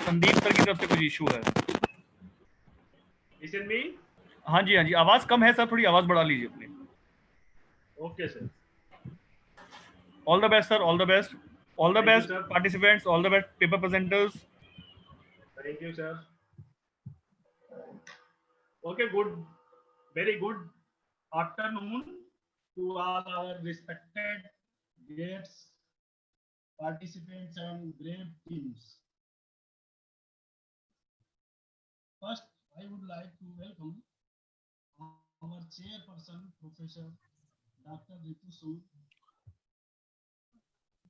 Sandeep sir की तरफ से कुछ इशू है। Listen me? हाँ जी, आवाज कम है सर, थोड़ी आवाज बढ़ा लीजिए अपनी। Okay, sir. All the best sir, all the best, all the Thank you, best sir. Participants, all the best paper presenters. Thank you, sir. Okay, good. Very good afternoon to all our respected guests, participants, and brave teams. First, I would like to welcome our chairperson, Professor Dr. Ritu Sood.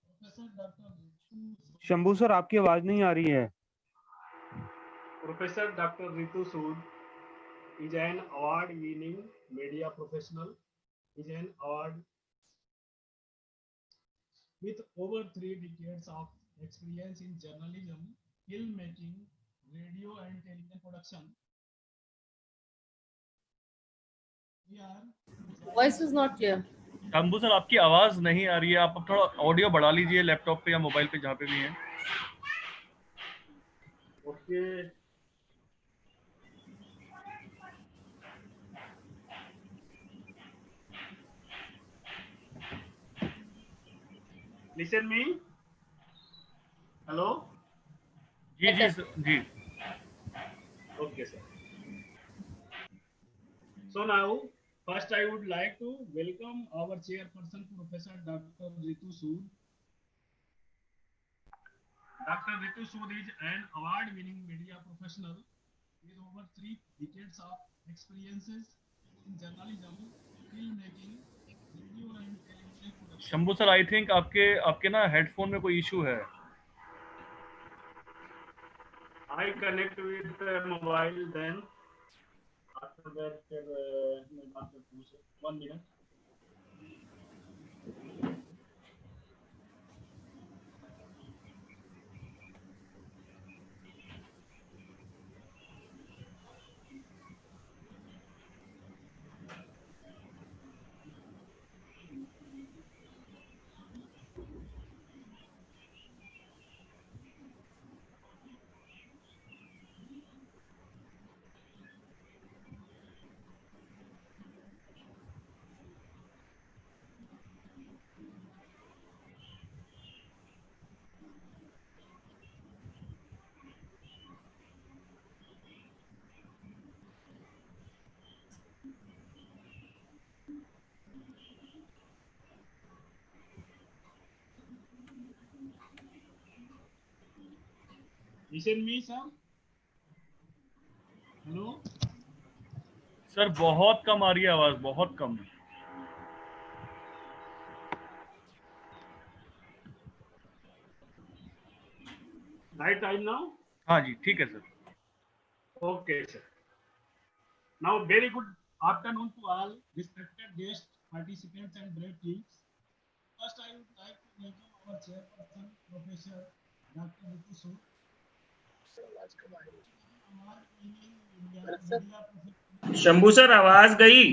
Professor Dr. Ritu Shambhu sir आपकी आवाज नहीं आ रही है। Professor Dr. Ritu Sood is an award-winning media professional. Is an award with over 3 decades of experience in journalism, filmmaking, radio and television production. We are Voice is not clear. Shambhu sir आपकी आवाज नहीं आ रही है, आप थोड़ा audio बढ़ा लीजिए लैपटॉप पे या मोबाइल पे जहाँ पे भी हैं। okay. Listen me. Hello. जी जी सर, जी Okay, sir. So now, first I would like to welcome our chairperson, Professor Dr. Ritu Sood. Dr. Ritu Sood is an award-winning media professional with over 3 decades of experiences in journalism, filmmaking, radio and television production. Shambhu sir I think आपके ना headphone में कोई issue है। I connect with the mobile, then after that, 1 minute. Listen me, sir. Hello. Sir बहुत कम आ रही है आवाज, बहुत कम। Right time now? हाँ जी ठीक है sir. Okay, sir. Now, very good afternoon to all respected guests, participants, and brave teams. First, I would like to welcome our chairperson, Professor Dr. Ritu Sood. Shambhu sir आवाज गई।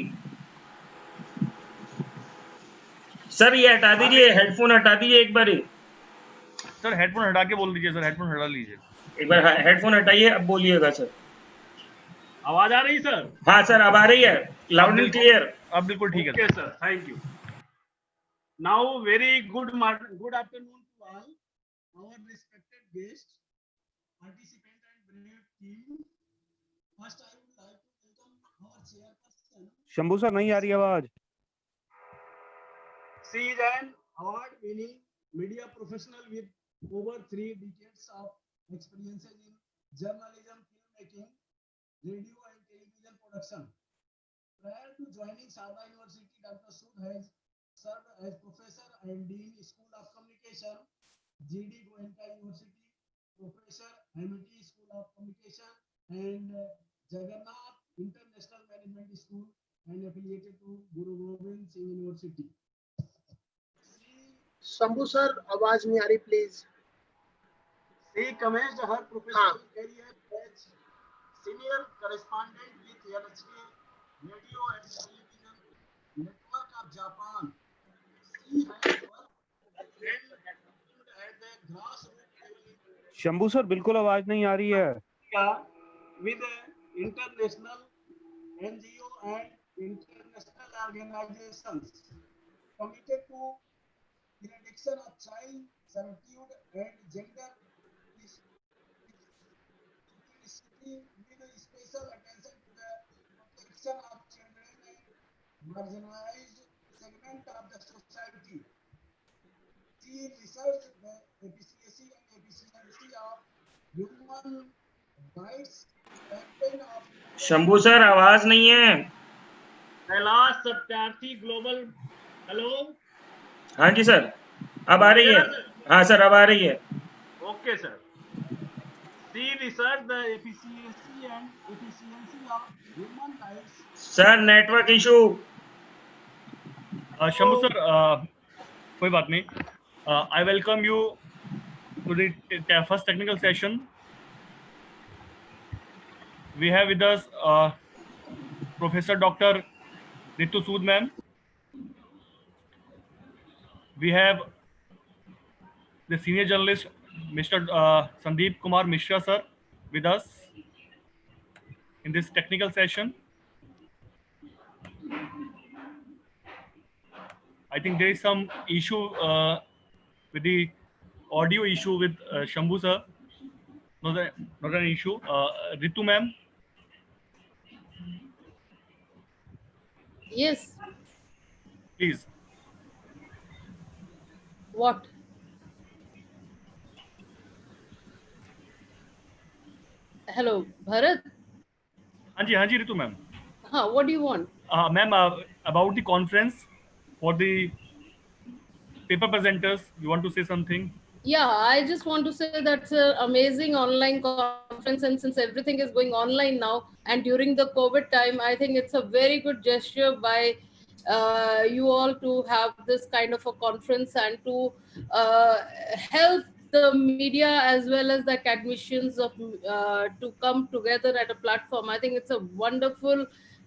Sir ये हटा दीजिए, headphone हटा दीजिए एक बार। सर हेडफोन हटा के बोल दीजिए सर, हेडफोन हटा लीजिए एक बार हेडफोन हटाइए, अब बोलिएगा सर। आवाज आ रही है सर? हाँ सर अब आ रही है, लाउड एंड क्लियर। अब बिल्कुल ठीक है Okay, sir. Thank you. Now, very good afternoon to all our respected guests, participants, and brave team. First, I would like to welcome our chairperson. Shambhu sir नहीं आ रही आवाज। She is an award-winning media professional with over 3 decades of experiences in journalism, filmmaking, radio, and television production. Prior to joining Sharda University, Dr. Sood has served as professor and dean School of Communication, GD Goenka University, professor MIT School of Communication, and Jagannath International Management School, and affiliated to Guru Gobind Singh University. Shambhu sir आवाज नहीं आ रही, please. She commenced her professional career as senior correspondent with LHK Radio and Television Network of Japan. She has worked and at the grassroots level. Shambhu sir बिल्कुल आवाज नहीं आ रही है। with international NGO and international organizations committed to eradication of child servitude and gender diversity with special attention to the protection of children and marginalized segment of the society. She researched the efficacy and efficiency of human rights campaign of Shambhu sir आवाज नहीं है। Kailash Satyarthi global. Hello. हाँ जी sir, अब आ रही है। हाँ sir, अब आ रही है। Okay sir. She researched the efficacy and efficiency of human rights. Sir network issue. Shambhu sir, कोई बात नहीं। I welcome you to the first technical session. We have with us Professor Dr. Ritu Sood ma'am. We have the senior journalist Mr. Sandeep Kumar Mishra sir with us in this technical session. I think there is some issue with the audio issue with Shambhu sir. Not an issue. Ritu ma'am. Yes. Please. What? Hello, Bharat. हाँ जी Ritu ma'am. What do you want? Ma'am, about the conference for the paper presenters, you want to say something? Yeah, I just want to say that's an amazing online conference, and since everything is going online now, and during the COVID time, I think it's a very good gesture by you all to have this kind of a conference and to help the media as well as the academicians of to come together at a platform. I think it's a wonderful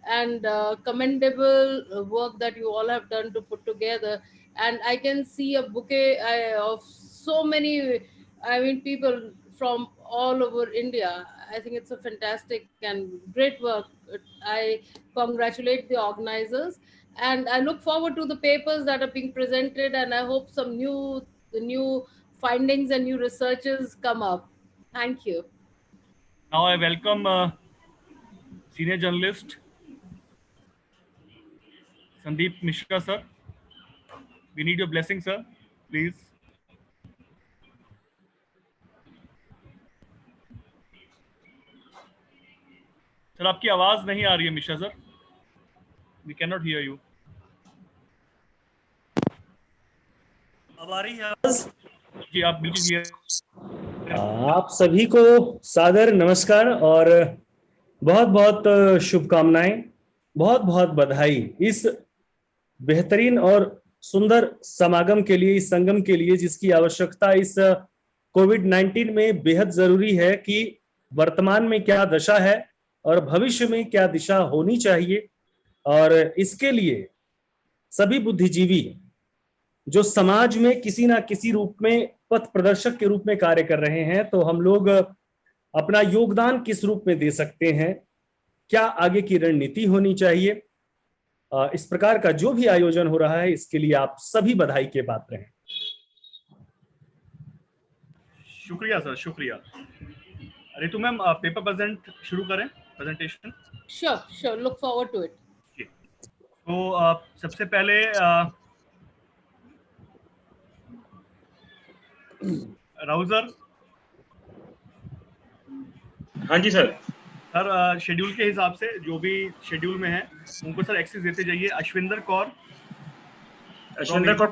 and commendable work that you all have done to put together, and I can see a bouquet of so many, I mean, people from all over India. I think it's a fantastic and great work. I congratulate the organizers, and I look forward to the papers that are being presented, and I hope some new findings and new researches come up. Thank you. Now I welcome senior journalist Sandeep Mishra sir. We need your blessing sir, please. Sir आपकी आवाज नहीं आ रही है Mishra sir. We cannot hear you. अब आ रही है आवाज? जी आप बिल्कुल क्लियर। आप सभी को सादर नमस्कार और बहुत बहुत शुभकामनाएं, बहुत बहुत बधाई इस बेहतरीन और सुंदर समागम के लिए, इस संगम के लिए जिसकी आवश्यकता इस कोविड-19 में बेहद जरूरी है कि वर्तमान में क्या दशा है और भविष्य में क्या दिशा होनी चाहिए। और इसके लिए सभी बुद्धिजीवी जो समाज में किसी ना किसी रूप में पथ प्रदर्शक के रूप में कार्य कर रहे हैं, तो हम लोग अपना योगदान किस रूप में दे सकते हैं, क्या आगे की रणनीति होनी चाहिए, इस प्रकार का जो भी आयोजन हो रहा है इसके लिए आप सभी बधाई के पात्र हैं। शुक्रिया सर, शुक्रिया। रितु मैम, पेपर प्रेजेंट शुरू करें, presentation. Sure, look forward to it. तो सबसे पहले राहुल सर। हाँ जी सर। सर शेड्यूल के हिसाब से जो भी शेड्यूल में है उनको सर एक्सेस देते जाइए। अश्विंदर कौर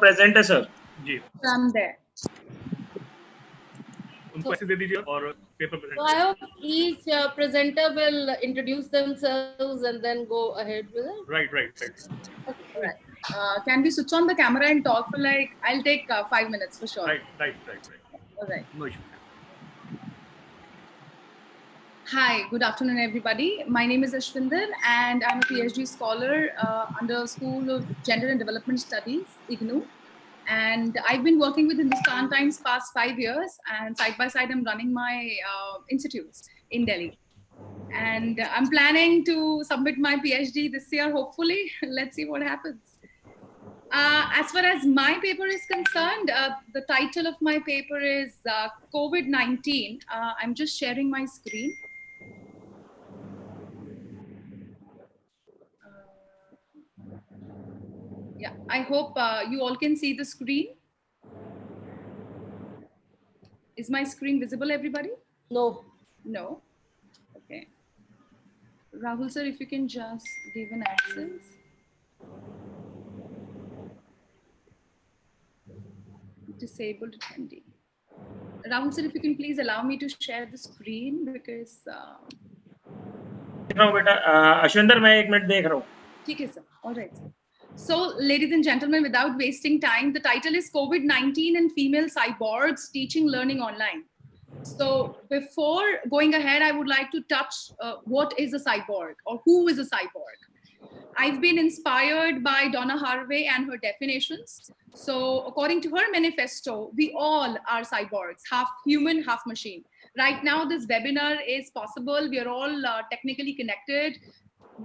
प्रेजेंट है सर जी। उनको एक्सेस दे दीजिए और paper present. So I hope each presenter will introduce themselves and then go ahead with it. Right. Okay, right. Can we switch on the camera and talk for like, I'll take 5 minutes for sure. Right. All right. No issue. Hi, good afternoon, everybody. My name is Ashwinder, and I'm a PhD scholar under School of Gender and Development Studies, IGNOU. And I've been working with Hindustan Times past 5 years, and side by side, I'm running my institutes in Delhi. And I'm planning to submit my PhD this year, hopefully. Let's see what happens. As far as my paper is concerned, the title of my paper is COVID-19. I'm just sharing my screen. Yeah, I hope you all can see the screen. Is my screen visible, everybody? No. No. Okay. Rahul sir, if you can just give an access. Disabled attendee. Rahul sir, if you can please allow me to share the screen because. देख रहा हूँ बेटा, अश्विंदर मैं 1 minute देख रहा हूँ. ठीक है sir. All right sir. So, ladies and gentlemen, without wasting time, the title is COVID-19 and Female Cyborgs Teaching Learning Online. So, before going ahead, I would like to touch what is a cyborg or who is a cyborg. I've been inspired by Donna Haraway and her definitions. So, according to her manifesto, we all are cyborgs, half human, half machine. Right now, this webinar is possible. We are all technically connected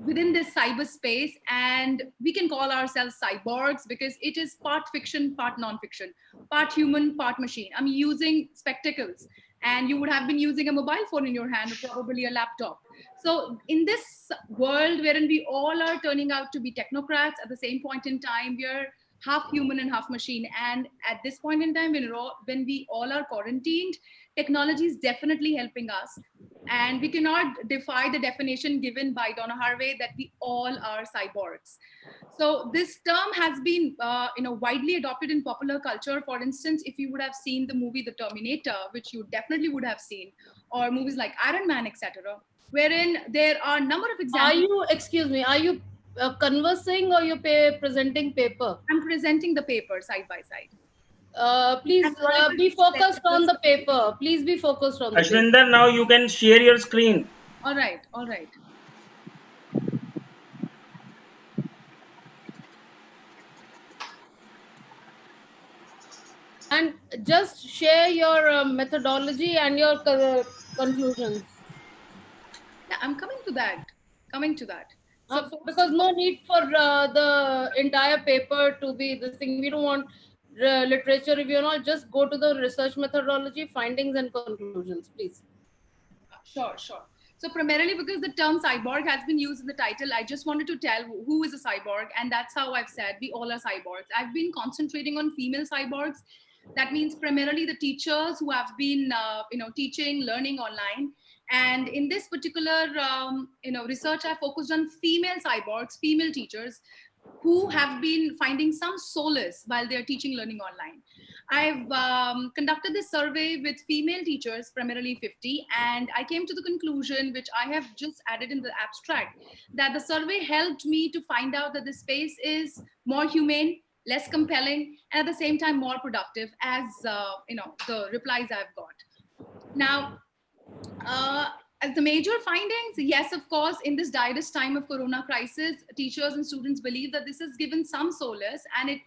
within this cyberspace, and we can call ourselves cyborgs because it is part fiction, part non-fiction, part human, part machine. I'm using spectacles, and you would have been using a mobile phone in your hand or probably a laptop. So in this world wherein we all are turning out to be technocrats, at the same point in time, we are half human and half machine. And at this point in time, when we all are quarantined, technology is definitely helping us. And we cannot defy the definition given by Donna Haraway that we all are cyborgs. So this term has been widely adopted in popular culture. For instance, if you would have seen the movie The Terminator, which you definitely would have seen, or movies like Iron Man, etc., wherein there are a number of examples. Are you conversing or you're presenting paper? I'm presenting the paper side by side. Please be focused on the paper. Please be focused on the paper. Ashwinder, now you can share your screen. All right, all right. And just share your methodology and your conclusions. Yeah, I'm coming to that. So because no need for the entire paper to be this thing. We don't want literature review and all. Just go to the research methodology, findings and conclusions, please. Sure. So primarily because the term cyborg has been used in the title, I just wanted to tell who is a cyborg, and that's how I've said we all are cyborgs. I've been concentrating on female cyborgs. That means primarily the teachers who have been teaching, learning online. And in this particular research, I focused on female cyborgs, female teachers who have been finding some solace while they're teaching, learning online. I've conducted this survey with female teachers, primarily 50, and I came to the conclusion, which I have just added in the abstract, that the survey helped me to find out that the space is more humane, less compelling, and at the same time more productive, as the replies I've got. Now, as the major findings, yes, of course, in this direst time of Corona crisis, teachers and students believe that this has given some solace, and it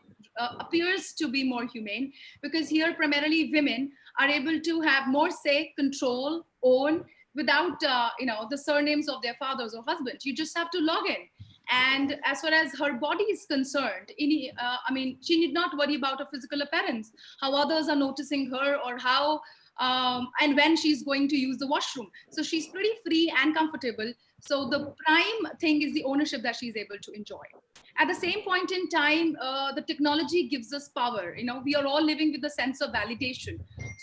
appears to be more humane, because here primarily women are able to have more say, control, own, without the surnames of their fathers or husbands. You just have to log in. And as far as her body is concerned, she need not worry about her physical appearance, how others are noticing her, or how and when she's going to use the washroom. So she's pretty free and comfortable. So the prime thing is the ownership that she's able to enjoy. At the same point in time, the technology gives us power. We are all living with the sense of validation.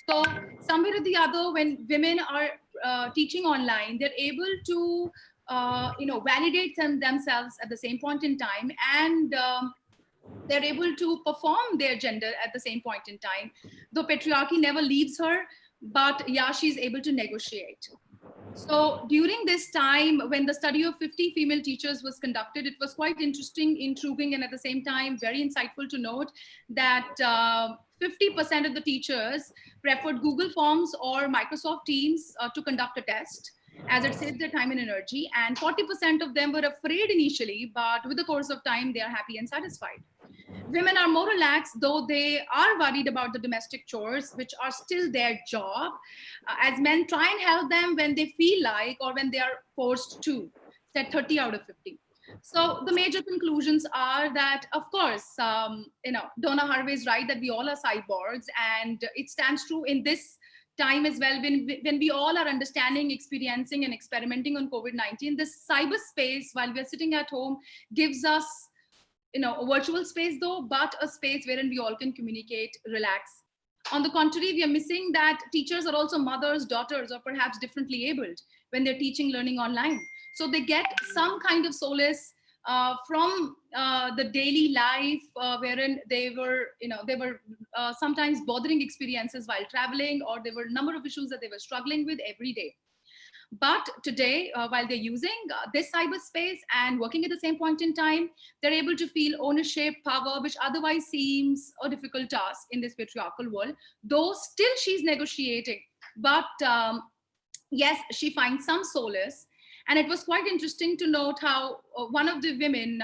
So somewhere or the other, when women are teaching online, they're able to validate themselves at the same point in time, and they're able to perform their gender at the same point in time. Though patriarchy never leaves her, but yeah, she's able to negotiate. So during this time, when the study of 50 female teachers was conducted, it was quite interesting, intriguing, and at the same time, very insightful to note that 50% of the teachers preferred Google Forms or Microsoft Teams to conduct a test. as it saved their time and energy. And 40% of them were afraid initially, but with the course of time, they are happy and satisfied. Women are more relaxed, though they are worried about the domestic chores, which are still their job, as men try and help them when they feel like or when they are forced to. Said 30 out of 50. So the major conclusions are that, of course, Donna Haraway is right that we all are cyborgs, and it stands true in this time as well, when we all are understanding, experiencing, and experimenting on COVID-19. This cyberspace, while we are sitting at home, gives us a virtual space though, but a space wherein we all can communicate, relax. On the contrary, we are missing that teachers are also mothers, daughters, or perhaps differently abled when they're teaching, learning online. So they get some kind of solace from the daily life, wherein they were sometimes bothering experiences while traveling, or there were a number of issues that they were struggling with every day. But today, while they're using this cyberspace and working at the same point in time, they're able to feel ownership, power, which otherwise seems a difficult task in this patriarchal world, though still she's negotiating. But yes, she finds some solace. And it was quite interesting to note how one of the women,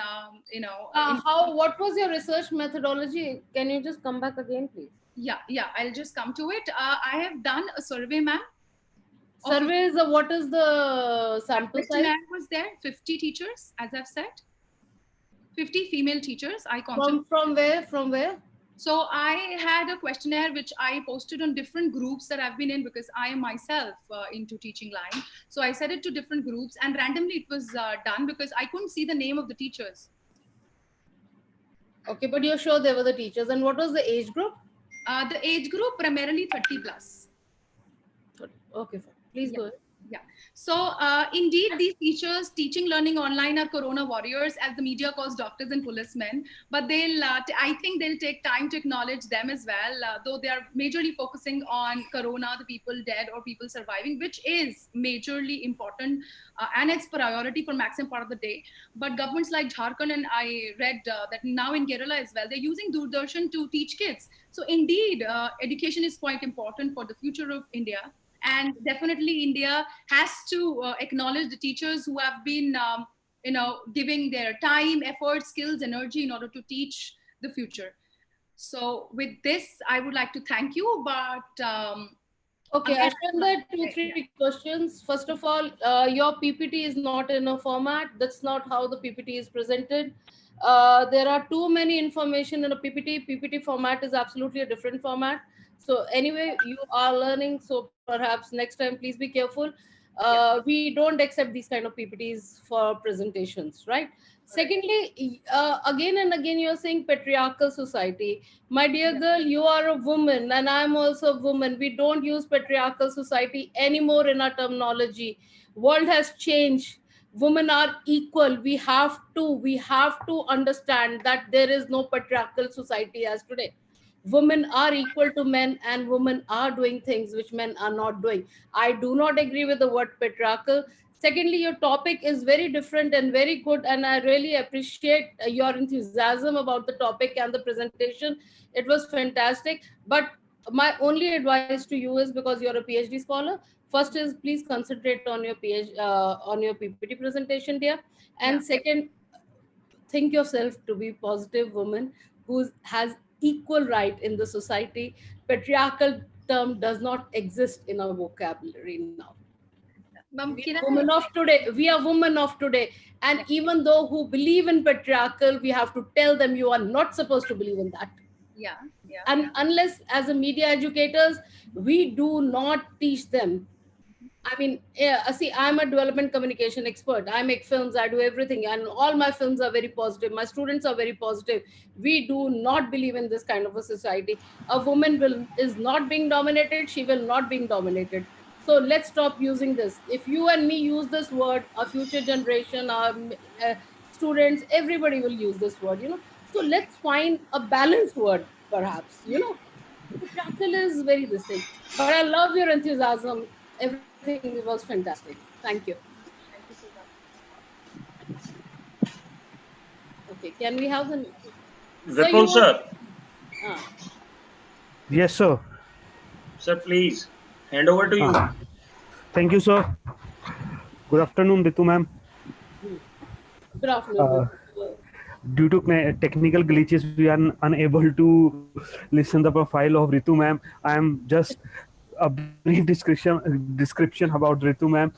what was your research methodology? Can you just come back again, please? Yeah, I'll just come to it. I have done a survey, ma'am. Surveys, what is the sample size? Was there 50 teachers, as I've said, 50 female teachers. From where? So I had a questionnaire which I posted on different groups that I've been in, because I am myself into teaching line. So I set it to different groups, and randomly it was done because I couldn't see the name of the teachers. Okay, but you're sure they were the teachers. And what was the age group? The age group primarily 30 plus. Okay, fine. Please go ahead. Yeah. So indeed, these teachers teaching, learning online are corona warriors, as the media calls doctors and policemen. But I think they'll take time to acknowledge them as well, though they are majorly focusing on corona, the people dead or people surviving, which is majorly important and it's priority for maximum part of the day. But governments like Jharkhand, and I read that now in Kerala as well, they're using Doordarshan to teach kids. So indeed, education is quite important for the future of India. And definitely India has to acknowledge the teachers who have been, giving their time, effort, skills, energy in order to teach the future. So with this, I would like to thank you, but... Okay, Ashwanda, 2-3 questions. First of all, your PPT is not in a format. That's not how the PPT is presented. There are too many information in a PPT. PPT format is absolutely a different format. So anyway, you are learning, so perhaps next time, please be careful. We don't accept these kind of PPTs for presentations, right? Secondly, again and again, you're saying patriarchal society. My dear girl, you are a woman and I'm also a woman. We don't use patriarchal society anymore in our terminology. World has changed. Women are equal. We have to understand that there is no patriarchal society as today. Women are equal to men, and women are doing things which men are not doing. I do not agree with the word patriarchal. Secondly, your topic is very different and very good, and I really appreciate your enthusiasm about the topic and the presentation. It was fantastic. But my only advice to you is, because you're a PhD scholar, first is please concentrate on your PPT presentation, dear. And second, think yourself to be a positive woman who has equal right in the society. Patriarchal term does not exist in our vocabulary now. We are women of today. And even though who believe in patriarchal, we have to tell them you are not supposed to believe in that. And unless as a media educators, we do not teach them. I mean, see, I'm a development communication expert. I make films, I do everything. And all my films are very positive. My students are very positive. We do not believe in this kind of a society. A woman is not being dominated. She will not be dominated. So let's stop using this. If you and me use this word, our future generation, our students, everybody will use this word, So let's find a balanced word, perhaps, Patriarchal is very distinct. But I love your enthusiasm. Everything was fantastic. Thank you. Thank you so much. Okay, can we have the... Vipul sir. Yes, sir. Sir, please, hand over to you. Thank you, sir. Good afternoon, Ritu ma'am. Good afternoon. Due to technical glitches, we are unable to listen the profile of Ritu ma'am. I am just a brief description about Ritu ma'am.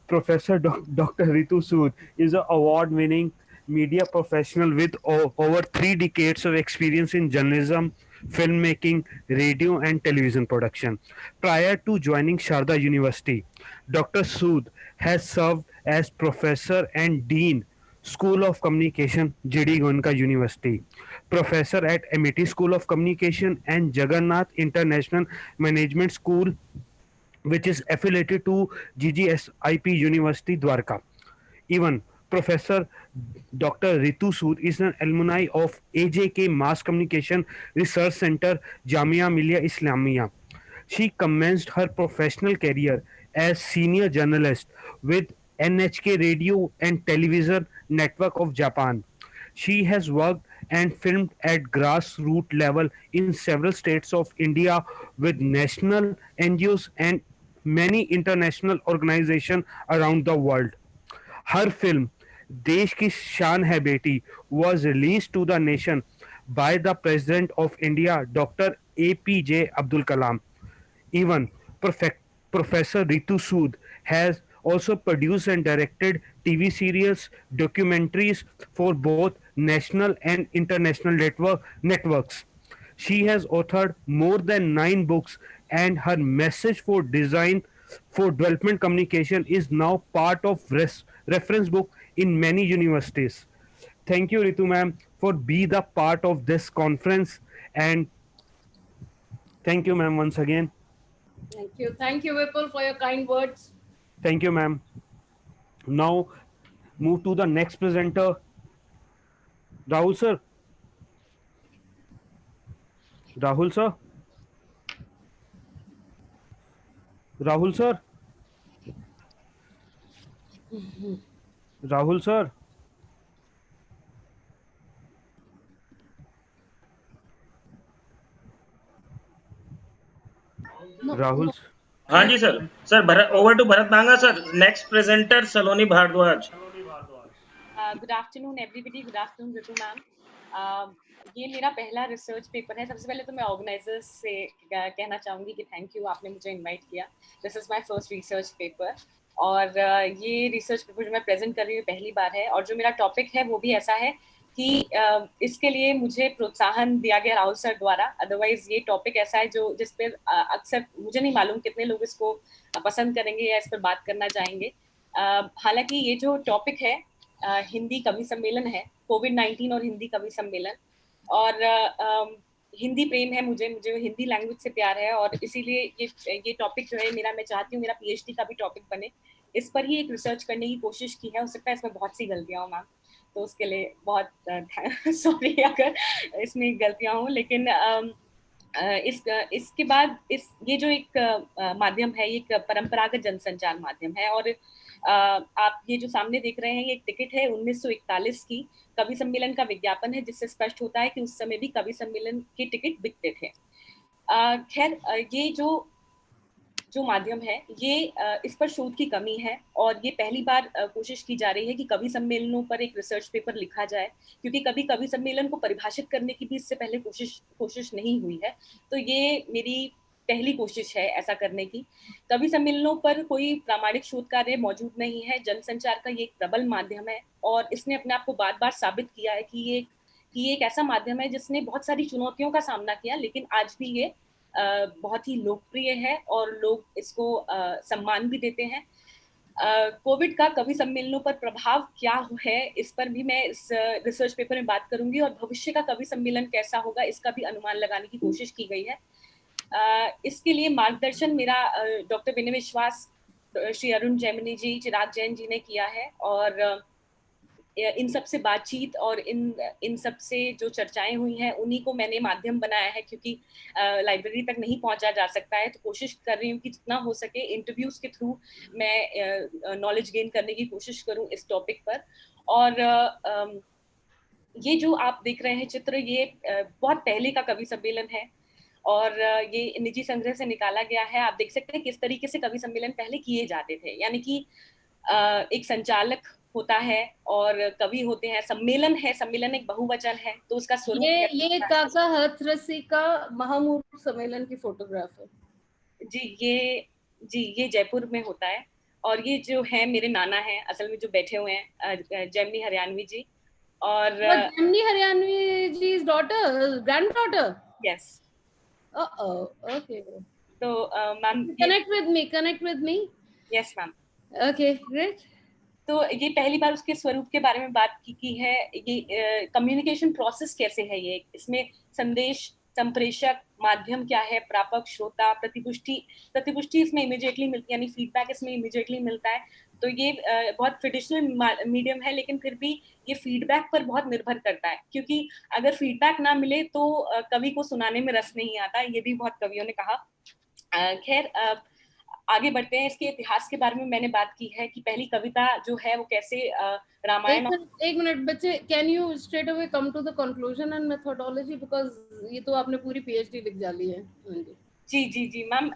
Professor Dr. Ritu Sood is an award-winning media professional with over 3 decades of experience in journalism, filmmaking, radio, and television production. Prior to joining Sharda University, Dr. Sood has served as professor and dean School of Communication, JD Goenka University, professor at MIT School of Communication and Jagannath International Management School, which is affiliated to GGSIP University Dwarka. Even Professor Dr. Ritu Sood is an alumni of AJK Mass Communication Research Center, Jamia Millia Islamia. She commenced her professional career as senior journalist with NHK Radio and Television Network of Japan. She has worked and filmed at grassroots level in several states of India with national NGOs and many international organizations around the world. Her film देश की शान है बेटी was released to the nation by the President of India, Dr. APJ Abdul Kalam. Even Professor Ritu Sood has also produced and directed TV serials, documentaries for both national and international networks. She has authored more than 9 books, and her message for design for development communication is now part of reference book in many universities. Thank you, Ritu ma'am, for being the part of this conference, and thank you, ma'am, once again. Thank you. Thank you, Vipul, for your kind words. Thank you, ma'am. Now, move to the next presenter, Rahul sir. Rahul sir. Rahul sir. Rahul sir. Rahul. हाँ जी sir. Sir over to Bharat Banga sir. Next presenter Saloni Bhardwaj. Good afternoon everybody. Good afternoon Ritu ma'am. ये मेरा पहला research paper है. सबसे पहले तो मैं ऑर्गेनाइजर्स से कहना चाहूँगी कि थैंक यू, आपने मुझे इनवाइट किया. This is my first research paper और ये रिसर्च पेपर जो मैं प्रेजेंट कर रही हूँ पहली बार है. और जो मेरा टॉपिक है वो भी ऐसा है कि इसके लिए मुझे प्रोत्साहन दिया गया राहुल सर द्वारा. अदरवाइज ये टॉपिक ऐसा है जो जिस पर अक्सर मुझे नहीं मालूम कितने लोग इसको पसंद करेंगे या इस पर बात करना चाहेंगे. हालांकि ये जो टॉपिक है हिंदी कवि सम्मेलन है, कोविड-19 और हिंदी कवि सम्मेलन. और हिंदी प्रेम है, मुझे हिंदी लैंग्वेज से प्यार है और इसीलिए ये टॉपिक जो है मेरा, मैं चाहती हूँ मेरा पीएचडी का भी टॉपिक बने. इस पर ही एक रिसर्च करने की कोशिश की है. हो सकता है इसमें बहुत सी गलतियाँ हो मैम, तो उसके लिए बहुत सॉरी अगर इसमें गलतियाँ हों. लेकिन इसके बाद ये जो एक माध्यम है, ये एक परंपरागत जनसंचार माध्यम है. और आप ये जो सामने देख रहे हैं ये एक टिकट है 1941 की कवि सम्मेलन का विज्ञापन है, जिससे स्पष्ट होता है कि उस समय भी कवि सम्मेलन के टिकट बिकते थे. खैर ये जो माध्यम है ये इस पर शोध की कमी है और ये पहली बार कोशिश की जा रही है कि कवि सम्मेलनों पर एक रिसर्च पेपर लिखा जाए, क्योंकि कभी कवि सम्मेलन को परिभाषित करने की भी इससे पहले कोशिश नहीं हुई है. तो ये मेरी पहली कोशिश है ऐसा करने की. कवि सम्मेलनों पर कोई प्रामाणिक शोध कार्य मौजूद नहीं है. जनसंचार का ये एक प्रबल माध्यम है और इसने अपने आप को बार बार साबित किया है कि ये एक ऐसा माध्यम है जिसने बहुत सारी चुनौतियों का सामना किया, लेकिन आज भी ये बहुत ही लोकप्रिय है और लोग इसको सम्मान भी देते हैं. कोविड का कवि सम्मेलनों पर प्रभाव क्या है, इस पर भी मैं इस रिसर्च पेपर में बात करूंगी और भविष्य का कवि सम्मेलन कैसा होगा इसका भी अनुमान लगाने की कोशिश की गई है. इसके लिए मार्गदर्शन मेरा डॉक्टर विनय विश्वास, श्री अरुण जैमिनी जी, चिराग जैन जी ने किया है. और इन सब से बातचीत और इन सब से जो चर्चाएं हुई हैं उन्हीं को मैंने माध्यम बनाया है, क्योंकि लाइब्रेरी तक नहीं पहुंचा जा सकता है. तो कोशिश कर रही हूँ कि जितना हो सके इंटरव्यूज के थ्रू मैं नॉलेज गेन करने की कोशिश करूँ इस टॉपिक पर. और ये जो आप देख रहे हैं चित्र, ये बहुत पहले का कवि सम्मेलन है और ये निजी संग्रह से निकाला गया है. आप देख सकते हैं किस तरीके से कवि सम्मेलन पहले किए जाते थे, यानी कि एक संचालक होता है और कवि होते हैं, सम्मेलन है, सम्मेलन एक बहुवचन है, तो उसका स्वरूप ये काका हथरसी का महामूर्ख सम्मेलन की फोटोग्राफ है। ये जयपुर में होता है। और ये जो है मेरे नाना हैं असल में जो बैठे हुए हैं, जेमिनी हरियाणवी जी। और Gemini Haryanvi ji is daughter, grand daughter. Yes. Okay. तो ma'am connect with me. Yes ma'am. Okay great. तो ये पहली बार उसके स्वरूप के बारे में बात की है। ये कम्युनिकेशन प्रोसेस कैसे है, ये इसमें संदेश संप्रेषक माध्यम क्या है, प्रापक, श्रोता, प्रतिपुष्टि इसमें इमीडिएटली मिलती है, यानी फीडबैक इसमें इमीडिएटली मिलता है। तो ये बहुत ट्रेडिशनल मीडियम है, लेकिन फिर भी ये फीडबैक पर बहुत निर्भर करता है, क्योंकि अगर फीडबैक ना मिले तो कवि को सुनाने में रस नहीं आता। ये भी बहुत कवियों ने कहा। खैर आगे बढ़ते हैं। इसके इतिहास के बारे में मैंने बात की है कि पहली कविता जो है वो कैसे रामायण। एक मिनट बच्चे, can you straight away come to the conclusion and methodology, because ये तो आपने पूरी पीएचडी लिख डाली है। जी मैम,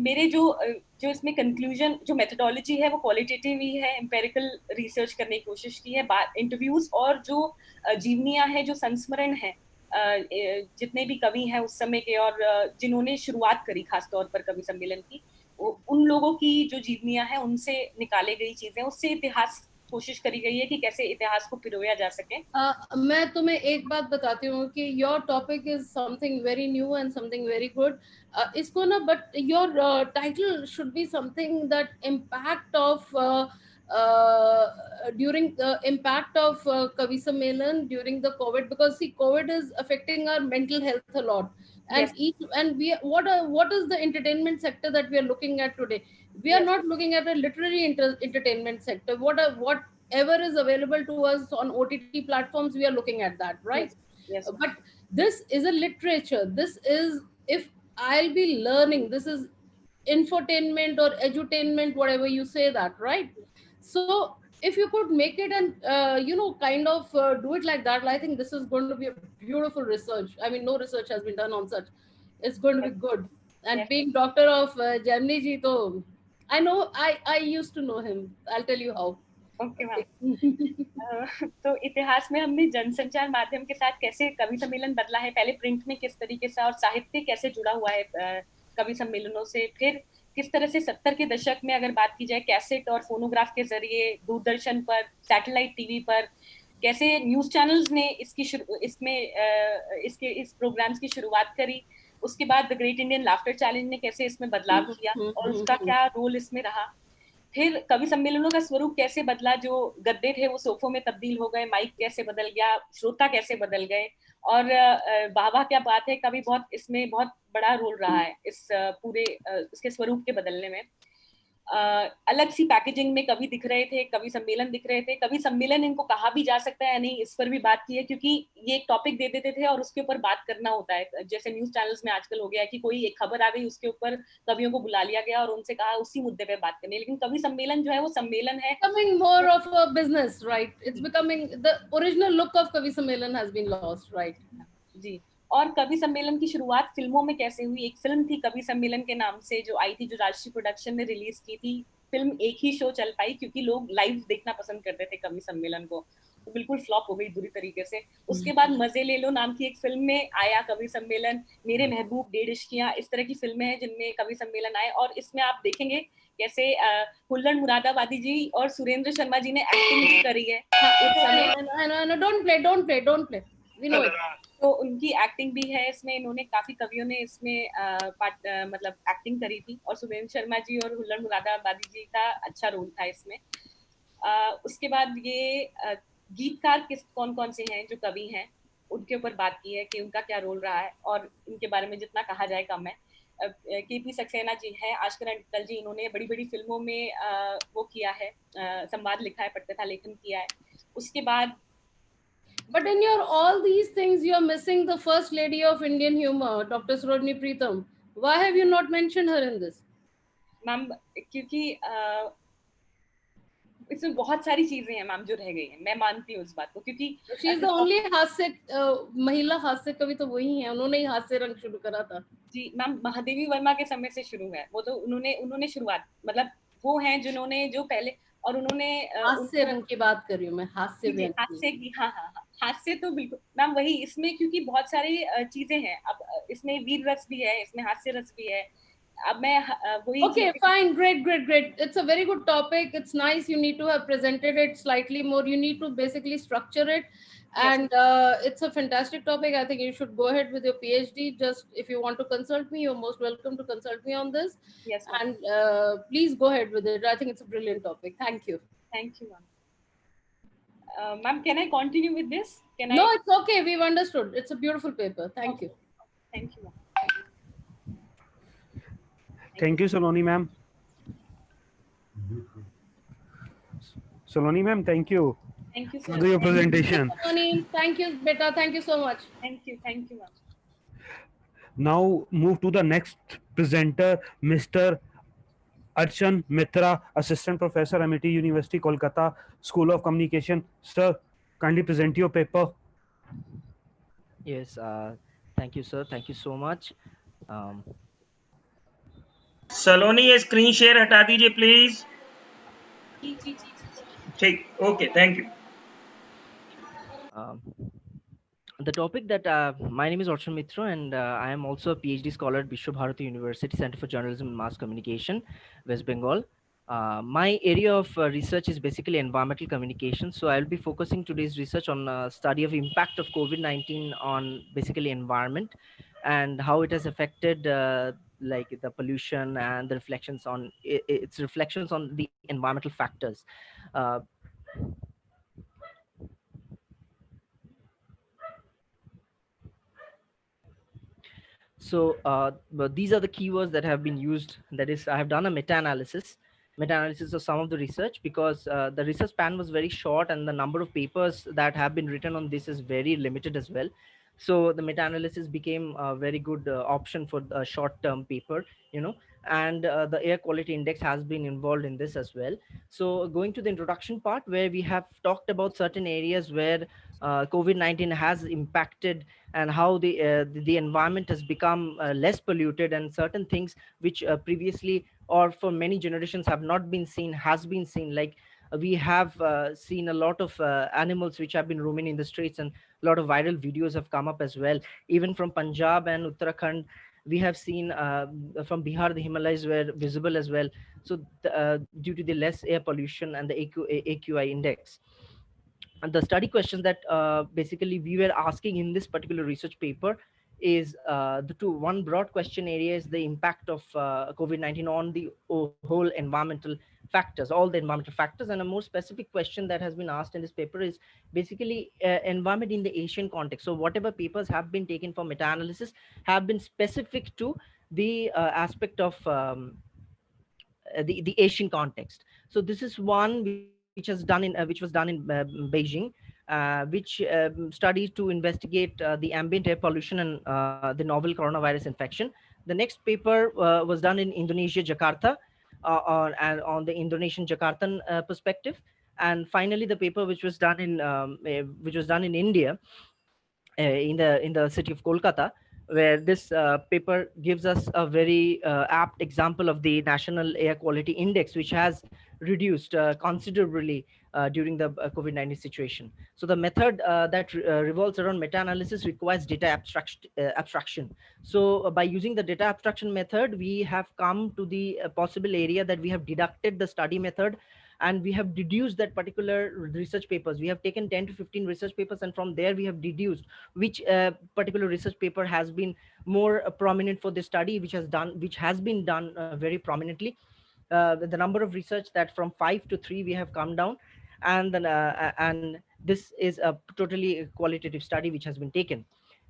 मेरे जो इसमें कंक्लूजन, जो मेथोडोलॉजी है वो क्वालिटेटिव ही है, एम्पेरिकल रिसर्च करने की कोशिश की है, इंटरव्यूज और जो जीवनियां है, जो संस्मरण है जितने भी कवि हैं उस समय के और जिन्होंने शुरुआत करी खासतौर पर कवि सम्मेलन की, उन लोगों की जो जीवनियां हैं उनसे निकाले गई चीजें, उससे इतिहास कोशिश करी गई है कि कैसे इतिहास को पिरोया जा सके। मैं तुम्हें एक बात बताती हूँ कि your topic is something very new and something very good. इसको ना, but your title should be something that impact of during the impact of Kavi Sammelan during the COVID, because see, COVID is affecting our mental health a lot. And yes. what is the entertainment sector that we are looking at today? We are not looking at a literary entertainment sector. Whatever is available to us on OTT platforms, we are looking at that, right? Yes. But this is a literature. This is, if I'll be learning, this is infotainment or edutainment, whatever you say that, right? So if you could make it and kind of do it like that, I think this is going to be a beautiful research. I mean, no research has been done on such. It's going to be good. And being doctor of Gemini ji, to I know, I used to know him. I'll tell you how. Okay ma'am. तो इतिहास में हमने जनसंचार माध्यम के साथ कैसे कवि सम्मेलन बदला है, पहले प्रिंट में किस तरीके से, और साहित्य कैसे जुड़ा हुआ है कवि सम्मेलनों से, फिर किस तरह से 70 के दशक में अगर बात की जाए कैसेट और फोनोग्राफ के जरिए दूरदर्शन पर, सैटेलाइट टीवी पर कैसे न्यूज चैनल्स ने इस प्रोग्राम्स की शुरुआत करी, उसके बाद the great Indian laughter challenge ने कैसे इसमें बदलाव किया और उसका क्या रोल इसमें रहा, फिर कवि सम्मेलनों का स्वरूप कैसे बदला, जो गद्दे थे वो सोफों में तब्दील हो गए, माइक कैसे बदल गया, श्रोता कैसे बदल गए, और वाह क्या बात है, कवि इसमें बहुत बड़ा रोल रहा है इस पूरे इसके स्वरूप के बदलने में। अलग सी पैकेजिंग में कवि दिख रहे थे, कवि सम्मेलन दिख रहे थे। कवि सम्मेलन इनको कहा भी जा सकता है या नहीं, इस पर भी बात की है, क्योंकि ये एक टॉपिक दे देते थे और उसके ऊपर बात करना होता है। जैसे न्यूज चैनल्स में आजकल हो गया है कि कोई एक खबर आ गई, उसके ऊपर कवियों को बुला लिया गया और उनसे कहा उसी मुद्दे पे बात करनी है। लेकिन कवि सम्मेलन जो है वो सम्मेलन है, becoming more of a business, right? It's becoming, the original look of Kavi Sammelan has been lost, right? जी। और कवि सम्मेलन की शुरुआत फिल्मों में कैसे हुई, एक फिल्म थी कवि सम्मेलन के नाम से जो आई थी, जो राष्ट्रीय प्रोडक्शन ने रिलीज की थी। फिल्म एक ही शो चल पाई क्योंकि लोग लाइव देखना पसंद करते थे कवि सम्मेलन को, वो बिल्कुल फ्लॉप हो गई बुरी तरीके से। उसके बाद मजे ले लो नाम की एक फिल्म में आया कवि सम्मेलन, मेरे महबूब, डेढ़ इश्कियां, इस तरह की फिल्में हैं जिनमें कवि सम्मेलन आए। और इसमें आप देखेंगे कैसे हुल्लड़ मुरादाबादी जी और सुरेंद्र शर्मा जी ने एक्टिंग भी करी है उस समय। Don't play. We know it. तो उनकी एक्टिंग भी है इसमें, इन्होंने काफी कवियों ने इसमें मतलब एक्टिंग करी थी, और सुरेंद्र शर्मा जी और हुल्लड़ मुरादाबादी जी का अच्छा रोल था इसमें। उसके बाद ये गीतकार कौन कौन से हैं जो कवि हैं, उनके ऊपर बात की है कि उनका क्या रोल रहा है, और इनके बारे में जितना कहा जाए कम है। केपी सक्सेना जी हैं, आजकल अंकल जी, इन्होंने बड़ी बड़ी फिल्मों में वो किया है, संवाद लिखा है, पटकथा लेखन किया है। उसके बाद But in your all these things, you are missing the first lady of Indian humor, Dr. Sarojini Preetham. Why have you not mentioned her in this? Ma'am क्योंकि इसमें बहुत सारी चीजें हैं मैम जो रह गई हैं, मैं मानती हूँ इस बात को, क्योंकि she is the only हास्य महिला हास्य कवि तो वही है, उन्होंने ही हास्य रंग शुरू करा था। जी मैम, महादेवी वर्मा के समय से शुरू है वो, तो उन्होंने शुरुआत, मतलब वो हैं जिन्होंने जो पहले और उन्होंने हास्य रंग की बात कर रही हूँ मैं, हास्य जी, व्यंग हास्य की, हाँ हाँ हाँ, हास्य तो बिल्कुल मैम वही, इसमें क्योंकि बहुत सारी चीजें हैं, अब इसमें वीर रस भी है, इसमें हास्य रस भी है। अब मैं वही Okay, fine, great. It's a very good topic. It's nice. You need to have presented it slightly more. You need to basically structure it, and it's a fantastic topic. I think you should go ahead with your PhD. Just if you want to consult me, you're most welcome to consult me on this. Yes, ma'am. And please go ahead with it. I think it's a brilliant topic. Thank you. Thank you, ma'am. Ma'am, can I continue with this? No, it's okay. We've understood. It's a beautiful paper. Thank you. Thank you, ma'am. Thank you, Saloni ma'am. Saloni ma'am, thank you. Thank you, sir. For your presentation. Thank you, beta. Thank you so much. Thank you, ma'am. Now move to the next presenter, Mr. Archan Mitra, Assistant Professor, Amity University, Kolkata, School of Communication. Sir, kindly present your paper. Yes, thank you, sir. Thank you so much. सलोनी ये screen share हटा दीजिए please. ठीक, okay, thank you. The topic that my name is Archan Mitra, and I am also a PhD scholar at Vishwabharati University Center for Journalism and Mass Communication, West Bengal. My area of research is basically environmental communication. So I'll be focusing today's research on study of impact of COVID-19 on basically environment and how it has affected like the pollution and the reflections on its reflections on the environmental factors. So but these are the keywords that have been used. That is, I have done a meta-analysis of some of the research, because the research span was very short and the number of papers that have been written on this is very limited as well. So the meta-analysis became a very good option for the short-term paper, and the air quality index has been involved in this as well. So going to the introduction part, where we have talked about certain areas where COVID-19 has impacted and how the environment has become less polluted, and certain things which previously or for many generations have not been seen has been seen. Like we have seen a lot of animals which have been roaming in the streets, and a lot of viral videos have come up as well. Even from Punjab and Uttarakhand, we have seen from Bihar, the Himalayas were visible as well. So due to the less air pollution and the AQI index. And the study questions that basically we were asking in this particular research paper is one broad question area is the impact of COVID-19 on the whole environmental factors, all the environmental factors. And a more specific question that has been asked in this paper is basically environment in the Asian context. So whatever papers have been taken for meta-analysis have been specific to the aspect of the Asian context. So this is one which was done in Beijing, which studies to investigate the ambient air pollution and the novel coronavirus infection. The next paper was done in Indonesia, Jakarta, on the Indonesian Jakartan perspective. And finally, the paper which was done in India, in the city of Kolkata, where this paper gives us a very apt example of the National Air Quality Index, which has reduced considerably during the COVID-19 situation. So the method that revolves around meta-analysis requires data abstraction. So by using the data abstraction method, we have come to the possible area that we have deducted the study method, and we have deduced that particular research papers. We have taken 10 to 15 research papers, and from there we have deduced which particular research paper has been more prominent for the study, which has been done very prominently. The number of research that from 5 to 3 we have come down, and then and this is a totally qualitative study which has been taken.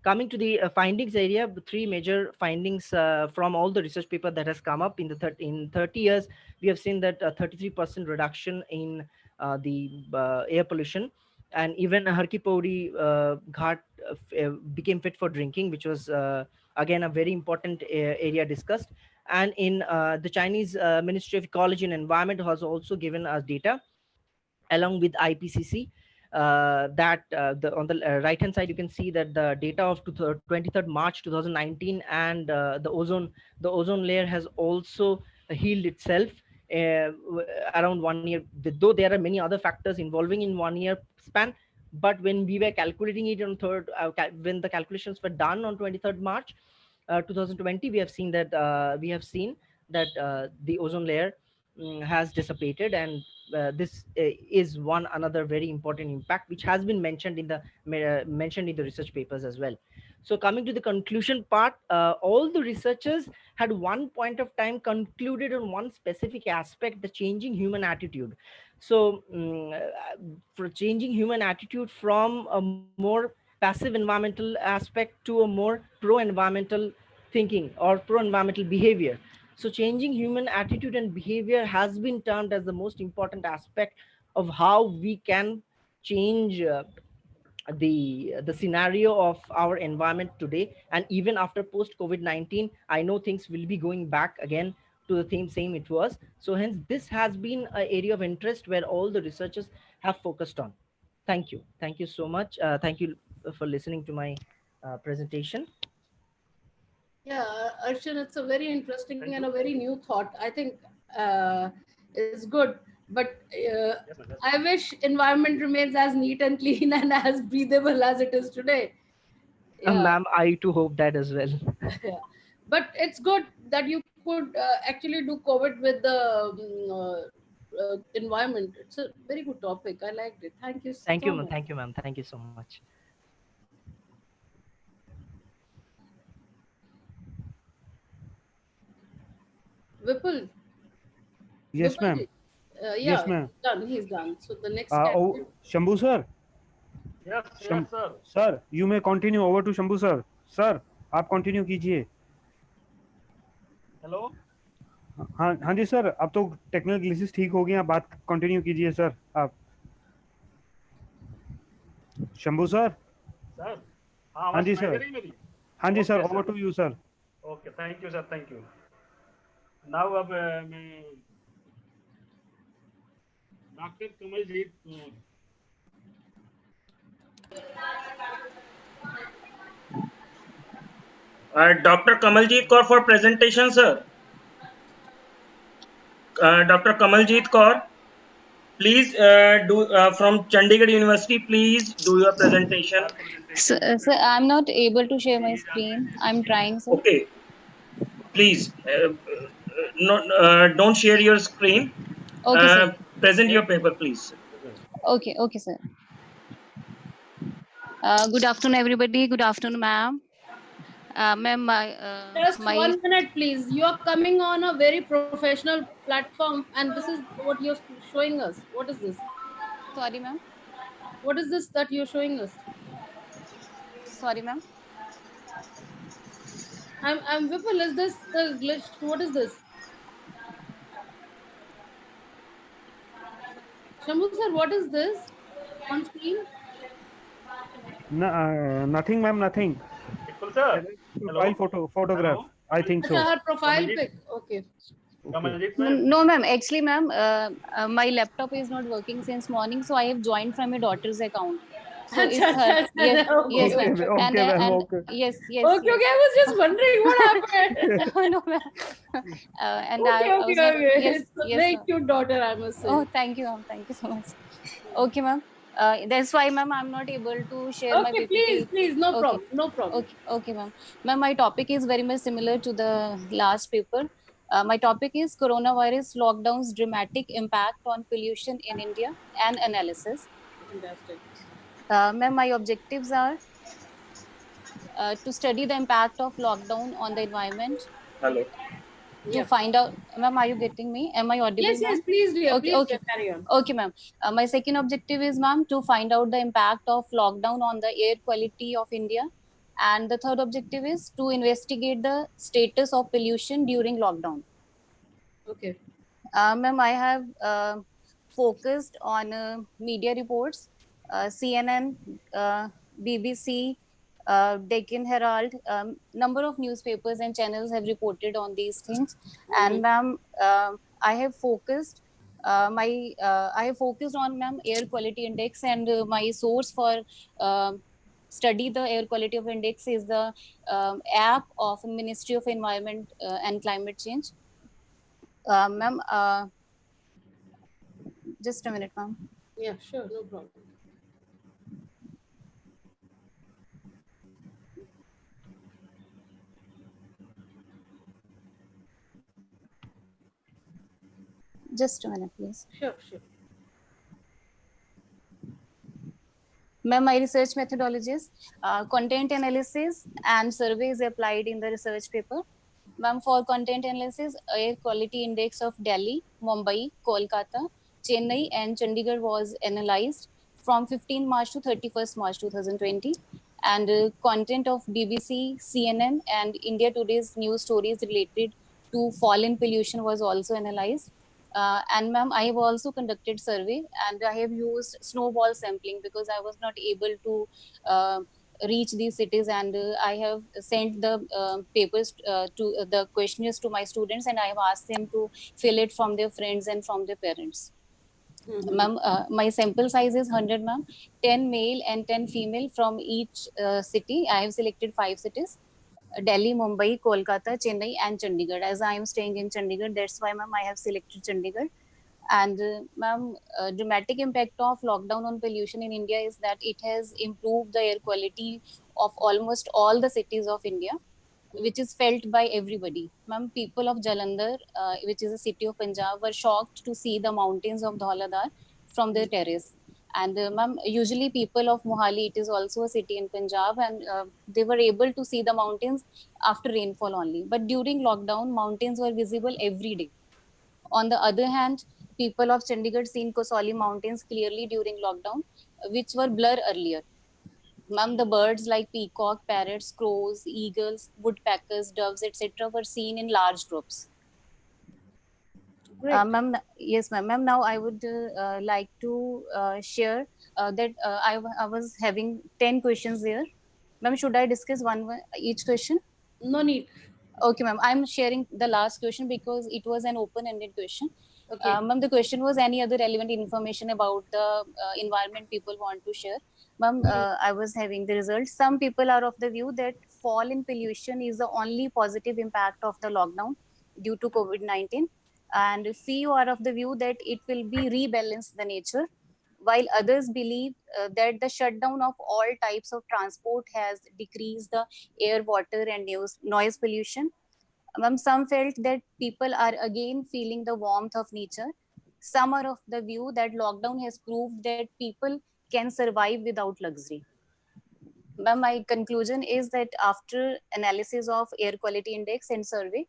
Coming to the findings area, the 3 major findings from all the research paper that has come up in 30 years, we have seen that 33% reduction in the air pollution, and even Harki Pauri Ghat became fit for drinking, which was again a very important area discussed. And in the Chinese Ministry of Ecology and Environment has also given us data along with IPCC. That on the right hand side you can see that the data of 23rd March 2019, and the ozone layer has also healed itself around 1 year, though there are many other factors involving in 1 year span. But when we were calculating it on when the calculations were done on 23rd March 2020, we have seen that the ozone layer has dissipated, and this is one another very important impact which has been mentioned in the research papers as well. So coming to the conclusion part, all the researchers had one point of time concluded on one specific aspect: the changing human attitude. So for changing human attitude from a more passive environmental aspect to a more pro-environmental thinking or pro-environmental behavior. So changing human attitude and behavior has been termed as the most important aspect of how we can change the scenario of our environment today. And even after post COVID-19, I know things will be going back again to the same it was. So hence this has been an area of interest where all the researchers have focused on. Thank you so much. Thank you for listening to my presentation. Yeah, Arshan, it's a very interesting and a very new thought. I think it's good, but I wish environment remains as neat and clean and as breathable as it is today. Ma'am, I too hope that as well. Yeah. But it's good that you could actually do COVID with the environment. It's a very good topic. I liked it. Thank you. Thank so you, ma'am. much. Thank you, ma'am. Thank you so much. Vipul. Yes, Vipul ma'am. ji. Yes, Yeah, ma'am. he's done. So the next Oh, candidate. Shambhu sir. Yes, yes, sir. Sir, you may continue. Over to Shambhu sir. Sir, आप continue कीजिए. Hello. हाँ जी sir, अब तो technical glitches ठीक हो गए हैं, बात कंटिन्यू कीजिए सर आप. शंभू सर. सर. हाँ जी सर. हाँ जी sir, over to you sir. Okay, thank you sir, thank you. Now अब मैं doctor Kamaljeet Dr. Kamaljeet Kaur for presentation, sir. Dr. Kamaljeet Kaur, please do from Chandigarh University. Please do your presentation. Sir, I'm not able to share my screen. I'm trying, sir. Okay. Please, don't share your screen. Okay, sir. Present your paper, please. Okay, okay, sir. Good afternoon, everybody. Good afternoon, ma'am. Ma'am, Just 1 minute, please. You are coming on a very professional platform, and this is what you're showing us. What is this? Sorry, ma'am. What is this that you're showing us? Sorry, ma'am. I'm Vipul. Is this the glitch? What is this? Shambhu sir, what is this on screen? No, nothing, ma'am. Nothing. Vipul sir. Profile photograph. Hello? I think so. Her profile pic. Okay. No, ma'am. Actually, ma'am, my laptop is not working since morning, so I have joined from my daughter's account. So it's her. Yes, yes, ma'am. And yes, yes. Okay, yes. okay. I was just wondering what happened. No, ma'am. And okay. Yes, It's a yes, very ma'am. cute daughter, I must say. Oh, thank you, ma'am. Thank you so much. Okay, ma'am. That's why, ma'am, I'm not able to share my Okay, PPT. please, no Okay. problem, no problem. Okay, ma'am. Ma'am, my topic is very much similar to the last paper. My topic is coronavirus lockdown's dramatic impact on pollution in India and analysis. Fantastic. Ma'am, my objectives are to study the impact of lockdown on the environment. Hello. To find out, ma'am, are you getting me? Am I audible? Yes, yes, please, dear. Okay, Please, okay. dear, carry on. Okay, ma'am. My second objective is, ma'am, to find out the impact of lockdown on the air quality of India. And the third objective is to investigate the status of pollution during lockdown. Okay. Ma'am, I have focused on media reports, CNN, BBC, Deccan Herald, number of newspapers and channels have reported on these things. And ma'am, I have focused on, ma'am, air quality index, and my source for study the air quality of index is the app of Ministry of Environment and Climate Change. Ma'am, Just a minute, ma'am. Yeah, sure, no problem. Just a minute, please. Sure, sure. Ma'am, my research methodologies, content analysis and surveys applied in the research paper. Ma'am, for content analysis, air quality index of Delhi, Mumbai, Kolkata, Chennai, and Chandigarh was analyzed from 15 March to 31st March 2020. And content of BBC, CNN, and India Today's news stories related to fall in pollution was also analyzed. And ma'am, I have also conducted survey, and I have used snowball sampling because I was not able to reach these cities, and I have sent the papers to the questionnaires to my students, and I have asked them to fill it from their friends and from their parents. Ma'am, my sample size is 100, ma'am. 10 male and 10 female from each city. I have selected 5 cities: Delhi, Mumbai, Kolkata, Chennai, and Chandigarh. As I am staying in Chandigarh, that's why, ma'am, I have selected Chandigarh. And ma'am, dramatic impact of lockdown on pollution in India is that it has improved the air quality of almost all the cities of India, which is felt by everybody. Ma'am, people of Jalandhar, which is a city of Punjab, were shocked to see the mountains of Dhauladar from their terrace. And ma'am, usually people of Mohali, it is also a city in Punjab, and they were able to see the mountains after rainfall only. But during lockdown, mountains were visible every day. On the other hand, people of Chandigarh seen Kasauli mountains clearly during lockdown, which were blur earlier. Ma'am, the birds like peacock, parrots, crows, eagles, woodpeckers, doves, etc. were seen in large groups. Ma'am, yes, ma'am. Ma'am, now I would like to share that I was having 10 questions there. Ma'am, should I discuss each question? No need. Okay, ma'am. I'm sharing the last question because it was an open-ended question. Okay. Ma'am, the question was any other relevant information about the environment people want to share. Ma'am, I was having the results. Some people are of the view that fall in pollution is the only positive impact of the lockdown due to COVID-19. And few are of the view that it will be rebalance the nature, while others believe that the shutdown of all types of transport has decreased the air, water, and noise pollution. Some felt that people are again feeling the warmth of nature. Some are of the view that lockdown has proved that people can survive without luxury. My conclusion is that after analysis of air quality index and survey,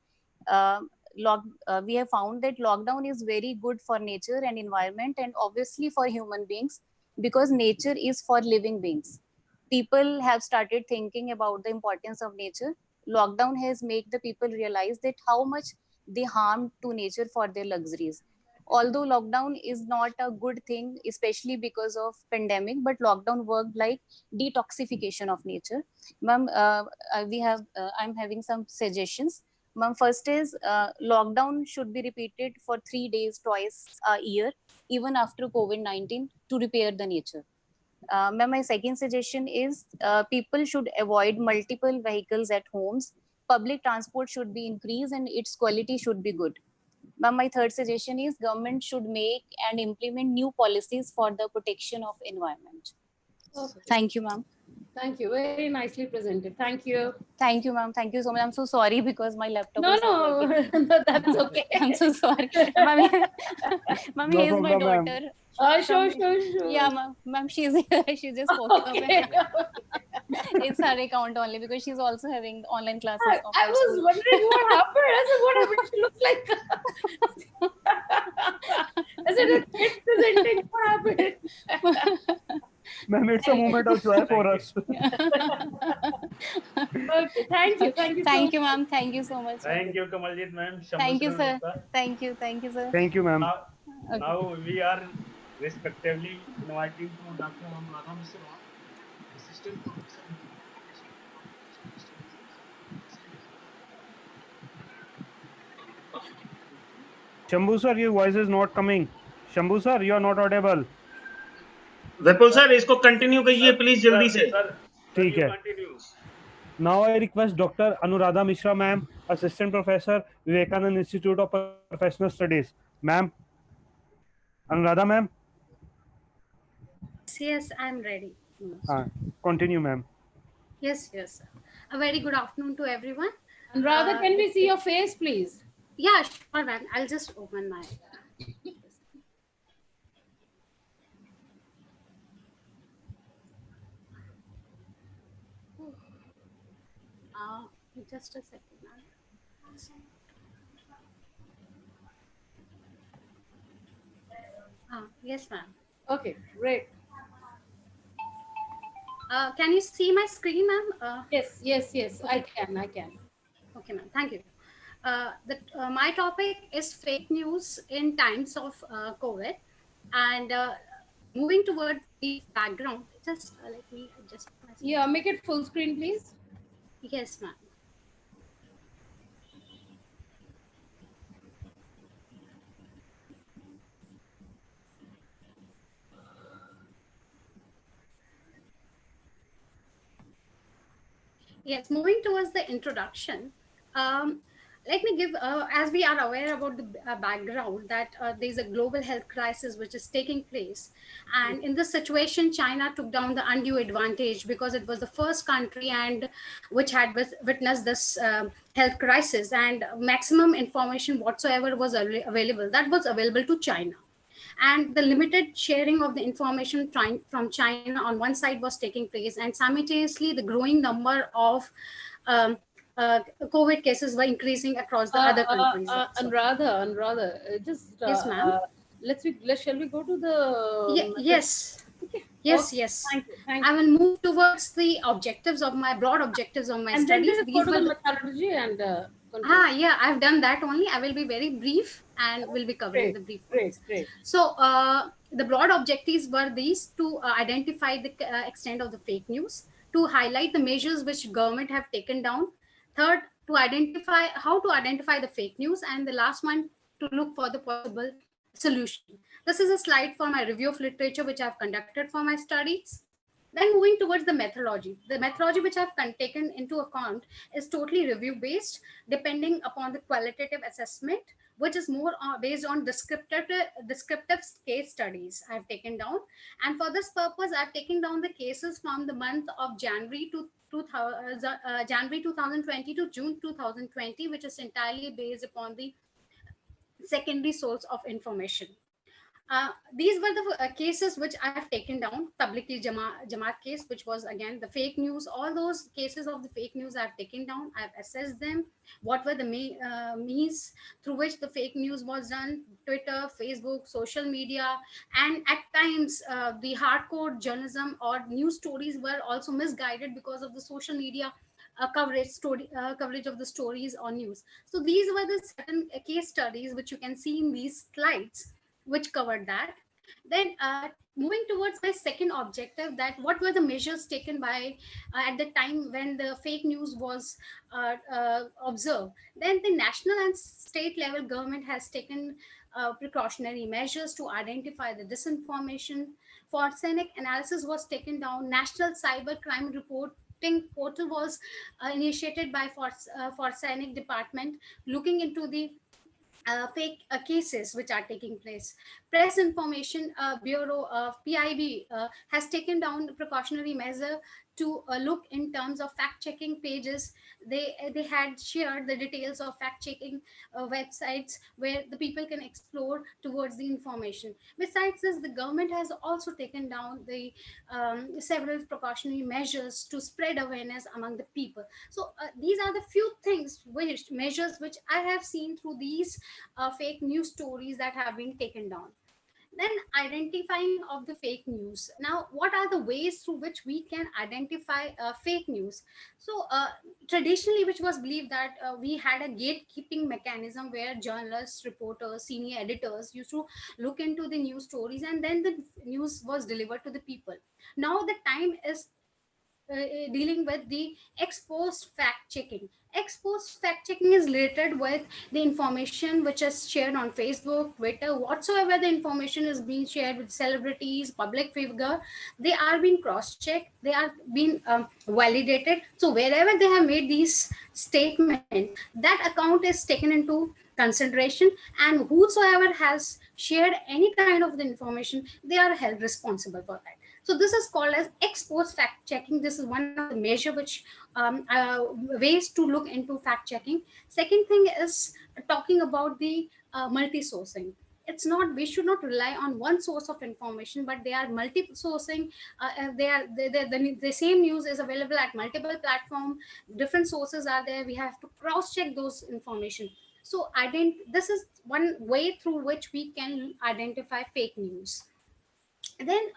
we have found that lockdown is very good for nature and environment, and obviously for human beings, because nature is for living beings. People have started thinking about the importance of nature. Lockdown has made the people realize that how much they harm to nature for their luxuries. Although lockdown is not a good thing, especially because of pandemic, but lockdown worked like detoxification of nature. Ma'am, I'm having some suggestions. Ma'am, first is lockdown should be repeated for 3 days twice a year, even after COVID-19, to repair the nature. Ma'am, my second suggestion is people should avoid multiple vehicles at homes. Public transport should be increased and its quality should be good. Ma'am, my third suggestion is government should make and implement new policies for the protection of environment. Okay. Thank you, ma'am. Thank you. Very nicely presented. Thank you. Thank you, ma'am. Thank you so much. I'm so sorry because my laptop No, is not working. no, that's okay. I'm so sorry. Ma'am, ma'am, No here's my problem, daughter. Sure. Yeah, ma'am, she's here. She just woke up. Okay. It's her account only because she's also having online classes. I was wondering what happened. I said, what happened? She looks like. I said, a kid presenting. What happened? Ma'am, it's a moment of joy for us. Okay, thank you. Thank you, ma'am. Thank you so much. Thank you, Kamaljit ma'am. Thank you, sir. Thank you, sir. Thank you, ma'am. Now we are respectively inviting to Dr. Anuradha Mishra, Assistant Professor. Shambhu sir, your voice is not coming. Shambhu sir, you are not audible. Vipul sir इसको continue करिए please जल्दी से ठीक है. Now I request Dr. Anuradha Mishra ma'am, Assistant Professor, Vivekanand Institute of Professional Studies. Ma'am, Anuradha ma'am, Yes, I'm ready. continue ma'am. Yes, yes. A very good afternoon to everyone. And rather, can we see your face, please? Yeah, sure, ma'am. I'll just open my. Uh, just a second, ma'am. Yes, ma'am. Okay, great. Can you see my screen, ma'am? Yes, yes, yes. Okay. I can. Okay, ma'am. Thank you. My topic is fake news in times of COVID, and moving toward the background. Just let me adjust my screen. Yeah, make it full screen, please. Yes, ma'am. Yes, moving towards the introduction, let me give, as we are aware about the background, that there's a global health crisis which is taking place. And in this situation, China took down the undue advantage because it was the first country and which had witnessed this health crisis, and maximum information whatsoever was available, that was available to China. And the limited sharing of the information from China on one side was taking place, and simultaneously the growing number of COVID cases were increasing across the other countries. And rather, just yes, ma'am. Shall we go to the yes. Okay. Yes, Okay. yes. Thank you. I will move towards the objectives of my broad objectives of my And studies. then just go to the methodology and yeah, I've done that only. I will be very brief and will be covering the brief points. Great. So the broad objectives were these: to identify the extent of the fake news, to highlight the measures which government have taken down, third, to identify how to identify the fake news, and the last one, to look for the possible solution. This is a slide for my review of literature which I've conducted for my studies. Then moving towards the methodology. The methodology which I've taken into account is totally review based, depending upon the qualitative assessment, which is more based on descriptive case studies I've taken down. And for this purpose, I've taken down the cases from the month of January to January 2020 to June 2020, which is entirely based upon the secondary source of information. These were the cases which I have taken down. Publicly Jamaat case, which was again the fake news. All those cases of the fake news I've taken down. I've assessed them. What were the means through which the fake news was done? Twitter, Facebook, social media, and at times the hardcore journalism or news stories were also misguided because of the social media coverage of the stories or news. So these were the certain case studies which you can see in these slides, which covered that. Then moving towards my second objective, that what were the measures taken by at the time when the fake news was observed. Then the national and state level government has taken precautionary measures to identify the disinformation. Forensic analysis was taken down. National cyber crime reporting portal was initiated by Forensic department, looking into the fake cases which are taking place. Press Information Bureau of PIB has taken down the precautionary measure to look in terms of fact-checking pages. They had shared the details of fact-checking websites where the people can explore towards the information. Besides this, the government has also taken down the several precautionary measures to spread awareness among the people. So these are the few measures which I have seen through these fake news stories that have been taken down. Then identifying of the fake news. Now, what are the ways through which we can identify fake news? So traditionally, which was believed that we had a gatekeeping mechanism where journalists, reporters, senior editors used to look into the news stories, and then the news was delivered to the people. Now the time is dealing with the ex post fact checking. Ex post fact checking is related with the information which is shared on Facebook, Twitter, whatsoever the information is being shared with celebrities, public figure. They are being cross checked, they are being validated. So wherever they have made these statements, that account is taken into consideration, and whosoever has shared any kind of the information, they are held responsible for that. So this is called as ex post fact checking. This is one of the measure which ways to look into fact checking. Second thing is talking about the multi sourcing. It's not, we should not rely on one source of information, but they are multi sourcing. The same news is available at multiple platform, different sources are there, we have to cross check those information. So this is one way through which we can identify fake news. Then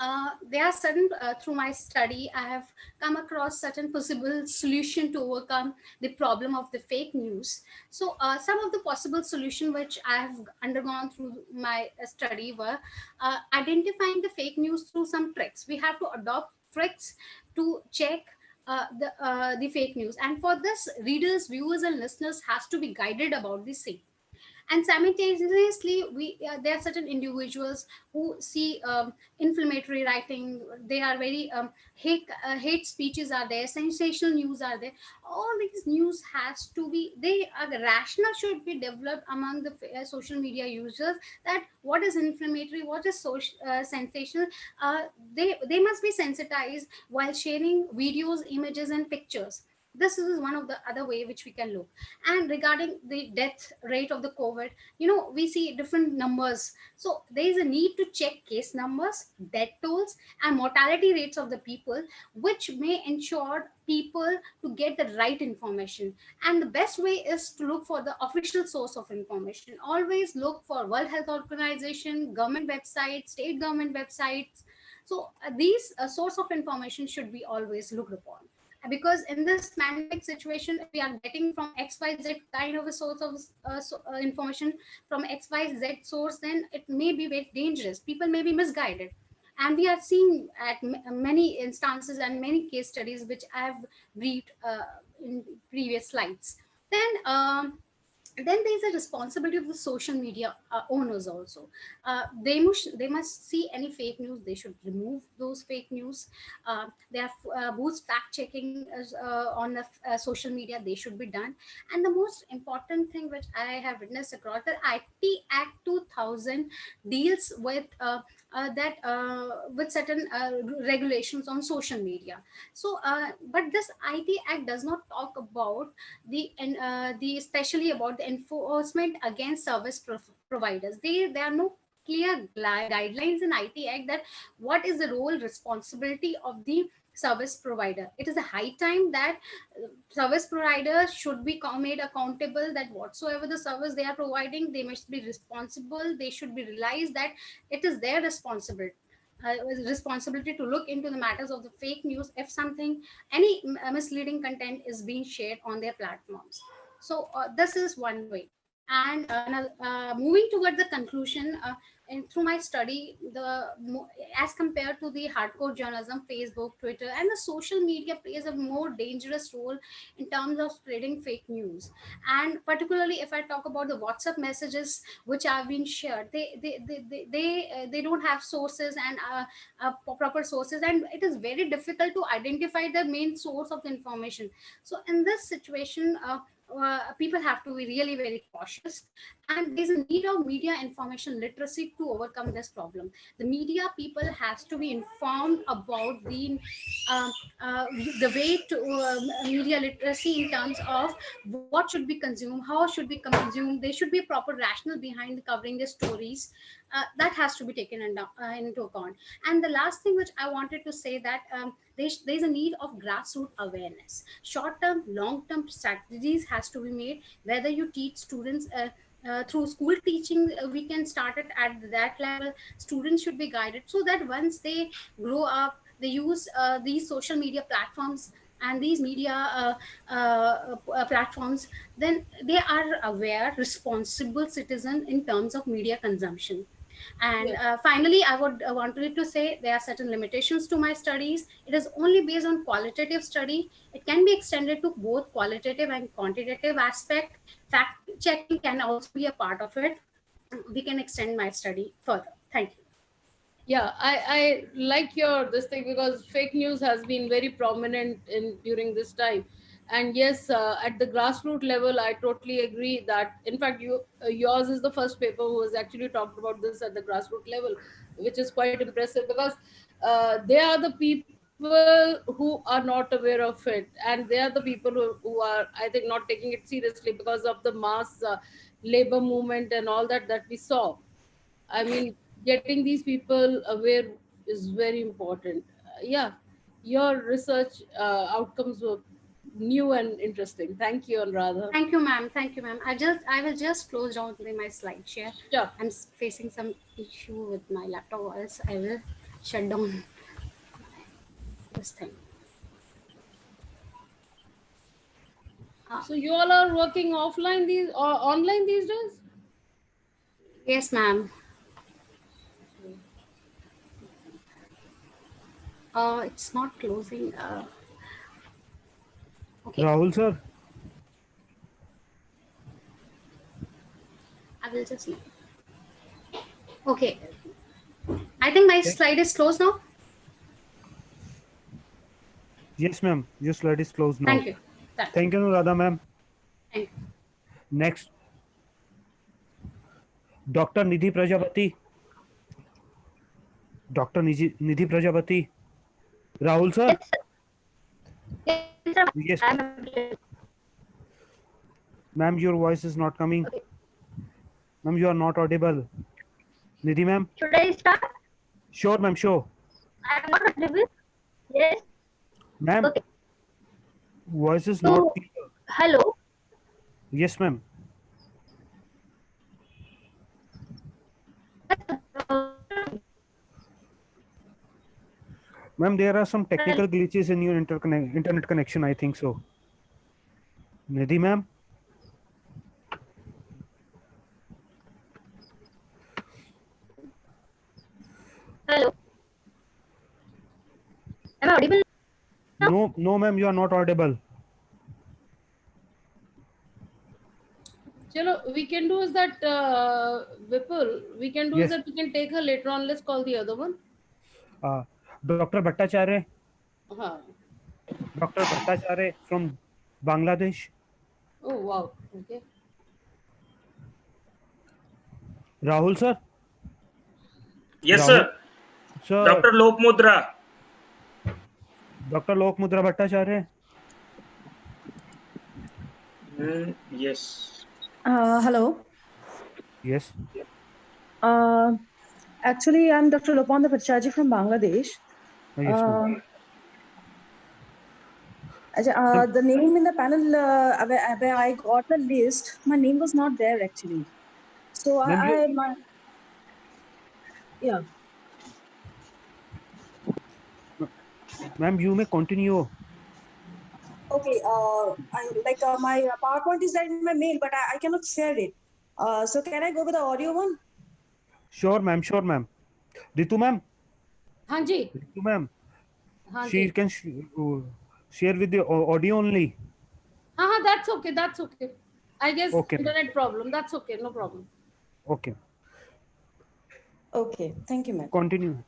there are certain through my study I have come across certain possible solution to overcome the problem of the fake news. So some of the possible solution which I have undergone through my study were identifying the fake news through some tricks. We have to adopt tricks to check the fake news, and for this readers, viewers and listeners has to be guided about the same. And simultaneously there are certain individuals who see inflammatory writing, they are very hate speeches are there, sensational news are there. All these news has to be, the rationale should be developed among the social media users, that what is inflammatory, what is sensational. They must be sensitized while sharing videos, images and pictures. This is one of the other way which we can look. And regarding the death rate of the COVID, we see different numbers. So there is a need to check case numbers, death tolls and mortality rates of the people, which may ensure people to get the right information. And the best way is to look for the official source of information. Always look for World Health Organization, government websites, state government websites. So these source of information should be always looked upon, because in this pandemic situation, if we are getting from XYZ kind of a source of information from XYZ source, then it may be very dangerous. People may be misguided. And we are seeing at many instances and many case studies which I have briefed in previous slides. Then there is a responsibility of the social media owners also. They must see any fake news, they should remove those fake news. They have boost fact checking on the social media, they should be done. And the most important thing which I have witnessed across, the IT Act 2000 deals with with certain regulations on social media. So but this IT Act does not talk about the especially about the enforcement against service providers. There are no clear guidelines in IT Act that what is the role responsibility of the service provider. It is a high time that service providers should be made accountable, that whatsoever the service they are providing, they must be responsible. They should be realized that it is their responsibility to look into the matters of the fake news if something, any misleading content is being shared on their platforms. So this is one way. And moving toward the conclusion, and through my study, as compared to the hardcore journalism, Facebook, Twitter, and the social media plays a more dangerous role in terms of spreading fake news. And particularly if I talk about the WhatsApp messages which have been shared, they don't have sources and proper sources, and it is very difficult to identify the main source of the information. So in this situation, people have to be really very cautious, and there's a need of media information literacy to overcome this problem. The media people has to be informed about the way to media literacy in terms of what should be consumed, how should be consumed. There should be a proper rationale behind covering the stories. That has to be taken into account. And the last thing which I wanted to say, that there's a need of grassroots awareness. Short-term, long-term strategies has to be made. Whether you teach students through school teaching, we can start it at that level. Students should be guided so that once they grow up, they use these social media platforms and these media platforms, then they are aware, responsible citizen in terms of media consumption. And finally, I would wanted to say there are certain limitations to my studies. It is only based on qualitative study. It can be extended to both qualitative and quantitative aspect. Fact checking can also be a part of it. We can extend my study further. Thank you. Yeah, I like your this thing, because fake news has been very prominent in during this time. And yes, at the grassroots level, I totally agree that, in fact, yours is the first paper who has actually talked about this at the grassroots level, which is quite impressive, because they are the people who are not aware of it, and they are the people who are, I think, not taking it seriously because of the mass labor movement and all that we saw. I mean, getting these people aware is very important. Yeah, your research outcomes were new and interesting. Thank you, Anuradha. Thank you, ma'am. Thank you, ma'am. I will just close down my slide share. Sure. I'm facing some issue with my laptop, or else I will shut down this thing. So you all are working offline these or online these days? Yes, ma'am. It's not closing. Okay. Rahul sir. I will just. Okay. I think my slide is closed now. Yes, ma'am. Your slide is closed now. Thank you. Thank you, Radha ma'am. Thank you. Next, Dr. Nidhi Prajapati. Dr. Nidhi Prajapati. Rahul sir. Yes. Ma'am, your voice is not coming. Okay. Ma'am, you are not audible. Nidhi ma'am. Should I start? Sure, ma'am. Sure. I am not audible. Yes. Ma'am. Okay. Voice is So, not clear. hello. Yes, ma'am. Ma'am, there are some technical glitches in your internet connection, I think so. Nidhi ma'am. Hello. Am I audible? No, ma'am, you are not audible. Chalo, we can do is that, Vipul, we can do is Yes. that we can take her later on. Let's call the other one. Dr. Bhattacharya. Uh-huh. Dr. Bhattacharya from Bangladesh. Oh, wow. Okay. Rahul sir. Yes, Rahul. sir. Sir. Dr. Lok Mudra. Dr. Lok Mudra Bhattacharya. Yes. Hello. Yes. Actually, I'm Dr. Lopanda Bhattacharya from Bangladesh. Yes, ma'am. The name in the panel where I got the list, my name was not there actually. So yeah. Ma'am, you may continue. Okay. My PowerPoint is there in my mail, but I cannot share it. So can I go with the audio one? Sure, ma'am. Sure, ma'am. Ritu ma'am. Hanji. Ritu ma'am. Hanji. She can share with the audio only. That's okay. That's okay. I guess Okay. internet problem. That's okay. No problem. Okay. Okay. Thank you, ma'am. Continue.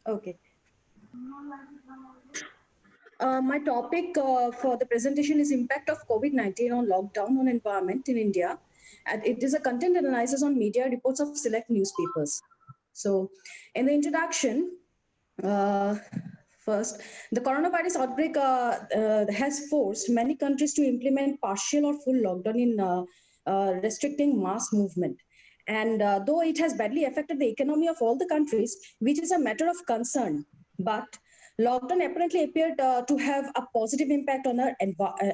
Okay. My topic for the presentation is impact of COVID-19 on lockdown on environment in India. And it is a content analysis on media reports of select newspapers. So in the introduction, first, the coronavirus outbreak has forced many countries to implement partial or full lockdown in restricting mass movement. And though it has badly affected the economy of all the countries, which is a matter of concern, but lockdown apparently appeared to have a positive impact on our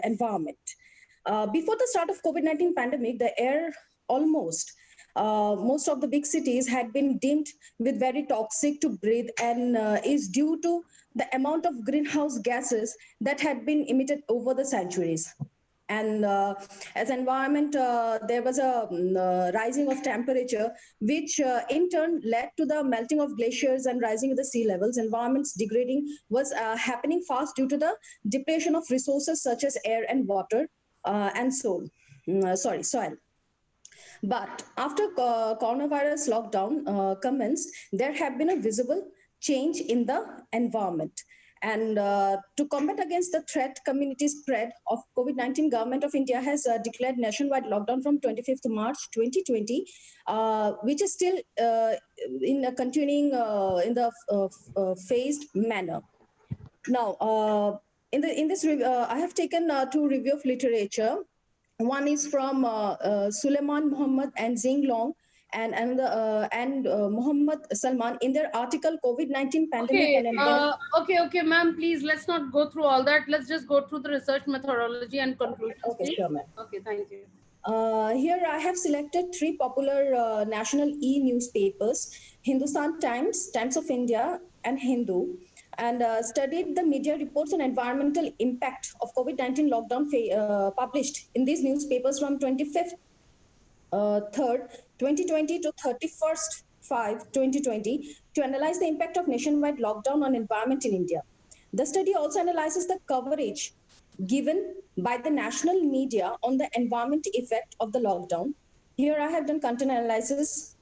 environment. Before the start of COVID-19 pandemic, the air most of the big cities had been deemed with very toxic to breathe, and is due to the amount of greenhouse gases that had been emitted over the centuries. And as environment, there was a rising of temperature, which in turn led to the melting of glaciers and rising of the sea levels. Environments degrading was happening fast due to the depletion of resources such as air and water and soil. But after coronavirus lockdown commenced, there have been a visible change in the environment. And to combat against the threat community spread of COVID-19, Government of India has declared nationwide lockdown from 25th March 2020, which is still in continuing in the phased manner. Now, in this I have taken two review of literature. One is from Suleiman Muhammad and Zing Long, and Muhammad Salman in their article COVID-19 pandemic Okay, and environment. okay, ma'am. Please, let's not go through all that. Let's just go through the research methodology and conclusions. Okay, please. sure, ma'am. Okay, thank you. Here I have selected three popular national e-newspapers: Hindustan Times, Times of India, and Hindu, and studied the media reports on environmental impact of COVID-19 lockdown published in these newspapers from 25th 3rd 2020 to 31st 5 2020 to analyze the impact of nationwide lockdown on environment in India. The study also analyzes the coverage given by the national media on the environment effect of the lockdown. Here I have done content analysis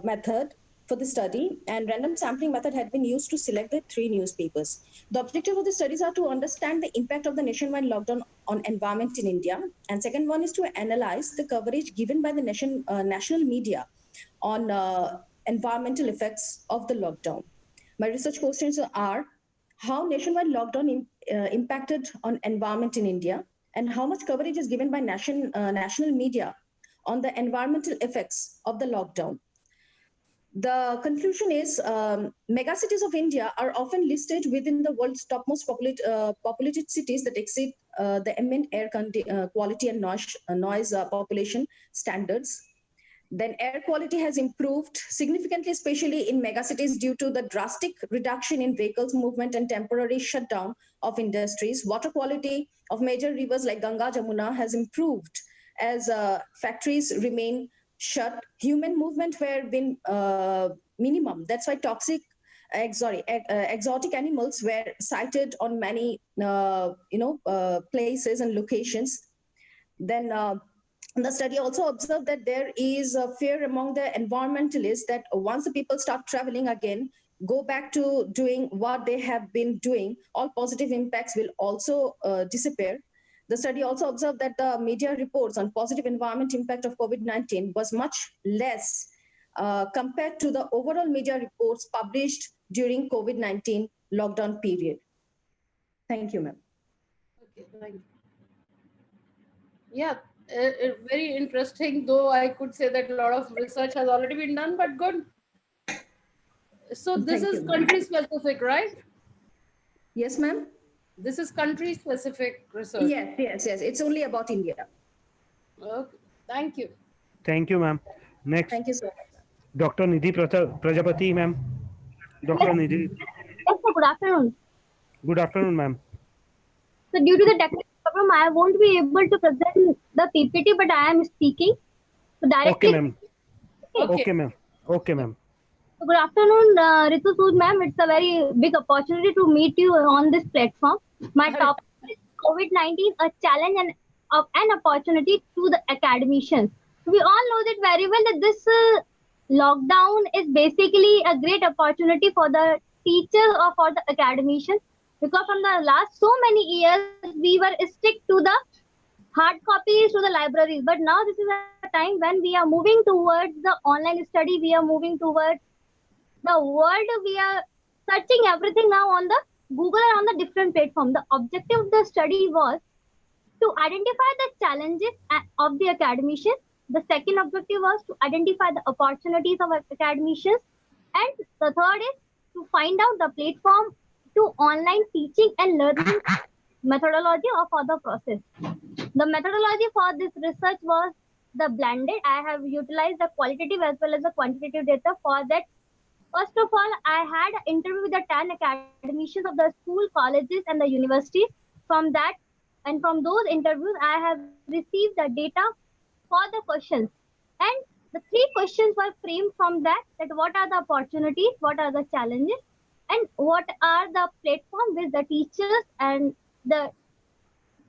method for the study, and random sampling method had been used to select the three newspapers. The objective of the studies are to understand the impact of the nationwide lockdown on environment in India. And second one is to analyze the coverage given by the national media on environmental effects of the lockdown. My research questions are: how nationwide lockdown impacted on environment in India, and how much coverage is given by national media on the environmental effects of the lockdown. The conclusion is megacities of India are often listed within the world's topmost populated cities that exceed the ambient air quality and noise population standards. Then air quality has improved significantly, especially in megacities, due to the drastic reduction in vehicles movement and temporary shutdown of industries. Water quality of major rivers like Ganga, Jamuna has improved as factories remain shut. Human movement were been minimum. That's why exotic animals were sighted on many places and locations. Then the study also observed that there is a fear among the environmentalists that once the people start traveling again, go back to doing what they have been doing, all positive impacts will also disappear. The study also observed that the media reports on positive environment impact of COVID-19 was much less compared to the overall media reports published during COVID-19 lockdown period. Thank you, ma'am. Okay, thank you. Yeah, very interesting, though I could say that a lot of research has already been done, but good. So this is country specific, right? Yes, ma'am. This is country specific research. Yes. It's only about India. Okay, thank you. Thank you, ma'am. Next. Thank you, sir. Dr. Nidhi Prajapati, ma'am. Dr. Nidhi. Yes, sir. Good afternoon. Good afternoon, ma'am. So due to the technical problem, I won't be able to present the PPT, but I am speaking. So directly. Okay, ma'am. Okay, ma'am. Okay, ma'am. So good afternoon, Ritu Sood, ma'am. It's a very big opportunity to meet you on this platform. My topic is COVID-19, a challenge and an opportunity to the academicians. We all know that very well that this lockdown is basically a great opportunity for the teachers or for the academicians, because from the last so many years we were stuck to the hard copies to the libraries, but now this is a time when we are moving towards the online study. We are moving towards the world. We are searching everything now on the Google and on the different platform. The objective of the study was to identify the challenges of the academicians. The second objective was to identify the opportunities of academicians, and the third is to find out the platform to online teaching and learning methodology or for the process. The methodology for this research was the blended. I have utilized the qualitative as well as the quantitative data for that. First of all, I had an interview with the 10 academicians of the school, colleges, and the universities. From that, and from those interviews, I have received the data for the questions. And the three questions were framed from that what are the opportunities, what are the challenges, and what are the platforms which the teachers and the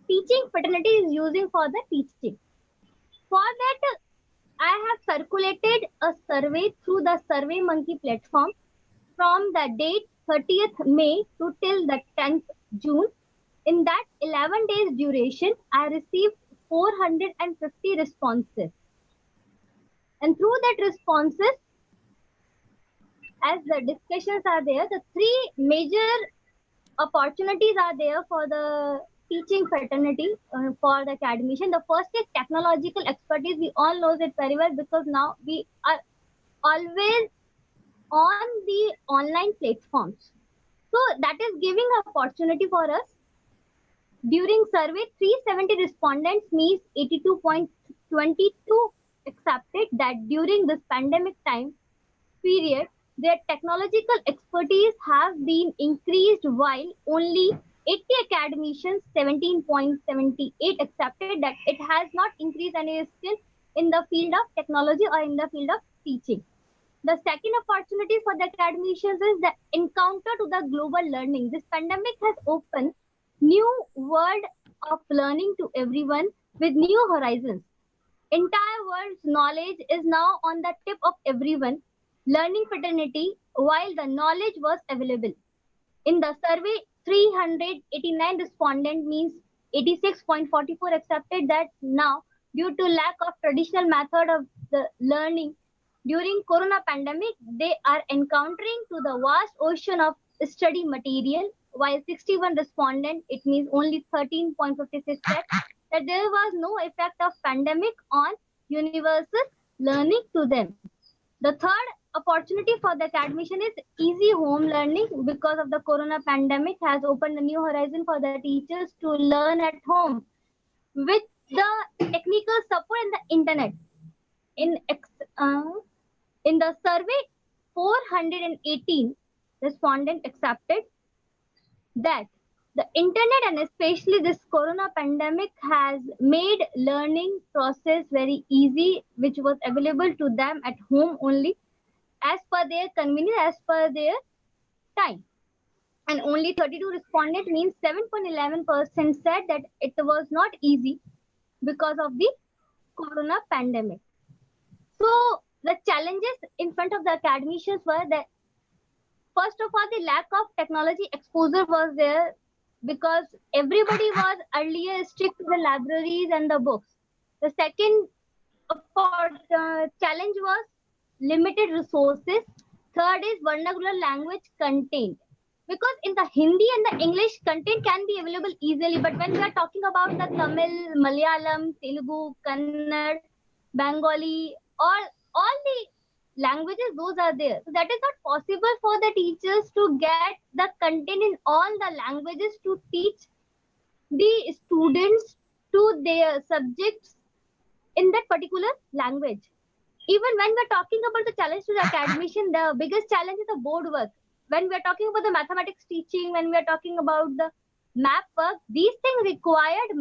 teaching fraternity is using for the teaching. For that, I have circulated a survey through the SurveyMonkey platform from the date 30th May to till the 10th June. In that 11 days duration, I received 450 responses. And through that responses, as the discussions are there, the three major opportunities are there for the teaching fraternity for the academician. The first is technological expertise. We all know it very well because now we are always on the online platforms. So that is giving opportunity for us. During survey, 370 respondents means 82.22 accepted that during this pandemic time period, their technological expertise have been increased while only 80 academicians, 17.78 accepted that it has not increased and is still in the field of technology or in the field of teaching. The second opportunity for the academicians is the encounter to the global learning. This pandemic has opened new world of learning to everyone with new horizons. Entire world's knowledge is now on the tip of everyone. Learning fraternity while the knowledge was available. In the survey, 389 respondents means 86.44 accepted that now due to lack of traditional method of the learning during corona pandemic, they are encountering to the vast ocean of study material, while 61 respondents, it means only 13.56 said that there was no effect of pandemic on universal learning to them. The third opportunity for the academician is easy home learning because of the corona pandemic has opened a new horizon for the teachers to learn at home with the technical support in the internet. In the survey, 418 respondents accepted that the internet and especially this corona pandemic has made learning process very easy, which was available to them at home only as per their convenience, as per their time. And only 32 respondents means 7.11% said that it was not easy because of the corona pandemic. So the challenges in front of the academicians were that first of all, the lack of technology exposure was there because everybody was earlier strict to the libraries and the books. The second challenge was limited resources. Third is vernacular language content. Because in the Hindi and the English, content can be available easily. But when we are talking about the Tamil, Malayalam, Telugu, Kannada, Bengali, all the languages, those are there. So that is not possible for the teachers to get the content in all the languages to teach the students to their subjects in that particular language. Even when we're talking about the challenge to the academician, the biggest challenge is the board work. When we're talking about the mathematics teaching, when we're talking about the map work, these things required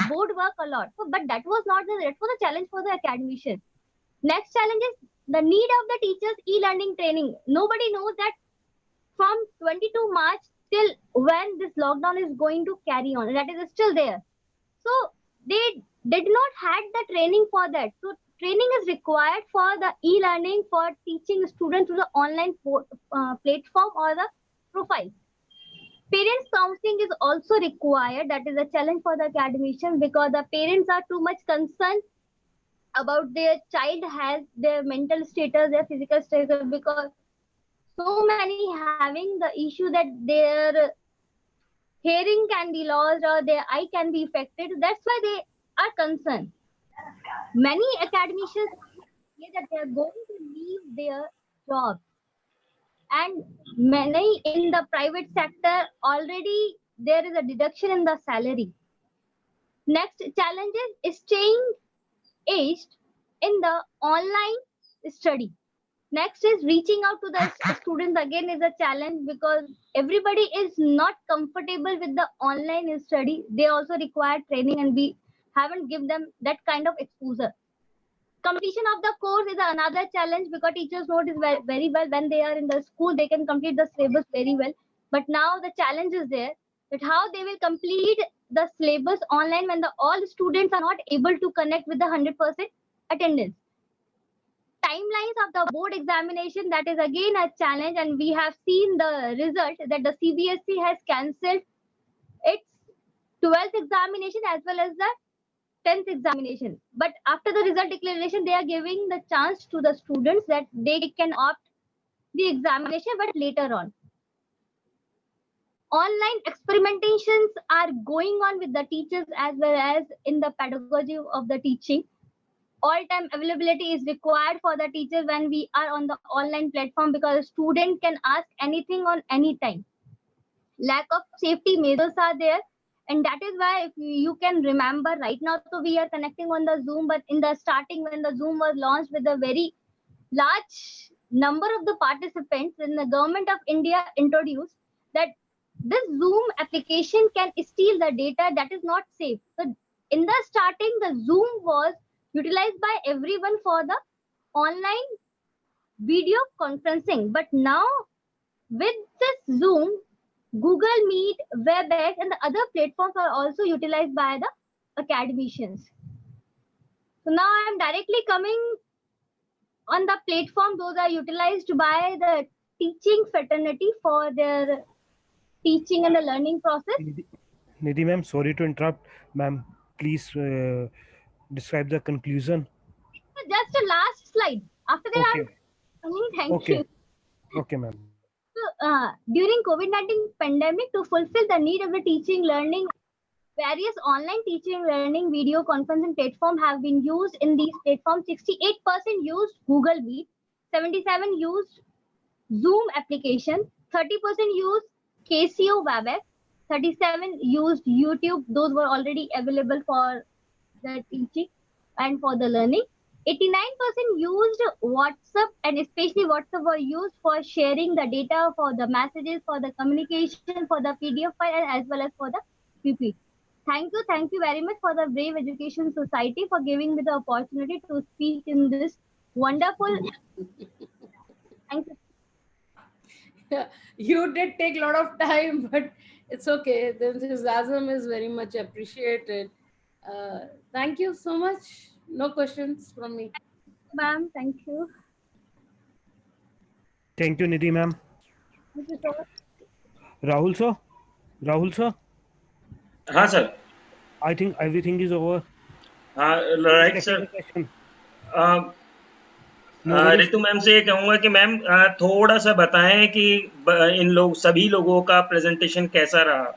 board work a lot. So, but that was not that was a challenge for the academician. Next challenge is the need of the teachers e-learning training. Nobody knows that from 22 March till when this lockdown is going to carry on. That is still there. So they did not had the training for that. So training is required for the e-learning for teaching students through the online platform or the profile. Parents counseling is also required. That is a challenge for the academician because the parents are too much concerned about their child health, their mental status, their physical status, because so many having the issue that their hearing can be lost or their eye can be affected. That's why they are concerned. Many academicians say that they are going to leave their jobs, and many in the private sector already there is a deduction in the salary. Next challenge is staying aged in the online study. Next is reaching out to the students again is a challenge because everybody is not comfortable with the online study. They also require training and we haven't given them that kind of exposure. Completion of the course is another challenge because teachers know it very well when they are in the school, they can complete the syllabus very well. But now the challenge is there that how they will complete the syllabus online when all students are not able to connect with the 100% attendance. Timelines of the board examination, that is again a challenge, and we have seen the result that the CBSE has cancelled its 12th examination as well as the 10th examination. But after the result declaration, they are giving the chance to the students that they can opt the examination, but later on. Online experimentations are going on with the teachers as well as in the pedagogy of the teaching. All-time availability is required for the teacher when we are on the online platform because a student can ask anything on any time. Lack of safety measures are there, and that is why if you can remember right now, so we are connecting on the Zoom, but in the starting when the Zoom was launched with a very large number of the participants, and the government of India introduced that this Zoom application can steal the data, that is not safe. So in the starting, the Zoom was utilized by everyone for the online video conferencing. But now with this Zoom, Google Meet, WebEx, and the other platforms are also utilized by the academicians. So now I am directly coming on the platform. Those are utilized by the teaching fraternity for their teaching and the learning process. Nidhi ma'am, sorry to interrupt. Ma'am, please describe the conclusion. Just a last slide. After that, Okay. Thank you. Okay, ma'am. So, during COVID-19 pandemic, to fulfill the need of the teaching, learning, various online teaching, learning, video conferencing platform have been used in these platforms. 68% used Google Meet, 77% used Zoom application, 30% used Casio WebEx, 37% used YouTube. Those were already available for the teaching and for the learning. 89% used WhatsApp, and especially WhatsApp were used for sharing the data, for the messages, for the communication, for the PDF file, as well as for the PP. Thank you very much for the Brave Education Society for giving me the opportunity to speak in this wonderful. Thank you. Yeah, you did take a lot of time, but it's okay. The enthusiasm is very much appreciated. Thank you so much. No questions from me. Ma'am, thank you. Thank you, Nidhi ma'am. Thank you so much. Rahul sir? Rahul sir? हाँ sir. I think everything is over. Right sir. Ritu ma'am से ये कहूंगा कि ma'am थोड़ा सा बताएं कि इन सभी लोगों का प्रेजेंटेशन कैसा रहा.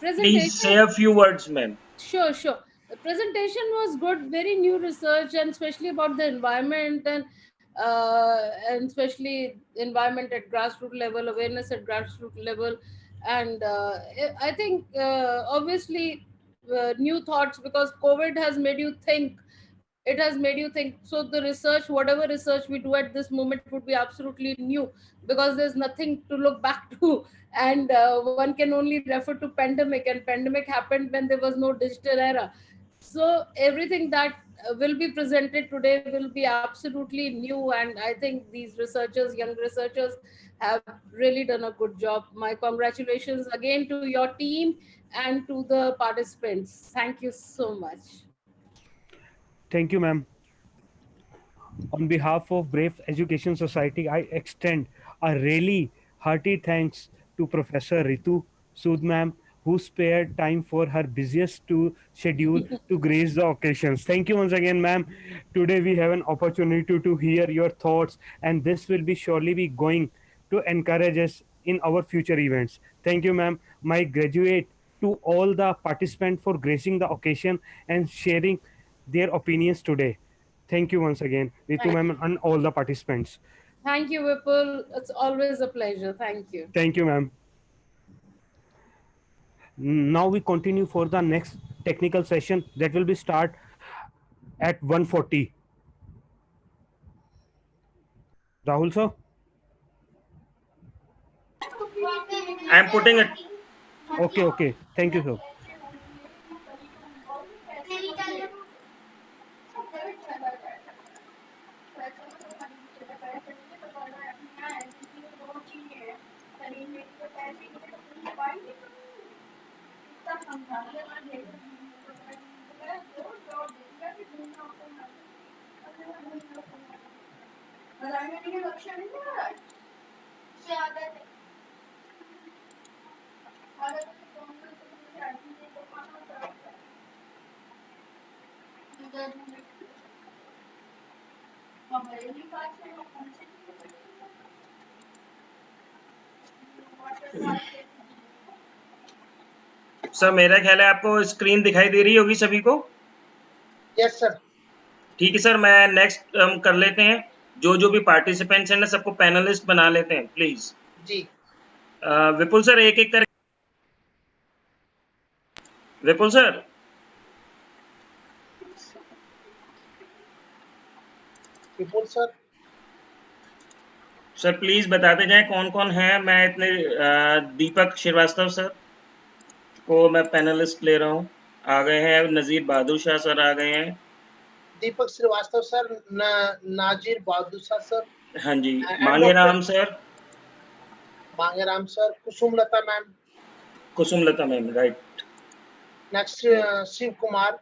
Please say a few words, ma'am. Sure. The presentation was good, very new research, and especially about the environment and especially environment at grassroots level, awareness at grassroots level, and I think obviously new thoughts, because COVID has made you think. It has made you think. So the research, whatever research we do at this moment, would be absolutely new because there's nothing to look back to, and one can only refer to pandemic, and pandemic happened when there was no digital era. So everything that will be presented today will be absolutely new, and I think these researchers, young researchers, have really done a good job. My congratulations again to your team and to the participants. Thank you so much. Thank you, ma'am. On behalf of Brave Education Society, I extend a really hearty thanks to Professor Ritu Sood ma'am, who spared time for her busiest schedule to grace the occasions. Thank you once again, ma'am. Today we have an opportunity to hear your thoughts, and this will be surely be going to encourage us in our future events. Thank you, ma'am. My graduate to all the participants for gracing the occasion and sharing their opinions today. Thank you once again, Ritu ma'am, and all the participants. Thank you, Vipul. It's always a pleasure. Thank you. Thank you, ma'am. Now we continue for the next technical session that will be start at 1:40. Rahul sir? I am putting it. Okay. Thank you, sir. Sir मेरा ख्याल है आपको screen दिखाई दे रही होगी सभी को। Yes sir. ठीक है सर, मैं नेक्स्ट कर लेते हैं। जो भी पार्टिसिपेंट्स हैं ना, सबको पैनलिस्ट बना लेते हैं प्लीज। जी। विपुल सर एक एक कर। Vipul sir. Vipul sir. Sir please बताते जाएं कौन कौन है। मैं इतने दीपक श्रीवास्तव सर को मैं पैनलिस्ट ले रहा हूँ, आ गए हैं। नजीर बहादुर शाह सर आ गए हैं। Deepak Srivastava sir, Nazir Bahadur Shah sir. हाँ जी। Mangeram sir. Mangeram sir. Kusumlata ma'am. Kusumlata ma'am, right. Next Shiv Kumar.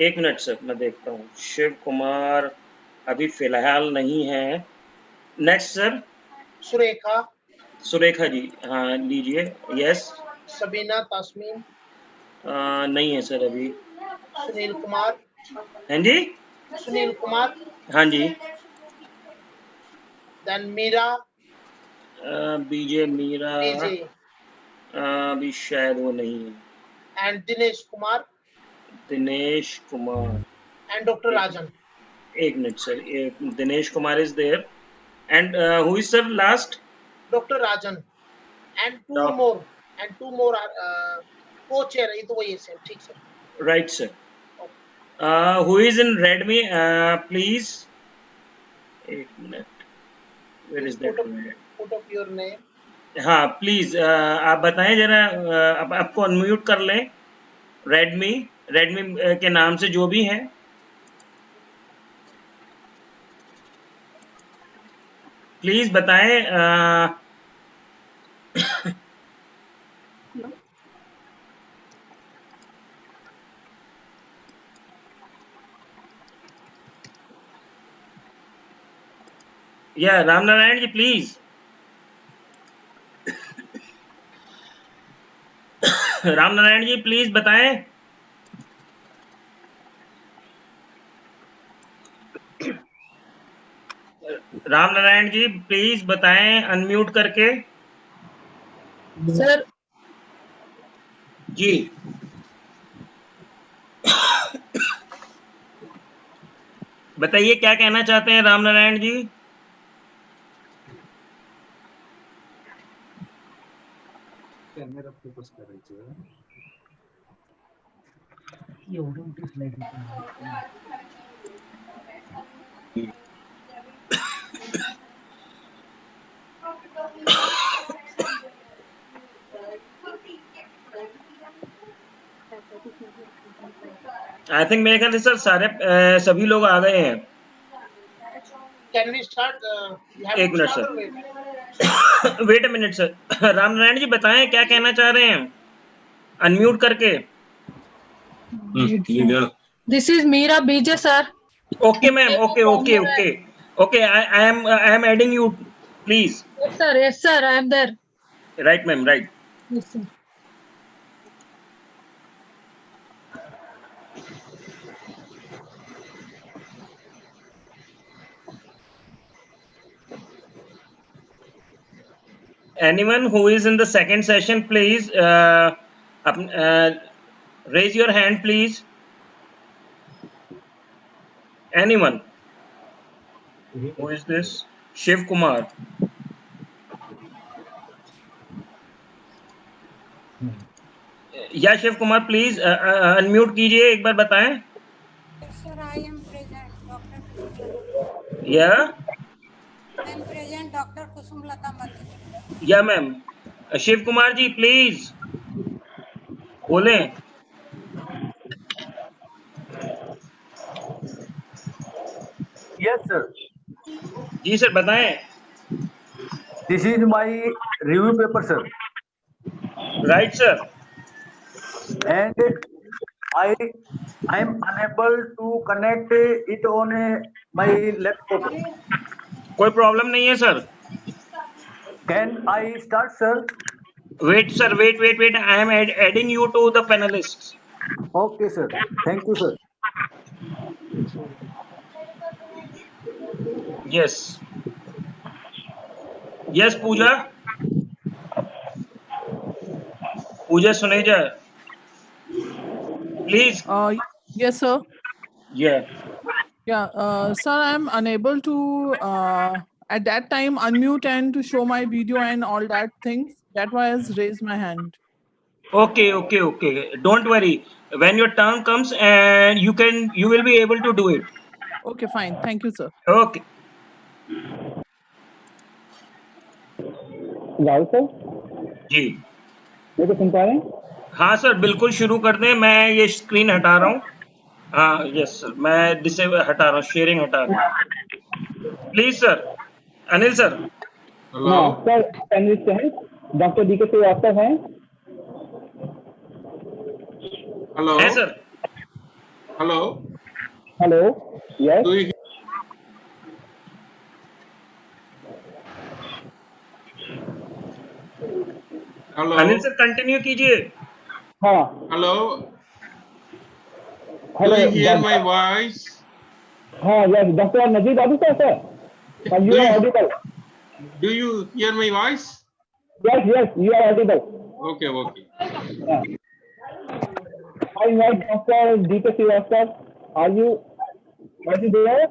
एक मिनट सर, मैं देखता हूँ। शिव कुमार अभी फिलहाल नहीं है। Next sir. सुरेखा। सुरेखा जी, हाँ लीजिए। यस। सबीना तास्मीन। नहीं है सर अभी। सुनील कुमार। हाँ जी। सुनील कुमार। हाँ जी। Then Meera. BJ Meera. BJ. अभी शायद वो नहीं है। And Dinesh Kumar. Dinesh Kumar. And doctor Rajan. एक minute sir, Dinesh Kumar is there. And who is sir last? Doctor Rajan. And two more are co-chair। ये तो वही है सर। ठीक sir. Right sir. Who is in Redmi please? एक minute. Where is that? Put up your name. हाँ please, आप बताएं जरा। आपको अनम्यूट कर लें। रेडमी के नाम से जो भी है। प्लीज बताएं। या राम नारायण जी प्लीज। राम नारायण जी प्लीज बताएं। राम नारायण जी प्लीज बताएं अनम्यूट करके। सर जी। बताइए क्या कहना चाहते हैं राम नारायण जी। कॅमेरा फोकस करायचं. आई थिंक मेरे ख्याल से सर सारे सभी लोग आ गए हैं। Can we start? You have एक to मिनट start सर। or wait? Wait a minute sir. Ram Narayan ji बताएं क्या कहना चाह रहे हैं अनम्यूट करके। This is Meera BJ, sir. Okay ma'am, okay. I am adding you please. Yes, sir, I am there. Right ma'am, right. Yes, sir. Anyone who is in the second session, please raise your hand, please. Anyone? Who is this? Shiv Kumar. या Shiv Kumar please unmute कीजिए, एक बार बताएं। Sir, I am present. Dr. या या ma'am, Shiv Kumar ji please बोलें। Yes, sir. जी sir बताएं। This is my review paper, sir. Right sir. And I am unable to connect it on my laptop. कोई प्रॉब्लम नहीं है sir. Can I start, sir? Wait sir, wait, I am adding you to the panelist. Okay, sir. Thank you, sir. Yes yes Pooja, Pooja Suneja please. Yes, sir. या Yeah, sir, I'm unable to at that time unmute and to show my video and all that things. That why I raised my hand. okay, don't worry, when your turn comes and you will be able to do it. Okay, fine. Thank you, sir. Okay. Rahul sir ji मेरे को सुन पा रहे हैं? हाँ sir, बिल्कुल शुरू कर दें। मैं ये स्क्रीन हटा रहा हूँ। हाँ यस सर, मैं डिसेबल हटा रहा हूँ, शेयरिंग हटा रहा हूँ। Please sir, Anil sir. हाँ सर, पैनलिस्ट हैं डॉक्टर डीके श्रीवास्तव हैं। Hello. है sir. Hello. Hello yes Do you Hello. Anil sir continue कीजिए। हाँ Hello. Hello Do you hear my voice? हाँ yes doctor Najeeb Babu sir you are audible. Do you hear my voice? Yes you are audible. Okay, okay. I invite Dr. D.K. Srivastava. Are you there?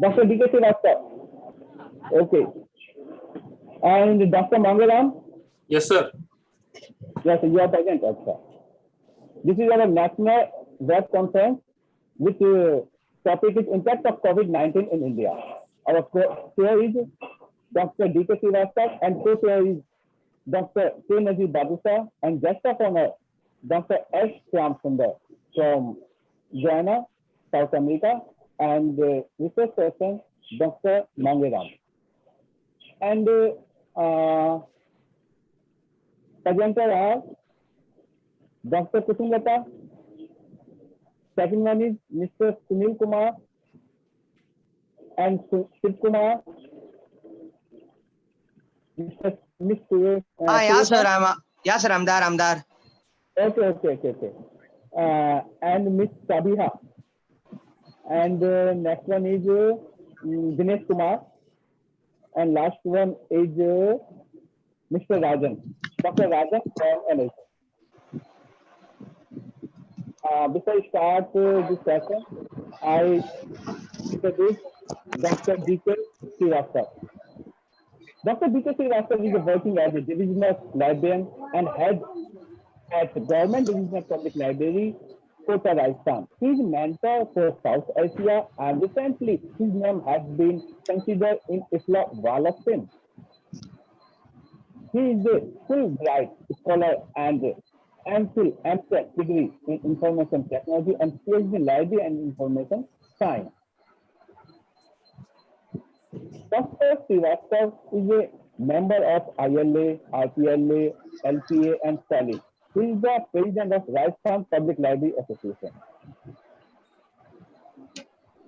Dr. D.K. Srivastava. Okay. And Dr. Mangaram? Yes, sir. Yes, you are present. Okay. This is our national web conference, which topic is impact of COVID-19 in India. Our chair is Dr. D.K. Srivastava and co-chair is Dr. K. Najib Babusa and guest of honor, Dr. S. Shyam Sundar from Guyana, South America, and research person, Dr. Mangeram. And presenter are Dr. Kusumlata. Second one is Mr. Sunil Kumar and Shiv Kumar. Mr. Yeah, sir. I'm there. Okay. And Miss Sabiha. And next one is Dinesh Kumar. And last one is Mr. Rajan. Dr. Rajan from NH. Before I start this session, I introduce Dr. D.K. Srivastava. Dr. D.K. Srivastava is working as a divisional librarian and head at Government Divisional Public Library, Kota, Rajasthan. He is mentor for South Asia and recently his name has been considered in IFLA Wall of Fame. He is a Fulbright scholar and MPhil MTech degree in Information Technology and PhD in Library and Information Science. Dr. Srivastava is a member of ILA, RPLA, LPA, and SALI. He is the president of Rajasthan Public Library Association.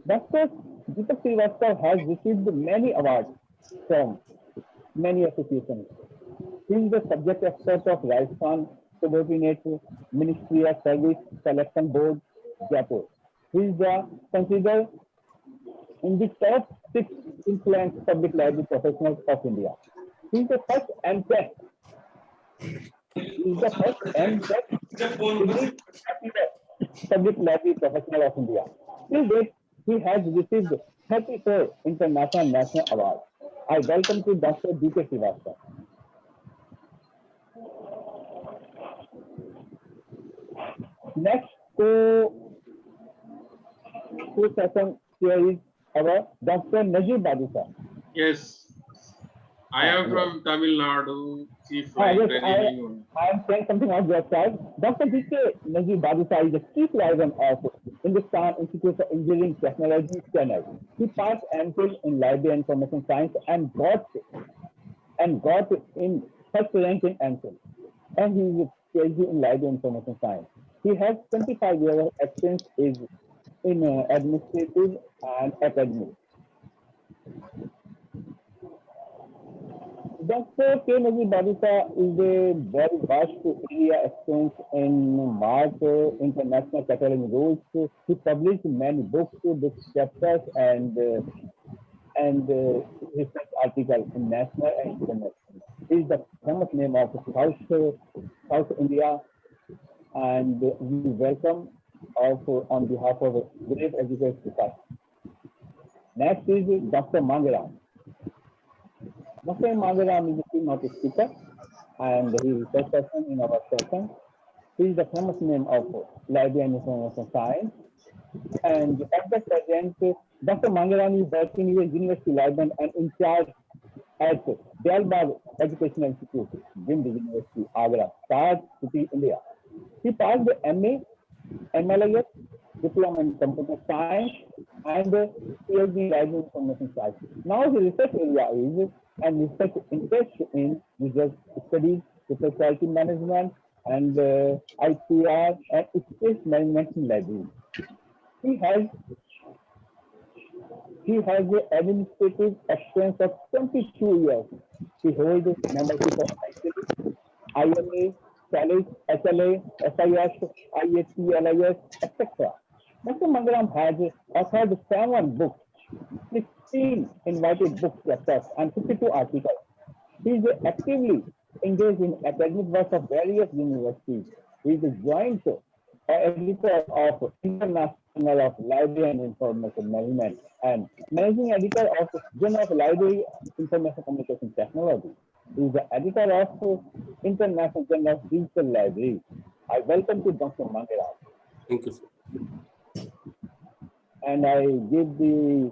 Dr. D.K. Srivastava has received many awards from many associations. He is the subject expert of Rajasthan Subordinate Ministry of Service Selection Board, Jaipur. He is considered in the top 6 influential public library professionals of India. He is the first MTech. Public library professional of India. Till date, he has received 34 international and national awards. I welcome to Dr. D.K. Srivastava. Next, co-session here is our Dr. Najib Badisa. Yes. I am from Tamil Nadu, Chief Yes, Librarian. I am saying something on your side. Dr. D.K. Najib Badisa is the Chief Librarian of Hindustan Institute of Engineering Technology, Chennai. He passed MPhil in Library and Information Science and got in first rank in MPhil. And he is a PhD in Library and Information Science. He has 25 years of experience in administrative and academic. Dr. K. Najib Badisa is a very vast area experience in MARC, international cataloging rules. He published many books, book chapters, and research articles in national and international. He is the famous name of South India, and we welcome on behalf of Great Education Department. Next is Dr. Mangaram. Dr. Mangaram is a keynote speaker, and he is the first person in our session. He is the famous name of Library and Information Science. And at the present, Dr. Mangaram is working in a university librarian and in charge at Dalbagh Educational Institute, Gind University, Agra, Taj City, India. He passed the MA, MLIS, Diploma in Computer Science, and PhD in Library Information Science. Now his research area is and research interest in research studies, research quality management, and IPR and space management in library. He has an administrative experience of 22 years. He holds membership of IMA, SALIS, SLA, SIS, IAT, LIS, etc. Dr. Mangaram has authored 7 books, 16 invited book chapters, and 52 articles. He is actively engaged in academic work of various universities. He is a joint editor of International of Library and Information Management and managing editor of Journal of Library Information Communication Technology. He is the editor of International Journal of Digital Library. I welcome to Dr. Mangaram. Thank you, sir. And I give the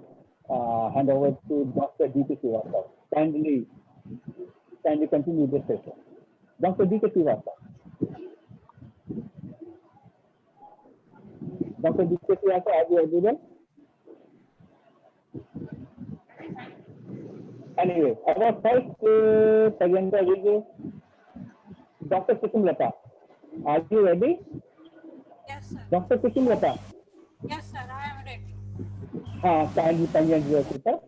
hand over to Dr. D.K. Srivastava. Kindly continue this session. Dr. D.K. Srivastava. Dr. D.K. Srivastava, are you audible? Anyway, our first presenter is Dr. Kusumalata. Are you ready? Yes, sir. Dr. Kusumalata. Yes, sir, I am ready. Kindly present your paper.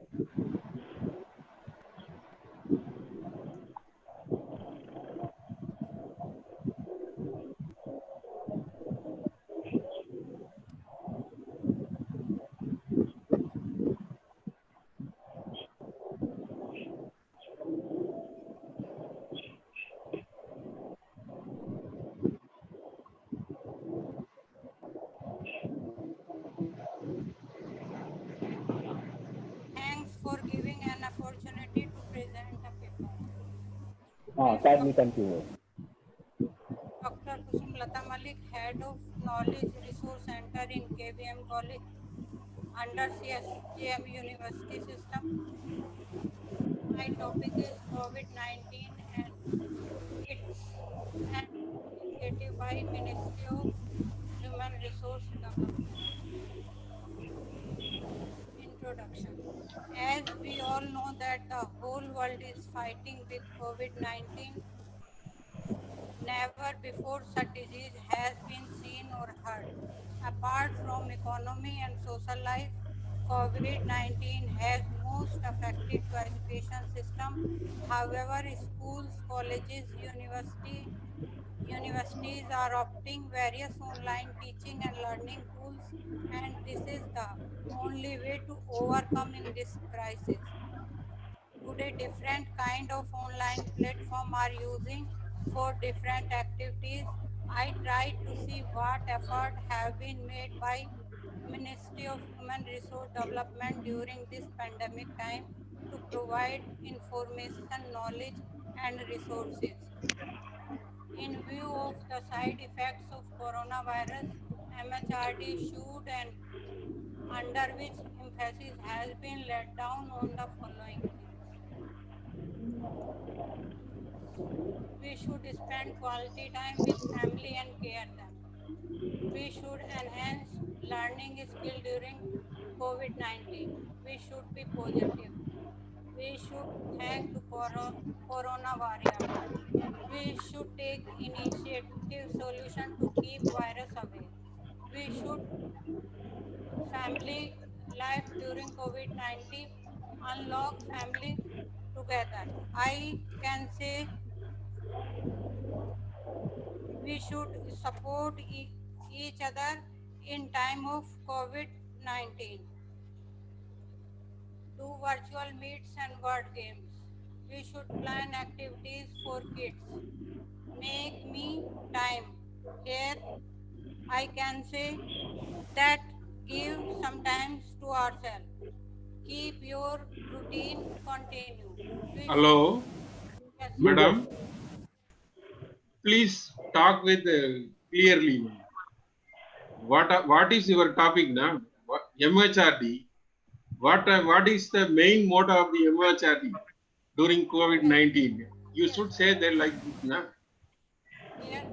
Thanks for giving an opportunity to present a paper. Kindly continue. Dr. Kusumalata Malik, Head of Knowledge Resource Center in KVM College under CSJM University System. My topic is COVID-19 and its an initiative by Ministry of Human Resource Development. Introduction. As we all know that the whole world is fighting with COVID-19, never before such disease has been seen or heard. Apart from economy and social life, COVID-19 has most affected to education system. However, schools, colleges, universities are opting various online teaching and learning tools, and this is the only way to overcome in this crisis. Today, different kind of online platform are using for different activities. I tried to see what effort have been made by Ministry of Human Resource Development during this pandemic time to provide information, knowledge, and resources. In view of the side effects of coronavirus, MHRD issued an under which emphasis has been laid down on the following things. We should spend quality time with family and care them. We should enhance learning skill during COVID-19. We should be positive. We should thank to Corona warriors. We should take initiative solution to keep virus away. We should family life during COVID-19, unlock family together. I can say we should support each other in time of COVID-19. Do virtual meets and word games. We should plan activities for kids. Make me time. Here I can say that give some time to ourselves. Keep your routine continue. Hello, Yes. madam. Please talk with clearly. What is your topic now? MHRD. What is the main motto of the MHRD during COVID-19? You should say that like this now. Here,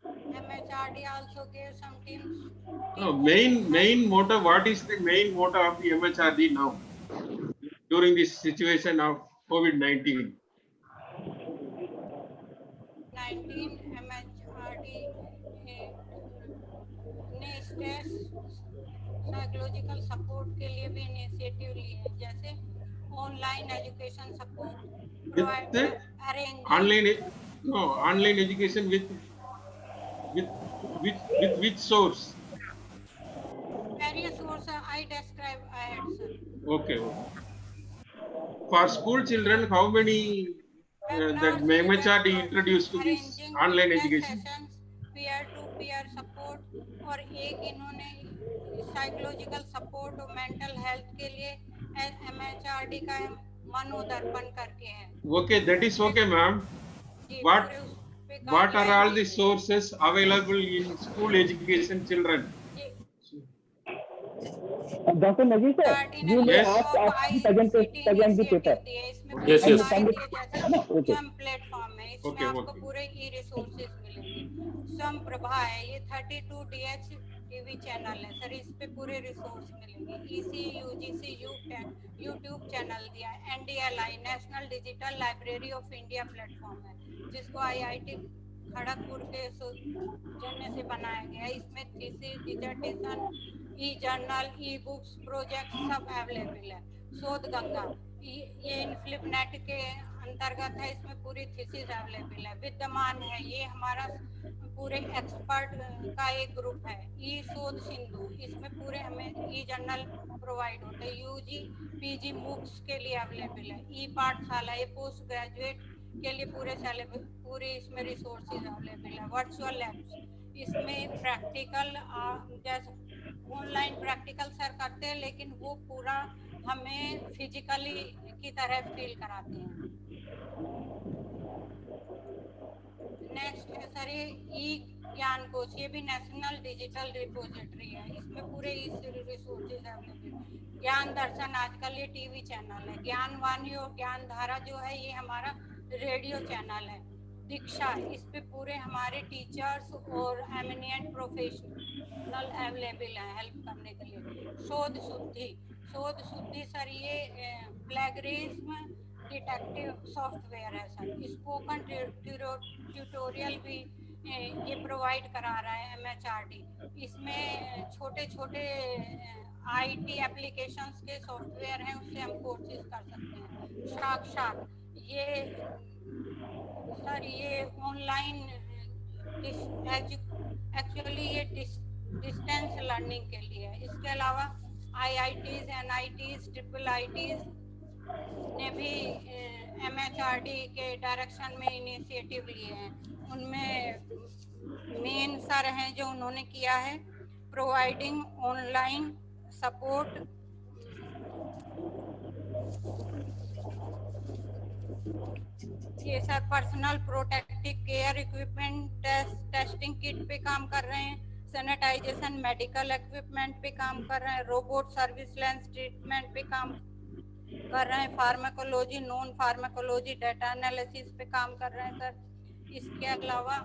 MHRD also gave some teams. No, main motto. What is the main motto of the MHRD now during this situation of COVID-19? 19 MHRD ने stress psychological support के लिए भी initiative लिए हैं, जैसे online education support provide Online education with which source? various sources I describe ahead, sir. Okay. For school children, how many that MHRD introduced to this online education? peer to peer support और एक इन्होंने psychological support और mental health के लिए MHRD का मनोदर्पण करके हैं. Okay, that is okay, ma'am. What are all the sources available in school education children? Dr. Nagi sir, you may ask present the paper. Yes. Okay. Platform है, इसमें आपको पूरे ई रिसोर्सेज मिलेंगे. सम प्रभा है, ये 32DH टीवी चैनल है sir, इस पे पूरे रिसोर्स मिलेंगे. EC UGC यूट्यूब चैनल दिया है. NDLI national digital library of India platform है, जिसको IIT खड़गपुर के सौजन्य से बनाया गया. इसमें थीसिस, डिसर्टेशन, ई जर्नल, ई बुक्स, प्रोजेक्ट सब अवेलेबल है. शोध गंगा ये इनफ्लिपनेट के अंतर्गत है, इसमें पूरी थीसिस अवेलेबल है. विद्यमान है, ये हमारा पूरे एक्सपर्ट का एक ग्रुप है. ई शोध सिंधु, इसमें पूरे हमें ई जर्नल प्रोवाइड होते हैं. UG PG मूक्स के लिए अवेलेबल है. ई पाठशाला, ये पोस्ट ग्रेजुएट के लिए पूरे इसमें रिसोर्सेज अवेलेबल है. वर्चुअल लैब्स, इसमें प्रैक्टिकल जैसे ऑनलाइन प्रैक्टिकल सर करते हैं, लेकिन वो पूरा हमें फिजिकली की तरह फील कराते हैं. नेक्स्ट है सर ये ई ज्ञान कोश, ये भी नेशनल डिजिटल रिपोजिटरी है, इसमें पूरे रिसोर्सेज अवेलेबल. ज्ञान दर्शन आजकल ये टीवी चैनल है. ज्ञान वाणी और ज्ञान धारा जो है ये हमारा रेडियो चैनल है. दीक्षा, इस पे पूरे हमारे टीचर्स और एमिनेंट प्रोफेशनल अवेलेबल हैं हेल्प करने के लिए. शोध शुद्धि सर ये प्लेगरिज्म डिटेक्टिव सॉफ्टवेयर है सर. स्पोकन ट्यूटोरियल भी ये प्रोवाइड करा रहा है MHRD. इसमें छोटे IT एप्लीकेशंस के सॉफ्टवेयर हैं, उससे हम कोर्सेज कर सकते हैं. साक्षात ये सर ये ऑनलाइन एक्चुअली ये डिस्टेंस लर्निंग के लिए है. इसके अलावा IITs, NITs, IIITs ने भी MHRD के डायरेक्शन में इनिशिएटिव लिए हैं. उनमें मेन सर हैं जो उन्होंने किया है प्रोवाइडिंग ऑनलाइन सपोर्ट, ये sir personal protective care equipment testing kit पे काम कर रहे हैं. सैनिटाइजेशन मेडिकल इक्विपमेंट पे काम कर रहे हैं, रोबोट सर्विसलेंस ट्रीटमेंट पे काम कर रहे हैं, pharmacology non pharmacology data analysis पे काम कर रहे हैं सर। इसके अलावा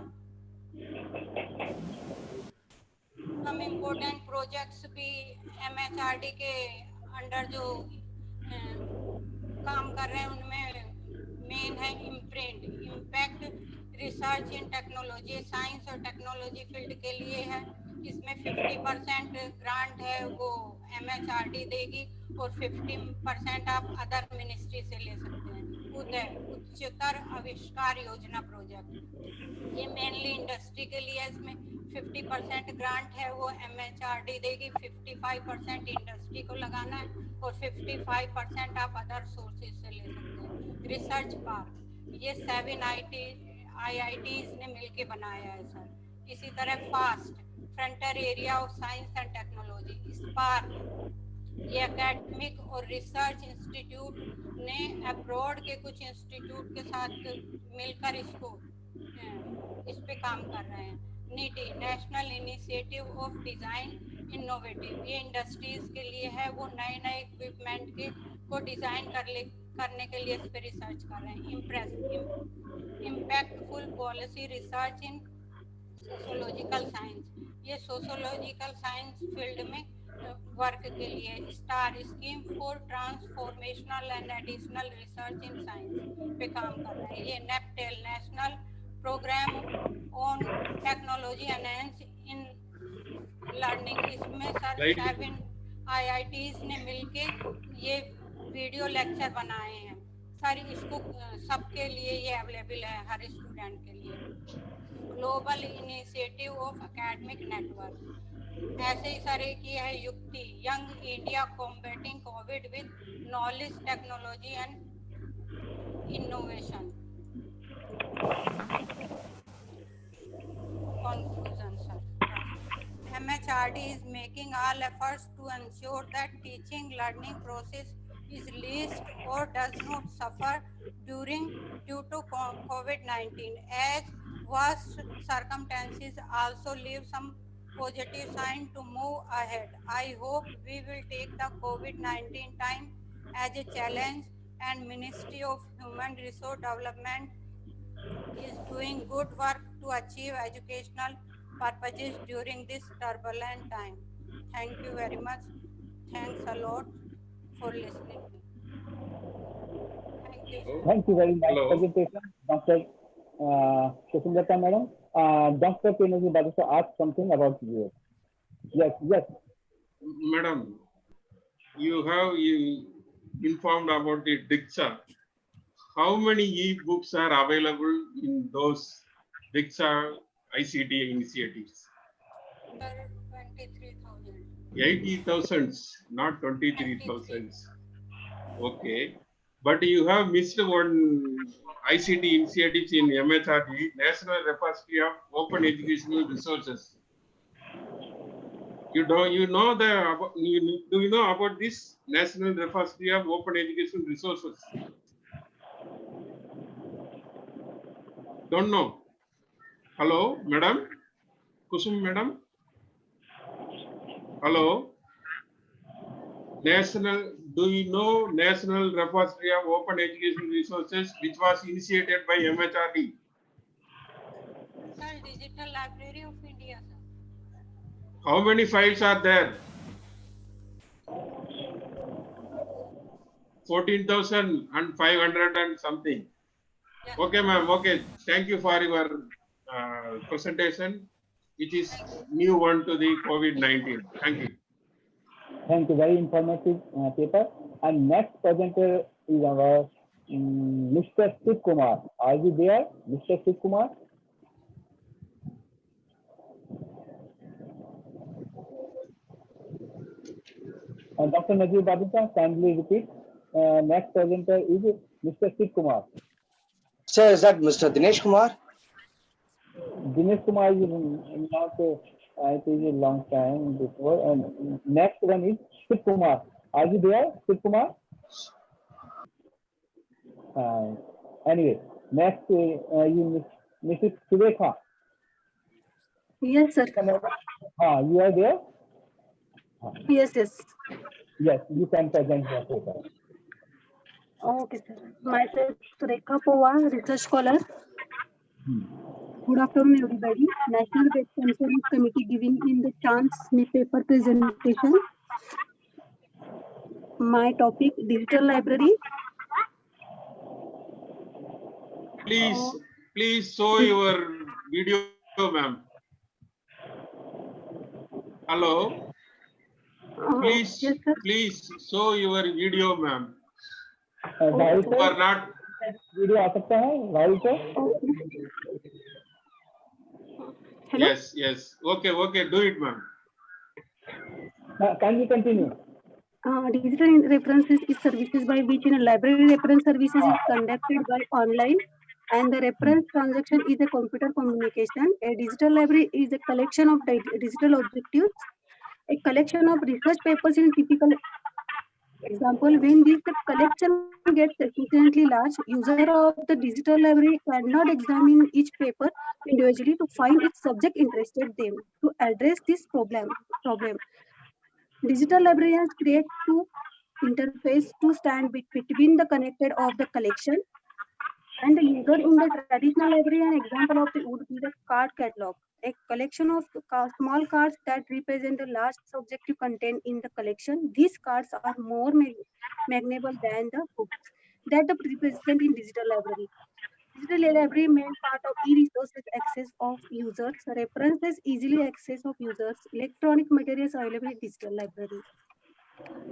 हम इम्पोर्टेंट प्रोजेक्ट्स भी MHRD के अंडर जो काम कर रहे हैं उनमें मेन है इम्प्रिंट इम्पैक्ट रिसर्च इन टेक्नोलॉजी, साइंस और टेक्नोलॉजी फील्ड के लिए है। इसमें 50% ग्रांट है वो MHRD देगी और 50% आप अदर मिनिस्ट्री से ले सकते हैं। उदय उच्चतर आविष्कार योजना प्रोजेक्ट, ये मेनली इंडस्ट्री के लिए है। इसमें 50% ग्रांट है वो MHRD देगी, 55% इंडस्ट्री को लगाना है और 55% आप अदर सोर्सेज से ले सकते हैं। रिसर्च पार्क, ये 7 IITs ने मिलके बनाया है सर। इसी तरह fast frontier area of science and technology, spark, ये एकेडमिक और रिसर्च इंस्टीट्यूट ने अब्रॉड के कुछ इंस्टीट्यूट के साथ मिलकर इस पे काम कर रहे हैं। Neat national initiative of design innovative, ये इंडस्ट्रीज के लिए है, वो नए इक्विपमेंट को डिजाइन करने के लिए इस पे रिसर्च कर रहे हैं। Impactful policy research in sociological science, ये सोशोलॉजिकल साइंस फील्ड में वर्क के लिए। Star scheme for transformational and additional research in science पे काम कर रहे हैं। ये NPTEL national programme on technology enhance in learning, इसमें सर 7 IITs ने मिलके ये वीडियो लेक्चर बनाए हैं सर। इसको सबके लिए ये अवेलेबल है, हर स्टूडेंट के लिए। Global initiative of academic network, ऐसे ही सर एक ये है युक्ति, young India combating Covid with knowledge technology and innovation. Conclusion, sir. MHRD is making all efforts to ensure that teaching learning process is least or does not suffer due to COVID-19, as worst circumstances also leave some positive sign to move ahead. I hope we will take the COVID-19 time as a challenge, and Ministry of Human Resource Development is doing good work to achieve educational purposes during this turbulent time. Thank you very much. Thanks a lot for listening. Thank you. Thank you very much. Presentation, Dr. Kusumlata madam. Dr. Pinaki Badisa asked something about you. Yes. Madam, you informed about the Diksha. How many e-books are available in those Diksha ICT initiatives? 23,000. 80,000, not 23,000. Okay, but you have missed one ICT initiatives in MHRD, National Repository of Open Educational Resources. Do you know about this National Repository of Open Educational Resources? Don't know. Hello, madam? Kusum, madam? Hello? Do you know National Repository of Open Educational Resources, which was initiated by MHRD? Sir, Digital Library of India, sir. How many files are there? 14,500 and something. Okay, ma'am. Okay. Thank you for your presentation, which is new one to the COVID-19. Thank you. Thank you. Very informative paper. And next presenter is our Mr. Shiv Kumar. Are you there, Mr. Shiv Kumar? Dr. Najib Badisa, kindly repeat. Next presenter is Mr. Shiv Kumar. Sir, is that Mr. Dinesh Kumar? Dinesh Kumar is not, I think, a long time before. And next one is Shiv Kumar. Are you there, Shiv Kumar? Anyway, next you Mrs. Suvekha. Yes, sir. You are there? Yes, yes. Yes, you can present your paper. Okay, sir. Myself, Surekha Pawar, research scholar. Good afternoon, everybody. National Best Conference Committee giving in the chance me paper presentation. My topic, digital library. Please show your video, ma'am. Hello. Please, yes, sir. please show your video, ma'am. Rahul You are not. Video आ सकता है राहुल को? Hello? Yes. Okay. Do it, ma'am. Can you continue? Digital references is services by which in a library reference services is conducted by online, and the reference transaction is a computer communication. A digital library is a collection of digital objectives, a collection of research papers in typical example. When this collection gets sufficiently large, user of the digital library cannot examine each paper individually to find its subject interested them. To address this problem, digital librarians create two interface to stand between the connected of the collection and the user. In the traditional library, an example of it would be the card catalog, a collection of small cards that represent the large subjective content in the collection. These cards are more magnable than the books that the represent in digital library. Digital library main part of e-resources access of users, references easily access of users, electronic materials available in digital library.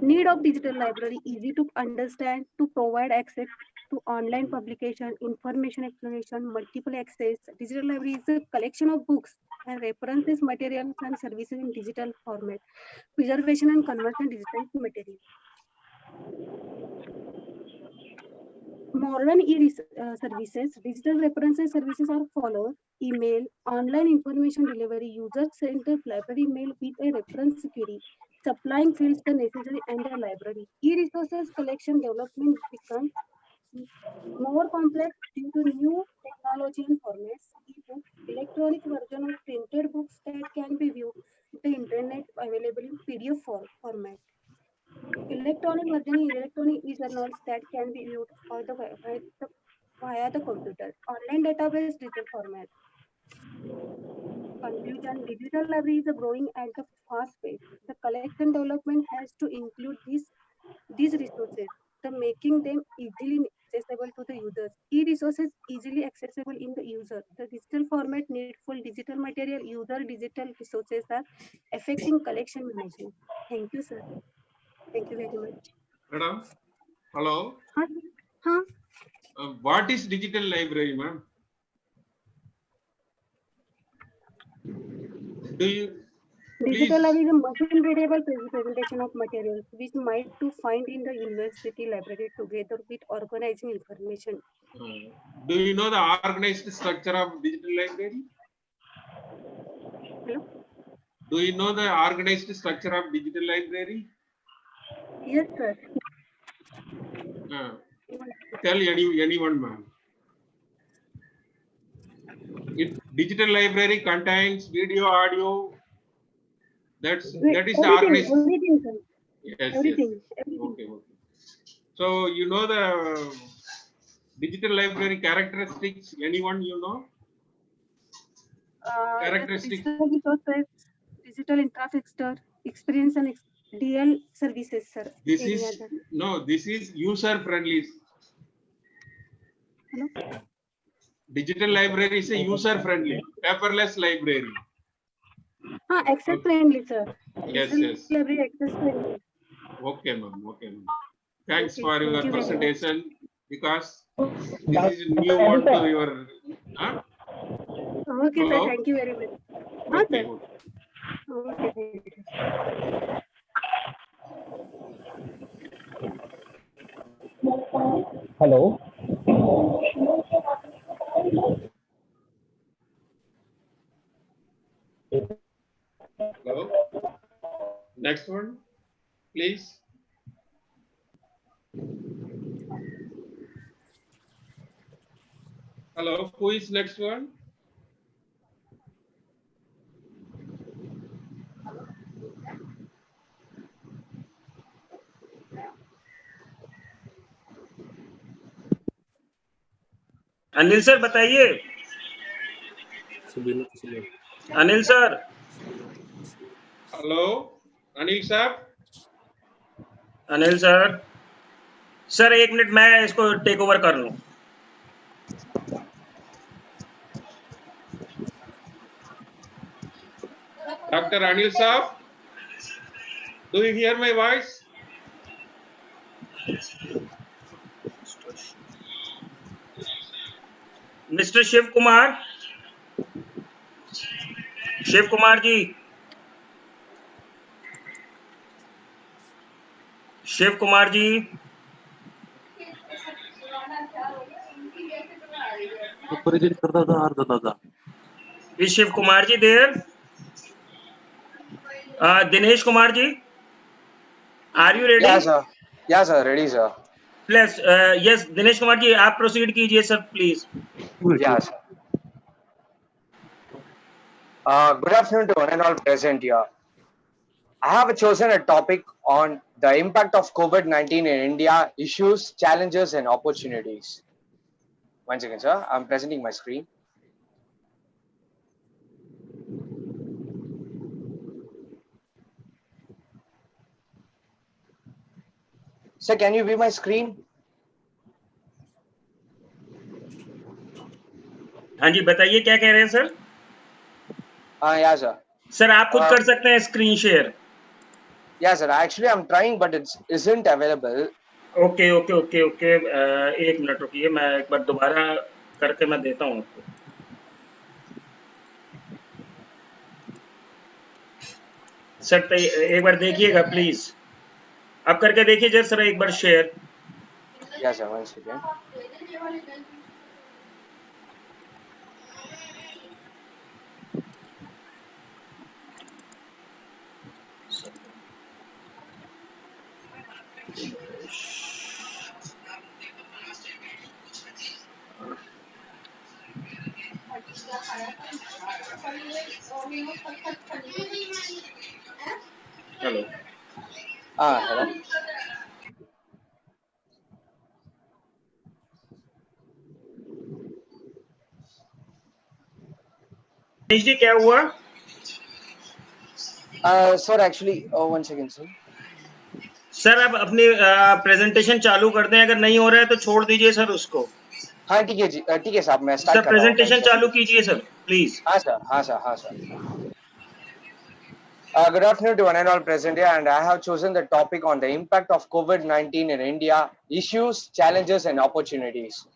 Need of digital library, easy to understand, to provide access to online publication, information explanation, multiple access. Digital library is a collection of books and references, materials and services in digital format. Preservation and conversion digital material. Modern services, digital references services are followed: email, online information delivery, user-centered library mail with a reference query, supplying fields the necessary and the library. E-resources collection development becomes more complex due to new technology and formats. E-books, electronic version of printed books that can be viewed on the internet, available in PDF format. Electronic version, electronic e-journals that can be viewed via the computer. Online database, digital format. Conclusion: digital library is growing at a fast pace. The collection development has to include these resources, the making them easily accessible to the users. E-resources easily accessible in the user. The digital format needful digital material, user digital resources are affecting collection management. Thank you, sir. Thank you very much. Madam, hello. Huh? What is digital library, ma'am? Digital library is a machine readable presentation of materials which might to find in the university library together with organizing information. Do you know the organized structure of digital library? Hello? Do you know the organized structure of digital library? Yes, sir. Tell anyone, ma'am. Digital library contains video, audio. That is the organized. Everything, sir. Yes. Everything. Okay. So you know the digital library characteristics. Anyone you know? Characteristics. Digital resources, digital infrastructure, experience and DL services, sir. This is user friendly. Hello? Digital library is a user friendly, paperless library. Access friendly, sir. Yes. Library access friendly. Okay, ma'am. Thanks for your presentation, because this is new one to your. Huh? Okay, Hello? sir. Thank you very much. Okay. Okay, thank you. Hello. Hello. Next one, please. Hello. Who is next one? Anil sir बताइए। Anil sir. Hello Anil साहब। Anil sir. Sir 1 minute, मैं इसको take over कर लूं। Dr. Anil Saab, do you hear my voice? Mister Shiv Kumar. Shiv Kumar ji. Shiv Kumar ji. Is Shiv Kumar ji there? Dinesh Kumar ji, are you ready? Yeah, sir. Yeah, sir. Ready, sir. Please, yes, Dinesh Kumar ji, आप proceed कीजिए sir, please. Yeah, sir. Good afternoon to one and all present here. I have chosen a topic on the impact of COVID-19 in India, issues, challenges, and opportunities. One second, sir. I'm presenting my screen. Sir, can you view my screen? हाँ जी, बताइए क्या कह रहे हैं sir? Yeah, sir. Sir आप खुद कर सकते हैं screen share. Yeah, sir. Actually, I'm trying, but it isn't available. Okay. एक मिनट रुकिए, मैं एक बार दोबारा करके मैं देता हूँ आपको. सर एक बार देखिएगा प्लीज. आप करके देखिए जरा सर एक बार share. Yeah, sir. One second. Hello. Hello. Dinesh ji क्या हुआ? Sir, actually, one second, sir. Sir आप अपनी प्रेजेंटेशन चालू कर दें, अगर नहीं हो रहा है तो छोड़ दीजिए सर उसको. हाँ ठीक है जी, ठीक है साहब, मैं स्टार्ट सर कर रहा हूँ. प्रेजेंटेशन चालू कीजिए सर प्लीज. हाँ sir. Good afternoon to one and all present here, and I have chosen the topic on the impact of COVID-19 in India, issues, challenges, and opportunities.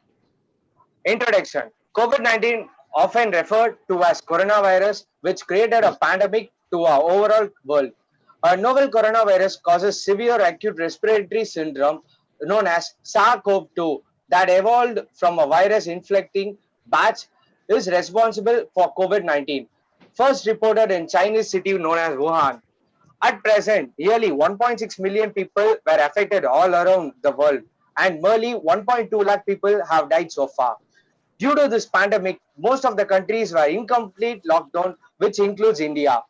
Introduction. COVID-19, often referred to as coronavirus, which created a pandemic to our overall world. A novel coronavirus causes severe acute respiratory syndrome known as SARS-CoV-2 that evolved from a virus infecting bats is responsible for COVID-19. First reported in Chinese city known as Wuhan. At present, nearly 1.6 million people were affected all around the world, and merely 1.2 lakh people have died so far. Due to this pandemic, most of the countries were in complete lockdown, which includes India.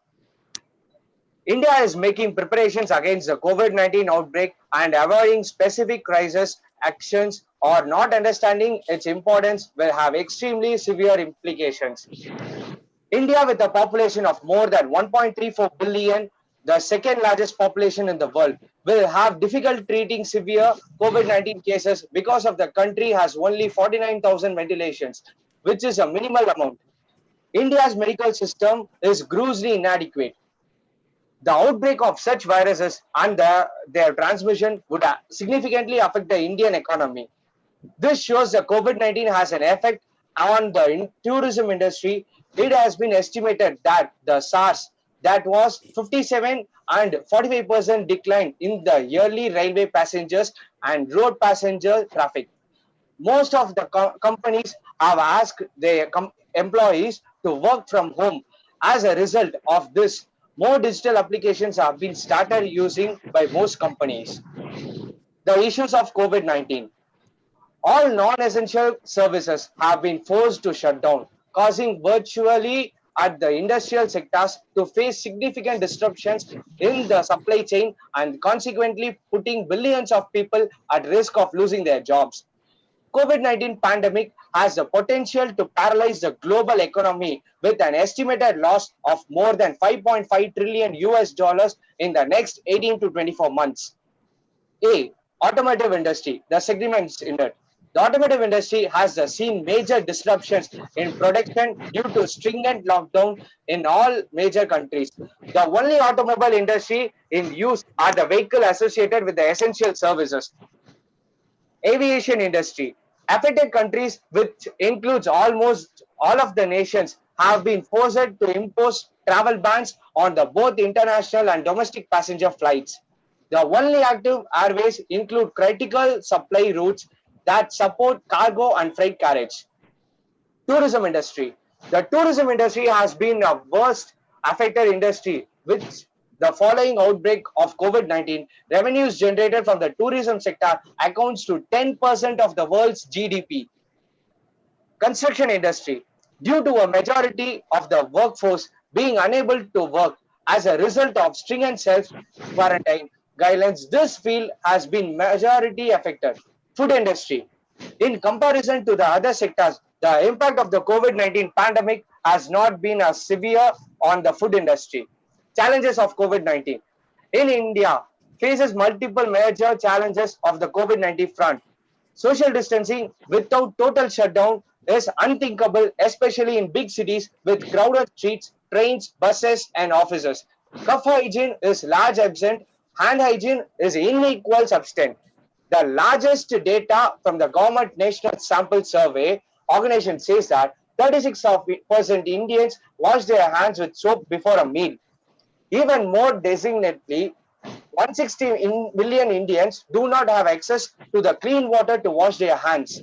India is making preparations against the COVID-19 outbreak and avoiding specific crisis actions or not understanding its importance will have extremely severe implications. India, with a population of more than 1.34 billion, the second largest population in the world, will have difficulty treating severe COVID-19 cases because of the country has only 49,000 ventilations, which is a minimal amount. India's medical system is grossly inadequate. The outbreak of such viruses and their transmission would significantly affect the Indian economy. This shows that COVID-19 has an effect on the tourism industry. It has been estimated that the SARS that was 57 and 45% decline in the yearly railway passengers and road passenger traffic. Most of the companies have asked their employees to work from home. As a result of this, more digital applications have been started using by most companies. The issues of COVID-19. All non-essential services have been forced to shut down, causing virtually at the industrial sectors to face significant disruptions in the supply chain and consequently putting billions of people at risk of losing their jobs. COVID-19 pandemic has the potential to paralyze the global economy with an estimated loss of more than 5.5 trillion US dollars in the next 18 to 24 months. A. Automotive industry, the segments in it. The automotive industry has seen major disruptions in production due to stringent lockdown in all major countries. The only automobile industry in use are the vehicle associated with the essential services. Aviation industry. Affected countries, which includes almost all of the nations, have been forced to impose travel bans on the both international and domestic passenger flights. The only active airways include critical supply routes that support cargo and freight carriage. Tourism industry. The tourism industry has been a worst affected industry with the following outbreak of COVID-19. Revenues generated from the tourism sector accounts to 10% of the world's GDP. Construction industry. Due to a majority of the workforce being unable to work as a result of stringent self-quarantine guidelines, this field has been majority affected. Food industry. In comparison to the other sectors, the impact of the COVID-19 pandemic has not been as severe on the food industry. Challenges of COVID-19. In India, faces multiple major challenges of the COVID-19 front. Social distancing without total shutdown is unthinkable, especially in big cities with crowded streets, trains, buses, and offices. Cough hygiene is large absent. Hand hygiene is unequal substance. The largest data from the Government National Sample Survey organization says that 36% Indians wash their hands with soap before a meal. Even more designately, 160 million Indians do not have access to the clean water to wash their hands.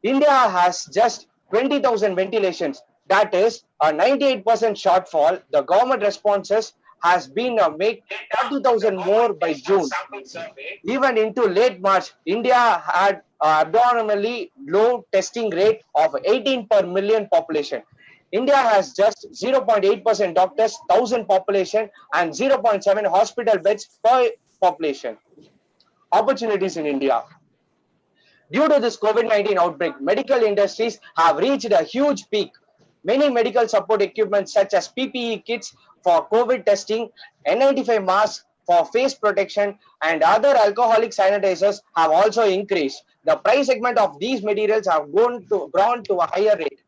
India has just 20,000 ventilations. That is a 98% shortfall. The government responses has been make 30,000 more by June. Even into late March, India had abnormally low testing rate of 18 per million population. India has just 0.8% doctors, 1,000 population, and 0.7 hospital beds per population. Opportunities in India. Due to this COVID-19 outbreak, medical industries have reached a huge peak. Many medical support equipment such as PPE kits for COVID testing, N95 masks for face protection, and other alcoholic sanitizers have also increased. The price segment of these materials have grown to a higher rate.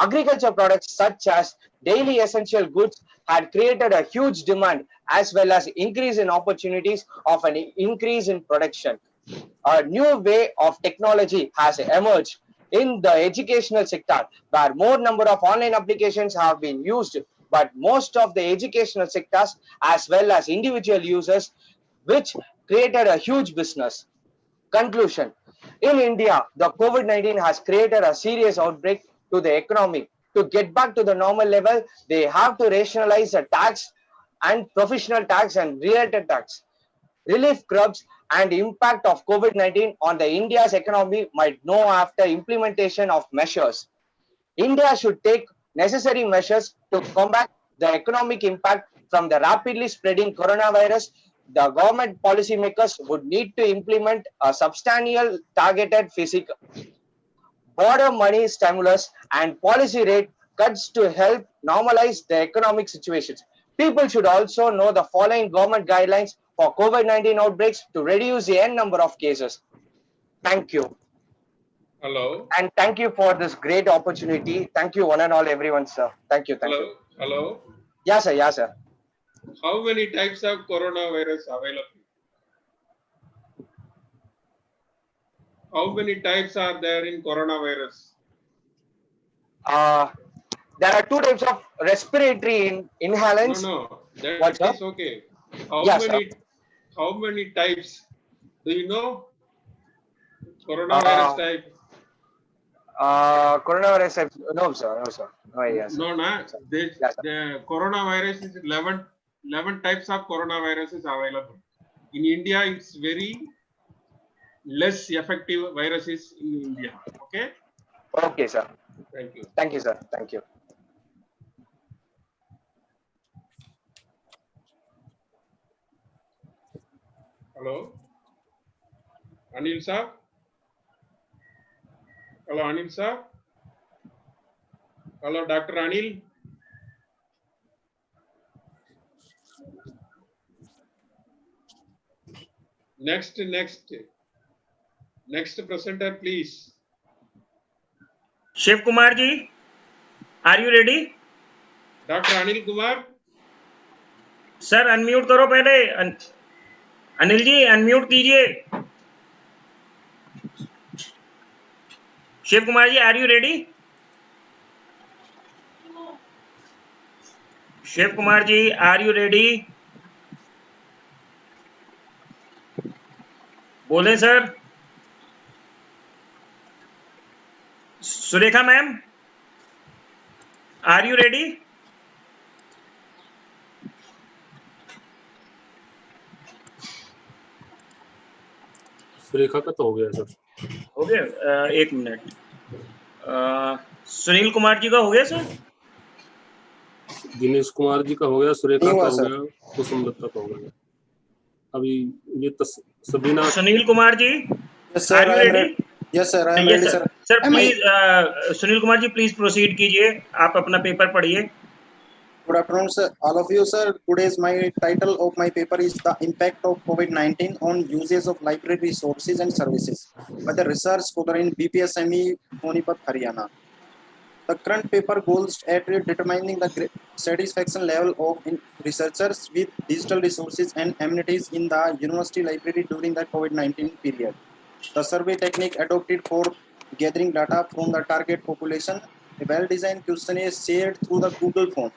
Agriculture products such as daily essential goods had created a huge demand as well as increase in opportunities of an increase in production. A new way of technology has emerged in the educational sector where more number of online applications have been used, but most of the educational sectors as well as individual users, which created a huge business. Conclusion. In India, the COVID-19 has created a serious outbreak to the economy. To get back to the normal level, they have to rationalize the tax and professional tax and related tax. Relief curbs and impact of COVID-19 on the India's economy might know after implementation of measures. India should take necessary measures to combat the economic impact from the rapidly spreading coronavirus. The government policymakers would need to implement a substantial targeted physical border money stimulus and policy rate cuts to help normalize the economic situations. People should also know the following government guidelines for COVID-19 outbreaks to reduce the N number of cases. Thank you. Hello. And thank you for this great opportunity. Thank you one and all everyone, sir. Thank you. Thank you. Hello. Yeah, sir. Yeah, sir. How many types of coronavirus available? How many types are there in coronavirus? There are two types of respiratory inhalants. No, that is okay. How many types? Do you know? Coronavirus type? Coronavirus type? No, sir. No, sir. No idea, sir. No, no. The coronavirus is 11 types of coronavirus is available. In India, it's very less effective viruses in India. Okay? Okay, sir. Thank you. Thank you, sir. Thank you. Hello? Anil sir? Hello, Anil sir. Hello, Dr. Anil. Next presenter, please. Shiv Kumar ji, are you ready? Dr. Anil Kumar. Sir, unmute करो पहले. Anil ji, unmute कीजिए. Shiv Kumar ji, are you ready? Shiv Kumar ji, are you ready? बोले sir. Surekha ma'am, are you ready? Surekha का तो हो गया sir. हो गया. एक मिनट. सुनील कुमार जी का हो गया सर. दिनेश कुमार जी का हो गया, सुरेखा नहीं का हुआ हो सर. गया, कुसुमलता का हो गया. अभी ये Sabina. Sunil Kumar ji, Yes, sir. are you I am ready? ready. Yes, sir. I am Yes ready, sir. sir. Sir, Am I? please Sunil Kumar ji please proceed कीजिए. आप अपना पेपर पढ़िए. Good afternoon, sir. All of you, sir. Today's my title of my paper is the impact of COVID-19 on uses of library resources and services by the research scholar in BPSME, Sonipat, Haryana. The current paper goals at determining the satisfaction level of researchers with digital resources and amenities in the university library during the COVID-19 period. The survey technique adopted for gathering data from the target population, a well-designed questionnaire shared through the Google Form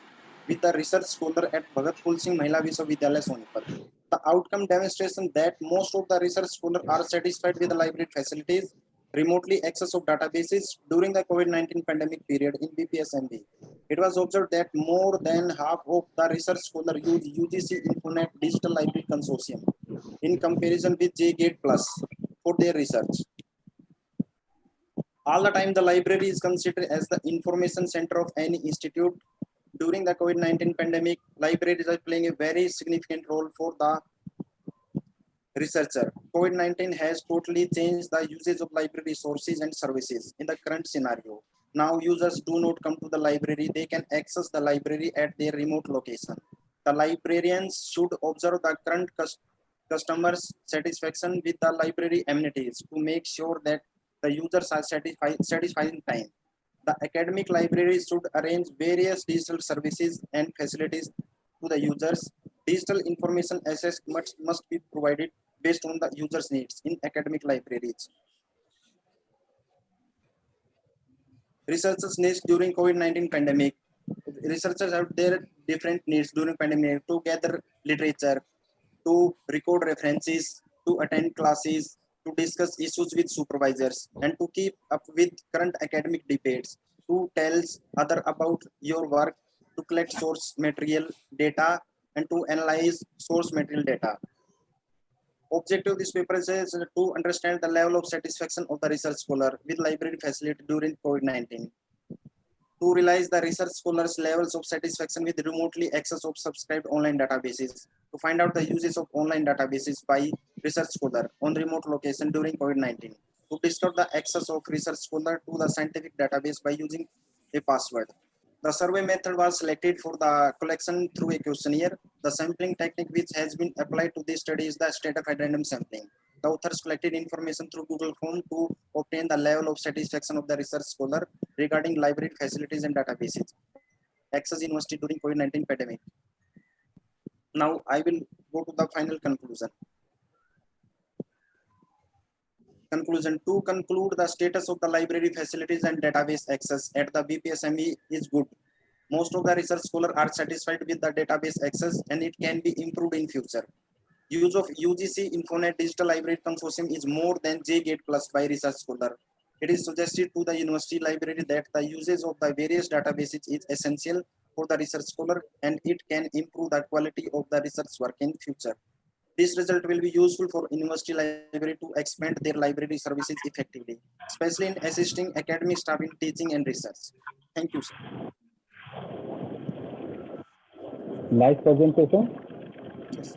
with the research scholar at Bhagat Pul Singh Mahila Vishwavidyalaya, Sonipat. The outcome demonstration that most of the research scholars are satisfied with the library facilities, remotely access of databases during the COVID-19 pandemic period in BPSMB. It was observed that more than half of the research scholars use UGC Infonet Digital Library Consortium in comparison with JGate Plus for their research. All the time, the library is considered as the information center of any institute. During the COVID-19 pandemic, libraries are playing a very significant role for the researcher. COVID-19 has totally changed the usage of library resources and services in the current scenario. Now users do not come to the library, they can access the library at their remote location. The librarians should observe the current customers' satisfaction with the library amenities to make sure that the users are satisfied in time. The academic libraries should arrange various digital services and facilities to the users. Digital information access must be provided based on the user's needs in academic libraries. Researchers' needs during COVID-19 pandemic. Researchers have their different needs during pandemic to gather literature, to record references, to attend classes, to discuss issues with supervisors, and to keep up with current academic debates, to tell others about your work, to collect source material data, and to analyze source material data. Objective of this paper is to understand the level of satisfaction of the research scholar with library facility during COVID-19. To realize the research scholars' levels of satisfaction with remotely access of subscribed online databases. To find out the uses of online databases by research scholar on remote location during COVID-19. To discover the access of research scholar to the scientific database by using a password. The survey method was selected for the collection through a questionnaire. The sampling technique which has been applied to this study is the stratified random sampling. The authors collected information through Google Form to obtain the level of satisfaction of the research scholar regarding library facilities and databases. Access University during COVID-19 pandemic. Now I will go to the final conclusion. To conclude, the status of the library facilities and database access at the BPSME is good. Most of the research scholars are satisfied with the database access and it can be improved in future. Use of UGC Infonet Digital Library Consortium is more than JGate Plus by research scholar. It is suggested to the university library that the usage of the various databases is essential for the research scholar and it can improve the quality of the research work in future. This result will be useful for university library to expand their library services effectively, especially in assisting academic staff in teaching and research. Thank you, sir. Nice presentation. Yes.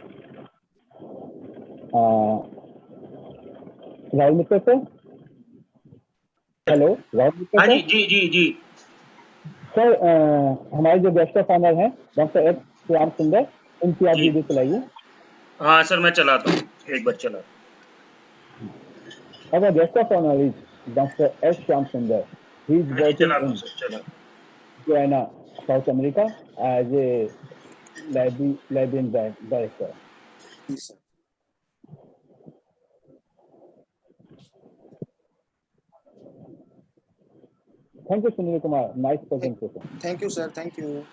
Rahul Mitra, sir? Hello Rahul हाँ sir. जी जी जी sir हमारे जो guest of honour हैं doctor S Shyam सुंदर, उनकी आप जी video चलाइए। हाँ सर मैं चलाता हूँ, एक बार चला। Our guest of honor is Dr. S. Shyam Sundar. He is हाँ जी working चलाता हूँ in सर, चला। Guyana, South America as a librarian director. Thank you, Sunil Kumar. Nice presentation. Thank you, sir. Thank you.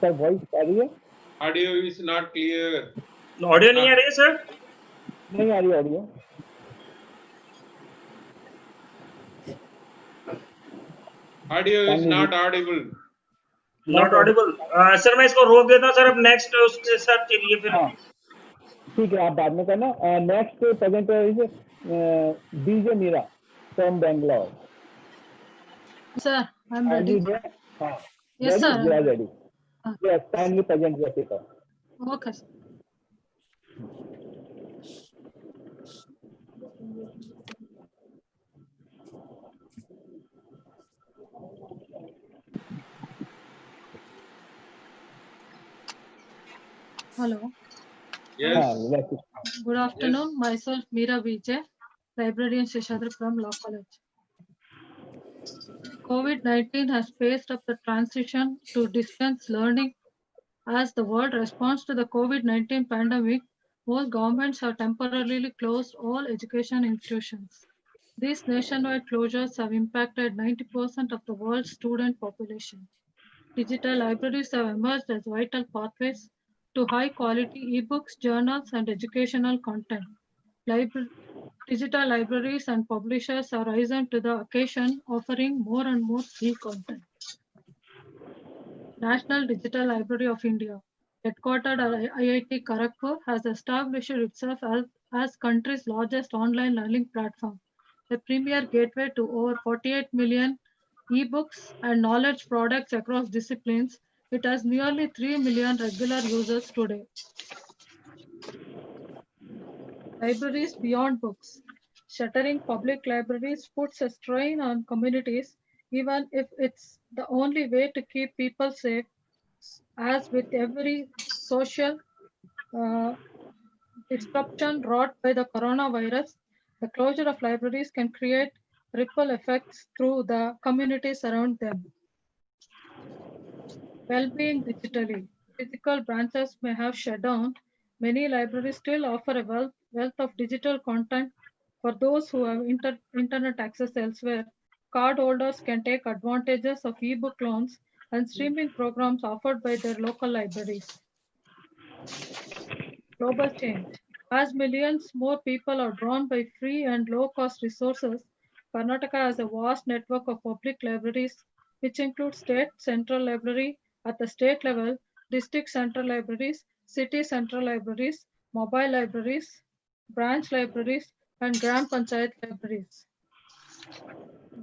Sir, voice आ रही है? Audio is not clear. Audio नहीं आ रही है सर? नहीं आ रही audio. Audio is not audible. Not audible. Sir मैं इसको रोक देता हूँ सर, अब नेक्स्ट उसके साथ चलिए फिर। हाँ ठीक है, आप बाद में करना। Next presenter is DJ Meera from Bangalore. Sir, I'm ready. हाँ Yes, sir. you are ready. Yes, kindly present your paper. Okay, sir. Hello. Yes. Good afternoon. Myself, Meera Vijay, librarian Sheshadri from Law College. COVID-19 has paced up the transition to distance learning. As the world responds to the COVID-19 pandemic, most governments have temporarily closed all education institutions. These nationwide closures have impacted 90% of the world's student population. Digital libraries have emerged as vital pathways to high-quality ebooks, journals, and educational content. Digital libraries and publishers are risen to the occasion, offering more and more free content. National Digital Library of India, headquartered at IIT Kharagpur, has established itself as country's largest online learning platform, a premier gateway to over 48 million e-books and knowledge products across disciplines. It has nearly 3 million regular users today. Libraries beyond books. Shuttering public libraries puts a strain on communities, even if it's the only way to keep people safe. As with every social disruption wrought by the coronavirus, the closure of libraries can create ripple effects through the communities around them. Well-being digitally. Physical branches may have shut down. Many libraries still offer a wealth of digital content for those who have internet access elsewhere. Cardholders can take advantages of e-book loans and streaming programs offered by their local libraries. Global change. As millions more people are drawn by free and low-cost resources, Karnataka has a vast network of public libraries, which include state central library at the state level, district central libraries, city central libraries, mobile libraries, branch libraries, and Gram Panchayat libraries.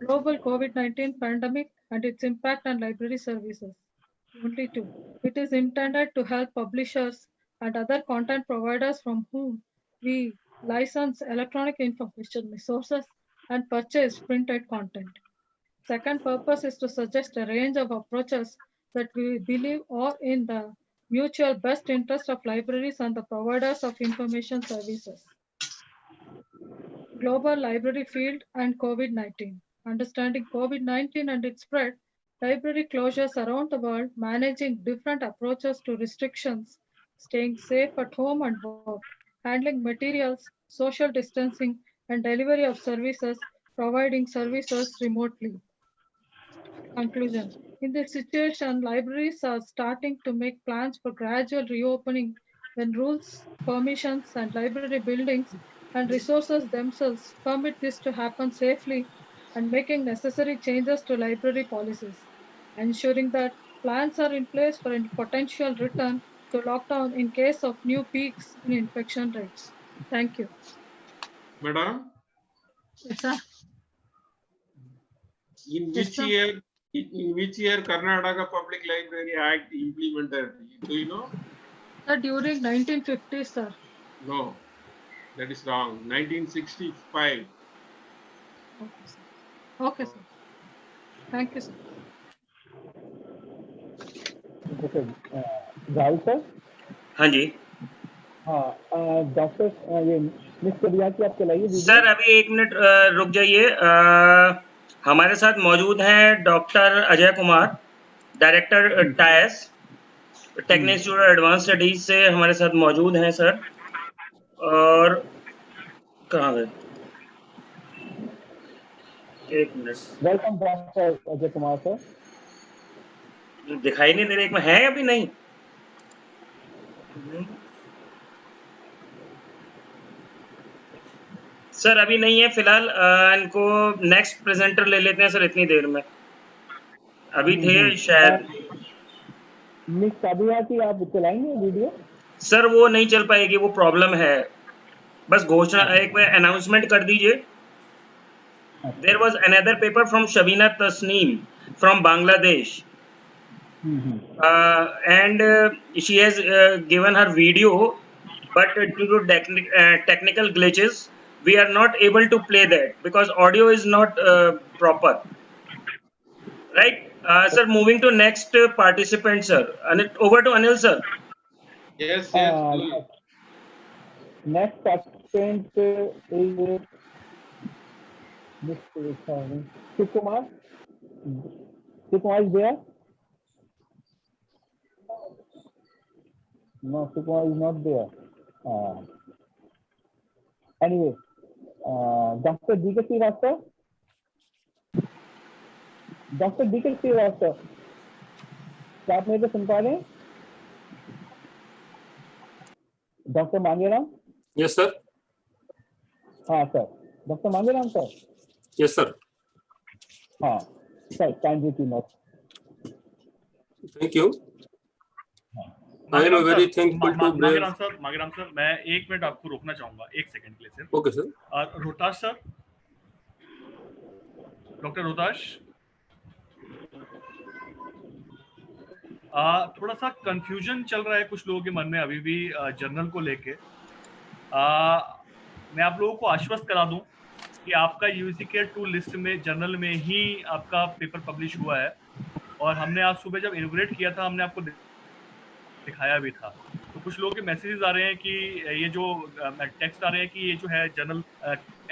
Global COVID-19 pandemic and its impact on library services. Only two. It is intended to help publishers and other content providers from whom we license electronic information resources and purchase printed content. Second purpose is to suggest a range of approaches that we believe are in the mutual best interest of libraries and the providers of information services. Global library field and COVID-19. Understanding COVID-19 and its spread, library closures around the world, managing different approaches to restrictions, staying safe at home and work, handling materials, social distancing, and delivery of services, providing services remotely. Conclusion. In this situation, libraries are starting to make plans for gradual reopening when rules, permissions, and library buildings and resources themselves permit this to happen safely, and making necessary changes to library policies, ensuring that Plans are in place for a potential return to lockdown in case of new peaks in infection rates. Thank you. Madam, Yes, sir. in Yes, which sir. year, in which year Karnataka Public Library Act implemented? Do you know? Sir, during 1950s, sir. No, that is wrong. 1965. Okay, sir. Okay, sir. Thank you, sir. Okay, Rahul sir. हाँ जी हाँ, doctor ये miss करिया की आप चलाइए video. Sir, अभी 1 minute रुक जाइए। हमारे साथ मौजूद हैं डॉक्टर अजय कुमार, डायरेक्टर टाइस टेक्निकल इंस्टीट्यूट एडवांस स्टडीज से हमारे साथ मौजूद हैं सर। और कहाँ गए? 1 minute. Welcome doctor Ajay Kumar sir. दिखाई नहीं दे रहे, एक में है अभी नहीं? सर अभी नहीं है फिलहाल। इनको नेक्स्ट प्रेजेंटर ले लेते हैं सर इतनी देर में। अभी थे शायद। मिस सादिया की आप चलाएंगे वीडियो? सर वो नहीं चल पाएगी, वो प्रॉब्लम है। बस घोषणा एक बार अनाउंसमेंट कर दीजिए। There was another paper from Shabina Tasneem from Bangladesh, and she has given her video, but due to technical glitches, we are not able to play that because audio is not proper. Right, sir. Moving to next participant, sir. Over to Anil, sir. Yes, yes. Next participant is Shiv Kumar. Shiv Kumar is there? No, Shiv Kumar is not there. Anyway, Dr. D.K. Srivastava. Dr. D.K. Srivastava, क्या आप मेरे को सुन पा रहे हैं? Doctor Mangeram? Yes sir. हाँ sir, doctor Mangeram sir. Yes sir. हाँ sir, kindly to note. Thank you. I am very thankful to Mangeram sir, मैं 1 मिनट आपको रोकना चाहूंगा, 1 सेकंड के लिए sir. Okay sir. Rohtash sir, doctor Rohtash, थोड़ा सा कंफ्यूजन चल रहा है कुछ लोगों के मन में अभी भी जर्नल को लेके। मैं आप लोगों को आश्वस्त करा दूं कि आपका यूजीसी केयर 2 लिस्ट में जर्नल में ही आपका पेपर पब्लिश हुआ है, और हमने आज सुबह जब इनोग्रेट किया था हमने आपको दिखाया भी था। तो कुछ लोगों के मैसेजेस आ रहे हैं कि ये जो टेक्स्ट आ रहे हैं कि ये जो है जर्नल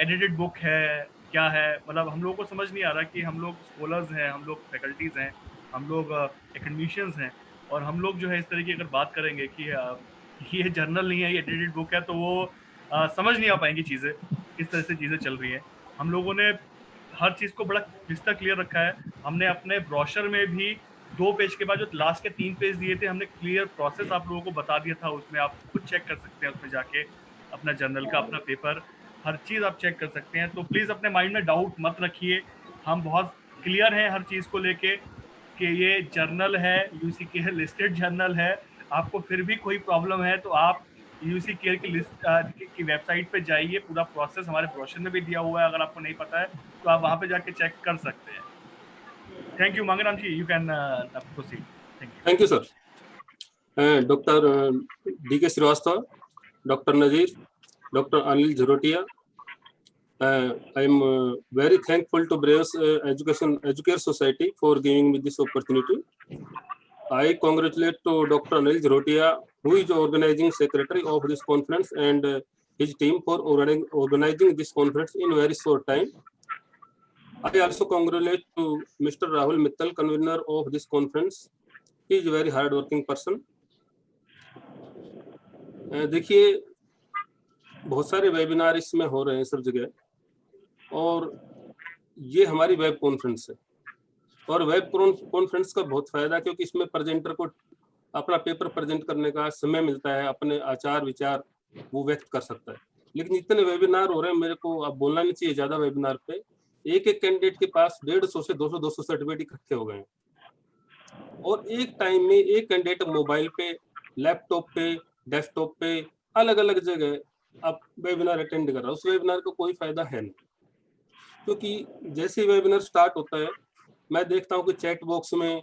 एडिटेड बुक है, क्या है, मतलब हम लोगों को समझ नहीं आ रहा कि हम लोग स्कॉलर्स हैं, हम लोग फैकल्टीज हैं, हम लोग एकेडमिशियंस हैं, और हम लोग जो है इस तरह की अगर बात करेंगे कि ये जर्नल नहीं है, ये एडिटेड बुक है, तो वो समझ नहीं आ पाएंगी चीज़ें, किस तरह से चीज़ें चल रही हैं। हम लोगों ने हर चीज़ को बड़ा क्लिस्टर क्लियर रखा है। हमने अपने ब्रोशर में भी 2 पेज के बाद जो लास्ट के 3 पेज दिए थे, हमने क्लियर प्रोसेस आप लोगों को बता दिया था। उसमें आप खुद चेक कर सकते हैं, उसमें जाके अपना जर्नल का, अपना पेपर, हर चीज़ आप चेक कर सकते हैं। तो प्लीज़ अपने माइंड में डाउट मत रखिए, हम बहुत क्लियर हैं हर चीज़ को लेके कि ये जर्नल है, यूसी केयर लिस्टेड जर्नल है। आपको फिर भी कोई प्रॉब्लम है तो आप यूसी केयर की लिस्ट की वेबसाइट पे जाइए, पूरा प्रोसेस हमारे ब्रोशर में भी दिया हुआ है। अगर आपको नहीं पता है तो आप वहाँ पे जाके चेक कर सकते हैं। Thank you Mangeram ji, you can proceed. Thank you sir. Doctor DK. Srivastava, doctor Nazir, doctor Anil Jharotia, I am very thankful to Braves Educare Society for giving me this opportunity. I congratulate to Dr. Anil Jharotia, who is organizing secretary of this conference, and his team for organizing this conference in very short time. I also congratulate to Mr. Rahul Mittal, convener of this conference. He is a very hard-working person. देखिए, बहुत सारे webinar इसमें हो रहे हैं सब जगह, और ये हमारी वेब कॉन्फ्रेंस है, और वेब कॉन्फ्रेंस का बहुत फायदा, क्योंकि इसमें प्रेजेंटर को अपना पेपर प्रेजेंट करने का समय मिलता है, अपने आचार विचार वो व्यक्त कर सकता है। लेकिन इतने वेबिनार हो रहे हैं, मेरे को अब बोलना नहीं चाहिए ज़्यादा वेबिनार पे, एक कैंडिडेट के पास 150 से 200 सर्टिफिकेट इकट्ठे हो गए हैं। और एक टाइम में एक कैंडिडेट मोबाइल पे, लैपटॉप पे, डेस्कटॉप पे, अलग अलग जगह आप वेबिनार अटेंड कर रहा है, उस वेबिनार का कोई फायदा है नहीं। क्योंकि जैसे ही वेबिनार स्टार्ट होता है, मैं देखता हूँ कि चैट बॉक्स में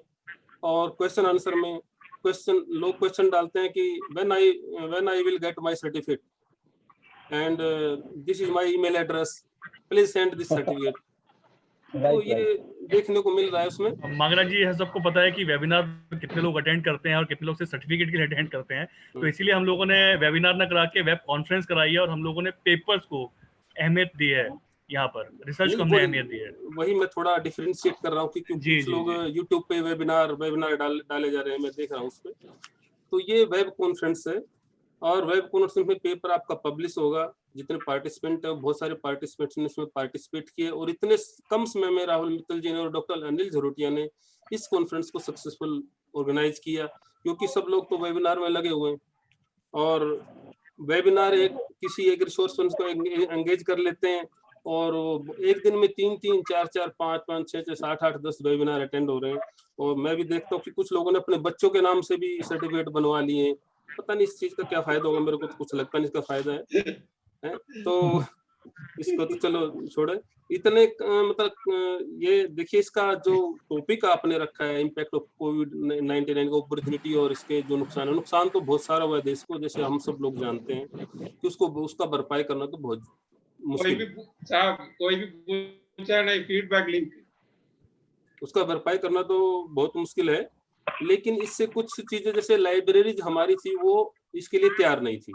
और क्वेश्चन आंसर में लोग क्वेश्चन डालते हैं कि when I will get my certificate and this is my email address, please send this certificate. तो ये देखने को मिल रहा है उसमें। मांगरा जी, यह सबको पता है कि वेबिनार कितने लोग अटेंड करते हैं और कितने लोग से सर्टिफिकेट के लिए अटेंड करते हैं, तो इसीलिए हम लोगों ने वेबिनार ना करा के वेब कॉन्फ्रेंस कराई है और हम लोगों ने पेपर्स को अहमियत दी है, यहाँ पर रिसर्च को हमने अहमियत दी है। वही मैं थोड़ा डिफरेंशिएट कर रहा हूँ कि कुछ लोग यूट्यूब पे वेबिनार डाले जा रहे हैं, मैं देख रहा हूँ उस पर। तो ये वेब कॉन्फ्रेंस है और वेब कॉन्फ्रेंस में पेपर आपका पब्लिश होगा। जितने पार्टिसिपेंट है, बहुत सारे पार्टिसिपेंट्स ने इसमें पार्टिसिपेट किए और इतने कम समय में राहुल मित्तल जी ने और डॉक्टर अनिल झरोटिया ने इस कॉन्फ्रेंस को सक्सेसफुल ऑर्गेनाइज किया, क्योंकि सब लोग तो वेबिनार में लगे हुए हैं और वेबिनार किसी एक रिसोर्स को एंगेज कर लेते हैं और एक दिन में 3-3, 4-4, 5-5, 6-6, 7-8, 10 वेबिनार अटेंड हो रहे हैं। और मैं भी देखता हूँ कि कुछ लोगों ने अपने बच्चों के नाम से भी सर्टिफिकेट बनवा लिए हैं। पता नहीं इस चीज का क्या फायदा होगा, मेरे को तो कुछ लगता नहीं इसका फायदा है। तो इसको तो चलो छोड़े। इतने मतलब ये देखिए, इसका जो टॉपिक आपने रखा है इम्पैक्ट ऑफ कोविड-19 का, अपॉर्चुनिटी और इसके जो नुकसान है, नुकसान तो बहुत सारा हुआ है देश को, जैसे हम सब लोग जानते हैं कि उसका भरपाई करना तो बहुत मुश्किल है। कोई भी पूछा नहीं, फीडबैक लिंक उसका भरपाई करना तो बहुत मुश्किल है, लेकिन इससे कुछ चीजें जैसे लाइब्रेरीज हमारी थी वो इसके लिए तैयार नहीं थी।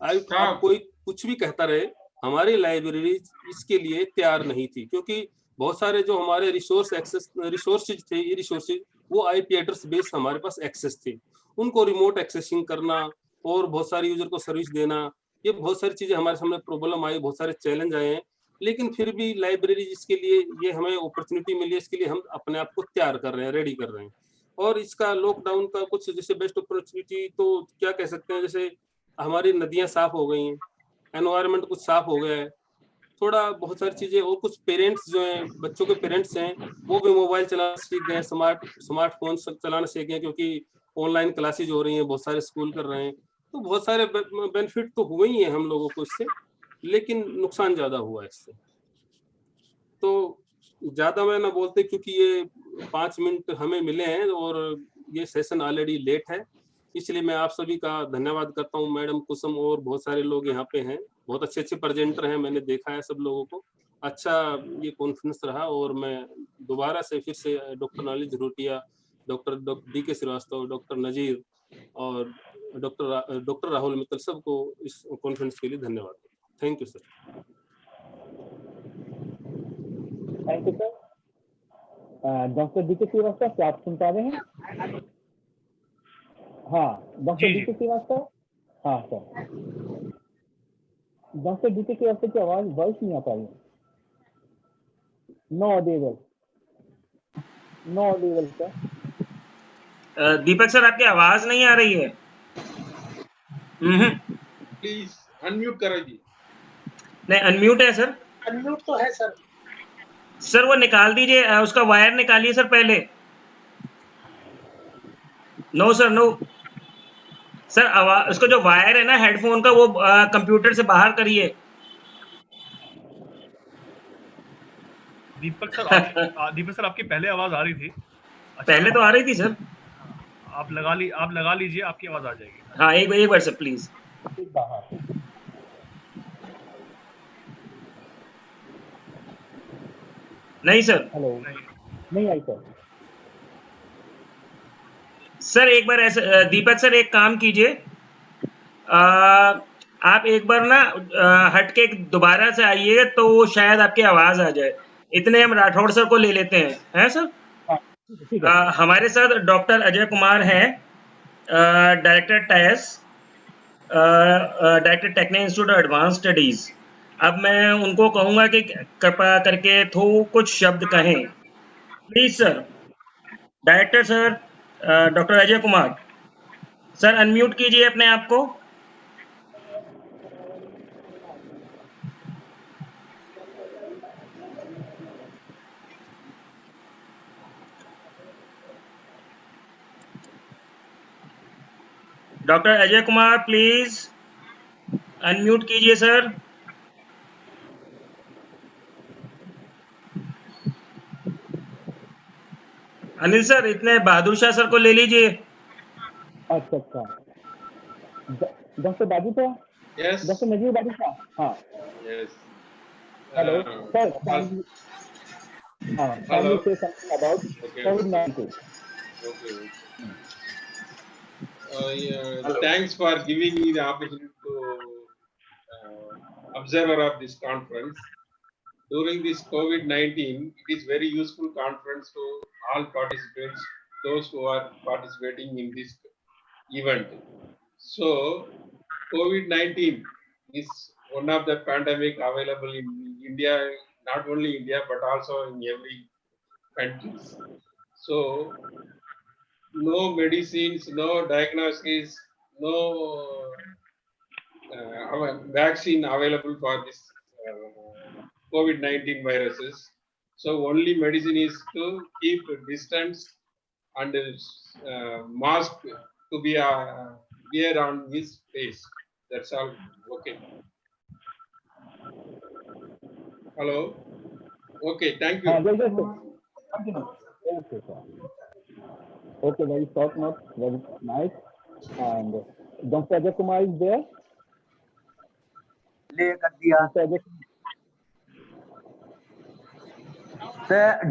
अब कोई कुछ भी कहता रहे, हमारी लाइब्रेरीज इसके लिए तैयार नहीं थी, क्योंकि बहुत सारे जो हमारे रिसोर्सेज थे, ये रिसोर्सेज वो आईपी एड्रेस बेस्ड हमारे पास एक्सेस थे, उनको रिमोट एक्सेसिंग करना और बहुत सारे यूजर को सर्विस देना, ये बहुत सारी चीजें हमारे सामने प्रॉब्लम आई, बहुत सारे चैलेंज आए हैं। लेकिन फिर भी लाइब्रेरी जिसके लिए ये हमें अपॉर्चुनिटी मिली है, इसके लिए हम अपने आप को तैयार कर रहे हैं, रेडी कर रहे हैं। और इसका लॉकडाउन का कुछ जैसे बेस्ट अपॉर्चुनिटी तो क्या कह सकते हैं, जैसे हमारी नदियां साफ हो गई हैं, एनवायरनमेंट कुछ साफ हो गया है, थोड़ा बहुत सारी चीजें। और कुछ पेरेंट्स जो हैं, बच्चों के पेरेंट्स हैं, वो भी मोबाइल चलाना सीख गए, स्मार्टफोन चलाना सीख गए, क्योंकि ऑनलाइन क्लासेज हो रही हैं, बहुत सारे स्कूल कर रहे हैं। तो बहुत सारे बेनिफिट तो हुए ही हैं हम लोगों को इससे, लेकिन नुकसान ज्यादा हुआ है इससे। तो ज्यादा मैं ना बोलते, क्योंकि ये 5 मिनट हमें मिले हैं और ये सेशन ऑलरेडी लेट है, इसलिए मैं आप सभी का धन्यवाद करता हूँ। मैडम कुसुम और बहुत सारे लोग यहाँ पे हैं, बहुत अच्छे अच्छे प्रेजेंटर हैं, मैंने देखा है सब लोगों को। अच्छा ये कॉन्फ्रेंस रहा और मैं दोबारा से फिर से doctor Anil Jharotia, doctor DK Srivastava, doctor Nazir और डॉक्टर राहुल मित्तल सबको इस कॉन्फ्रेंस के लिए धन्यवाद। Thank you sir. Thank you sir. Doctor DK Srivastava, क्या आप सुन पा रहे हैं? हाँ डॉक्टर DK श्रीवास्तव। हाँ सर, डॉक्टर DK श्रीवास्तव की आवाज वॉइस नहीं आ पाई है। No audible sir. Deepak sir, आपकी आवाज नहीं आ रही है। प्लीज अनम्यूट करो जी। नहीं, अनम्यूट है सर। अनम्यूट तो है सर। सर वो निकाल दीजिए, उसका वायर निकालिए सर पहले। नो सर, नो सर, आवाज उसका जो वायर है ना हेडफोन का, वो कंप्यूटर से बाहर करिए। दीपक सर आपकी पहले आवाज आ रही थी। पहले तो आ रही थी सर। आप लगा लीजिए, आपकी आवाज आ जाएगी। हाँ, एक बार सर प्लीज। नहीं सर, हेलो, नहीं आई सर। सर एक बार ऐसे दीपक सर एक काम कीजिए, आप एक बार ना हट के दोबारा से आइए, तो वो शायद आपकी आवाज आ जाए। इतने हम राठौड़ सर को ले लेते हैं सर। हमारे साथ डॉक्टर अजय कुमार हैं, director TIAS, director technical institute advance studies. अब मैं उनको कहूंगा कि कृपया करके कुछ शब्द कहें, please sir. Director sir, doctor Ajay Kumar sir, unmute कीजिए अपने आप को। Doctor Ajay Kumar please unmute कीजिए सर। अनिल सर इतने बहादुर शाह सर को ले लीजिए। अच्छा अच्छा, डॉक्टर बाबू का, Yes. डॉक्टर नजीर बाबू का, हाँ। Yes. Hello sir, Hello. can you say something about Okay. COVID-19? Okay. Thanks for giving me the opportunity to observer of this conference. During this COVID-19, it is very useful conference to all participants, those who are participating in this event. So, COVID-19 is one of the pandemic available in India, not only India, but also in every countries. So, no medicines, no diagnosis, no vaccine available for this COVID-19 viruses. So only medicine is to keep distance and mask to be wear on his face. That's all. Okay. Hello. Okay. Thank you. Continue. Okay, sir. Okay, very short note, very nice. And Dr. Ajay Kumar is there? Dr. Ajay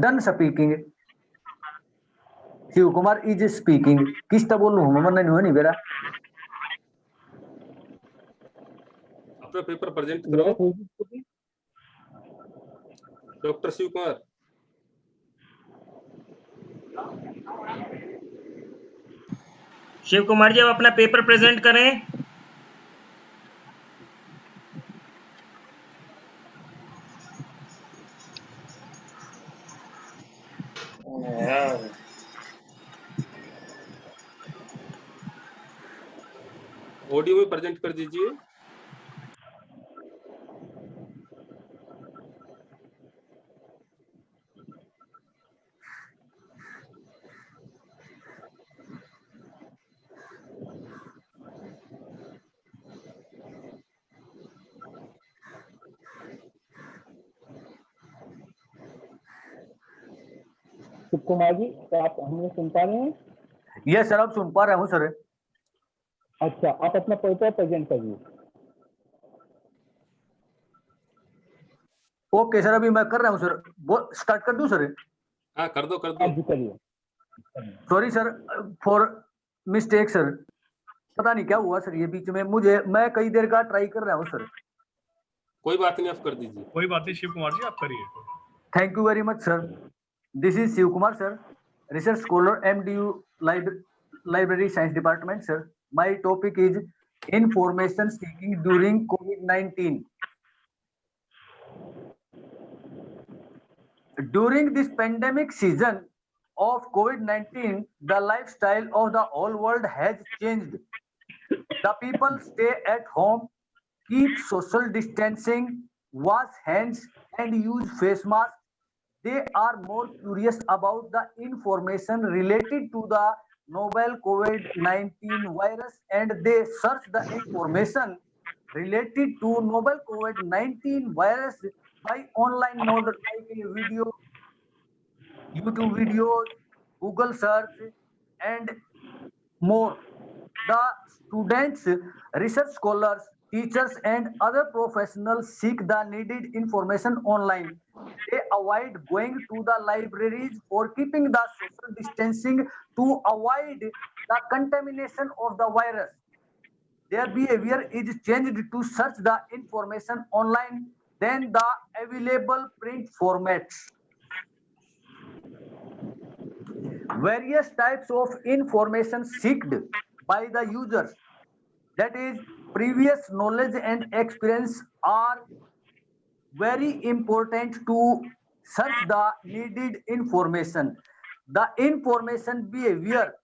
Done speaking. Shiv Kumar is speaking. किसता बोलूं हम मन नहीं होनी बेरा. अपना paper present करो doctor Shiv Kumar. Shiv Kumar ji, आप अपना पेपर प्रेजेंट करें। ऑडियो में प्रेजेंट कर दीजिए। शिव कुमार जी, तो आप हमें सुन पा रहे हैं? यस सर, आप सुन पा रहे हूँ सर। अच्छा, आप अपना पेपर प्रेजेंट करिए। ओके सर, अभी मैं कर रहा हूँ सर। स्टार्ट कर दूं सर? हाँ कर दो करिए। Sorry sir for mistake sir, पता नहीं क्या हुआ सर ये बीच में, मैं कई देर का ट्राई कर रहा हूँ सर। कोई बात नहीं, आप कर दीजिए। कोई बात नहीं शिव कुमार जी, आप करिए। Thank you very much sir. This is Shiv Kumar sir, research scholar MDU library science department sir. My topic is information seeking during COVID-19. During this pandemic season of COVID-19, the lifestyle of the whole world has changed. The people stay at home, keep social distancing, wash hands, and use face masks. They are more curious about the information related to the novel COVID-19 virus, and they search the information related to novel COVID-19 virus by online mode like video, YouTube videos, Google search, and more. The students, research scholars, teachers, and other professionals seek the needed information online. They avoid going to the libraries for keeping the social distancing to avoid the contamination of the virus. Their behavior is changed to search the information online than the available print formats. Various types of information seeked by the users, that is previous knowledge and experience, are very important to search the needed information. The information behavior,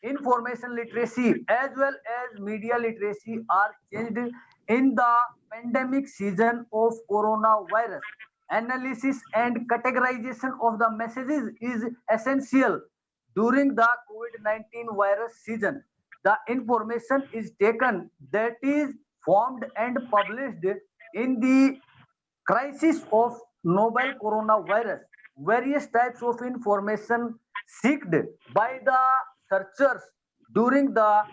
information literacy, as well as media literacy are changed in the pandemic season of coronavirus. Analysis and categorization of the messages is essential during the COVID-19 virus season. the information is taken that is formed and published in the crisis of novel coronavirus. Various types of information seeked by the searchers during the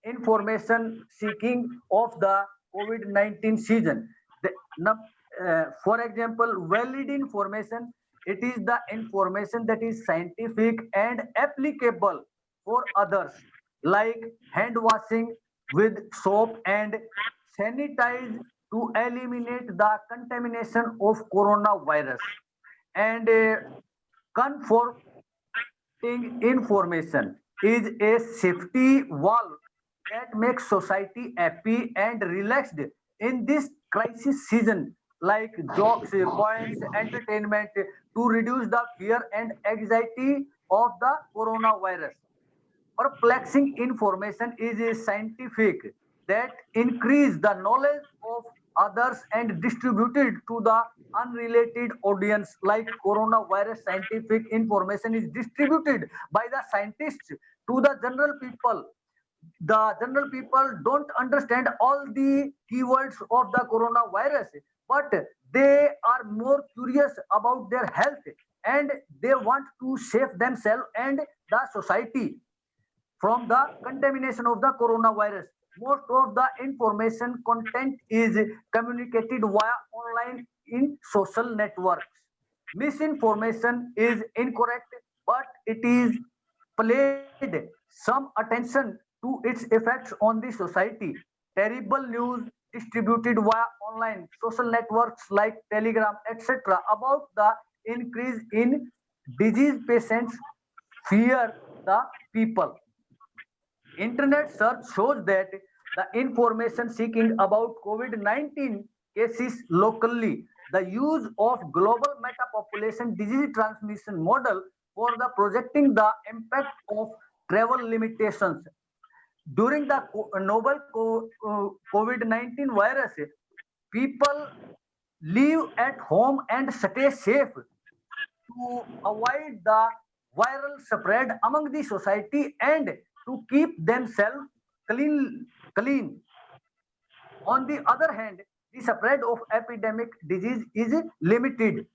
information seeking of the COVID-19 season. For example, valid information, it is the information that is scientific and applicable for others, like hand washing with soap and sanitize to eliminate the contamination of coronavirus. And comforting information is a safety valve that makes society happy and relaxed in this crisis season, like jokes, points, entertainment to reduce the fear and anxiety of the coronavirus. Perplexing information is a scientific that increase the knowledge of others and distributed to the unrelated audience, like coronavirus scientific information is distributed by the scientists to the general people. The general people don't understand all the keywords of the coronavirus, but they are more curious about their health and they want to save themselves and the society from the contamination of the coronavirus. Most of the information content is communicated via online in social networks. Misinformation is incorrect, but it is paid some attention to its effects on the society. Terrible news distributed via online social networks like Telegram, etc., about the increase in disease patients fear the people. Internet search shows that the information seeking about COVID-19 cases locally, the use of global meta-population disease transmission model for the projecting the impact of travel limitations. During the novel COVID-19 virus, people live at home and stay safe to avoid the viral spread among the society and to keep themselves clean. On the other hand, the spread of epidemic disease is limited.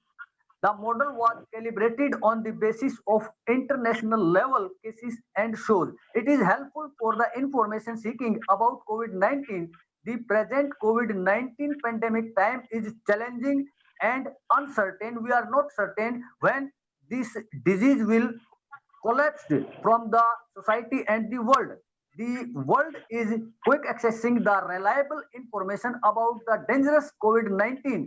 The model was calibrated on the basis of international level cases and shows it is helpful for the information seeking about COVID-19. The present COVID-19 pandemic time is challenging and uncertain. We are not certain when this disease will collapse from the society and the world. The world is quick accessing the reliable information about the dangerous COVID-19.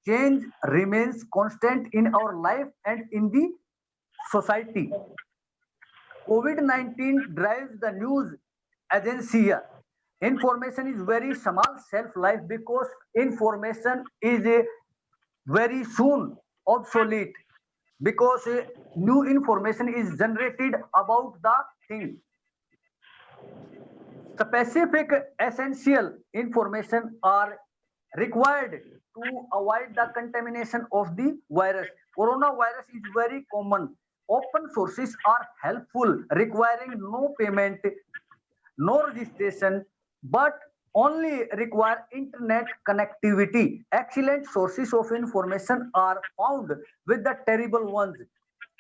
Change remains constant in our life and in the society. COVID-19 drives the news agency. Information is very small self-life because information is very soon obsolete because new information is generated about the thing. Specific essential information are required to avoid the contamination of the virus. Coronavirus is very common. Open sources are helpful, requiring no payment, no registration, but only require internet connectivity. Excellent sources of information are found with the terrible ones.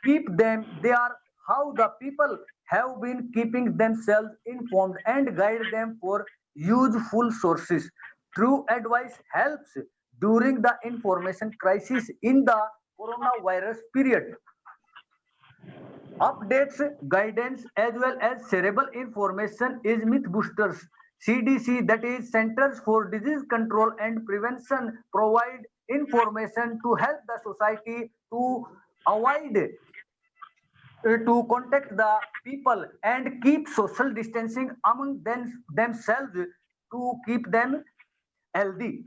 Keep them, they are how the people have been keeping themselves informed and guide them for useful sources. True advice helps during the information crisis in the coronavirus period. Updates, guidance, as well as cerebral information is Mythbusters. CDC, that is Centers for Disease Control and Prevention, provide information to help the society to avoid to contact the people and keep social distancing among themselves to keep them healthy.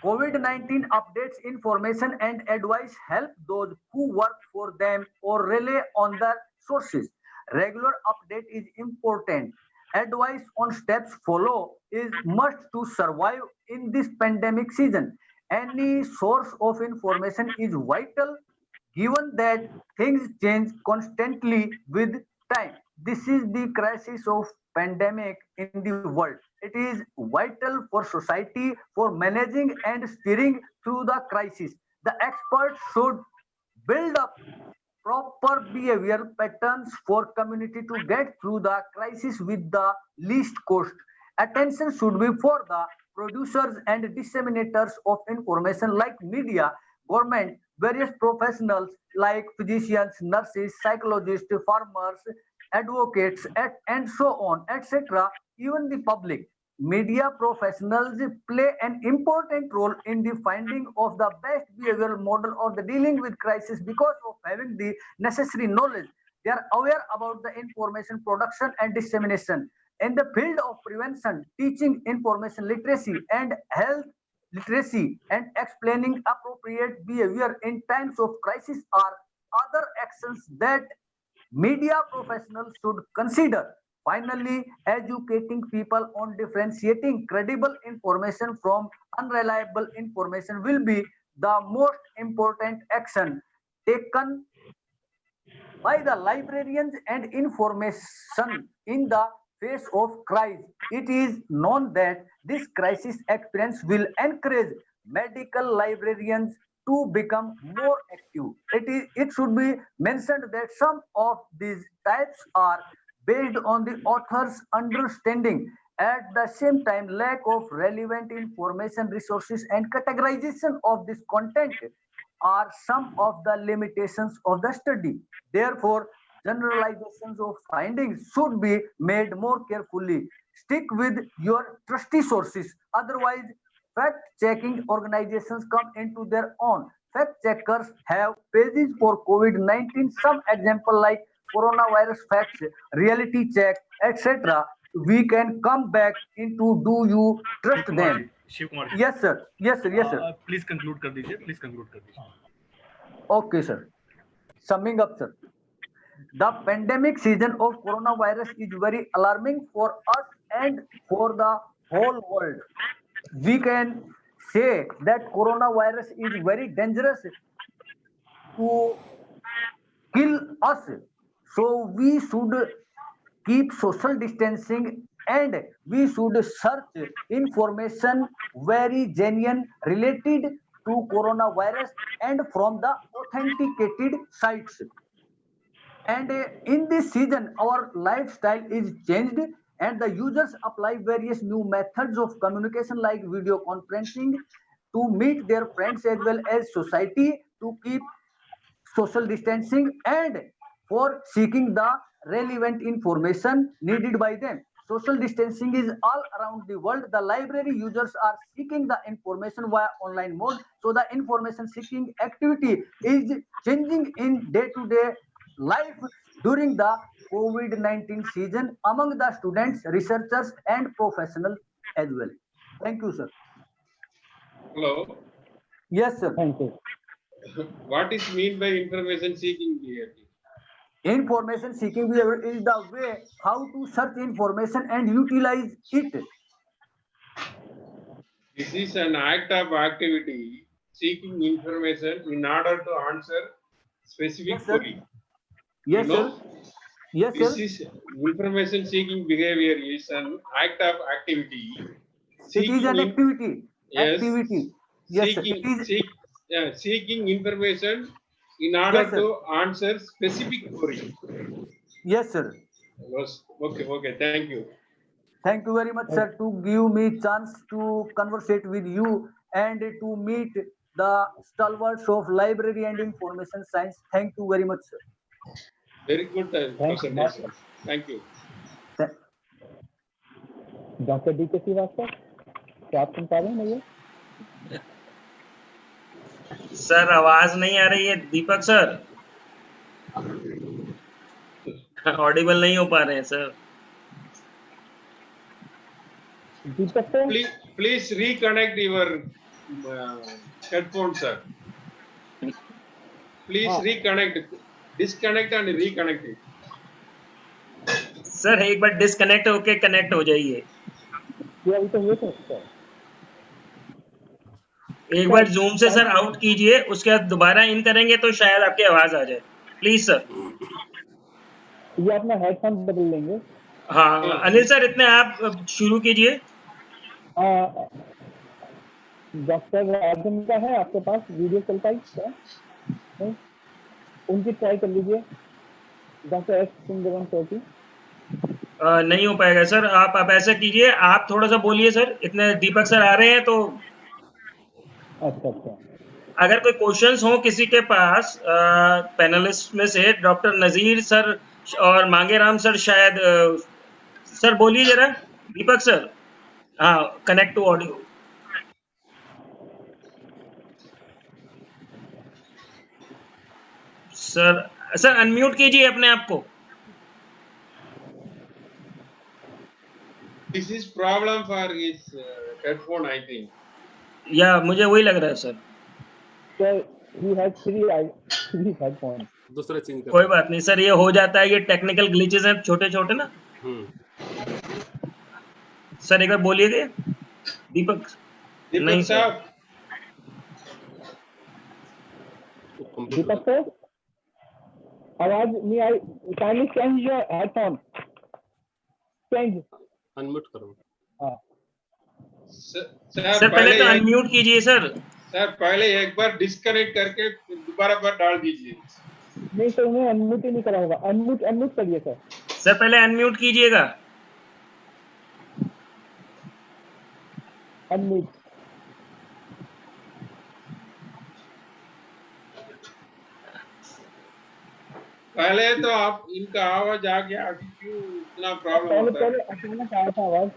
COVID-19 updates, information and advice help those who work for them or rely on their sources. Regular update is important. Advice on steps follow is must to survive in this pandemic season. Any source of information is vital given that things change constantly with time. This is the crisis of pandemic in the world. It is vital for society for managing and steering through the crisis. The experts should build up proper behavioral patterns for community to get through the crisis with the least cost. Attention should be for the producers and disseminators of information like media, government, various professionals like physicians, nurses, psychologists, farmers, advocates, and so on, etc. Even the public. Media professionals play an important role in the finding of the best behavioral model of the dealing with crisis because of having the necessary knowledge. They are aware about the information production and dissemination. In the field of prevention, teaching information literacy and health literacy and explaining appropriate behavior in times of crisis are other actions that media professionals should consider. Finally, educating people on differentiating credible information from unreliable information will be the most important action taken by the librarians and information in the face of crisis. It is known that this crisis experience will encourage medical librarians to become more active. It should be mentioned that some of these types are based on the author's understanding. At the same time, lack of relevant information resources and categorization of this content are some of the limitations of the study. Therefore, generalizations of findings should be made more carefully. Stick with your trusty sources. Otherwise, fact-checking organizations come into their own. Fact checkers have pages for COVID-19. Some example like coronavirus facts, reality check, etc. We can come back into do you trust them? Shiv Kumar ji, Yes, sir. Yes, sir. Yes, sir. Please conclude कर दीजिए, please conclude कर दीजिए. Okay, sir. Summing up, sir. The pandemic season of coronavirus is very alarming for us and for the whole world. We can say that coronavirus is very dangerous to kill us. So we should keep social distancing and we should search information very genuine related to coronavirus and from the authenticated sites. And in this season, our lifestyle is changed and the users apply various new methods of communication like video conferencing to meet their friends as well as society to keep social distancing and for seeking the relevant information needed by them. Social distancing is all around the world. The library users are seeking the information via online mode. So the information seeking activity is changing in day-to-day life during the COVID-19 season among the students, researchers, and professionals as well. Thank you, sir. Hello. Yes, sir. Thank you. What is mean by information seeking behavior? Information seeking behavior is the way how to search information and utilize it. This is an act of activity seeking information in order to answer specific query. Yes, You know, sir. Yes, this sir. is information seeking behavior is an act of activity. It is an activity. Yes. Activity. Yes, sir. It is. Seeking information in order Yes, sir. to answer specific query. Yes, sir. Yes. Okay, thank you. Thank you very much, sir, to give me chance to conversate with you and to meet the stalwarts of library and information science. Thank you very much, sir. Very good presentation. Thank you. Doctor D के श्रीवास्तव, क्या आप सुन पा रहे हैं मुझे? Sir आवाज नहीं आ रही है दीपक सर, ऑडिबल नहीं हो पा रहे हैं sir. Please reconnect your headphones, sir. Please reconnect, disconnect and reconnect it. Sir एक बार डिस्कनेक्ट होके कनेक्ट हो जाइए. एक बार जूम से सर आउट कीजिए, उसके बाद दोबारा इन करेंगे तो शायद आपकी आवाज आ जाए. Please sir. ये अपना हेडफोन बदल लेंगे. हाँ अनिल सर इतने आप शुरू कीजिए। डॉक्टर राजन का है आपके पास वीडियो चल पाई क्या? नहीं, उनकी ट्राई कर लीजिए, डॉक्टर एस सुंदरम सर की। नहीं हो पाएगा सर, आप ऐसा कीजिए, आप थोड़ा सा बोलिए सर, इतने दीपक सर आ रहे हैं तो। अच्छा, अगर कोई क्वेश्चंस हो किसी के पास पैनलिस्ट में से, डॉक्टर नजीर सर और मांगेराम सर शायद, सर बोलिए जरा दीपक सर। हाँ, connect to audio. Sir unmute कीजिए अपने आप को। This is problem for his headphone, I think. या मुझे वही लग रहा है sir. he has three headphones. दूसरा चेंज कर। कोई बात नहीं सर, ये हो जाता है, ये टेक्निकल ग्लिचेस हैं छोटे छोटे ना। सर एक बार बोलिए दीपक नहीं साहब। दीपक सर आवाज नहीं आई, kindly change your headphone, change, unmute करो। हाँ सर पहले तो अनम्यूट कीजिए सर। सर पहले एक बार डिस्कनेक्ट करके दोबारा पर डाल दीजिए। नहीं सर, उन्हें अनम्यूट ही नहीं करा होगा, अनम्यूट करिए सर। सर पहले अनम्यूट कीजिएगा। अनम्यूट। पहले तो आप इनका आवाज आ गया, अभी क्यों इतना प्रॉब्लम होता है? पहले अचानक आया था आवाज।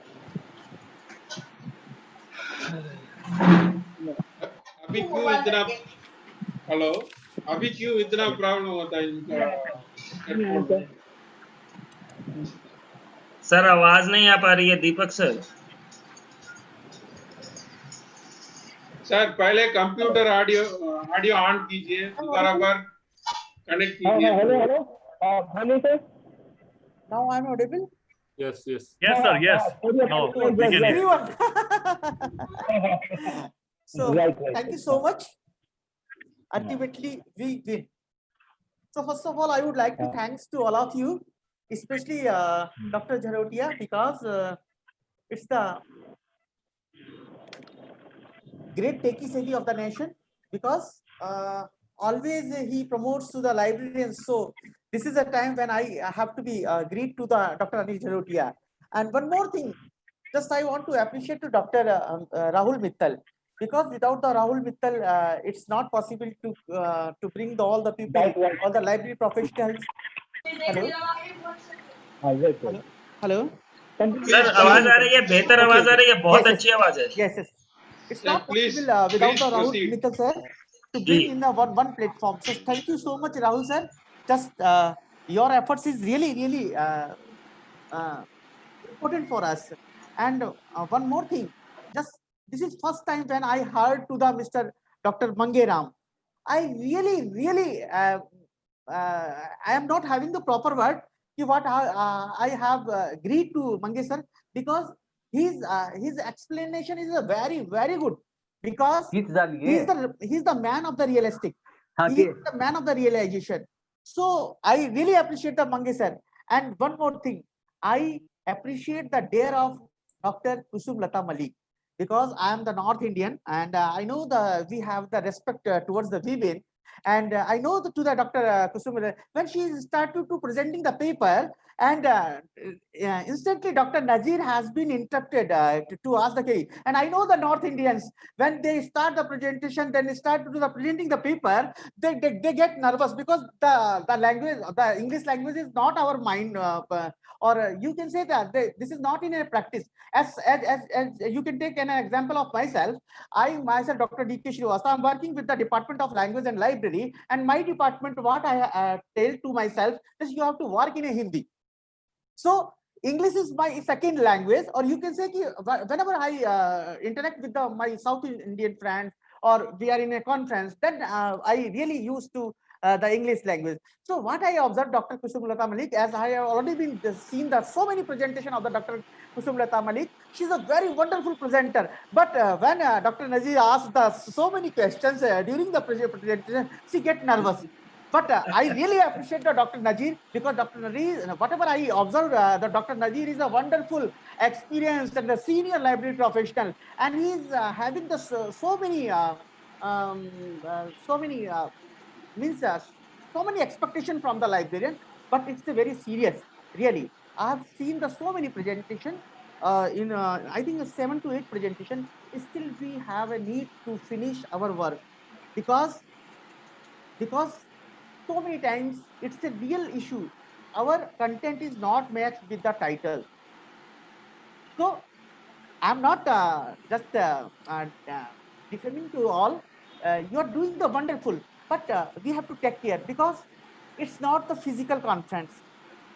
अभी क्यों इतना, हेलो, अभी क्यों इतना प्रॉब्लम होता है इनका हेडफोन में? सर आवाज नहीं आ पा रही है दीपक सर। सर पहले कंप्यूटर ऑडियो ऑन कीजिए, दोबारा पर कनेक्ट कीजिए। Hello hello sir, now I am audible? Yes. Yes, sir. Yes. No, we can hear. So, thank you so much. Ultimately, we win. So, first of all, I would like to thanks to all of you, especially Dr. Jharotia, because it's the great techie savvy of the nation, because always he promotes to the librarians. So this is a time when I have to be greet to the Dr. Anil Jharotia. And one more thing, just I want to appreciate to Dr. Rahul Mittal, because without the Rahul Mittal, it's not possible to bring all the people, all the library professionals. Hello. Hello. Sir आवाज आ रही है, बेहतर आवाज आ रही है, बहुत अच्छी आवाज है। Yes. It's not possible without the Rahul Mittal sir to bring in the one platform. So thank you so much, Rahul sir. Just your efforts is really important for us. And one more thing, just this is first time when I heard to the Mr. Dr. Mangeram. I really I am not having the proper word what I have agreed to Mange sir, because his explanation is a very good, because he's the man of the realistic. He is the man of the realization. So I really appreciate the Mange sir. And one more thing, I appreciate the dare of Dr. Kusum Lata Malik, because I am the North Indian, and I know we have the respect towards the women. And I know to the Dr. Kusum, when she started to presenting the paper, and instantly Dr. Nazir has been interrupted to ask the query. And I know the North Indians, when they start the presentation, then they start to do the presenting the paper, they get nervous, because the language, the English language is not our mind, or you can say that this is not in a practice. As you can take an example of myself. I myself, Dr. D.K. Srivastava, I'm working with the Department of Language and Library, and my department, what I tell to myself is you have to work in a Hindi. So English is my second language, or you can say whenever I interact with my South Indian friends, or we are in a conference, then I really used to the English language. So what I observed Dr. Kusum Lata Malik, as I have already been seen that so many presentation of the Dr. Kusum Lata Malik, she's a very wonderful presenter. But when Dr. Nazir asked so many questions during the presentation, she get nervous. But I really appreciate the Dr. Nazir, because Dr. Nazir, whatever I observed, the Dr. Nazir is a wonderful, experienced and a senior library professional, and he's having the so many means so many expectations from the librarian. But it's a very serious, really. I have seen the so many presentation in I think a 7 to 8 presentation. Still we have a need to finish our work, because so many times it's a real issue. Our content is not matched with the title. So I'm not just defaming to all. You are doing the wonderful, but we have to take care, because it's not the physical conference.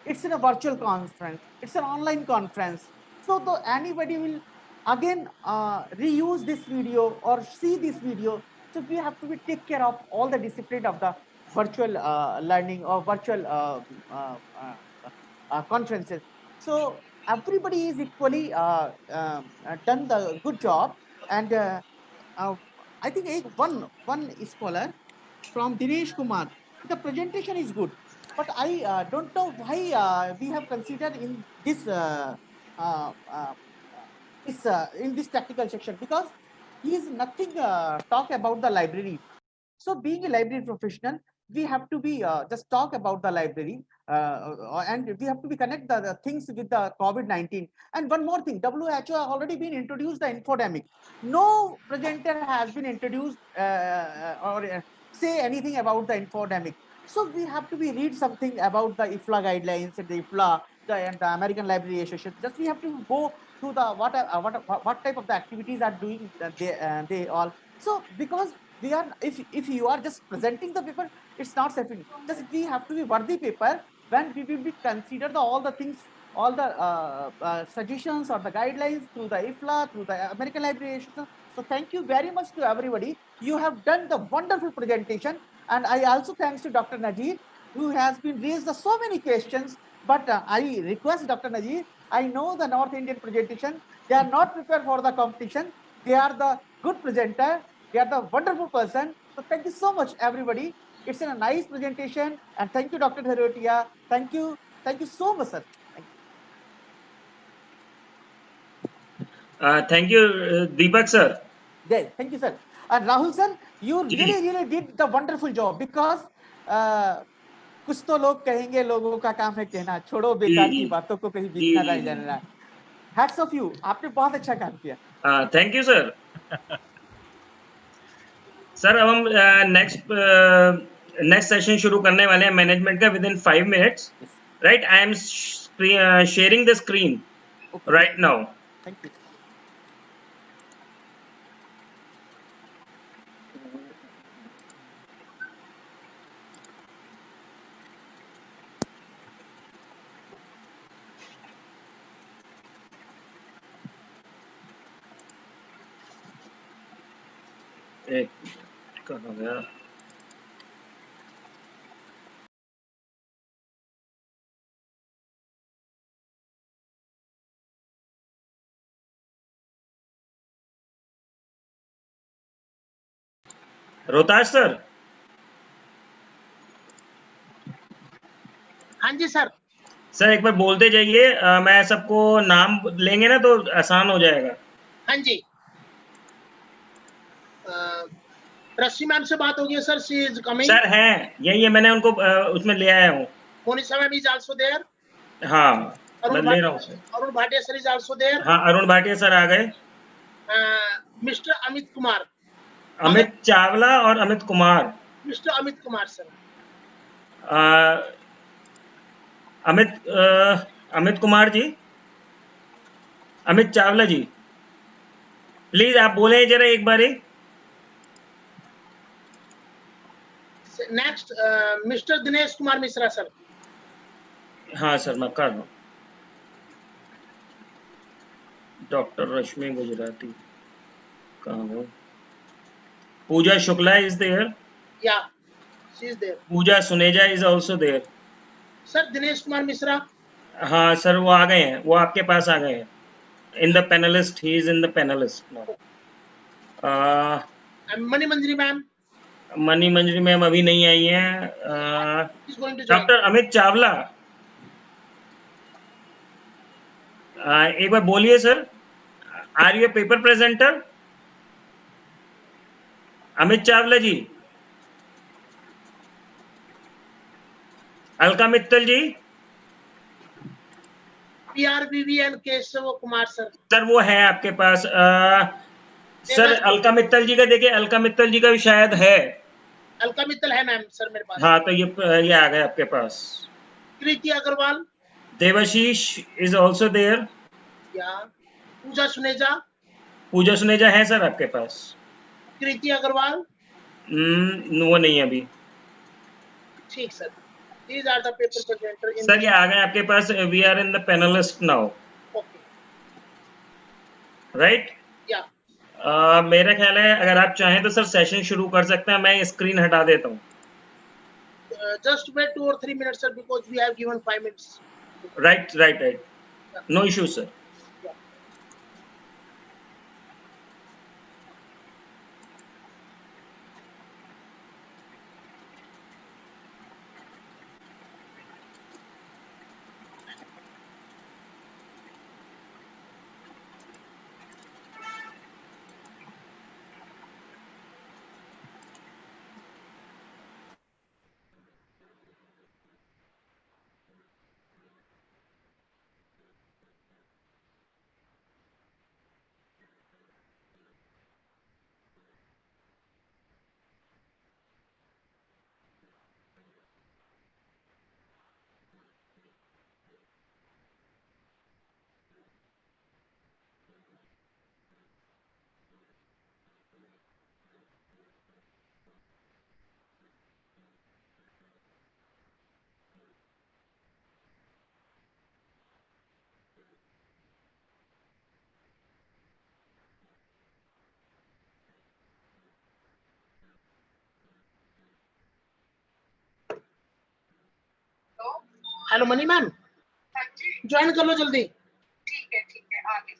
It's in a virtual conference. It's an online conference. So anybody will again reuse this video or see this video. So we have to take care of all the discipline of the virtual learning or virtual conferences. So everybody is equally done the good job. And I think one scholar from Dinesh Kumar, the presentation is good, but I don't know why we have considered in this in this technical section, because he is nothing talk about the library. So being a library professional, we have to be just talk about the library, and we have to be connect the things with the COVID-19. And one more thing, WHO has already been introduced the infodemic. No presenter has been introduced or say anything about the infodemic. So we have to be read something about the IFLA guidelines and the IFLA and the American Library Association. Just we have to go to the what type of the activities are doing they all. So because we are, if you are just presenting the paper, it's not sufficient. Just we have to be worthy paper when we will be consider all the things, all the suggestions or the guidelines through the IFLA, through the American Library Association. So thank you very much to everybody. You have done the wonderful presentation, and I also thanks to Dr. Nazir, who has been raised so many questions. But I request Dr. Nazir, I know the North Indian presentation, they are not prepared for the competition. They are the good presenter. They are the wonderful person. So thank you so much, everybody. It's a nice presentation. And thank you, Dr. Dharotia. Thank you. Thank you so much, sir. Thank you, Deepak sir. Yeah, thank you, sir. And Rahul sir, you really did the wonderful job, because कुछ तो लोग कहेंगे, लोगों का काम है कहना, छोड़ो बेकार की बातों को कहीं बीतना रह जाना. Hats off you. आपने बहुत अच्छा काम किया. Thank you, sir. सर अब हम नेक्स्ट सेशन शुरू करने वाले हैं मैनेजमेंट का within 5 minutes. Right, I am sharing the screen right now. Thank you. एक कहाँ गया? रोहताश सर. हाँ जी सर. सर एक बार बोलते जाइए, मैं सबको नाम लेंगे ना तो आसान हो जाएगा. हाँ जी. रश्मि मैम से बात हो गई sir. She is coming. Sir हैं, यही है, मैंने उनको उसमें ले आया हूँ. Monisha ma'am is also there. हाँ, मैं ले रहा हूँ sir. Arun Bhatia sir is also there. हाँ, अरुण भाटिया सर आ गए. मिस्टर अमित कुमार. अमित चावला और Amit Kumar. Mister Amit Kumar sir. Amit Kumar ji, Amit Chawla ji, please आप बोले जरा एक बारी. Next mister Dinesh Kumar Mishra sir. हाँ सर, मैं कर रहा हूँ. डॉक्टर रश्मि गुजराती कहाँ हो? Pooja Shukla is there. Yeah she is there. Pooja Suneja is also there. Sir Dinesh Kumar Mishra. हाँ सर, वो आ गए हैं, वो आपके पास आ गए हैं. In the panelist, he is in the panelist. Mani Manjari ma'am. Mani Manjari ma'am अभी नहीं आई है। He's going to join. Doctor Amit Chawla, एक बार बोलिए sir, are you paper presenter? Amit Chawla ji, Alka Mittal ji, PRBV and Keshav Kumar sir. Sir वो है आपके पास। सर अलका मित्तल जी का देखिए, अलका मित्तल जी का भी शायद है। अलका मित्तल है मैम सर मेरे पास। हाँ, तो ये आ गए आपके पास। Kriti Agarwal, Debashish is also there. या पूजा सुनेजा, पूजा सुनेजा है सर आपके पास? कृति अग्रवाल, वो नहीं है अभी। ठीक सर। These are the paper presenter in sir ये आ गए आपके पास। We are in the panelist now, right? या मेरा ख्याल है अगर आप चाहें तो सर सेशन शुरू कर सकते हैं। मैं स्क्रीन हटा देता हूँ। just wait 2 or 3 minutes sir because we have given 5 minutes. Right. No issue, sir. Hello money ma'am, join कर लो जल्दी। ठीक है आगे।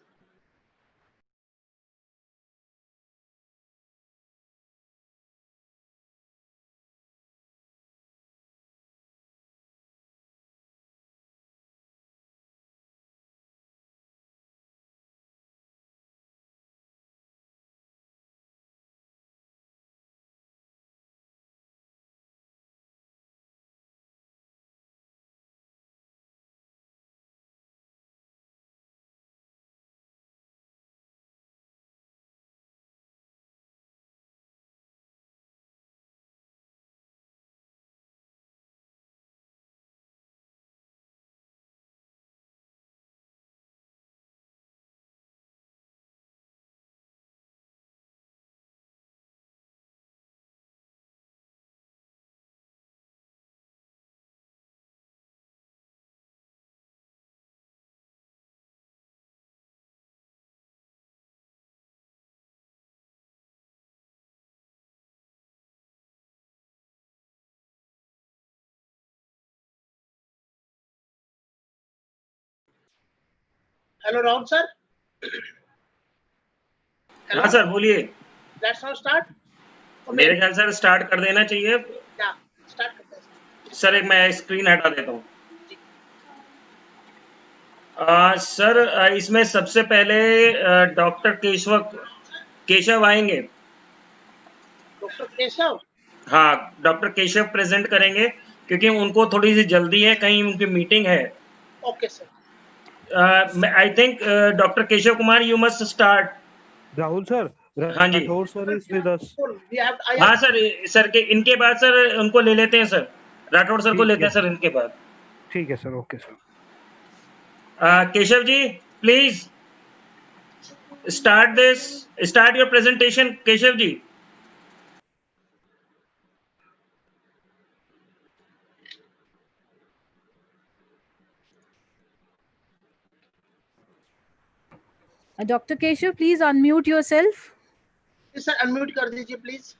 Hello Rahul sir. हाँ सर बोलिए। Let's now start. मेरे ख्याल सर स्टार्ट कर देना चाहिए। क्या स्टार्ट करते हैं सर? एक मैं स्क्रीन हटा देता हूँ। सर इसमें सबसे पहले डॉक्टर केशव आएंगे। डॉक्टर केशव? हाँ, डॉक्टर केशव प्रेजेंट करेंगे क्योंकि उनको थोड़ी सी जल्दी है, कहीं उनकी मीटिंग है। Okay sir. I think doctor Keshav Kumar you must start. Rahul sir, हाँ जी। Rathore sir is with us. हाँ सर के इनके बाद सर उनको ले लेते हैं सर, राठौर सर को लेते हैं सर इनके बाद। ठीक है sir, okay sir. Keshav ji please start your presentation. Keshav ji. Dr. Keshav, please unmute yourself. Sir unmute कर दीजिए please.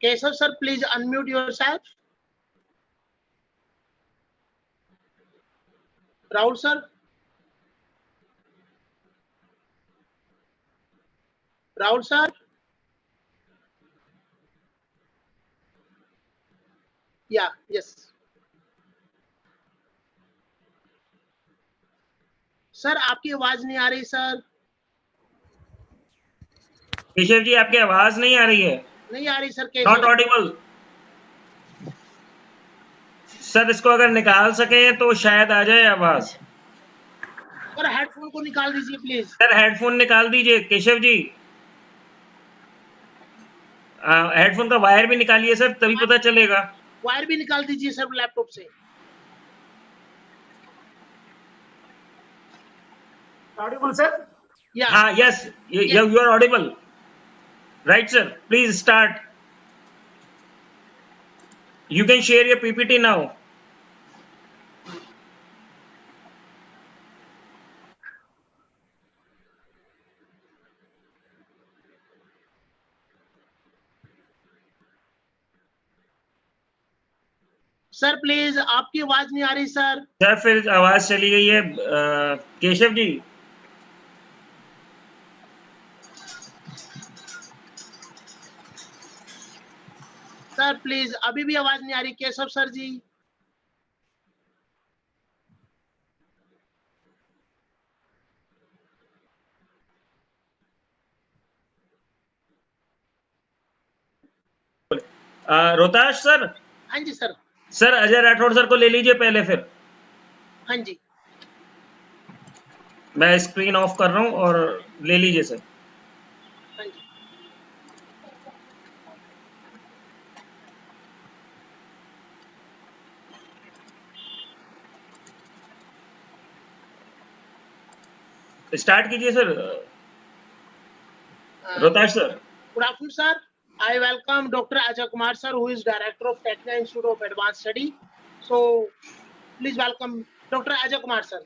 Keshav sir please unmute yourself. Rahul sir. Rahul sir. Yeah, yes. Sir आपकी आवाज नहीं आ रही सर। केशव जी आपकी आवाज नहीं आ रही है। नहीं आ रही सर। Not audible. सर इसको अगर निकाल सके तो शायद आ जाए आवाज। सर हेडफोन को निकाल दीजिए प्लीज। सर हेडफोन निकाल दीजिए केशव जी। हेडफोन का वायर भी निकालिए सर, तभी पता चलेगा। वायर भी निकाल दीजिए सर लैपटॉप से। Audible, sir? Yeah. Yes, you are audible. Right, sir. Please start. You can share your PPT now. Sir please आपकी आवाज नहीं आ रही सर। सर फिर आवाज चली गई है। केशव जी सर प्लीज अभी भी आवाज नहीं आ रही केशव सर जी। रोहताश सर। हाँ जी sir. Sir Ajay Rathore sir को ले लीजिए पहले, फिर हाँ जी। मैं स्क्रीन ऑफ कर रहा हूँ और ले लीजिए सर। हाँ जी। स्टार्ट कीजिए sir. Rohtash sir. Good afternoon, sir. I welcome Dr. Ajay Kumar, sir, who is Director of Technical Institute of Advanced Study. So, please welcome Dr. Ajay Kumar, sir.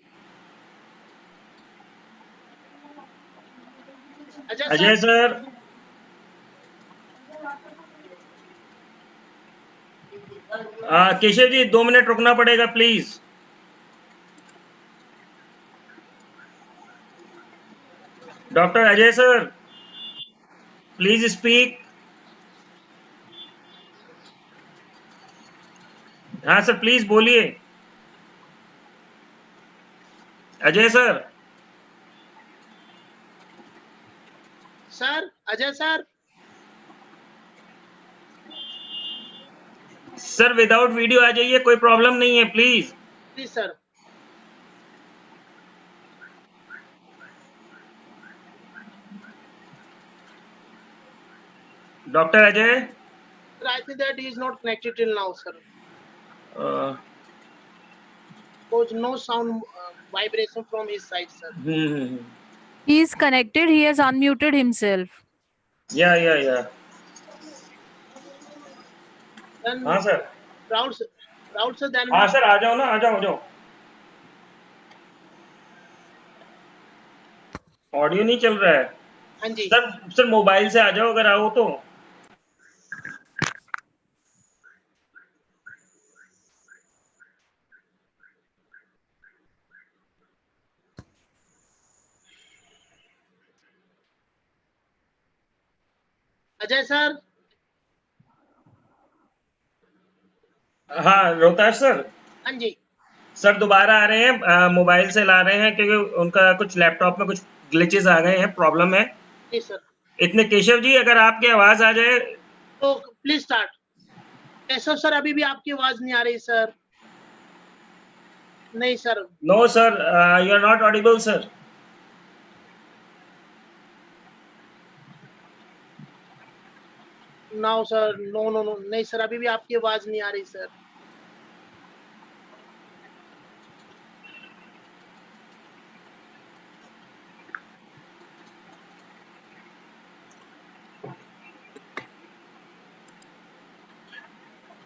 Ajay sir. Keshav ji 2 minute रुकना पड़ेगा please. Doctor Ajay sir please speak. हाँ sir please बोलिए। Ajay sir. Sir Ajay sir. Sir without video आ जाइए, कोई problem नहीं है please. Please sir. Doctor Ajay. Sir, I think that he is not connected till now, sir. There's no sound vibration from his side, sir. He is connected. He has unmuted himself. Yeah. Then हाँ sir. Rahul sir, then हाँ sir आ जाओ ना, आ जाओ। Audio नहीं चल रहा है। हाँ जी। सर मोबाइल से आ जाओ अगर आओ तो। अजय सर। हाँ रोहताश सर। हाँ जी। सर दोबारा आ रहे हैं, मोबाइल से ला रहे हैं क्योंकि उनका कुछ लैपटॉप में कुछ ग्लिचेस आ गए हैं, प्रॉब्लम है। जी सर। इतने केशव जी अगर आपकी आवाज आ जाए तो प्लीज स्टार्ट। केशव सर अभी भी आपकी आवाज नहीं आ रही सर। नहीं sir. No sir, you are not audible sir. No sir, no नहीं सर, अभी भी आपकी आवाज नहीं आ रही सर।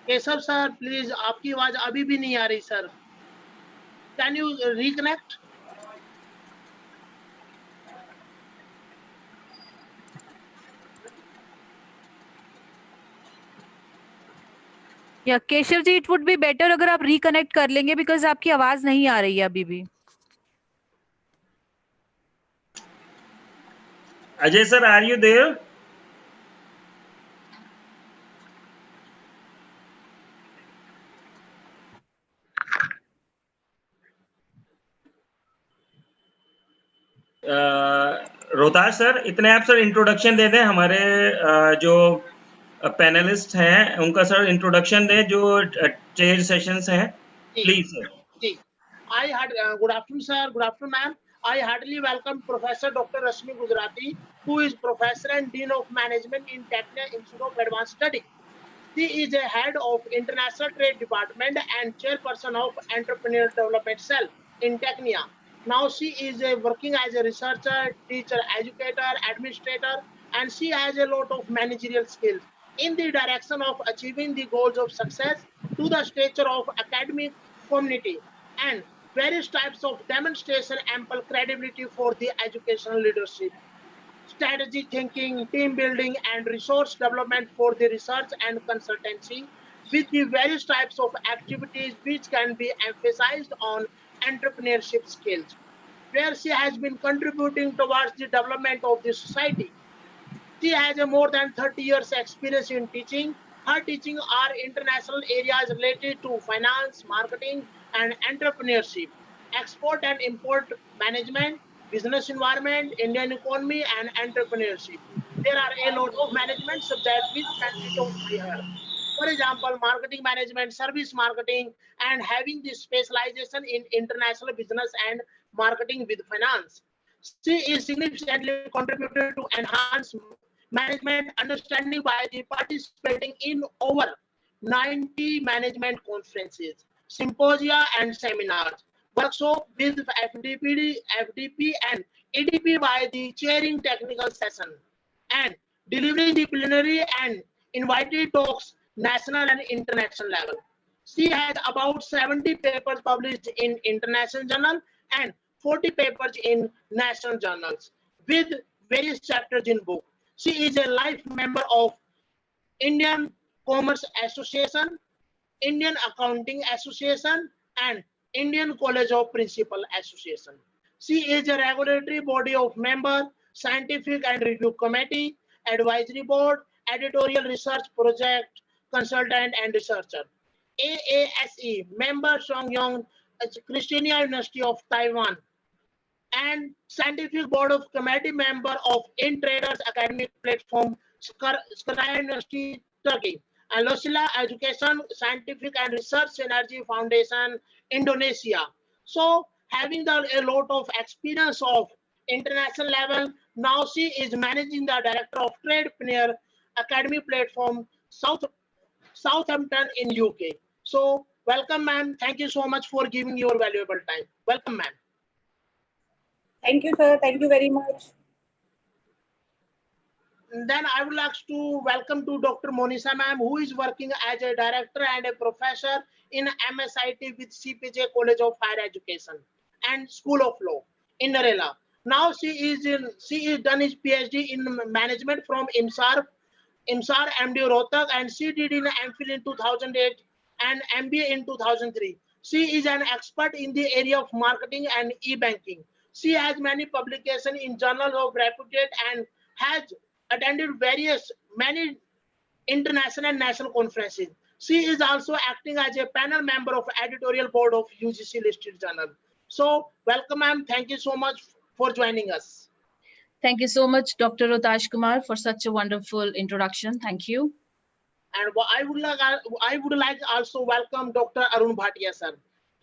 केशव सर प्लीज आपकी आवाज अभी भी नहीं आ रही सर। Can you reconnect? या Keshav ji, it would be better अगर आप रिकनेक्ट कर लेंगे, बिकॉज आपकी आवाज नहीं आ रही है अभी भी। Ajay sir, are you there? Rohtash sir, इतने आप सर इंट्रोडक्शन दे दें हमारे जो पैनलिस्ट हैं उनका सर इंट्रोडक्शन दें जो चेयर सेशंस हैं, please sir. I had good afternoon, sir. Good afternoon, ma'am. I heartily welcome Professor Dr. Rashmi Gujarati, who is Professor and Dean of Management in Technia Institute of Advanced Study. She is a head of International Trade Department and chairperson of Entrepreneur Development Cell in Technia. Now she is working as a researcher, teacher, educator, administrator, and she has a lot of managerial skills in the direction of achieving the goals of success to the stature of academic community and various types of demonstration ample credibility for the educational leadership, strategy thinking, team building, and resource development for the research and consultancy with the various types of activities which can be emphasized on entrepreneurship skills, where she has been contributing towards the development of the society. She has a more than 30 years experience in teaching. Her teaching are international areas related to finance, marketing, and entrepreneurship, export and import management, business environment, Indian economy, and entrepreneurship. There are a lot of management subjects which can be taught by her. For example, marketing management, service marketing, and having the specialization in international business and marketing with finance. She is significantly contributed to enhance management understanding by the participating in over 90 management conferences, symposia, and seminars, workshop with FDP and EDP by the chairing technical session, and delivering the plenary and invited talks national and international level. She has about 70 papers published in international journal and 40 papers in national journals with various chapters in book. She is a life member of Indian Commerce Association, Indian Accounting Association, and Indian College of Principal Association. She is a regulatory body of member, scientific and review committee, advisory board, editorial research project, consultant and researcher. AASE member Songyong, Christiania University of Taiwan, and scientific board of committee member of In Traders Academic Platform, Skara University, Turkey, and Losila Education, Scientific and Research Synergy Foundation, Indonesia. So having a lot of experience of international level, now she is managing the director of Tradepreneur Academy Platform, Southampton in UK. So welcome, ma'am. Thank you so much for giving your valuable time. Welcome, ma'am. Thank you, sir. Thank you very much. Then I would like to welcome to Dr. Monisa ma'am, who is working as a director and a professor in MSIT with CPJ College of Higher Education and School of Law in Narela. Now she is done his PhD in management from IMSAR MD Rohtak, and she did in MPhil in 2008 and MBA in 2003. She is an expert in the area of marketing and e-banking. She has many publications in journals of reputed and has attended many international and national conferences. She is also acting as a panel member of editorial board of UGC listed journal. So welcome, ma'am. Thank you so much for joining us. Thank you so much, Dr. Rotash Kumar, for such a wonderful introduction. Thank you. And I would like also welcome Dr. Arun Bhatia, sir,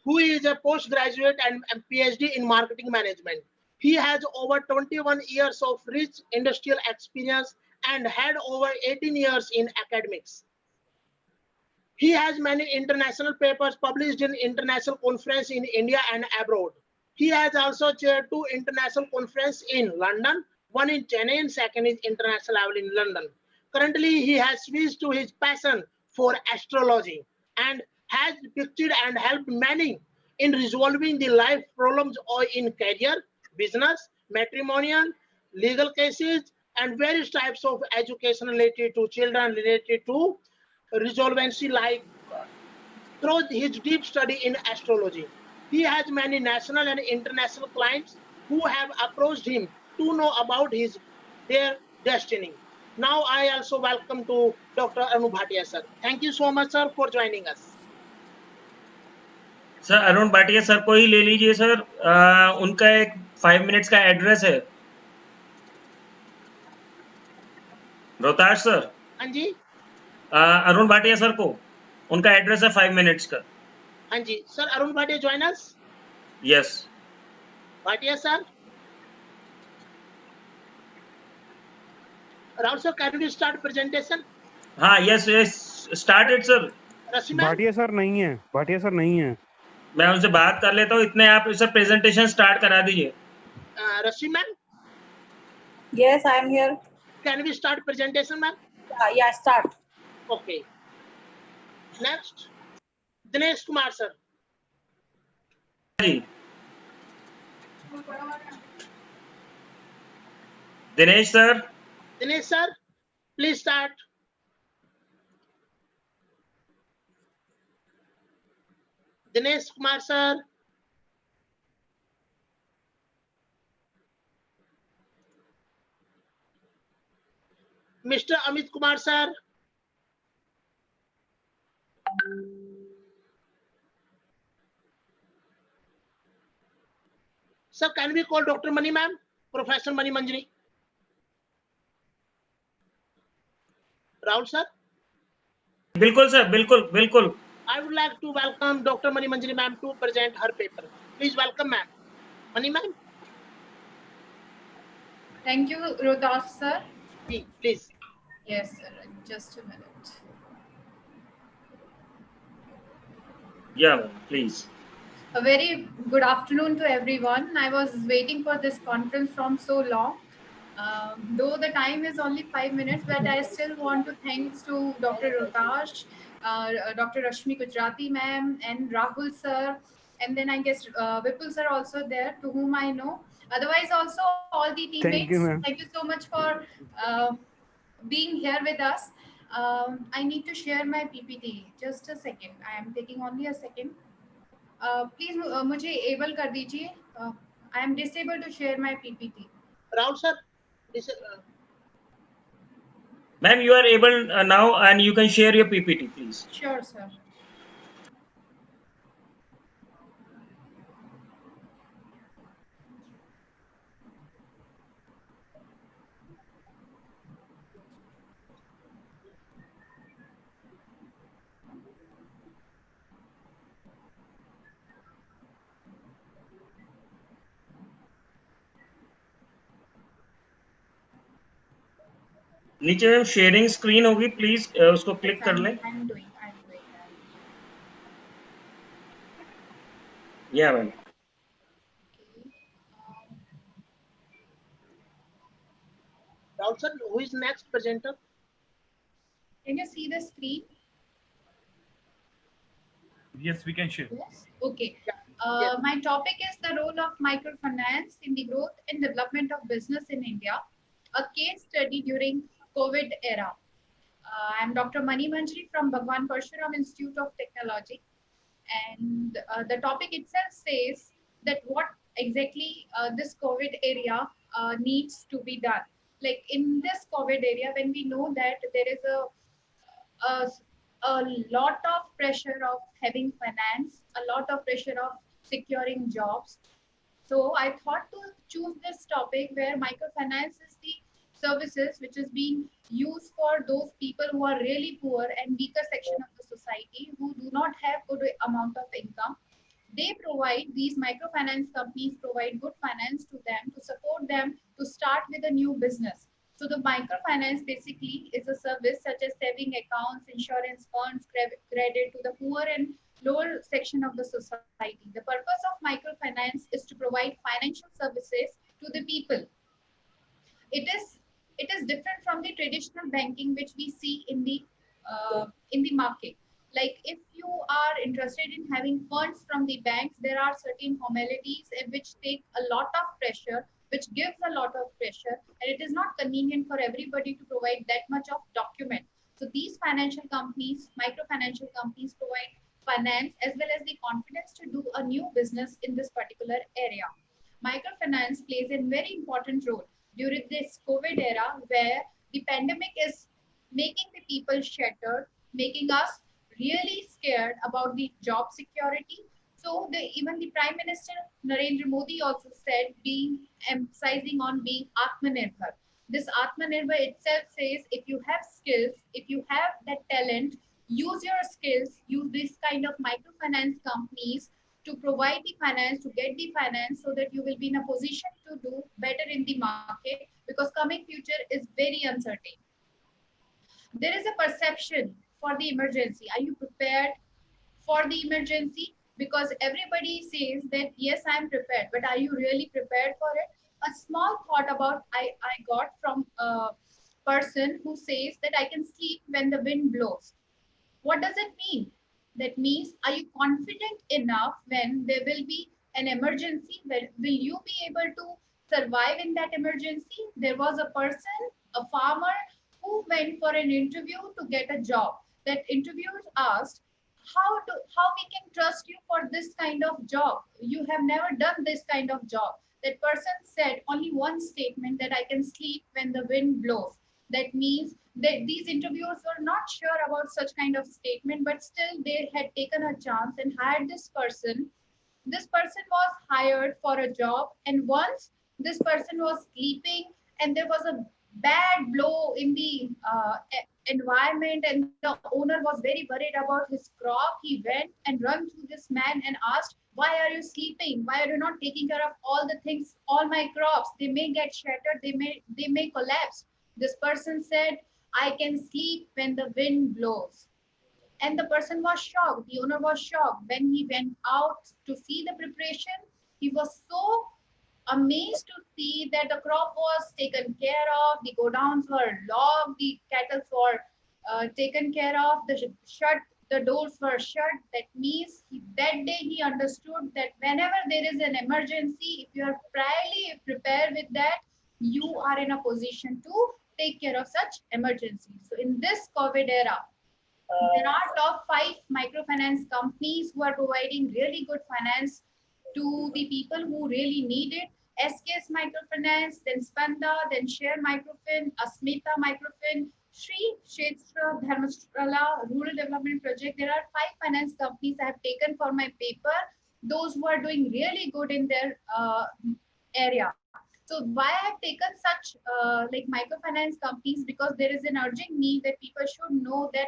who is a postgraduate and PhD in marketing management. He has over 21 years of rich industrial experience and had over 18 years in academics. He has many international papers published in international conferences in India and abroad. He has also chaired 2 international conferences in London, one in Chennai and second is international level in London. Currently, he has switched to his passion for astrology and has depicted and helped many in resolving the life problems or in career, business, matrimonial, legal cases, and various types of education related to children, related to resolvency, like through his deep study in astrology. He has many national and international clients who have approached him to know about his their destiny. Now I also welcome to Dr. Anu Bhatia sir. Thank you so much sir for joining us. Sir Arun Bhatia sir को ही ले लीजिए sir. उनका एक 5 minutes का address है। Rohtash sir. हाँ जी। Arun Bhatia sir को उनका एड्रेस है 5 मिनट्स का। हाँ जी sir, Arun Bhatia join us. Yes Bhatia sir. Rahul sir, can we start presentation? हाँ yes yes start it sir. Bhatia sir नहीं है, भाटिया सर नहीं है। मैं उनसे बात कर लेता हूँ, इतने आप सर प्रेजेंटेशन स्टार्ट करा दीजिए। Rashmi ma'am. Yes, I am here. Can we start presentation ma'am? Yeah, start. Okay. Next, Dinesh Kumar sir. जी Dinesh sir. Dinesh sir, please start. Dinesh Kumar sir. Mr. Amit Kumar sir. Sir, can we call Dr. Mani ma'am? Professor Mani Manjari. Rahul sir. बिल्कुल sir, बिल्कुल बिल्कुल। I would like to welcome Dr. Mani Manjari ma'am to present her paper. Please welcome ma'am. Mani ma'am. Thank you, Rohtash sir. Please. Yes, sir. Just a minute. Yeah, please. A very good afternoon to everyone. I was waiting for this conference from so long. Though the time is only 5 minutes, but I still want to thanks to Dr. Rohtash, Dr. Rashmi Gujrati ma'am, and Rahul sir, and then I guess Vipul sir also there, to whom I know. Otherwise, also all the teammates. Thank you, ma'am. Thank you so much for being here with us. I need to share my PPT. Just a second. I am taking only a second. Please मुझे able कर दीजिए. I am disabled to share my PPT. Rahul sir. Ma'am, you are able now and you can share your PPT, please. Sure, sir. नीचे ma'am sharing screen होगी, please उसको click कर लें। I'm doing. या ma'am. Rahul sir, who is next presenter? Can you see the screen? Yes, we can share. Yes. Okay. My topic is the role of microfinance in the growth and development of business in India, a case study during COVID era. I am Dr. Mani Manjari from Bhagwan Parshuram Institute of Technology, and the topic itself says that what exactly this COVID area needs to be done. Like in this COVID area, when we know that there is a lot of pressure of having finance, a lot of pressure of securing jobs. So I thought to choose this topic where microfinance is the services which is being used for those people who are really poor and weaker section of the society who do not have good amount of income. They provide, these microfinance companies provide good finance to them to support them to start with a new business. So the microfinance basically is a service such as saving accounts, insurance funds, credit to the poor and lower section of the society. The purpose of microfinance is to provide financial services to the people. It is different from the traditional banking which we see in the market. Like if you are interested in having funds from the banks, there are certain formalities which take a lot of pressure, which gives a lot of pressure, and it is not convenient for everybody to provide that much of document. So these financial companies, microfinancial companies, provide finance as well as the confidence to do a new business in this particular area. Microfinance plays a very important role. during this COVID era where the pandemic is making the people shattered, making us really scared about the job security. So even the Prime Minister Narendra Modi also said emphasizing on being Atmanirbhar. This Atmanirbhar itself says if you have skills, if you have that talent, use your skills, use this kind of microfinance companies to provide the finance, to get the finance so that you will be in a position to do better in the market because coming future is very uncertain. There is a perception for the emergency. Are you prepared for the emergency? Because everybody says that yes, I'm prepared, but are you really prepared for it? A small thought about I got from a person who says that I can sleep when the wind blows. What does it mean? That means, are you confident enough when there will be an emergency? Will you be able to survive in that emergency? There was a person, a farmer, who went for an interview to get a job. That interviewer asked, how we can trust you for this kind of job? You have never done this kind of job. That person said only one statement, that I can sleep when the wind blows. That means that these interviewers were not sure about such kind of statement, but still they had taken a chance and hired this person. This person was hired for a job, and once this person was sleeping and there was a bad blow in the environment and the owner was very worried about his crop, he went and run to this man and asked, why are you sleeping? Why are you not taking care of all the things, all my crops? They may get shattered, they may collapse. This person said, I can sleep when the wind blows. And the person was shocked. The owner was shocked. When he went out to see the preparation, he was so amazed to see that the crop was taken care of, the godowns were locked, the cattle were taken care of, the doors were shut. That means that day he understood that whenever there is an emergency, if you are priorly prepared with that, you are in a position to take care of such emergencies. So in this COVID era, there are top 5 microfinance companies who are providing really good finance to the people who really need it. SKS Microfinance, then Spanda, then Share Microfin, Asmita Microfin, Sri Kshetra Dharmasthala Rural Development Project. There are 5 finance companies I have taken for my paper, those who are doing really good in their area. So why I have taken such like microfinance companies? Because there is an urgent need that people should know that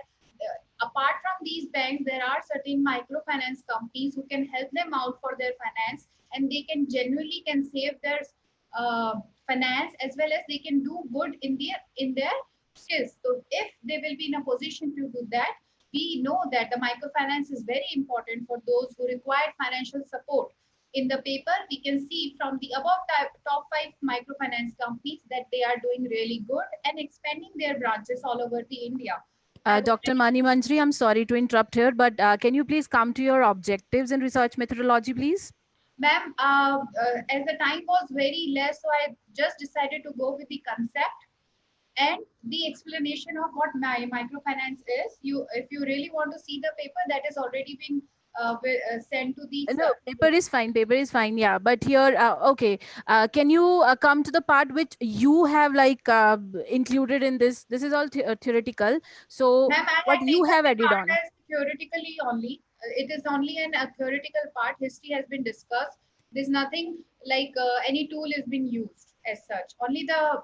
apart from these banks, there are certain microfinance companies who can help them out for their finance, and they can genuinely save their finance as well as they can do good in their skills. So if they will be in a position to do that, we know that the microfinance is very important for those who require financial support. In the paper, we can see from the above top 5 microfinance companies that they are doing really good and expanding their branches all over the India. Dr. Mani Manjri, I'm sorry to interrupt here, but can you please come to your objectives in research methodology, please? Ma'am, as the time was very less, so I just decided to go with the concept and the explanation of what microfinance is. If you really want to see the paper, that has already been sent to the no, paper is fine, yeah, but here okay, can you come to the part which you have like included in this is all theoretical, so what you have added on? Theoretically only, it is only a theoretical part. History has been discussed. There's nothing like any tool has been used as such. Only the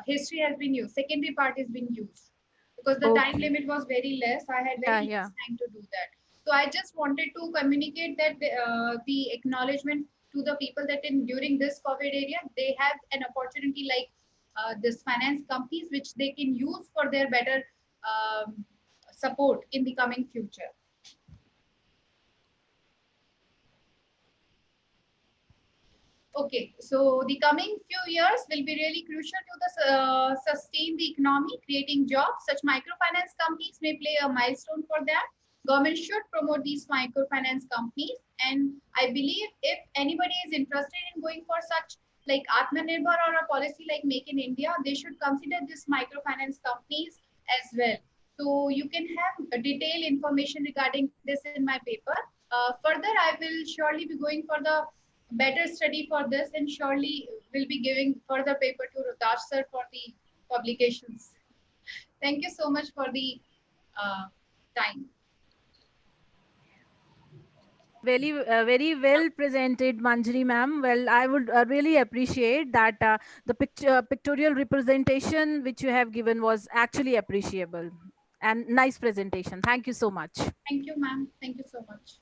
history has been used. Secondary part has been used. Because the time limit was very less, I had very less time to do that. So I just wanted to communicate that the acknowledgement to the people that during this COVID area, they have an opportunity like this finance companies, which they can use for their better support in the coming future. Okay, so the coming few years will be really crucial to sustain the economy, creating jobs. Such microfinance companies may play a milestone for that. Government should promote these microfinance companies, and I believe if anybody is interested in going for such like Atmanirbhar or a policy like Make in India, they should consider this microfinance companies as well. So you can have a detailed information regarding this in my paper. Further, I will surely be going for the better study for this, and surely will be giving further paper to Rotash sir for the publications. Thank you so much for the time. Very well presented, Manjari ma'am. Well, I would really appreciate that the pictorial representation which you have given was actually appreciable and nice presentation. Thank you so much. Thank you, ma'am. Thank you so much.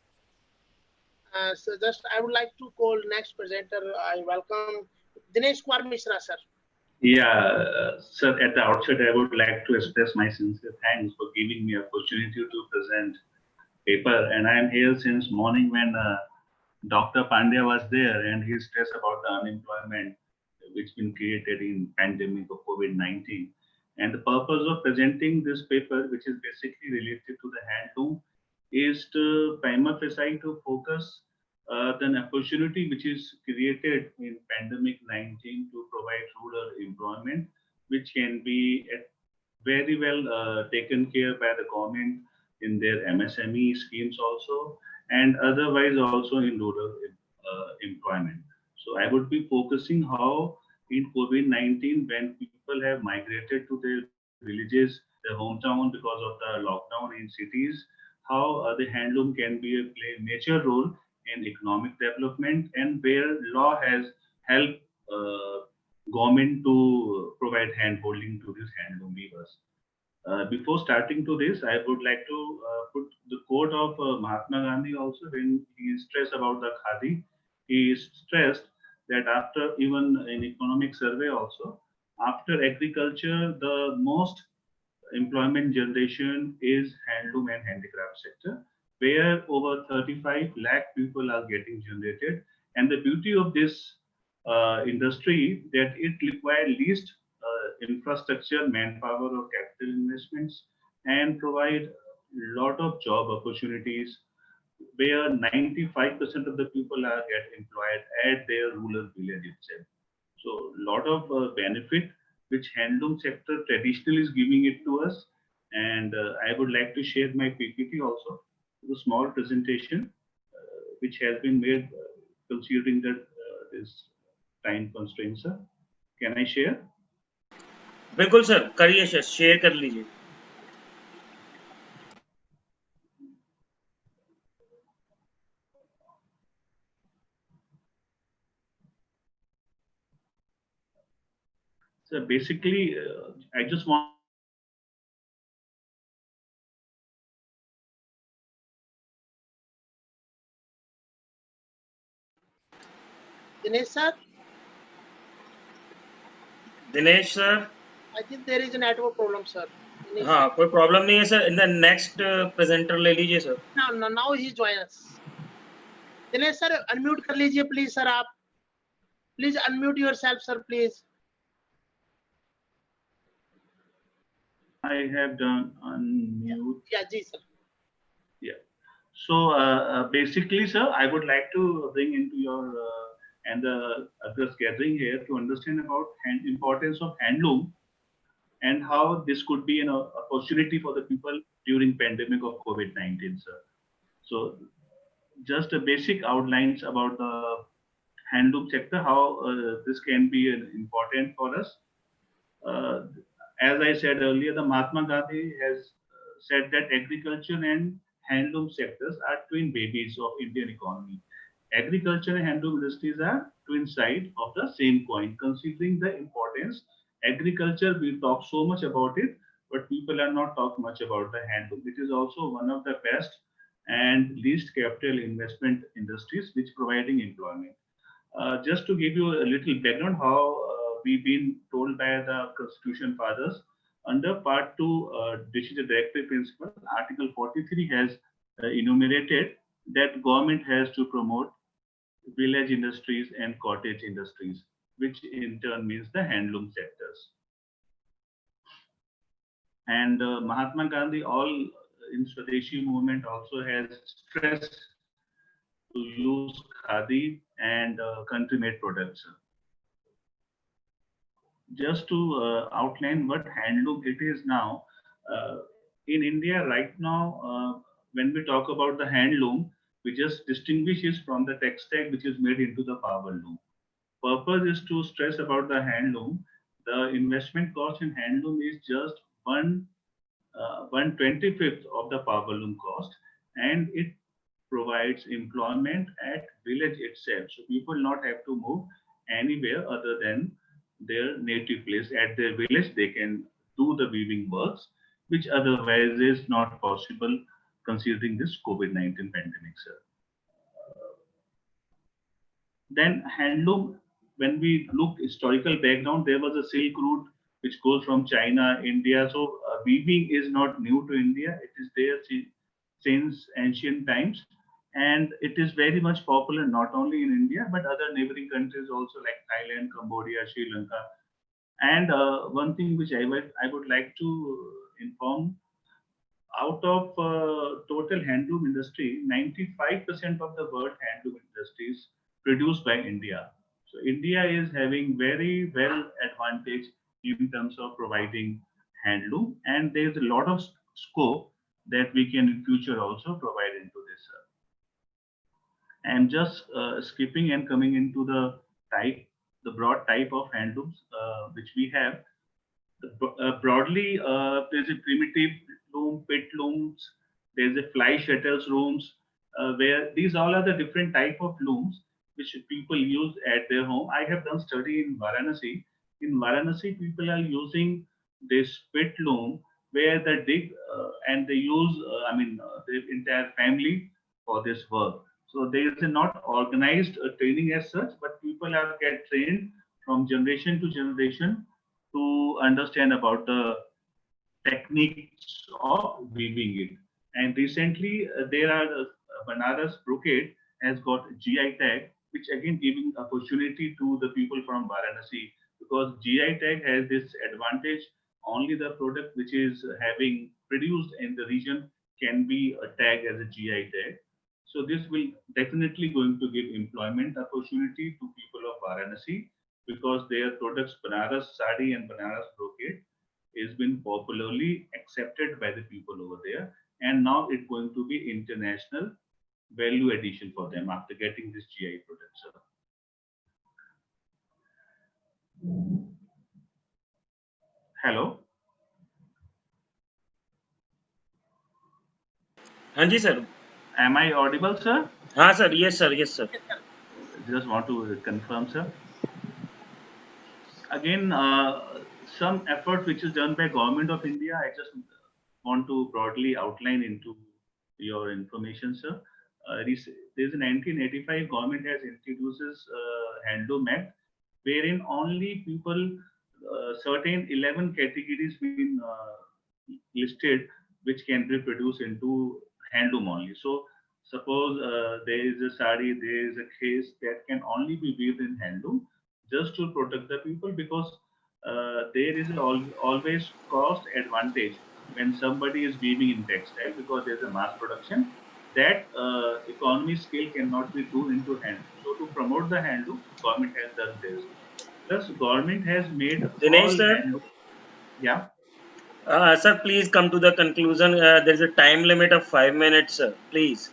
So just I would like to call next presenter. I welcome Dinesh Kumar Mishra, sir. Yeah, sir, at the outset, I would like to express my sincere thanks for giving me opportunity to present paper. And I am here since morning when Dr. Pandya was there and he stressed about the unemployment which been created in pandemic of COVID-19. And the purpose of presenting this paper, which is basically related to the handloom, is to prima facie to focus the opportunity which is created in pandemic 19 to provide rural employment, which can be very well taken care by the government in their MSME schemes also, and otherwise also in rural employment. So I would be focusing how in COVID-19, when people have migrated to their villages, their hometown because of the lockdown in cities, how the handloom can be play a major role in economic development, and where law has helped government to provide hand-holding to these handloom weavers. Before starting to this, I would like to put the quote of Mahatma Gandhi also when he stressed about the khadi. He stressed that after even in economic survey also, after agriculture, the most employment generation is handloom and handicraft sector, where over 35 lakh people are getting generated. And the beauty of this industry that it requires least infrastructure, manpower or capital investments, and provide a lot of job opportunities where 95% of the people are get employed at their rural village itself. So a lot of benefit which handloom sector traditionally is giving it to us. And I would like to share my PPT also, a small presentation which has been made considering that this time constraints. Sir, can I share? बिल्कुल sir, करिए sir, share कर लीजिए. So basically, I just want Dinesh sir. Dinesh sir. I think there is a network problem, sir. हाँ, कोई problem नहीं है sir. In the next presenter ले लीजिए sir. Now he join us. Dinesh sir, unmute कर लीजिए please sir आप. Please unmute yourself sir please. I have done unmute. Yeah, जी sir. Yeah. So basically, sir, I would like to bring into your and the others gathering here to understand about importance of handloom and how this could be an opportunity for the people during pandemic of COVID-19, sir. So just a basic outlines about the handloom sector, how this can be important for us. As I said earlier, the Mahatma Gandhi has said that agriculture and handloom sectors are twin babies of Indian economy. Agriculture and handloom industries are twin sides of the same coin. Considering the importance, agriculture, we talk so much about it, but people are not talk much about the handloom. It is also one of the best and least capital investment industries which providing employment. Just to give you a little background, how we've been told by the Constitution Fathers, under Part 2, which is the directive principle, Article 43 has enumerated that government has to promote village industries and cottage industries, which in turn means the handloom sectors. And Mahatma Gandhi, all in Swadeshi movement, also has stressed to use khadi and country-made products. Just to outline what handloom it is now, in India right now, when we talk about the handloom, which just distinguishes from the textile which is made into the power loom. Purpose is to stress about the handloom. The investment cost in handloom is just 1/25 of the power loom cost, and it provides employment at village itself. So people not have to move anywhere other than their native place. At their village, they can do the weaving works, which otherwise is not possible considering this COVID-19 pandemic, sir. Then handloom, when we look historical background, there was a Silk Route which goes from China, India. So weaving is not new to India. It is there since ancient times. And it is very much popular not only in India, but other neighboring countries also like Thailand, Cambodia, Sri Lanka. And one thing which I would like to inform, out of total handloom industry, 95% of the world handloom industry is produced by India. So India is having very well advantage in terms of providing handloom, and there is a lot of scope that we can in future also provide into this. I'm just skipping and coming into the broad type of handlooms which we have. Broadly, there's a primitive loom, pit looms, there's a fly shuttles looms, where these all are the different type of looms which people use at their home. I have done study in Varanasi. In Varanasi, people are using this pit loom where they dig and they use, the entire family for this work. So there is a not organized training as such, but people are get trained from generation to generation to understand about the techniques of weaving it. And recently, there are Banaras brocade has got GI tag, which again giving opportunity to the people from Varanasi, because GI tag has this advantage. Only the product which is having produced in the region can be tagged as a GI tag. So this will definitely going to give employment opportunity to people of Varanasi, because their products Banaras sari and Banaras brocade has been popularly accepted by the people over there, and now it's going to be international value addition for them after getting this GI product, sir. Hello. Hanji sir. Am I audible, sir? हाँ sir, yes sir, yes sir. Just want to confirm, sir. Again, some effort which is done by Government of India, I just want to broadly outline into your information, sir. There's a 1985 government has introduces Handloom Act, wherein only people, certain 11 categories been listed, which can be produced into handloom only. So suppose there is a sari, there is a case that can only be weaved in handloom, just to protect the people, because there is always cost advantage when somebody is weaving in textile, because there's a mass production. That economy scale cannot be do into handloom. So to promote the handloom, government has done this. Plus, government has made Dinesh sir. Handloom. Yeah. Sir, please come to the conclusion. There is a time limit of 5 minutes, sir. Please.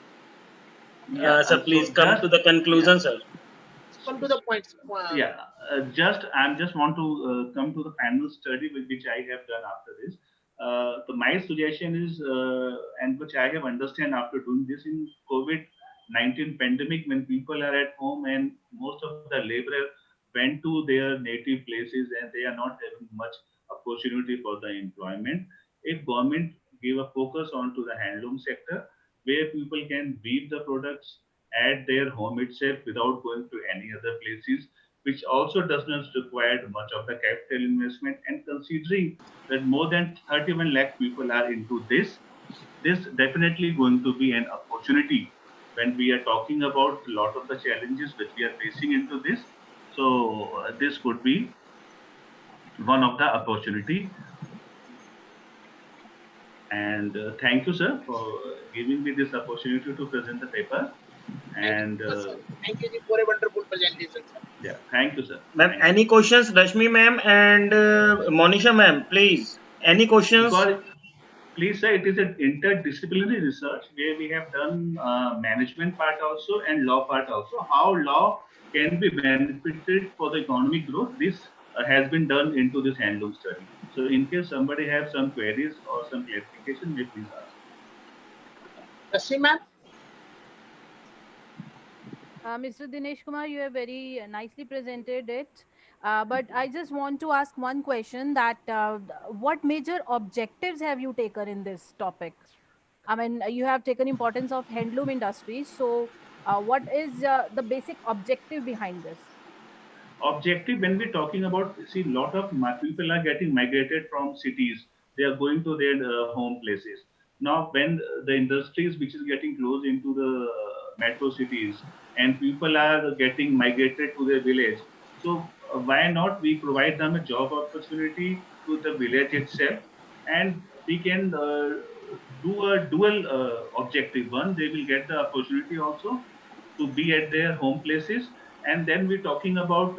Yeah, sir, please so come just, to the conclusion, yeah. sir. Come to the point. Yeah, I just want to come to the final study which I have done after this. My suggestion is, and which I have understand after doing this in COVID-19 pandemic, when people are at home and most of the laborer went to their native places and they are not having much opportunity for the employment. If government give a focus onto the handloom sector, where people can weave the products at their home itself without going to any other places, which also does not require much of the capital investment. And considering that more than 31 lakh people are into this definitely going to be an opportunity when we are talking about a lot of the challenges which we are facing into this. So this could be one of the opportunity. And thank you, sir, for giving me this opportunity to present the paper. And thank you for a wonderful presentation, sir. Yeah, thank you, sir. Ma'am, any questions, Rashmi ma'am and Monisha ma'am, please? Any questions? Please, sir, it is an interdisciplinary research where we have done management part also and law part also. How law can be benefited for the economic growth, this has been done into this handloom study. So in case somebody have some queries or some clarification, may please ask. Rasmi ma'am? Mr. Dinesh Kumar, you have very nicely presented it. But I just want to ask one question that what major objectives have you taken in this topic? I mean, you have taken importance of handloom industry. So what is the basic objective behind this? Objective, when we're talking about, see, lot of people are getting migrated from cities. They are going to their home places. Now, when the industries which is getting close into the metro cities and people are getting migrated to their village, so why not we provide them a job opportunity to the village itself, and we can do a dual objective. One, they will get the opportunity also to be at their home places, and then we're talking about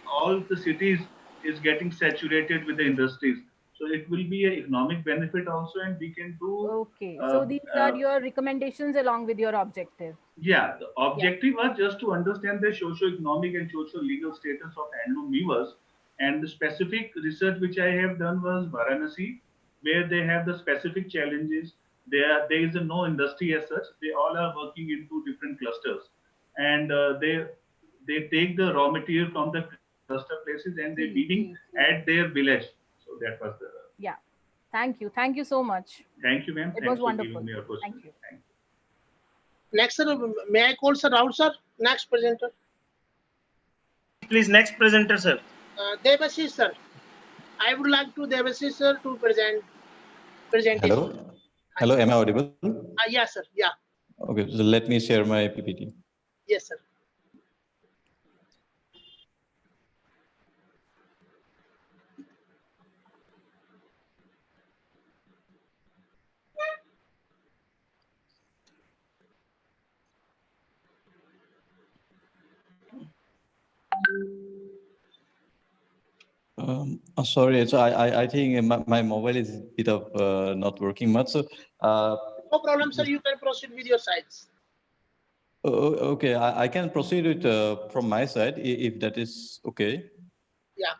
all the cities is getting saturated with the industries, so it will be an economic benefit also, and we can do Okay, so these are your recommendations along with your objective. yeah, the objective was just to understand the socio-economic and socio-legal status of handloom weavers, and the specific research which I have done was Varanasi, where they have the specific challenges. There is no industry as such. They all are working into different clusters, and they take the raw material from the cluster places and they weaving at their village. So that was the. Yeah, thank you so much. Thank you, ma'am. It Thanks was for wonderful. giving me your question. Thank you. Next, sir, may I call Sir Rahul, sir? Next presenter. Please, next presenter, sir. Devashish, sir. I would like to Devashish, sir, to present. Hello. Hello, am I audible? Yes, sir. Yeah. Okay, so let me share my PPT. Yes, sir. Sorry, so I think my mobile is a bit of not working much. So no problem, sir. You can proceed with your sides. Okay, I can proceed with from my side if that is okay. Yeah.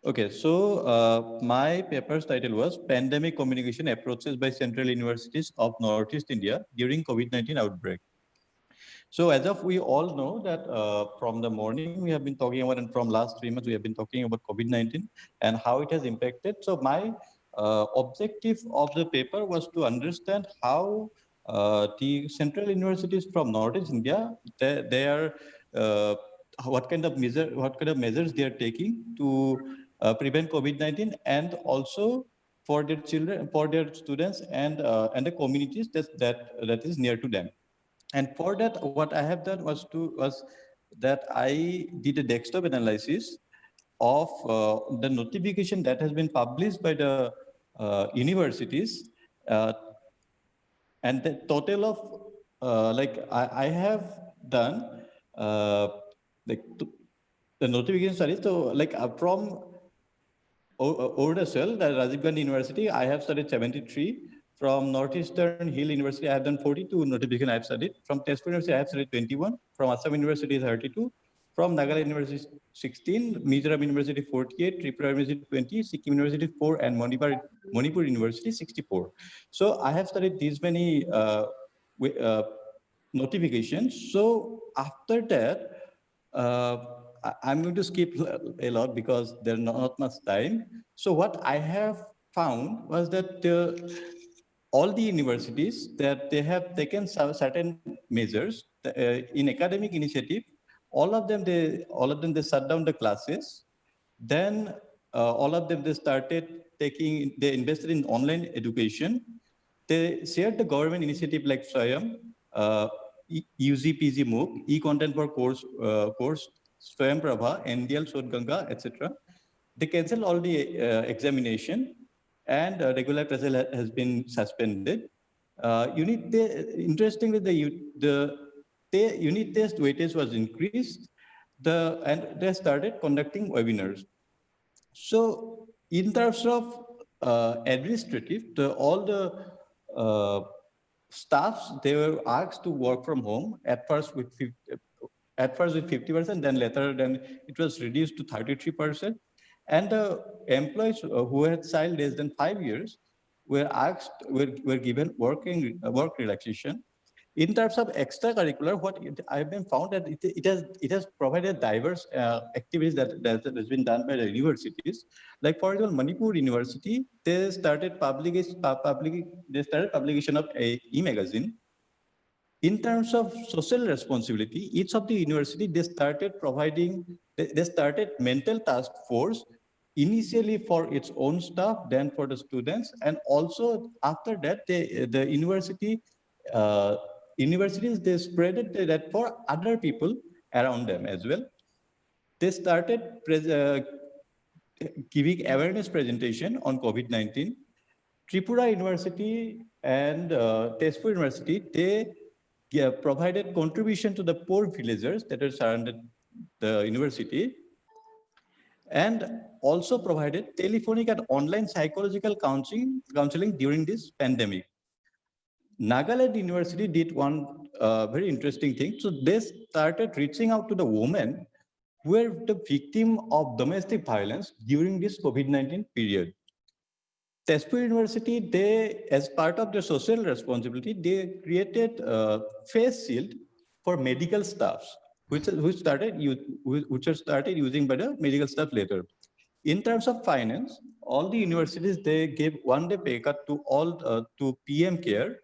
Okay, so my paper's title was Pandemic Communication Approaches by Central Universities of Northeast India during COVID-19 outbreak. So as of we all know that from the morning we have been talking about, and from last 3 months we have been talking about COVID-19 and how it has impacted. So my objective of the paper was to understand how the central universities from Northeast India, they are what kind of measures they are taking to prevent COVID-19, and also for their children, for their students, and the communities that is near to them. And for that, what I have done was that I did a desktop analysis of the notification that has been published by the universities, and the total of I have done like the notification studies. So from Odasal, the Rajiv Gandhi University, I have studied 73. From Northeastern Hill University, I have done 42 notifications I have studied. From Tezpur University, I have studied 21. From Assam University, 32. From Nagaland University, 16. Mizoram University, 48. Tripura University, 20. Sikkim University, 4. And Manipur University, 64. So I have studied these many notifications. So after that, I'm going to skip a lot because there's not much time. So what I have found was that all the universities, that they have taken certain measures in academic initiative. All of them they shut down the classes. Then all of them they invested in online education. They shared the government initiative like Swayam, UGPG MOOC, e-content for course, Swayam Prabha, NDL, Sodhganga, etc. They canceled all the examination, and regular classes has been suspended. Interestingly, the unit test weightage was increased, and they started conducting webinars. So in terms of administrative, all the staffs, they were asked to work from home at first with 50%, then later it was reduced to 33%. And the employees who had child less than 5 years were given work relaxation. In terms of extracurricular, I've been found that it has provided diverse activities that has been done by the universities. Like for example, Manipur University, they started publication of a e-magazine. In terms of social responsibility, each of the university, they started mental task force, initially for its own staff, then for the students, and also after that, the universities, they spread it that for other people around them as well. They started giving awareness presentation on COVID-19. Tripura University and Tezpur University, they provided contribution to the poor villagers that are surrounded the university, and also provided telephonic and online psychological counseling during this pandemic. Nagaland University did one very interesting thing. So they started reaching out to the women who were the victim of domestic violence during this COVID-19 period. Tezpur University, they, as part of their social responsibility, they created a face shield for medical staffs, which are started using by the medical staff later. In terms of finance, all the universities, they gave one-day pay cut to all to PM Care.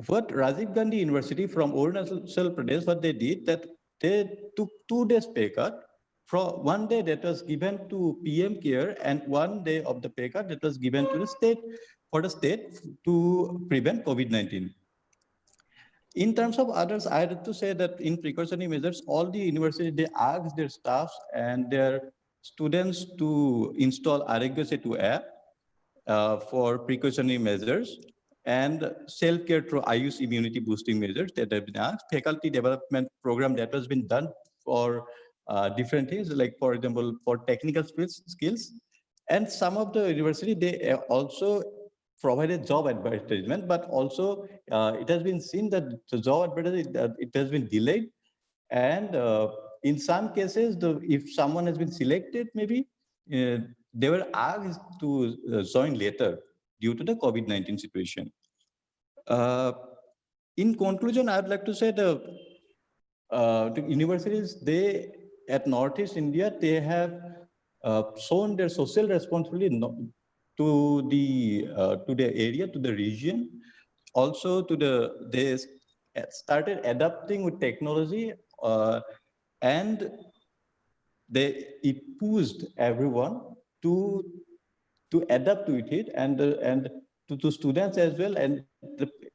What Rajiv Gandhi University from Arunachal Pradesh, what they did, that they took 2 days pay cut. From 1 day that was given to PM Care, and 1 day of the pay cut that was given to the state, for the state to prevent COVID-19. In terms of others, I had to say that in precautionary measures, all the universities, they asked their staffs and their students to install Arogya Setu app for precautionary measures, and self-care through Ayush immunity boosting measures that have been asked. Faculty development program that has been done for different things, like for example, for technical skills. And some of the university, they also provided job advertisement, but also it has been seen that the job advertisement, it has been delayed. And in some cases, if someone has been selected, maybe they were asked to join later due to the COVID-19 situation. In conclusion, I'd like to say the universities, they at Northeast India, they have shown their social responsibility to the area, to the region, also they started adapting with technology, and it pushed everyone to adapt to it, and to students as well, and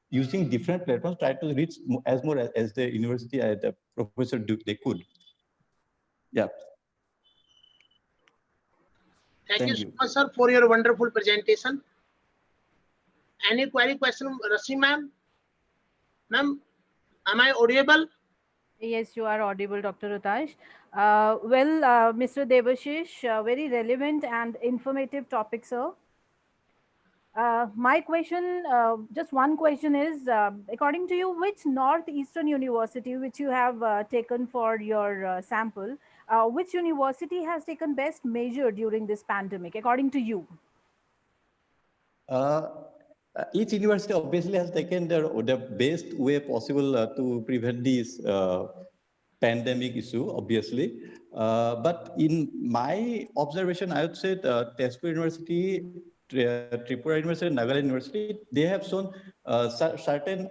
using different platforms, try to reach as more as the university and the professor they could. Yeah. Thank you so much, sir, for your wonderful presentation. Any query, question, Rasi ma'am? Ma'am, am I audible? Yes, you are audible, Dr. Utash. Mr. Devashish, very relevant and informative topic, sir. My question, just one question is, according to you, which Northeastern University, which you have taken for your sample, which university has taken best measure during this pandemic, according to you? Each university obviously has taken the best way possible to prevent this pandemic issue, obviously. But in my observation, I would say Tezpur University, Tripura University, and Nagaland University, they have shown certain,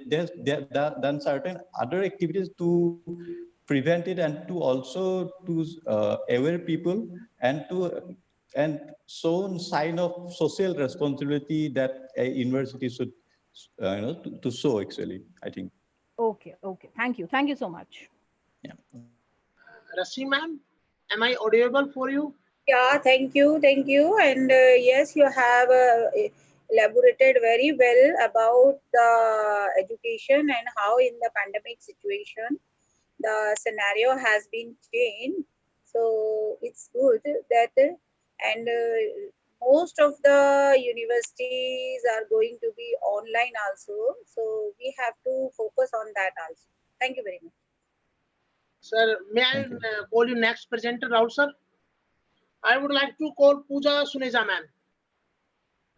they have done certain other activities to prevent it, and to also to aware people, and shown sign of social responsibility that a university should, to show, actually, I think. Okay. Thank you so much. Yeah. Rasi ma'am, am I audible for you? Yeah, thank you. And yes, you have elaborated very well about the education and how in the pandemic situation, the scenario has been changed. So it's good that, and most of the universities are going to be online also. So we have to focus on that also. Thank you very much. Sir, may I call you next presenter, Rahul sir? I would like to call Pooja Suneja ma'am.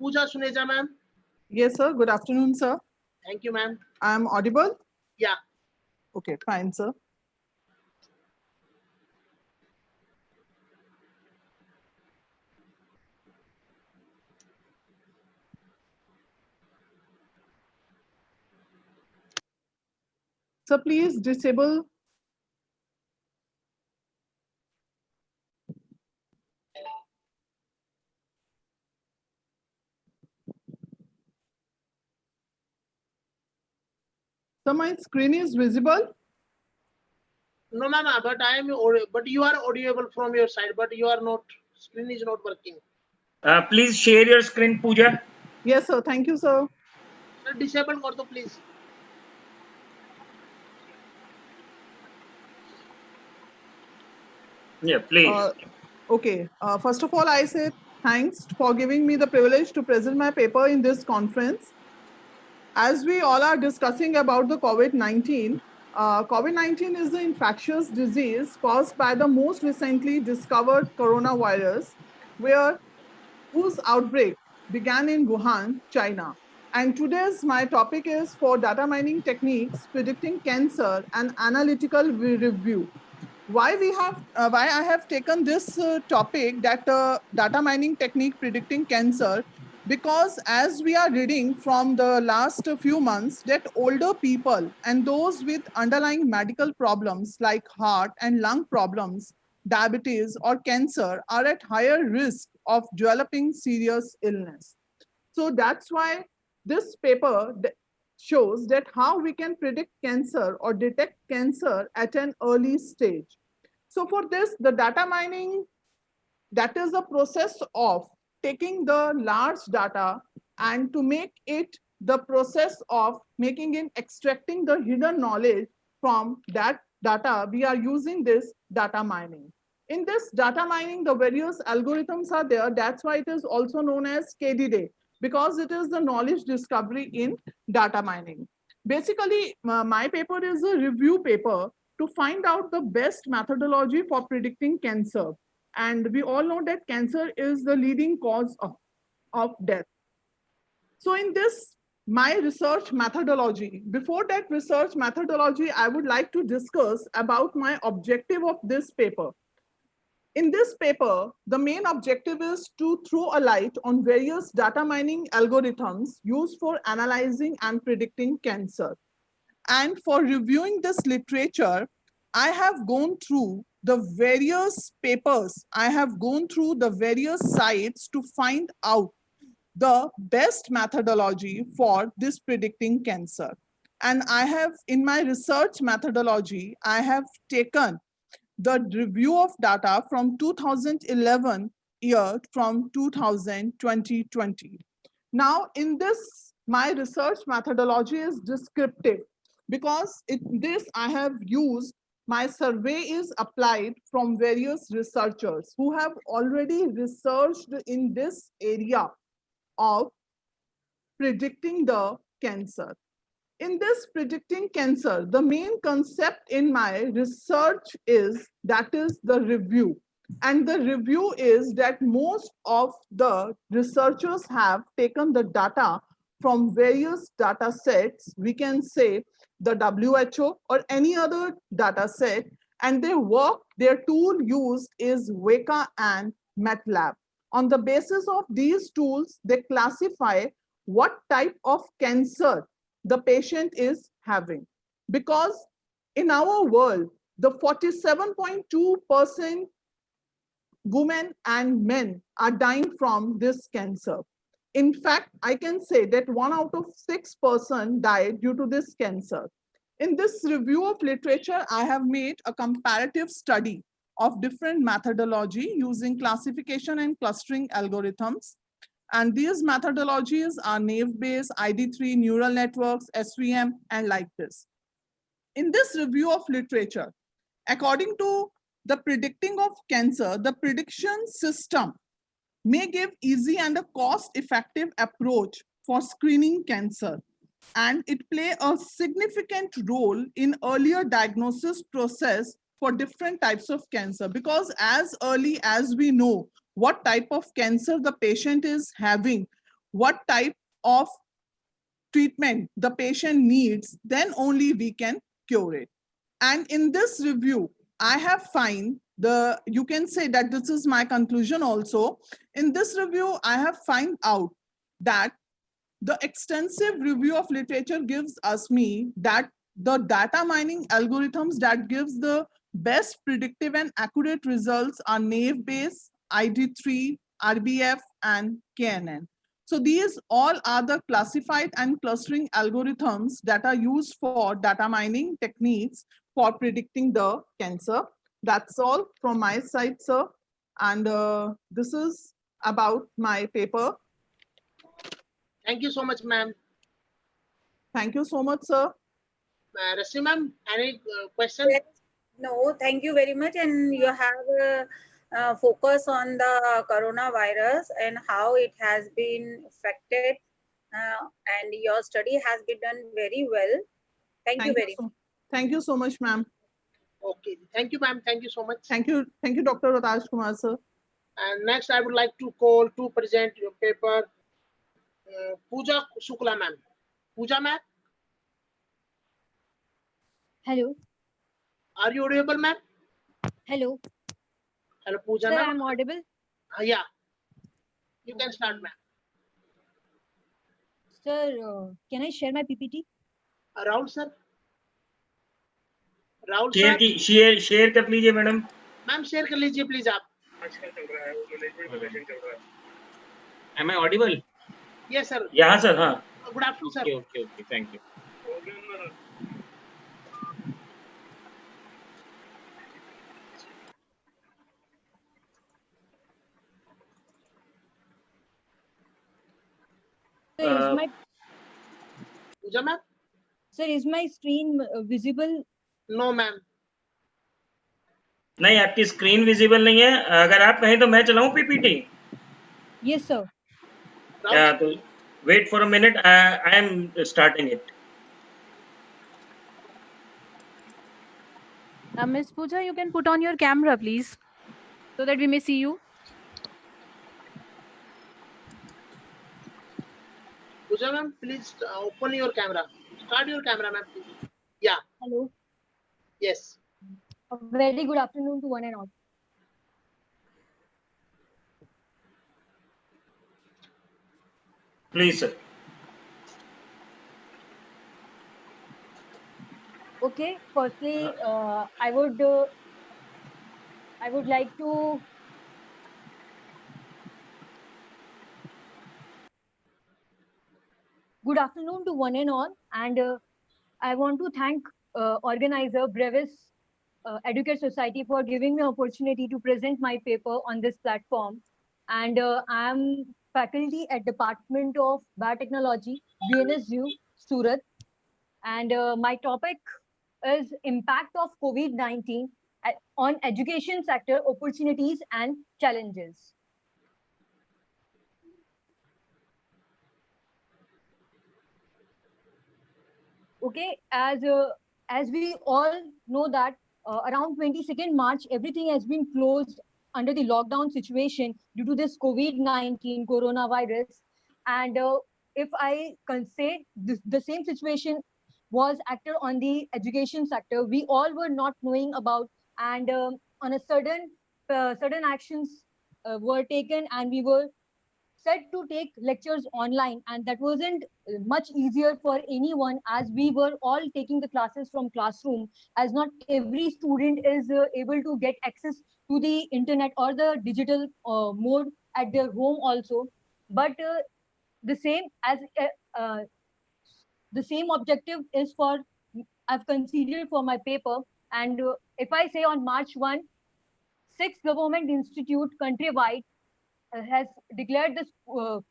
Pooja Suneja ma'am. Yes, sir. Good afternoon, sir. Thank you, ma'am. I'm audible? Yeah. Okay, fine, sir. So please disable. So my screen is visible? No, ma'am, but but you are audible from your side, but you are not, screen is not working. Please share your screen, Pooja. Yes, sir. Thank you, sir. Sir, disable kar do, please. Yeah, please. Okay. First of all, I say thanks for giving me the privilege to present my paper in this conference. As we all are discussing about the COVID-19, COVID-19 is the infectious disease caused by the most recently discovered coronavirus, whose outbreak began in Wuhan, China. And today's my topic is for data mining techniques predicting cancer and analytical review. Why I have taken this topic, that data mining technique predicting cancer, because as we are reading from the last few months that older people and those with underlying medical problems like heart and lung problems, diabetes or cancer are at higher risk of developing serious illness. So that's why this paper shows that how we can predict cancer or detect cancer at an early stage. So for this, the data mining, that is the process of taking the large data and to make it the process of making it, extracting the hidden knowledge from that data. We are using this data mining. In this data mining, the various algorithms are there. That's why it is also known as KDD, because it is the knowledge discovery in data mining. Basically, my paper is a review paper to find out the best methodology for predicting cancer. And we all know that cancer is the leading cause of death. So in this, my research methodology, before that research methodology, I would like to discuss about my objective of this paper. In this paper, the main objective is to throw a light on various data mining algorithms used for analyzing and predicting cancer. And for reviewing this literature, I have gone through the various papers, I have gone through the various sites to find out the best methodology for this predicting cancer. And I have, in my research methodology, I have taken the review of data from 2011 year from 2020. Now, in this, my research methodology is descriptive, because this I have used, my survey is applied from various researchers who have already researched in this area of predicting the cancer. In this predicting cancer, the main concept in my research is the review. And the review is that most of the researchers have taken the data from various data sets, we can say the WHO or any other data set, and their tool used is Weka and MATLAB. On the basis of these tools, they classify what type of cancer the patient is having. Because in our world, the 47.2% women and men are dying from this cancer. In fact, I can say that 1 out of 6 persons died due to this cancer. In this review of literature, I have made a comparative study of different methodology using classification and clustering algorithms. And these methodologies are naive-Bayes, ID3, neural networks, SVM, and like this. In this review of literature, according to the predicting of cancer, the prediction system may give easy and a cost-effective approach for screening cancer, and it play a significant role in earlier diagnosis process for different types of cancer, because as early as we know what type of cancer the patient is having, what type of treatment the patient needs, then only we can cure it. And in this review, I have you can say that this is my conclusion also. In this review, I have find out that the extensive review of literature gives me that the data mining algorithms that gives the best predictive and accurate results are Naive-Bayes, ID3, RBF, and KNN. So these all are the classified and clustering algorithms that are used for data mining techniques for predicting the cancer. That's all from my side, sir. And this is about my paper. Thank you so much, ma'am. Thank you so much, sir. Rashmi ma'am, any question? No, thank you very much. And you have a focus on the coronavirus and how it has been affected. And your study has been done very well. Thank you very much. Thank you so much, ma'am. Okay. Thank you, ma'am. Thank you so much. Thank you, Dr. Ratash Kumar, sir. And next, I would like to call to present your paper, Pooja Shukla, ma'am. Pooja, ma'am. Hello. Are you audible, ma'am? Hello. Hello, Pooja, Sir, ma'am. I'm audible. Yeah. You can start, ma'am. Sir, can I share my PPT? Rahul, sir. Rahul, share sir. Share कर लीजिए madam. Ma'am share कर लीजिए please आप. Am I audible? Yes, sir. Yeah, sir. हाँ. Good afternoon, sir. Okay. Thank you. Pooja, ma'am. Sir, is my screen visible? No, ma'am. नहीं, आपकी screen visible नहीं है. अगर आप कहें तो मैं चलाऊं पीपीटी. Yes, sir. Yeah, तो wait for a minute. I am starting it. Miss Pooja, you can put on your camera, please, so that we may see you. Pooja, ma'am, please open your camera. Start your camera, ma'am. Yeah. Hello. Yes. A very good afternoon to one and all. Please, sir. Okay. Firstly, I would like to good afternoon to one and all, and I want to thank organizer Brevis Educate Society for giving me opportunity to present my paper on this platform. And I am faculty at Department of Biotechnology, BNSU, Surat. And my topic is impact of COVID-19 on education sector, opportunities and challenges. Okay, as we all know that around 22nd March, everything has been closed under the lockdown situation due to this COVID-19 coronavirus. And if I can say the same situation was acted on the education sector, we all were not knowing about, and on a certain actions were taken, and we were said to take lectures online, and that wasn't much easier for anyone, as we were all taking the classes from classroom, as not every student is able to get access to the internet or the digital mode at their home also. But the same objective is for I've considered for my paper. And if I say on March 1, 6 government institute countrywide has declared the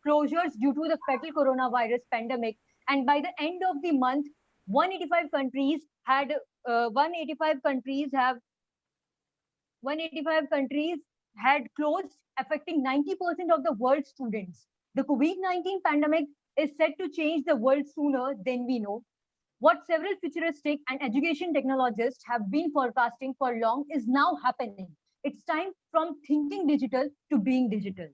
closures due to the fatal coronavirus pandemic, and by the end of the month 185 countries had closed, affecting 90% of the world's students. The COVID-19 pandemic is set to change the world sooner than we know. What several futuristic and education technologists have been forecasting for long is now happening. It's time from thinking digital to being digital.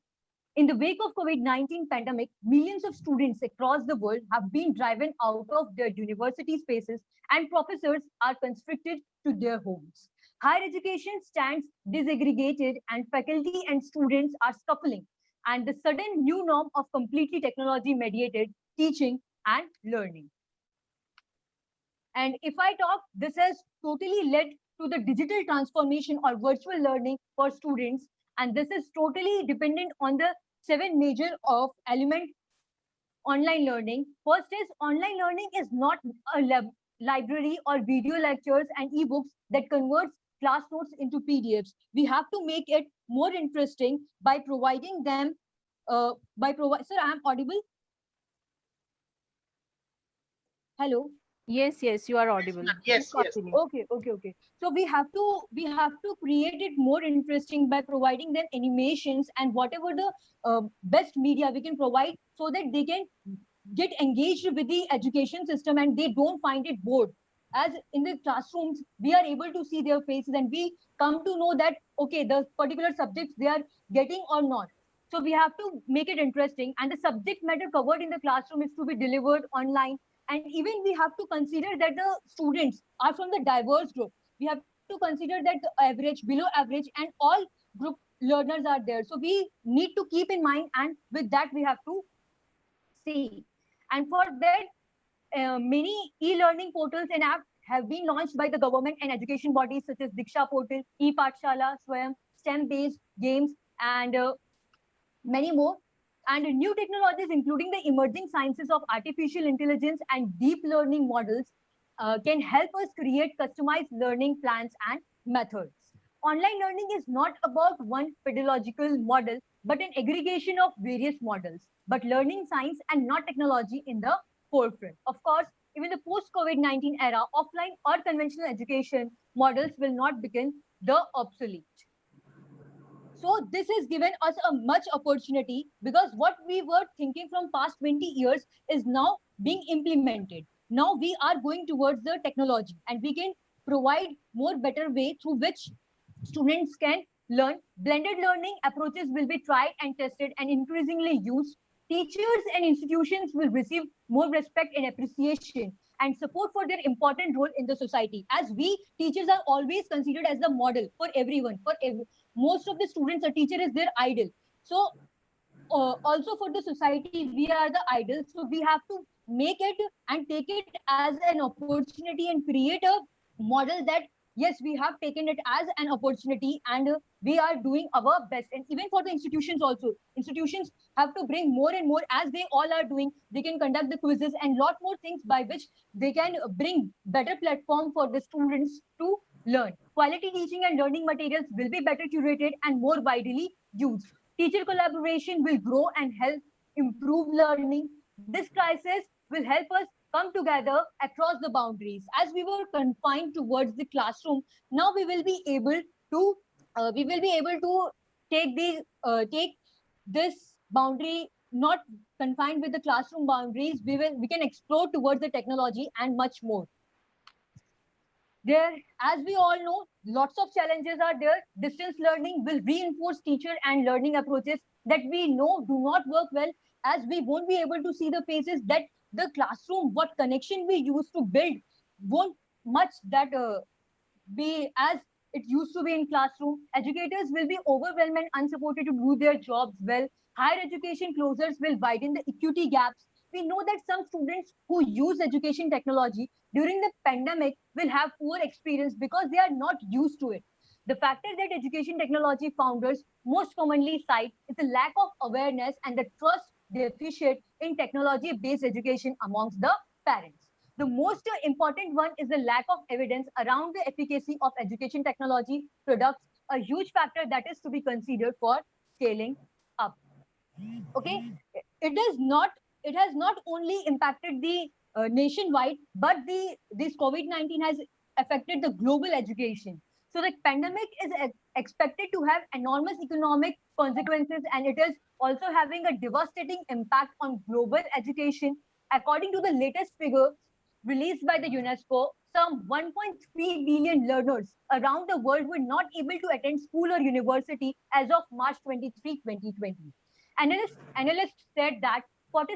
In the wake of COVID-19 pandemic, millions of students across the world have been driven out of their university spaces and professors are constricted to their homes. Higher education stands disaggregated and faculty and students are scuffling, and the sudden new norm of completely technology mediated teaching and learning. And if I talk, this has totally led to the digital transformation or virtual learning for students. And this is totally dependent on the 7 major of element online learning. First is online learning is not a library or video lectures and ebooks that converts class notes into PDFs. We have to make it more interesting by providing them, sir, I am audible? Hello? Yes, yes, you are audible. Yes, yes. Okay. So we have to create it more interesting by providing them animations and whatever the best media we can provide so that they can get engaged with the education system and they don't find it bored. As in the classrooms, we are able to see their faces and we come to know that, okay, the particular subjects they are getting or not. So we have to make it interesting, and the subject matter covered in the classroom is to be delivered online. And even we have to consider that the students are from the diverse group. We have to consider that the average, below average, and all group learners are there. So we need to keep in mind, and with that we have to see. And for that, many e-learning portals and apps have been launched by the government and education bodies such as Diksha Portal, ePathshala, Swayam, STEM-based games, and many more. And new technologies, including the emerging sciences of artificial intelligence and deep learning models, can help us create customized learning plans and methods. Online learning is not about one pedagogical model, but an aggregation of various models, but learning science and not technology in the forefront. Of course, even the post-COVID-19 era, offline or conventional education models will not become the obsolete. So this has given us a much opportunity because what we were thinking from past 20 years is now being implemented. Now we are going towards the technology and we can provide more better way through which students can learn. Blended learning approaches will be tried and tested and increasingly used. Teachers and institutions will receive more respect and appreciation and support for their important role in the society. As we teachers are always considered as the model for everyone, most of the students, a teacher is their idol. So also for the society, we are the idols. So we have to make it and take it as an opportunity and create a model that, yes, we have taken it as an opportunity and we are doing our best. And even for the institutions also, institutions have to bring more and more as they all are doing. They can conduct the quizzes and lot more things by which they can bring better platform for the students to learn. Quality teaching and learning materials will be better curated and more widely used. Teacher collaboration will grow and help improve learning. This crisis will help us come together across the boundaries. As we were confined towards the classroom, now we will be able to take this boundary, not confined with the classroom boundaries. We can explore towards the technology and much more. There, as we all know, lots of challenges are there. Distance learning will reinforce teacher and learning approaches that we know do not work well, as we won't be able to see the faces that the classroom, what connection we used to build won't much that be as it used to be in classroom. Educators will be overwhelmed and unsupported to do their jobs well. Higher education closures will widen the equity gaps. We know that some students who use education technology during the pandemic will have poor experience because they are not used to it. The factor that education technology founders most commonly cite is the lack of awareness and the trust deficit in technology-based education amongst the parents. The most important one is the lack of evidence around the efficacy of education technology products, a huge factor that is to be considered for scaling up. Okay, it has not only impacted the nationwide, but this COVID-19 has affected the global education. So the pandemic is expected to have enormous economic consequences, and it is also having a devastating impact on global education. According to the latest figure released by the UNESCO, some 1.3 billion learners around the world were not able to attend school or university as of March 23, 2020. Analysts said that 46%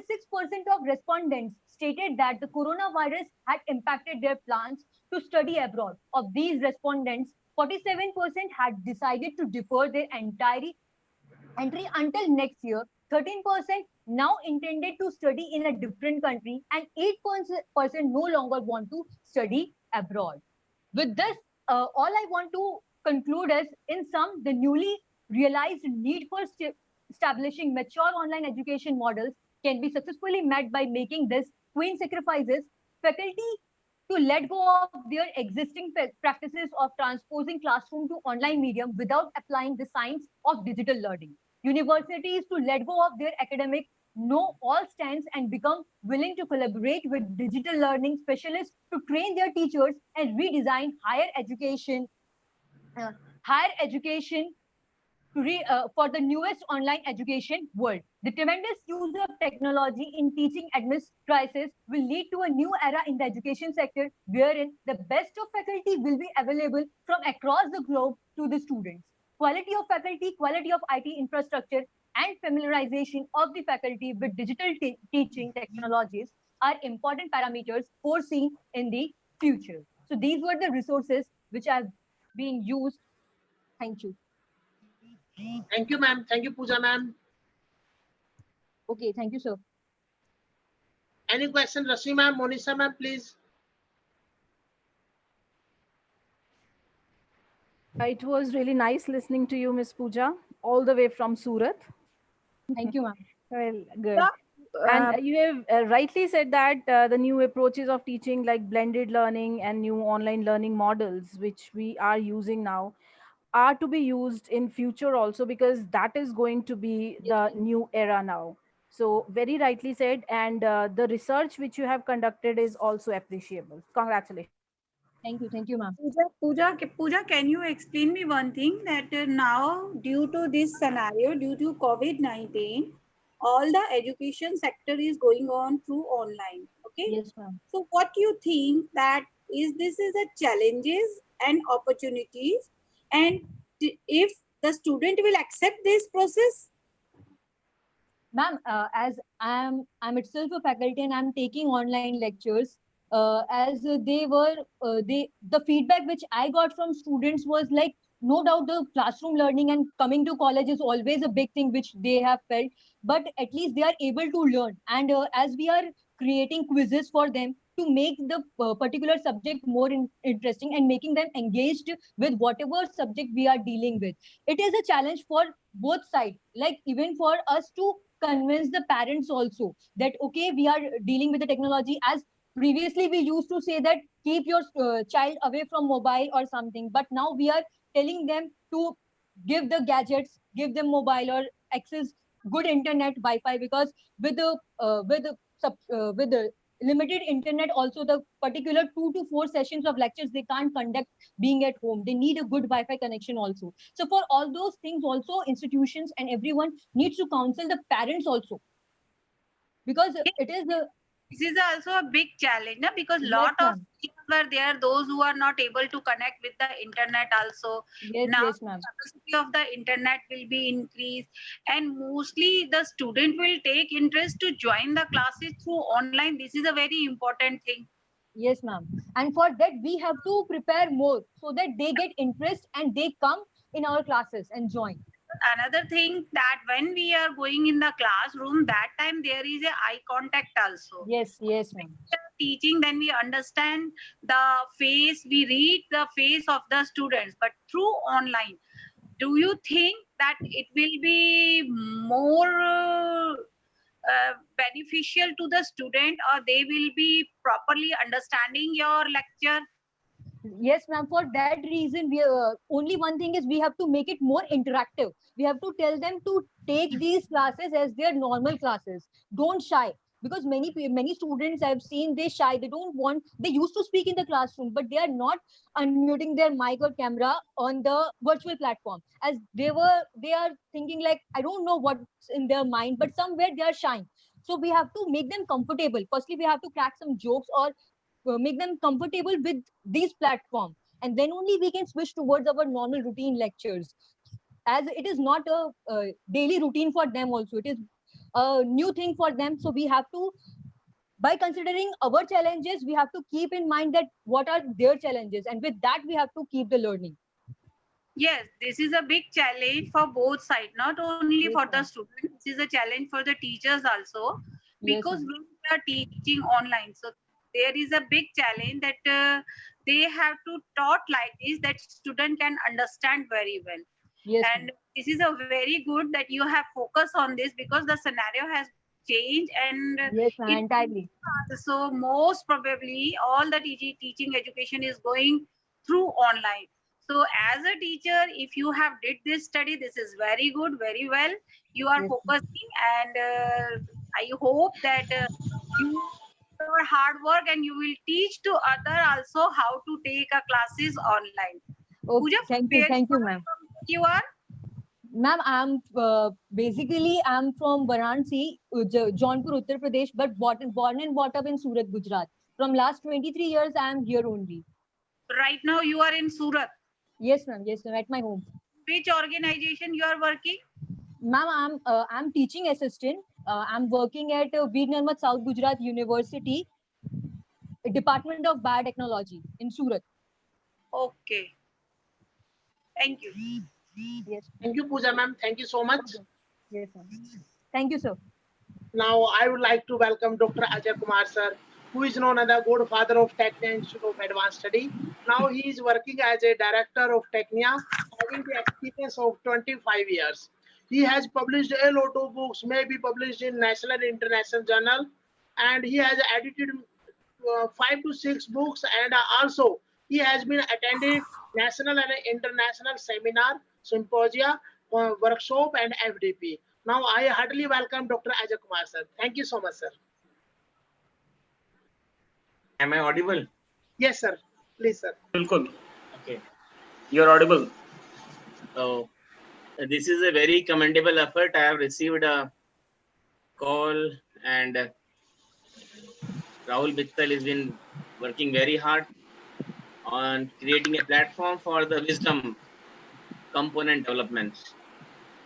of respondents stated that the coronavirus had impacted their plans to study abroad. Of these respondents, 47% had decided to defer their entry until next year, 13% now intended to study in a different country, and 8% no longer want to study abroad. With this, all I want to conclude is, in sum, the newly realized need for establishing mature online education models can be successfully met by making this twin sacrifices: faculty to let go of their existing practices of transposing classroom to online medium without applying the science of digital learning. Universities to let go of their academic know-all stance and become willing to collaborate with digital learning specialists to train their teachers and redesign higher education for the newest online education world. The tremendous use of technology in teaching amidst crisis will lead to a new era in the education sector, wherein the best of faculty will be available from across the globe to the students. Quality of faculty, quality of IT infrastructure, and familiarization of the faculty with digital teaching technologies are important parameters foreseen in the future. So these were the resources which are being used. Thank you. Thank you, ma'am. Thank you, Pooja, ma'am. Okay, thank you, sir. Any question, Rashmi ma'am, Monisha ma'am, please? It was really nice listening to you, Miss Pooja, all the way from Surat. Thank you, ma'am. Well, good. And you have rightly said that the new approaches of teaching, like blended learning and new online learning models, which we are using now, are to be used in future also, because that is going to be the new era now. So very rightly said, and the research which you have conducted is also appreciable. Congratulations. Thank you, ma'am. Pooja, can you explain me one thing, that now due to this scenario, due to COVID-19, all the education sector is going on through online. Okay. Yes, ma'am. So what do you think that this is a challenges and opportunities, and if the student will accept this process? Ma'am, as I'm itself a faculty and I'm taking online lectures, as the feedback which I got from students was like, no doubt the classroom learning and coming to college is always a big thing which they have felt, but at least they are able to learn. And as we are creating quizzes for them to make the particular subject more interesting and making them engaged with whatever subject we are dealing with, it is a challenge for both sides, like even for us to convince the parents also that, okay, we are dealing with the technology. As previously we used to say that keep your child away from mobile or something, but now we are telling them to give the gadgets, give them mobile or access good internet, Wi-Fi, because with the limited internet also, the particular 2 to 4 sessions of lectures they can't conduct being at home. They need a good Wi-Fi connection also. So for all those things also, institutions and everyone needs to counsel the parents also, because it is the This is also a big challenge, na? Because Yes, lot of ma'am. things were there, those who are not able to connect with the internet also. Yes, Now yes, ma'am. the capacity of the internet will be increased, and mostly the student will take interest to join the classes through online. This is a very important thing. Yes, ma'am. And for that, we have to prepare more so that they get interest and they come in our classes and join. Another thing, that when we are going in the classroom, that time there is a eye contact also. Yes, yes, ma'am. Teaching, then we understand the face, we read the face of the students. But through online, do you think that it will be more beneficial to the student, or they will be properly understanding your lecture? Yes, ma'am. For that reason, we only one thing is we have to make it more interactive. We have to tell them to take these classes as their normal classes. Don't shy. because many students I've seen, they shy, they don't want, they used to speak in the classroom, but they are not unmuting their mic or camera on the virtual platform, as they are thinking like, I don't know what's in their mind, but somewhere they are shy. So we have to make them comfortable. Firstly, we have to crack some jokes or make them comfortable with these platforms, and then only we can switch towards our normal routine lectures, as it is not a daily routine for them also, it is a new thing for them. So we have to, by considering our challenges, we have to keep in mind that what are their challenges, and with that we have to keep the learning. Yes, this is a big challenge for both sides, not only Yes, for the ma'am. students, this is a challenge for the teachers also, Yes, because ma'am. we are teaching online. So there is a big challenge that they have to taught like this that student can understand very well. Yes, And ma'am. this is a very good that you have focused on this, because the scenario has changed, and Yes, ma'am, it entirely. so most probably all the teaching education is going through online. So as a teacher, if you have did this study, this is very good, very well. You are Yes, ma'am. focusing, and I hope that you your hard work, and you will teach to other also how to take a classes online. Oh, Pooja, thank you, where ma'am. you are? Ma'am, I'm basically I'm from Varanasi, Jaunpur, Uttar Pradesh, but born and brought up in Surat, Gujarat. From last 23 years, I'm here only. Right now you are in Surat. Yes, ma'am. Yes, ma'am. At my home. Which organization you are working? Ma'am, I'm teaching assistant. I'm working at Veer Narmad South Gujarat University, Department of Biotechnology in Surat. Okay. Thank you. Yes. Thank you, Pooja ma'am. Thank you so much. Yes, ma'am. Thank you, sir. Now I would like to welcome Dr. Ajay Kumar sir, who is known as the godfather of Technia Institute of Advanced Study. Now he is working as a director of Technia, having the experience of 25 years. He has published a lot of books, may be published in national and international journal, and he has edited 5 to 6 books, and also he has been attended national and international seminar, symposia, workshop, and FDP. Now I heartily welcome Dr. Ajay Kumar sir. Thank you so much, sir. Am I audible? Yes, sir. Please, sir. Bilkul. Okay. You're audible. So this is a very commendable effort. I have received a call, and Rahul Bittal has been working very hard on creating a platform for the wisdom component development.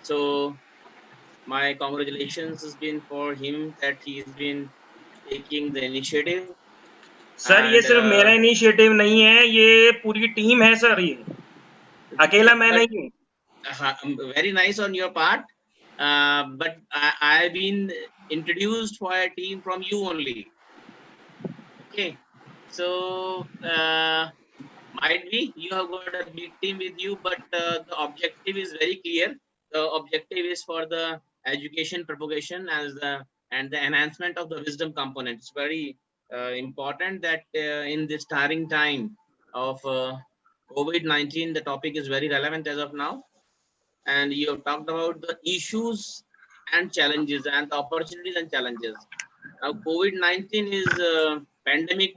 So my congratulations has been for him that he's been taking the initiative. Sir ये सिर्फ मेरा initiative नहीं है, ये पूरी team है sir, ये अकेला मैं नहीं हूँ. Very nice on your part, but I've been introduced for a team from you only. Okay, so might be you have got a big team with you, but the objective is very clear. The objective is for the education propagation and the enhancement of the wisdom component. It's very important that in this tiring time of COVID-19, the topic is very relevant as of now. And you have talked about the issues and challenges and the opportunities and challenges. Now, COVID-19 is pandemic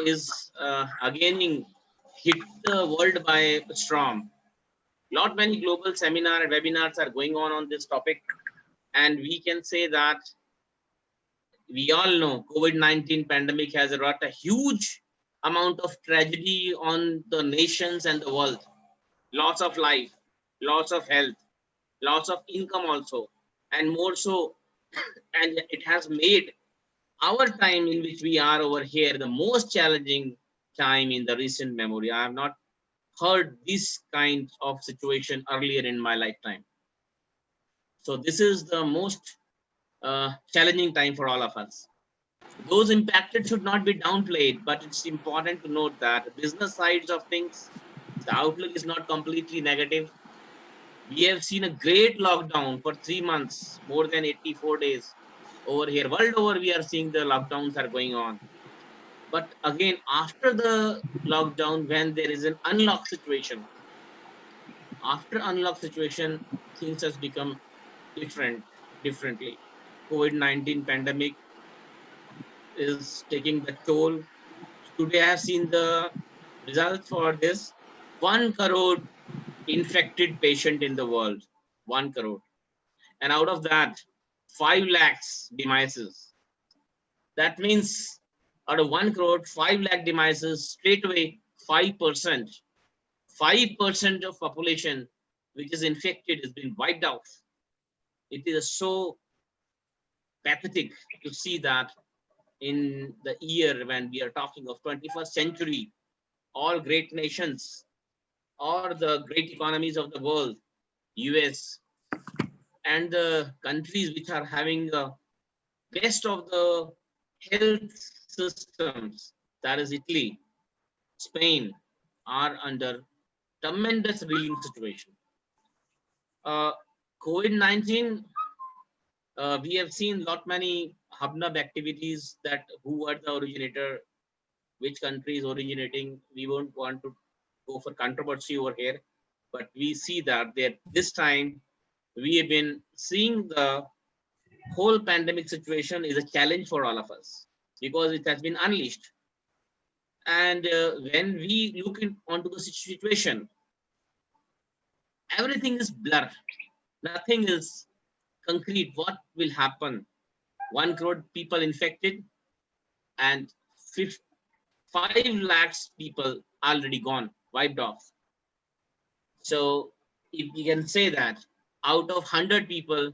is again hit the world by storm. Not many global seminar and webinars are going on this topic, and we can say that we all know COVID-19 pandemic has wrought a huge amount of tragedy on the nations and the world. Loss of life, loss of health, loss of income also, and more so, and it has made our time in which we are over here the most challenging time in the recent memory. I have not heard this kind of situation earlier in my lifetime. So this is the most challenging time for all of us. Those impacted should not be downplayed, but it's important to note that the business sides of things, the outlook is not completely negative. We have seen a great lockdown for 3 months, more than 84 days. Over here, world over, we are seeing the lockdowns are going on. But again, after the lockdown, when there is an unlock situation, after unlock situation, things has become differently. COVID-19 pandemic is taking the toll. Today I have seen the results for this. 1 crore infected patient in the world. 1 crore. And out of that, 5 lakhs demises. That means out of 1 crore, 5 lakh demises, straight away 5%. 5% of population which is infected has been wiped out. It is so pathetic to see that in the year when we are talking of 21st century, all great nations or the great economies of the world, US, and the countries which are having the best of the health systems, that is Italy, Spain, are under tremendous reeling situation. COVID-19, we have seen lot many hubnub activities, that who are the originator, which country is originating. We won't want to go for controversy over here, but we see that this time we have been seeing the whole pandemic situation is a challenge for all of us because it has been unleashed. And when we look onto the situation, everything is blur. Nothing is concrete. What will happen? 1 crore people infected and 5 lakhs people already gone, wiped off. So if you can say that out of 100 people,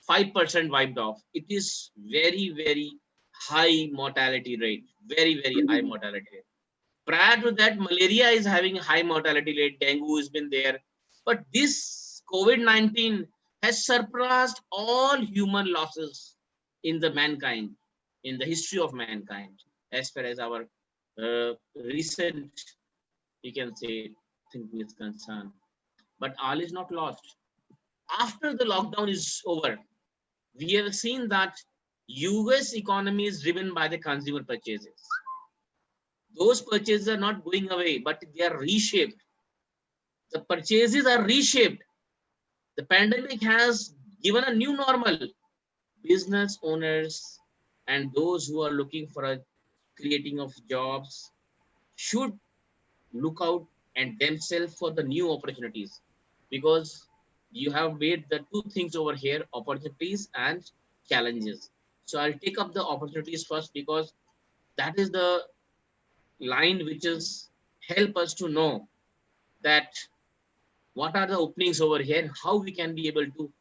5% wiped off, it is very, very high mortality rate, very, very high mortality rate. Prior to that, malaria is having a high mortality rate, dengue has been there. But this COVID-19 has surpassed all human losses in the mankind, in the history of mankind, as far as our recent, you can say, thing is concerned. But all is not lost. After the lockdown is over, we have seen that US economy is driven by the consumer purchases. Those purchases are not going away, but they are reshaped. The purchases are reshaped. The pandemic has given a new normal. Business owners and those who are looking for a creating of jobs should look out and themselves for the new opportunities, because you have made the two things over here, opportunities and challenges. So I'll take up the opportunities first, because that is the line which is help us to know that what are the openings over here, how we can be able to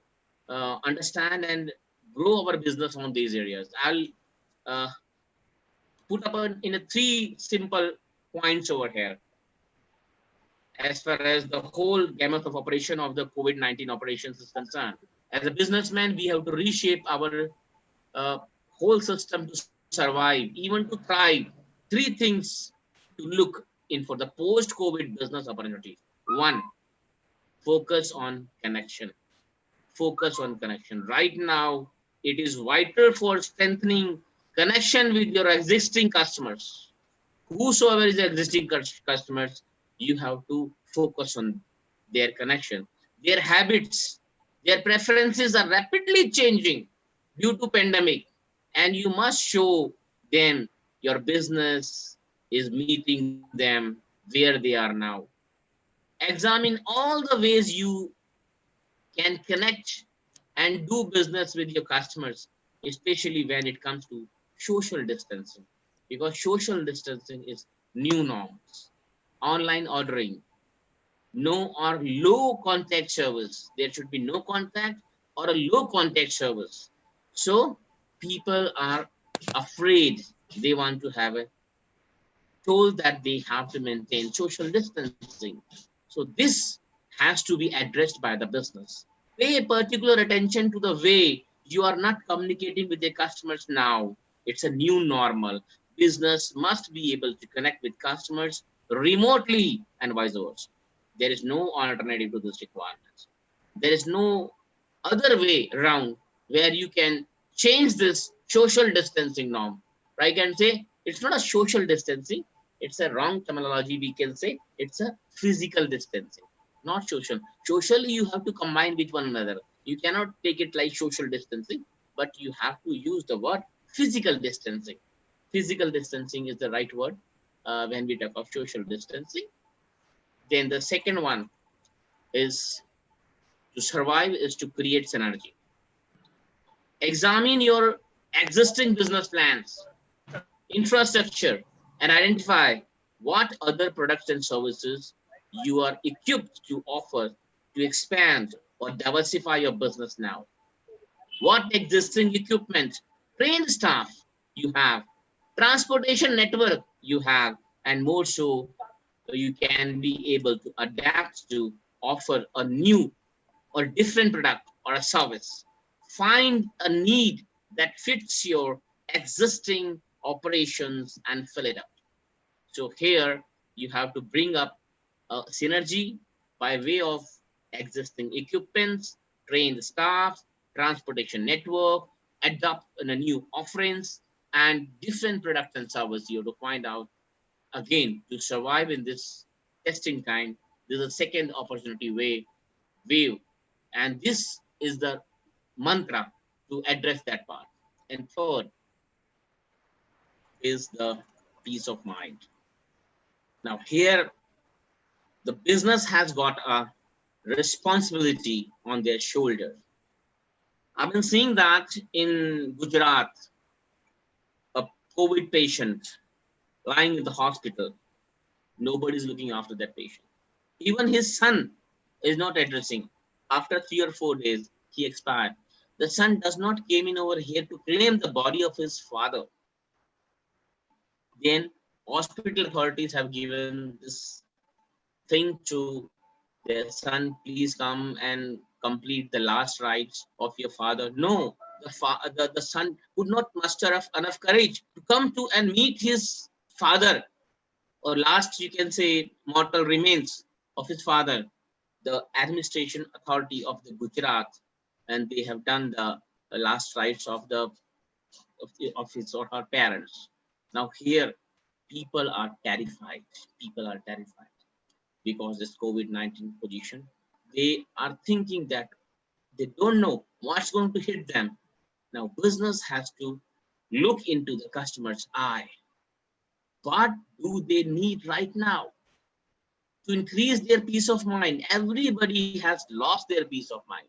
understand and grow our business on these areas. I'll put up in a 3 simple points over here. As far as the whole gamut of operation of the COVID-19 operations is concerned, as a businessman, we have to reshape our whole system to survive, even to thrive. 3 things to look in for the post-COVID business opportunity. 1, focus on connection. Focus on connection. Right now, it is vital for strengthening connection with your existing customers. Whosoever is existing customers, you have to focus on their connection. Their habits, their preferences are rapidly changing due to pandemic, and you must show them your business is meeting them where they are now. Examine all the ways you can connect and do business with your customers, especially when it comes to social distancing, because social distancing is new norms. Online ordering, no or low contact service. There should be no contact or a low contact service. So people are afraid. They want to have a told that they have to maintain social distancing. So this has to be addressed by the business. Pay particular attention to the way you are not communicating with your customers now. It's a new normal. Business must be able to connect with customers remotely and vice versa. There is no alternative to this requirement. There is no other way around where you can change this social distancing norm. I can say it's not a social distancing. It's a wrong terminology. We can say it's a physical distancing, not social. Socially, you have to combine with one another. You cannot take it like social distancing. but you have to use the word physical distancing. Physical distancing is the right word when we talk of social distancing. Then the second one is to survive is to create synergy. Examine your existing business plans, infrastructure, and identify what other products and services you are equipped to offer to expand or diversify your business now. What existing equipment, trained staff you have, transportation network you have, and more so you can be able to adapt to offer a new or different product or a service. Find a need that fits your existing operations and fill it up. So here you have to bring up a synergy by way of existing equipments, trained staff, transportation network, adopt in a new offerings and different products and services. You have to find out again to survive in this testing time. There's a second opportunity wave, and this is the mantra to address that part. And third is the peace of mind. Now here, the business has got a responsibility on their shoulders. I've been seeing that in Gujarat, a COVID patient lying in the hospital, nobody's looking after that patient. Even his son is not addressing. After 3 or 4 days, he expired. The son does not came in over here to claim the body of his father. Then hospital authorities have given this thing to their son, please come and complete the last rites of your father. No, the son could not muster enough courage to come to and meet his father, or last, you can say, mortal remains of his father. The administration authority of the Gujarat, and they have done the last rites of his or her parents. Now here, people are terrified. People are terrified because this COVID-19 position. They are thinking that they don't know what's going to hit them. Now business has to look into the customer's eye. What do they need right now to increase their peace of mind? Everybody has lost their peace of mind.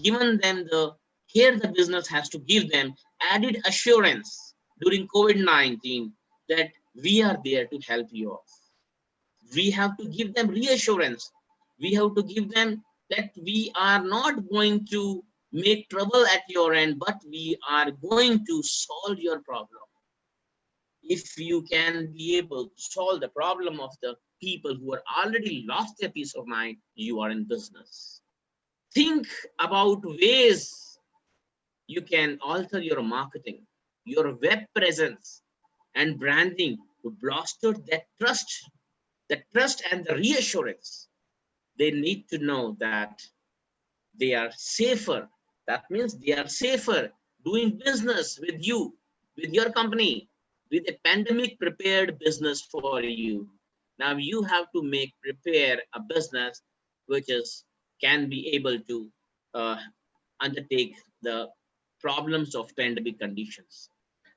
Given them the care the business has to give them added assurance during COVID-19 that we are there to help you off. We have to give them reassurance. We have to give them that we are not going to make trouble at your end, but we are going to solve your problem. If you can be able to solve the problem of the people who are already lost their peace of mind, you are in business. Think about ways you can alter your marketing, your web presence and branding to bolster that trust and the reassurance. They need to know that they are safer. That means they are safer doing business with you, with your company, with a pandemic prepared business for you. Now you have to prepare a business which can be able to undertake the problems of pandemic conditions.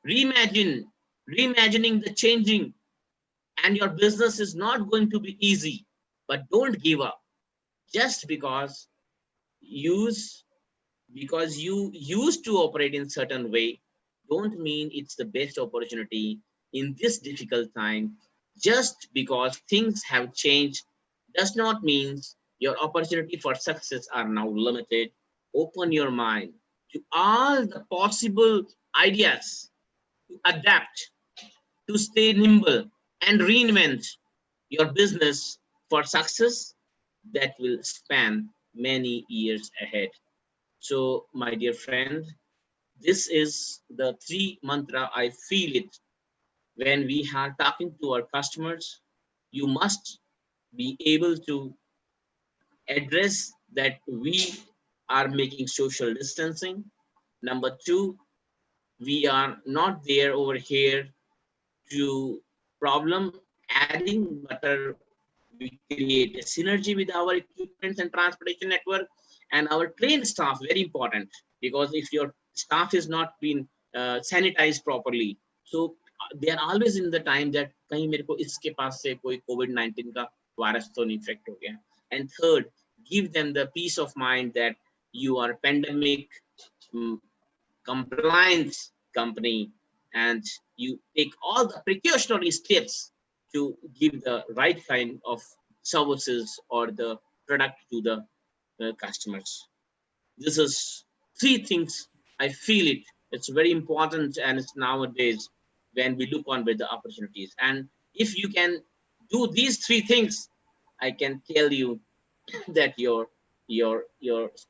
Reimagining the changing, and your business is not going to be easy, but don't give up. Just because you used to operate in certain way, don't mean it's the best opportunity in this difficult time. Just because things have changed does not mean your opportunity for success are now limited. Open your mind to all the possible ideas, to adapt, to stay nimble and reinvent your business for success that will span many years ahead. So my dear friend, this is the 3 mantra. I feel it when we are talking to our customers. You must be able to address that we are making social distancing. Number 2, we are not there over here to problem adding, but we create a synergy with our equipment and transportation network and our trained staff. Very important, because if your staff is not been sanitized properly. So they are always in the time that कहीं मेरे को इसके पास से कोई COVID-19 का virus तो नहीं infect हो गया. And third, give them the peace of mind that you are pandemic compliance company and you take all the precautionary steps to give the right kind of services or the product to the customers. This is 3 things. I feel it. It's very important, and it's nowadays when we look on with the opportunities. And if you can do these 3 things, I can tell you that your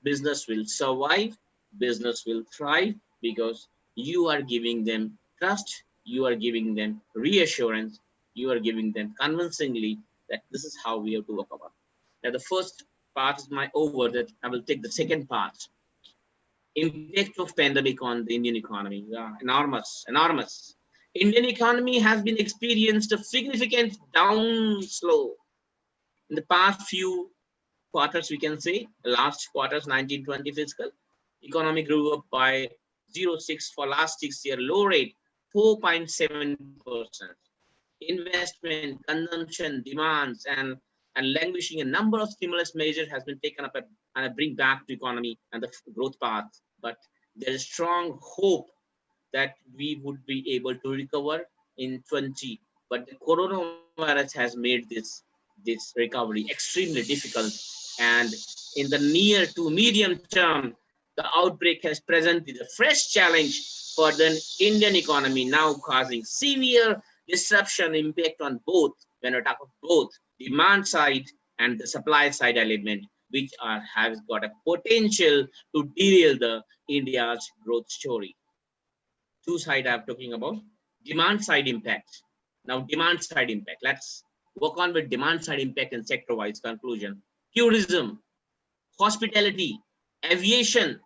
business will survive, business will thrive, because you are giving them trust, you are giving them reassurance, you are giving them convincingly that this is how we have to work about. Now the first part is over, that I will take the second part. Impact of pandemic on the Indian economy. Yeah, enormous. Indian economy has been experienced a significant downslow in the past few quarters. We can say last quarters, 1920 fiscal economy grew up by 0.6 for last 6 year, low rate 4.7%. Investment, consumption, demands, and languishing, a number of stimulus measures has been taken up and bring back the economy and the growth path. But there is strong hope that we would be able to recover in 20. But the coronavirus has made this recovery extremely difficult. And in the near to medium term, the outbreak has presented a fresh challenge for the Indian economy, now causing severe disruption impact on both, when we talk of both demand side and the supply side element, which has got a potential to derail the India's growth story. 2 sides I'm talking about. Demand side impact. Now demand side impact. Let's work on with demand side impact and sector-wise conclusion. Tourism, hospitality, aviation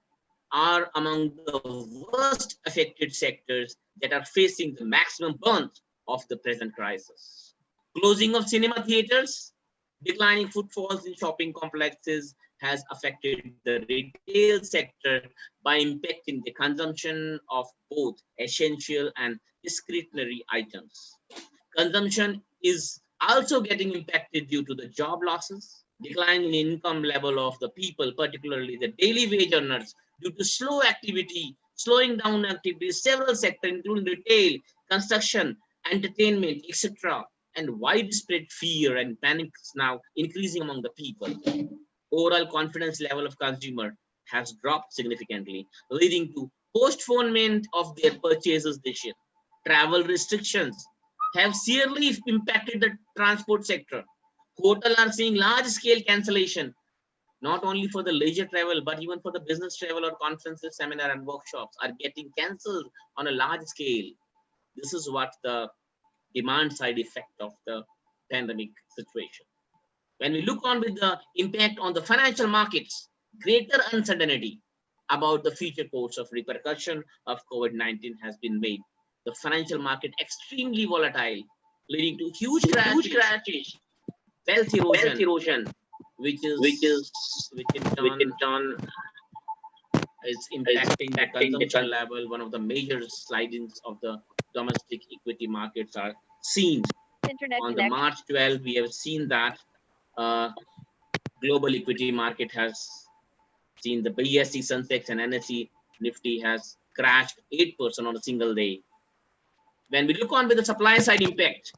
are among the worst affected sectors that are facing the maximum burns of the present crisis. Closing of cinema theaters, declining footfalls in shopping complexes has affected the retail sector by impacting the consumption of both essential and discretionary items. Consumption is also getting impacted due to the job losses, decline in income level of the people, particularly the daily wage earners, due to slowing down activities, several sectors, including retail, construction, entertainment, etc., and widespread fear and panic is now increasing among the people. Overall confidence level of consumer has dropped significantly, leading to postponement of their purchases this year. Travel restrictions have severely impacted the transport sector. Hotels are seeing large-scale cancellation, not only for the leisure travel, but even for the business travel or conferences, seminar, and workshops are getting cancelled on a large scale. This is what the demand side effect of the pandemic situation. When we look on with the impact on the financial markets, greater uncertainty about the future course of repercussion of COVID-19 has been made. The financial market extremely volatile, leading to huge crashes, wealth erosion, which in turn is impacting the consumption level. One of the major slidings of the domestic equity markets are seen. On the March 12, we have seen that global equity market has seen the BSE, Sensex, and NSE Nifty has crashed 8% on a single day. When we look on with the supply side impact,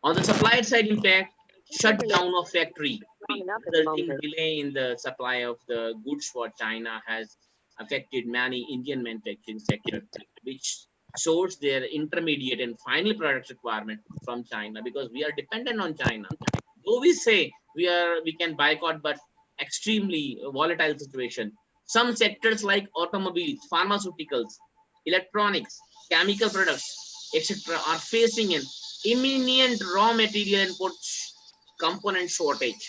on the supply side impact, shutdown of factory, resulting delay in the supply of the goods for China has affected many Indian manufacturing sector, which source their intermediate and final product requirement from China, because we are dependent on China. Though we say we can boycott, but extremely volatile situation. Some sectors like automobiles, pharmaceuticals, electronics, chemical products, etc., are facing an imminent raw material and component shortage.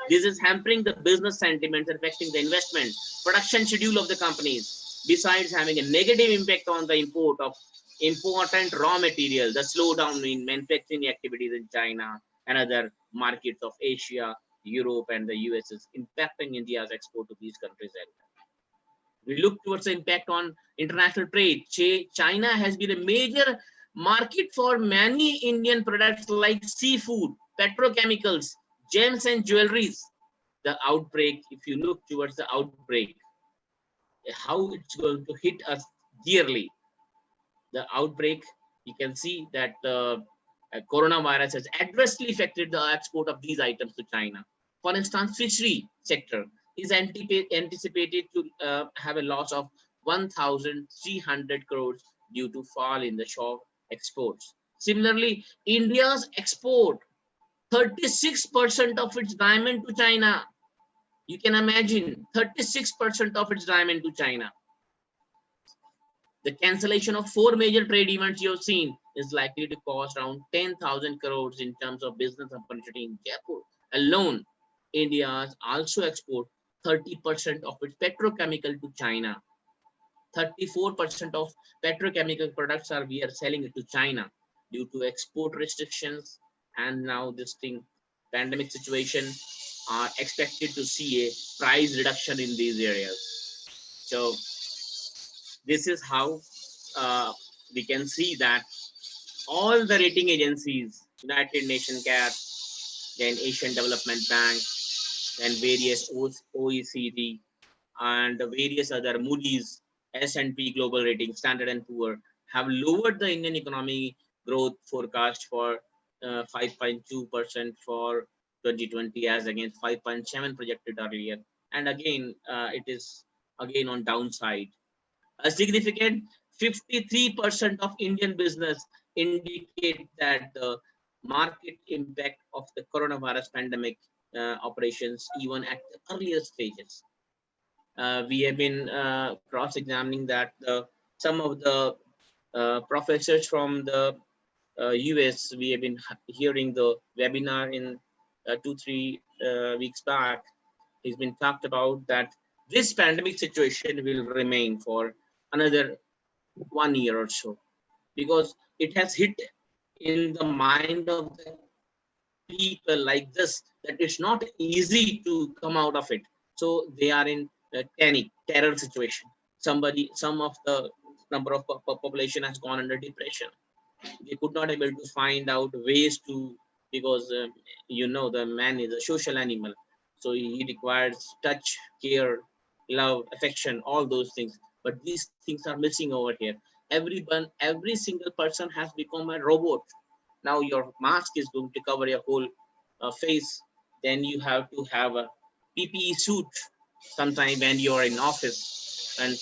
This is hampering the business sentiments, affecting the investment, production schedule of the companies, besides having a negative impact on the import of important raw material. The slowdown in manufacturing activities in China and other markets of Asia, Europe, and the US is impacting India's export to these countries as well. We look towards the impact on international trade. China has been a major market for many Indian products like seafood, petrochemicals, gems and jewelries. The outbreak, if you look towards the outbreak, how it's going to hit us dearly. The outbreak, you can see that coronavirus has adversely affected the export of these items to China. For instance, fishery sector is anticipated to have a loss of 1,300 crores due to fall in the shore exports. Similarly, India's export 36% of its diamond to China. You can imagine 36% of its diamond to China. The cancellation of 4 major trade events you've seen is likely to cost around 10,000 crores in terms of business opportunity in Jaipur alone. India also export 30% of its petrochemical to China. 34% of petrochemical products we are selling it to China due to export restrictions, and now this pandemic situation are expected to see a price reduction in these areas. So this is how we can see that all the rating agencies, United Nations CAP, then Asian Development Bank, then various OECD, and the various other Moody's, S&P Global Rating, Standard & Poor, have lowered the Indian economy growth forecast for 5.2% for 2020 as against 5.7 projected earlier. And again, it is again on downside. A significant 53% of Indian business indicate that the market impact of the coronavirus pandemic operations even at the earlier stages. We have been cross-examining that some of the professors from the US, we have been hearing the webinar in 2-3 weeks back. It's been talked about that this pandemic situation will remain for another 1 year or so, because it has hit in the mind of the people like this that it's not easy to come out of it. So they are in a panic, terror situation. Some of the number of population has gone under depression. They could not able to find out ways to, because the man is a social animal, so he requires touch, care, love, affection, all those things. But these things are missing over here. Every single person has become a robot. Now your mask is going to cover your whole face. Then you have to have a PPE suit sometime when you are in office and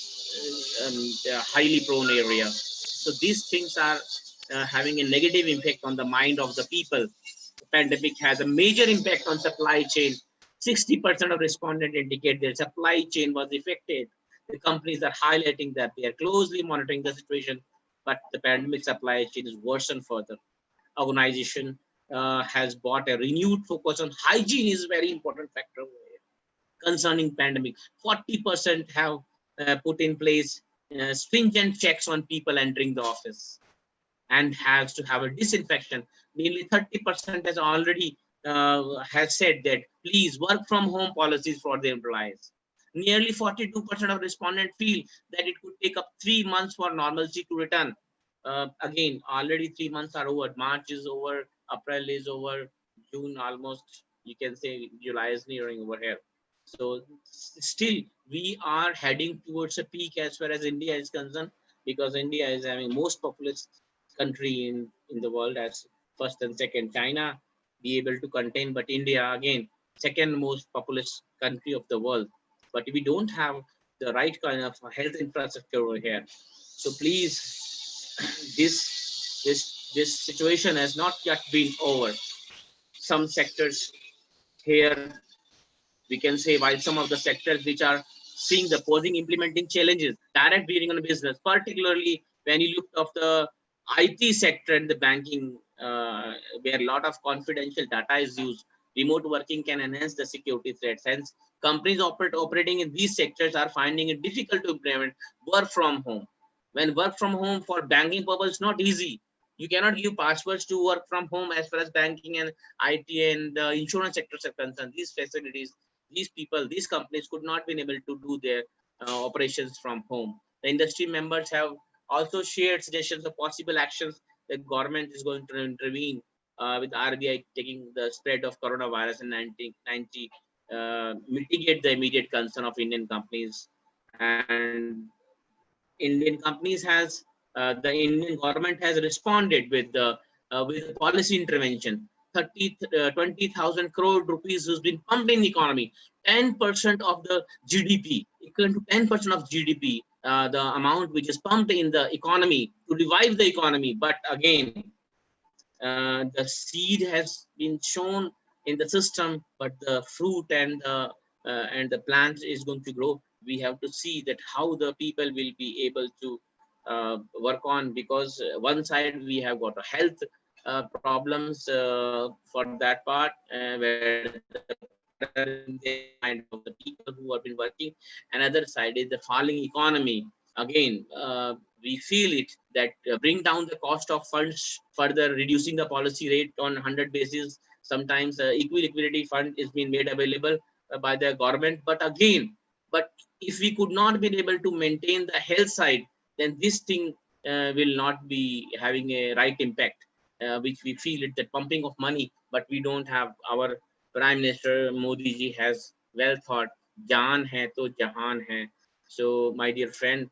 highly prone area. So these things are having a negative impact on the mind of the people. The pandemic has a major impact on supply chain. 60% of respondents indicate their supply chain was affected. The companies are highlighting that they are closely monitoring the situation, but the pandemic supply chain is worsened further. Organization has brought a renewed focus on hygiene is a very important factor concerning pandemic. 40% have put in place stringent checks on people entering the office and has to have a disinfection. Nearly 30% has already has said that please work from home policies for the employees. Nearly 42% of respondents feel that it could take up 3 months for normalcy to return. Again, already 3 months are over. March is over, April is over, June almost, you can say July is nearing over here. So still we are heading towards a peak as far as India is concerned, because India is having most populous country in the world as first and second. China be able to contain, but India again second most populous country of the world. But we don't have the right kind of health infrastructure over here. So please, this situation has not yet been over. Some sectors here, we can say, while some of the sectors which are seeing the posing implementing challenges, direct bearing on business, particularly when you look at the IT sector and the banking, where a lot of confidential data is used, remote working can enhance the security threats. Hence, companies operating in these sectors are finding it difficult to implement work from home. When work from home for banking purpose is not easy. You cannot give passwords to work from home as far as banking and IT and insurance sectors are concerned. These facilities, these people, these companies could not be able to do their operations from home. The industry members have also shared suggestions of possible actions the government is going to intervene with RBI taking the spread of coronavirus in 1990, mitigate the immediate concern of Indian companies. And Indian companies the Indian government has responded with policy intervention. 20,000 crore rupees has been pumped in the economy. 10% of the GDP, equal to 10% of GDP, the amount which is pumped in the economy to revive the economy. But again, the seed has been shown in the system, but the fruit and the plant is going to grow. We have to see that how the people will be able to work on, because one side we have got a health problems for that part, where the mind of the people who have been working. Another side is the falling economy. Again, we feel it that bring down the cost of funds, further reducing the policy rate on 100 basis. Sometimes equal liquidity fund is being made available by the government. But again, if we could not be able to maintain the health side, then this thing will not be having a right impact, which we feel it, that pumping of money, but we don't have. Our Prime Minister Modi ji has well thought, jaan hai to jahan hai. So my dear friend,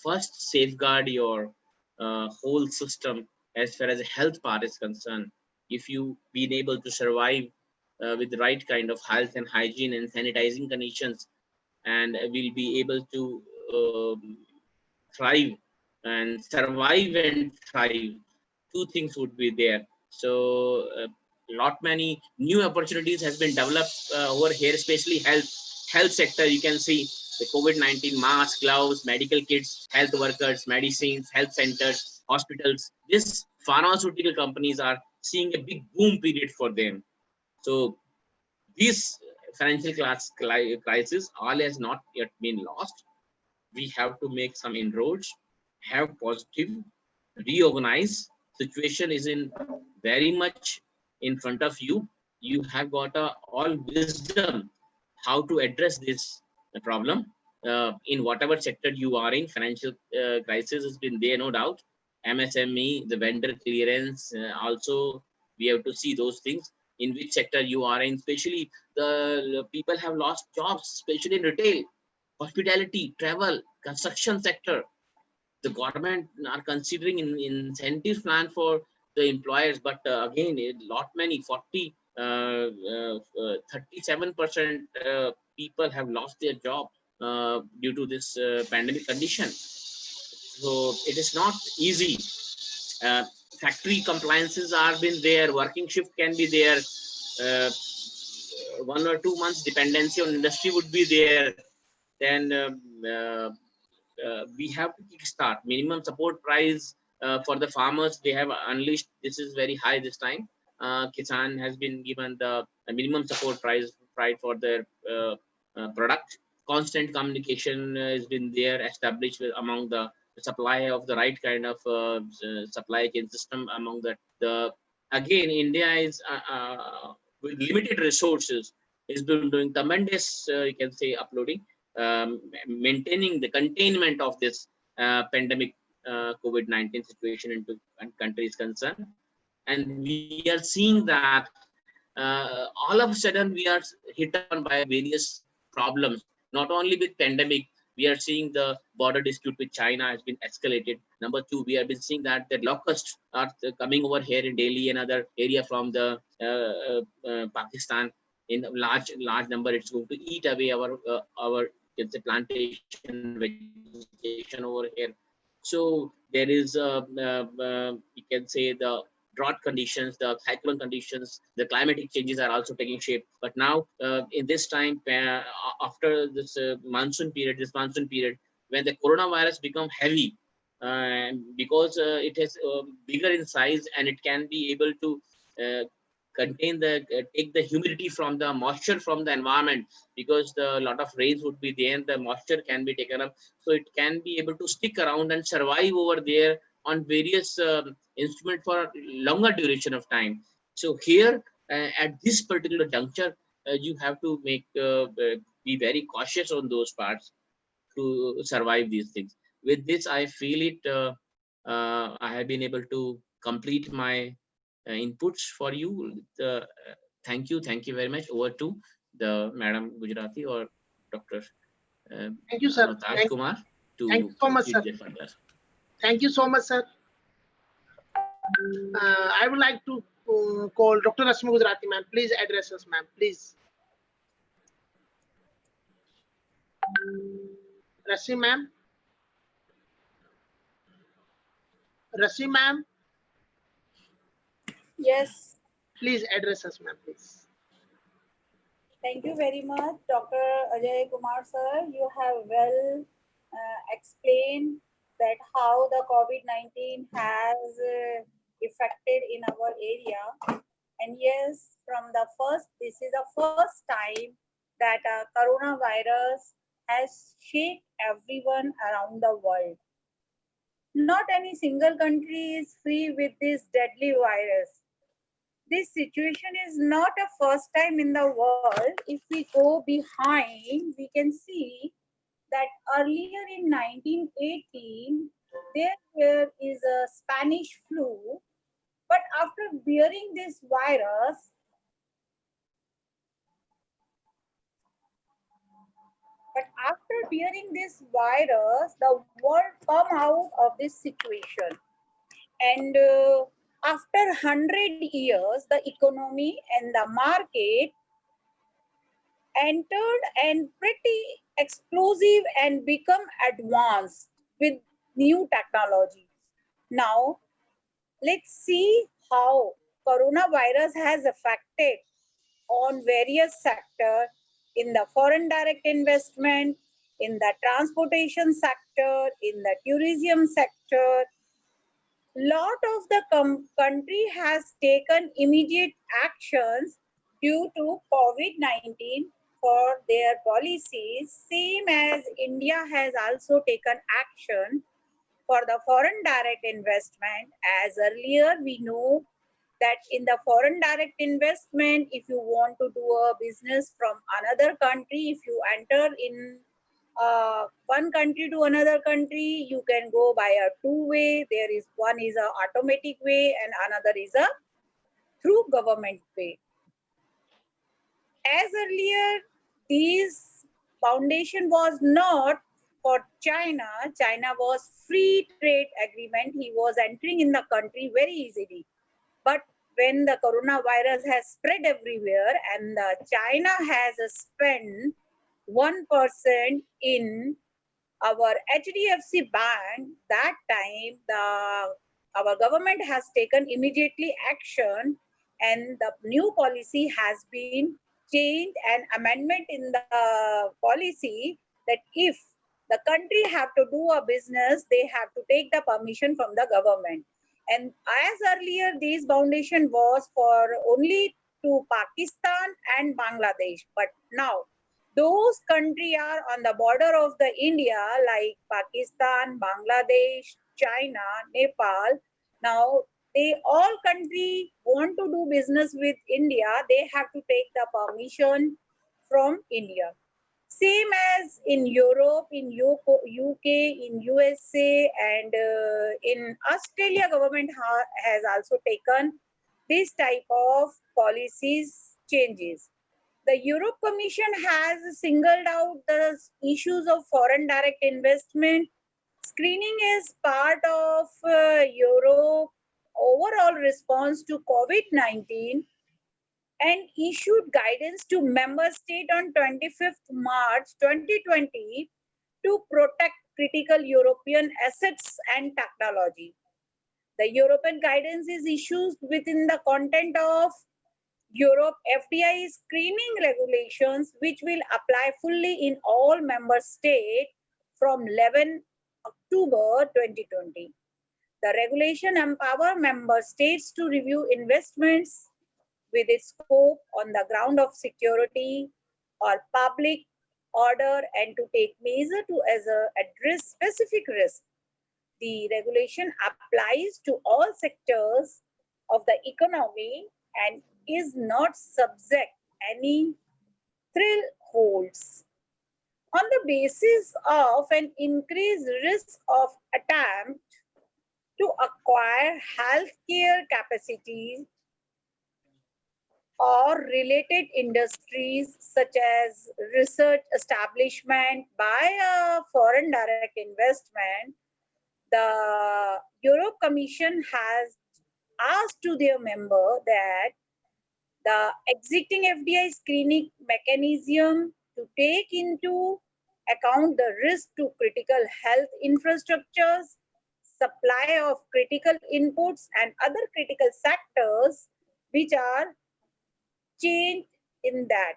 first safeguard your whole system as far as the health part is concerned. If you been able to survive with the right kind of health and hygiene and sanitizing conditions, and will be able to thrive and survive and thrive, two things would be there. So lot many new opportunities has been developed over here, especially health sector. You can see the COVID-19 masks, gloves, medical kits, health workers, medicines, health centers, hospitals. These pharmaceutical companies are seeing a big boom period for them. So this financial crisis all has not yet been lost. We have to make some inroads, have positive, reorganize. Situation is in very much in front of you. You have got all wisdom how to address this problem in whatever sector you are in. Financial crisis has been there, no doubt. MSME, the vendor clearance, also we have to see those things in which sector you are in. Especially the people have lost jobs, especially in retail, hospitality, travel, construction sector. The government are considering in incentive plan for the employers, but again, a lot many 37% people have lost their job due to this pandemic condition. So it is not easy. Factory compliances are been there, working shift can be there, 1 or 2 months dependency on industry would be there. Then we have to kickstart minimum support price for the farmers. They have unleashed, this is very high this time. Kisan has been given the minimum support price for their product. Constant communication has been there, established among the supply of the right kind of supply chain system among the again, India is with limited resources is been doing tremendous, you can say, uploading, maintaining the containment of this pandemic COVID-19 situation into countries concerned. And we are seeing that all of a sudden we are hit on by various problems, not only with pandemic. We are seeing the border dispute with China has been escalated. Number 2, we have been seeing that the locusts are coming over here in Delhi and other area from the Pakistan in large number. It's going to eat away our plantation vegetation over here. So there is you can say the drought conditions, the cyclone conditions, the climatic changes are also taking shape. But now in this time, after this monsoon period, when the coronavirus become heavy, because it is bigger in size and it can be able to contain take the humidity from the moisture from the environment, because the lot of rains would be there and the moisture can be taken up, so it can be able to stick around and survive over there on various instrument for longer duration of time. So here at this particular juncture, you have to make be very cautious on those parts. to survive these things. With this, I feel it. I have been able to complete my inputs for you. Thank you very much. Over to the Madam Gujarati or Dr. Thank you, sir. Rohtash Kumar to Thank you so much, sir. proceed further. Thank you so much, sir. I would like to call Dr. Rashmi Gujarati, ma'am. Please address us, ma'am. Please. Rashmi, ma'am. Rashmi, ma'am. Yes. Please address us, ma'am, please. Thank you very much, Dr. Ajay Kumar, sir. You have well explained that how the COVID-19 has affected in our area. And yes, this is the first time that coronavirus has shaken everyone around the world. Not any single country is free with this deadly virus. This situation is not a first time in the world. If we go behind, we can see that earlier in 1918, there is a Spanish flu. But after bearing this virus, the world come out of this situation. And after 100 years, the economy and the market entered and pretty explosive and become advanced with new technology. Now, let's see how coronavirus has affected on various sectors in the foreign direct investment, in the transportation sector, in the tourism sector. Lot of the country has taken immediate actions due to COVID-19 for their policies, same as India has also taken action for the foreign direct investment. As earlier we know that in the foreign direct investment, if you want to do a business from another country, if you enter in one country to another country, you can go by a two-way. One is a automatic way and another is a through government way. As earlier, this foundation was not for China. China was free trade agreement. He was entering in the country very easily. But when the coronavirus has spread everywhere and China has spent 1% in our HDFC bank, that time our government has taken immediately action and the new policy has been changed, an amendment in the policy that if the country have to do a business, they have to take the permission from the government. And as earlier, this foundation was for only to Pakistan and Bangladesh. But now, those countries are on the border of the India like Pakistan, Bangladesh, China, Nepal. Now, all countries want to do business with India. They have to take the permission from India. Same as in Europe, in UK, in USA, and in Australia, government has also taken this type of policies changes. The Europe Commission has singled out the issues of foreign direct investment. Screening is part of Europe overall response to COVID-19 and issued guidance to member states on 25th March 2020 to protect critical European assets and technology. The European guidance is issued within the content of Europe FDI screening regulations, which will apply fully in all member states from 11 October 2020. The regulation empowers member states to review investments with its scope on the ground of security or public order and to take measures to address specific risks. The regulation applies to all sectors of the economy and is not subject any thresholds. On the basis of an increased risk of attempt to acquire healthcare capacities or related industries such as research establishment by a foreign direct investment, the Europe Commission has asked to their member that the existing FDI screening mechanism to take into account the risk to critical health infrastructures, supply of critical inputs and other critical sectors which are changed in that.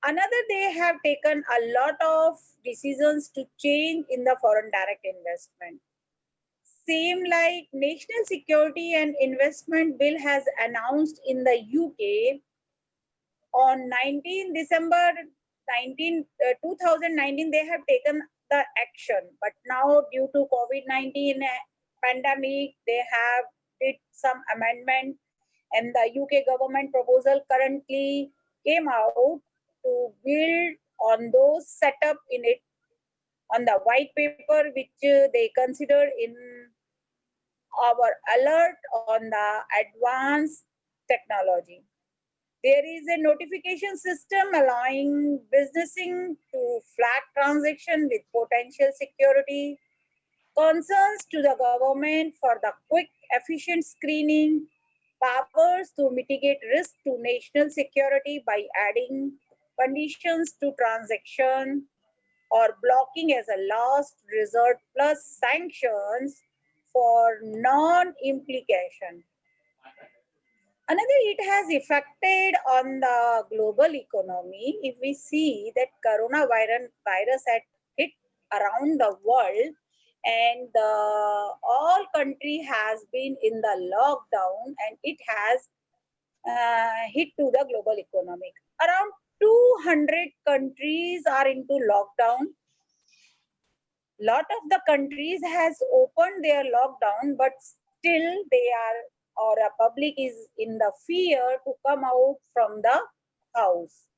Another, they have taken a lot of decisions to change in the foreign direct investment. Same like National Security and Investment Bill has announced in the UK on 19 December 2019, they have taken the action. But now due to COVID-19 pandemic, they have did some amendment, and the UK government proposal currently came out to build on those set up in it on the white paper which they considered in our alert on the advanced technology. There is a notification system allowing businessing to flag transaction with potential security concerns to the government for the quick, efficient screening, powers to mitigate risk to national security by adding conditions to transaction or blocking as a last resort, plus sanctions for non-implication. Another, it has affected on the global economy. If we see that coronavirus had hit around the world, and all country has been in the lockdown, and it has hit to the global economy. Around 200 countries are into lockdown. Lot of the countries has opened their lockdown, but still they are, or a public is in the fear to come out from the house.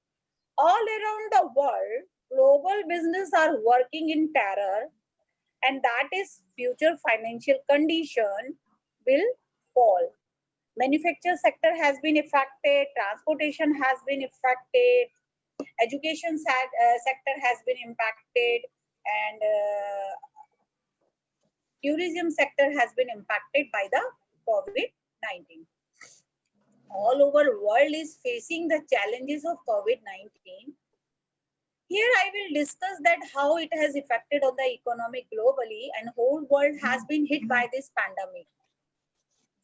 All around the world, global business are working in terror, and that is future financial condition will fall. Manufacture sector has been affected, transportation has been affected, education sector has been impacted, and tourism sector has been impacted by the COVID-19. All over world is facing the challenges of COVID-19. Here I will discuss that how it has affected on the economy globally, and whole world has been hit by this pandemic.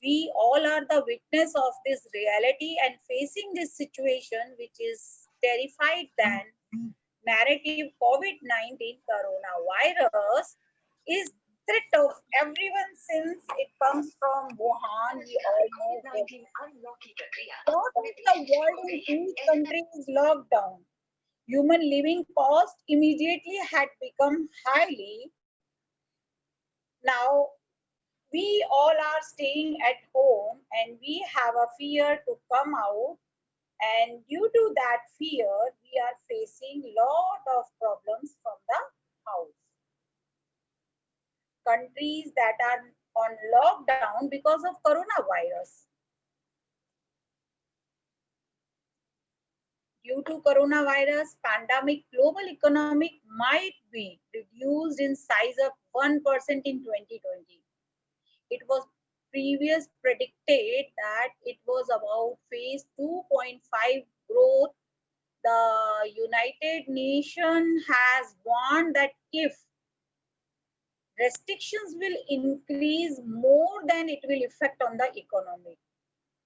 We all are the witness of this reality and facing this situation, which is terrified than narrative COVID-19 coronavirus is threat of everyone since it comes from Wuhan. We all know that. Lot of the world in these countries locked down. Human living cost immediately had become highly. Now we all are staying at home and we have a fear to come out, and due to that fear we are facing lot of problems from the house. Countries that are on lockdown because of coronavirus. Due to coronavirus pandemic, global economic might be reduced in size of 1% in 2020. It was previous predicted that it was about phase 2.5 growth. The United Nations has warned that if restrictions will increase more than it will affect on the economy.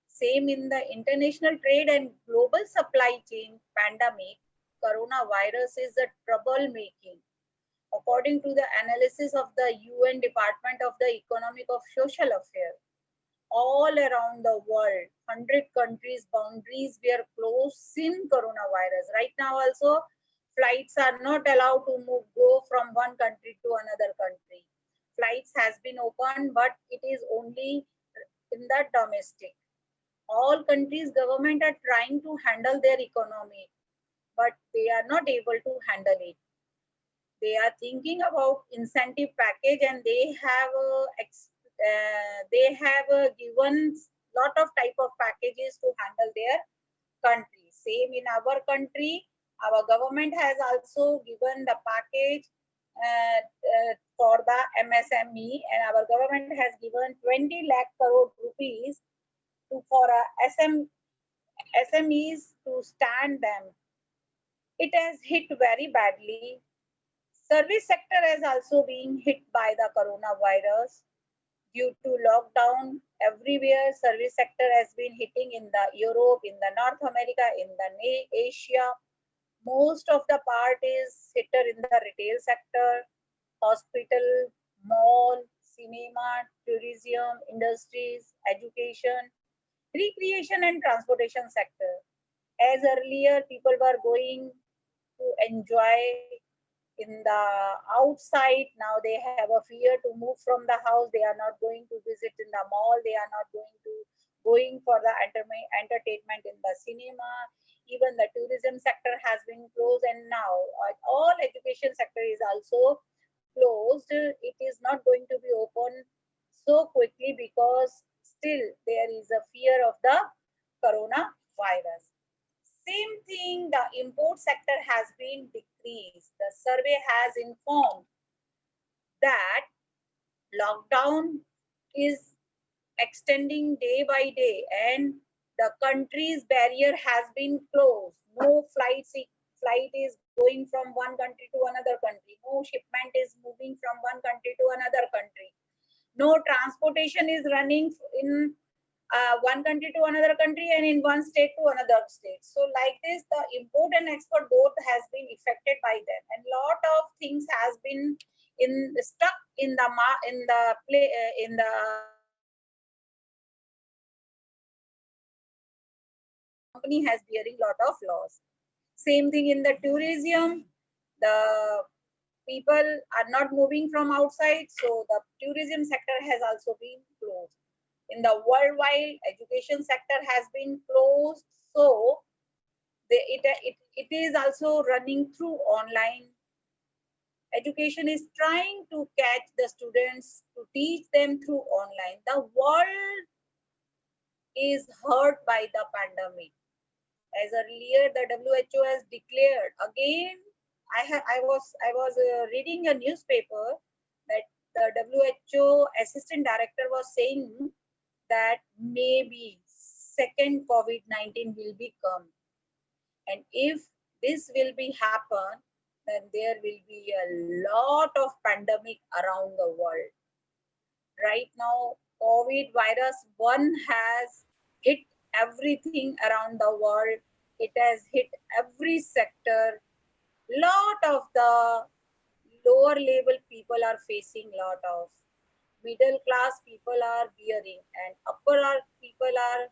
Same in the international trade and global supply chain pandemic, coronavirus is a troublemaking. According to the analysis of the UN Department of the Economic of Social Affairs, all around the world, 100 countries boundaries were closed since coronavirus. Right now also, flights are not allowed to go from one country to another country. Flights has been opened, but it is only in the domestic. All countries' government are trying to handle their economy, but they are not able to handle it. They are thinking about incentive package, and they have given lot of type of packages to handle their country. Same in our country, our government has also given the package for the MSME, and our government has given 20 lakh crore rupees for SMEs to stand them. It has hit very badly. Service sector has also been hit by the coronavirus. Due to lockdown, everywhere service sector has been hitting in the Europe, in the North America, in the Asia. Most of the part is hit in the retail sector, hospital, mall, cinema, tourism, industries, education, recreation and transportation sector. As earlier, people were going to enjoy in the outside. Now they have a fear to move from the house. They are not going to visit in the mall. They are not going for the entertainment in the cinema. Even the tourism sector has been closed, and now all education sector is also closed. It is not going to be open so quickly because still there is a fear of the coronavirus. Same thing, the import sector has been decreased. The survey has informed that lockdown is extending day by day, and the country's barrier has been closed. No flight is going from one country to another country. No shipment is moving from one country to another country. No transportation is running in one country to another country and in one state to another state. So like this, the import and export both has been affected by them, and lot of things has been stuck in the company has bearing lot of loss. Same thing in the tourism. The people are not moving from outside, so the tourism sector has also been closed. In the worldwide, education sector has been closed, so it is also running through online. Education is trying to catch the students to teach them through online. The world is hurt by the pandemic. As earlier, the WHO has declared again. I was reading a newspaper that the WHO assistant director was saying that maybe second COVID-19 will become, and if this will be happen, then there will be a lot of pandemic around the world. Right now, COVID virus 1 has hit everything around the world. It has hit every sector. Lot of the lower level people are facing lot of. Middle class people are bearing, and upper people are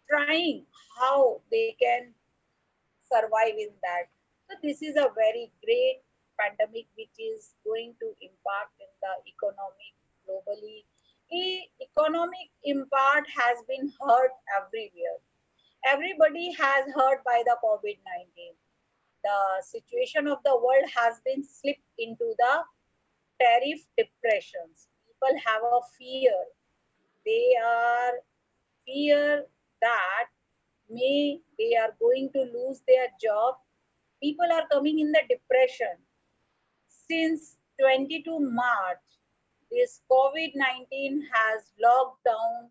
trying how they can survive in that. So this is a very great pandemic which is going to impact in the economic globally. Economic impact has been hurt everywhere. Everybody has hurt by the COVID-19. The situation of the world has been slipped into the tariff depressions. People have a fear. They are fear that they are going to lose their job. People are coming in the depression. Since 22 March, this COVID-19 has locked down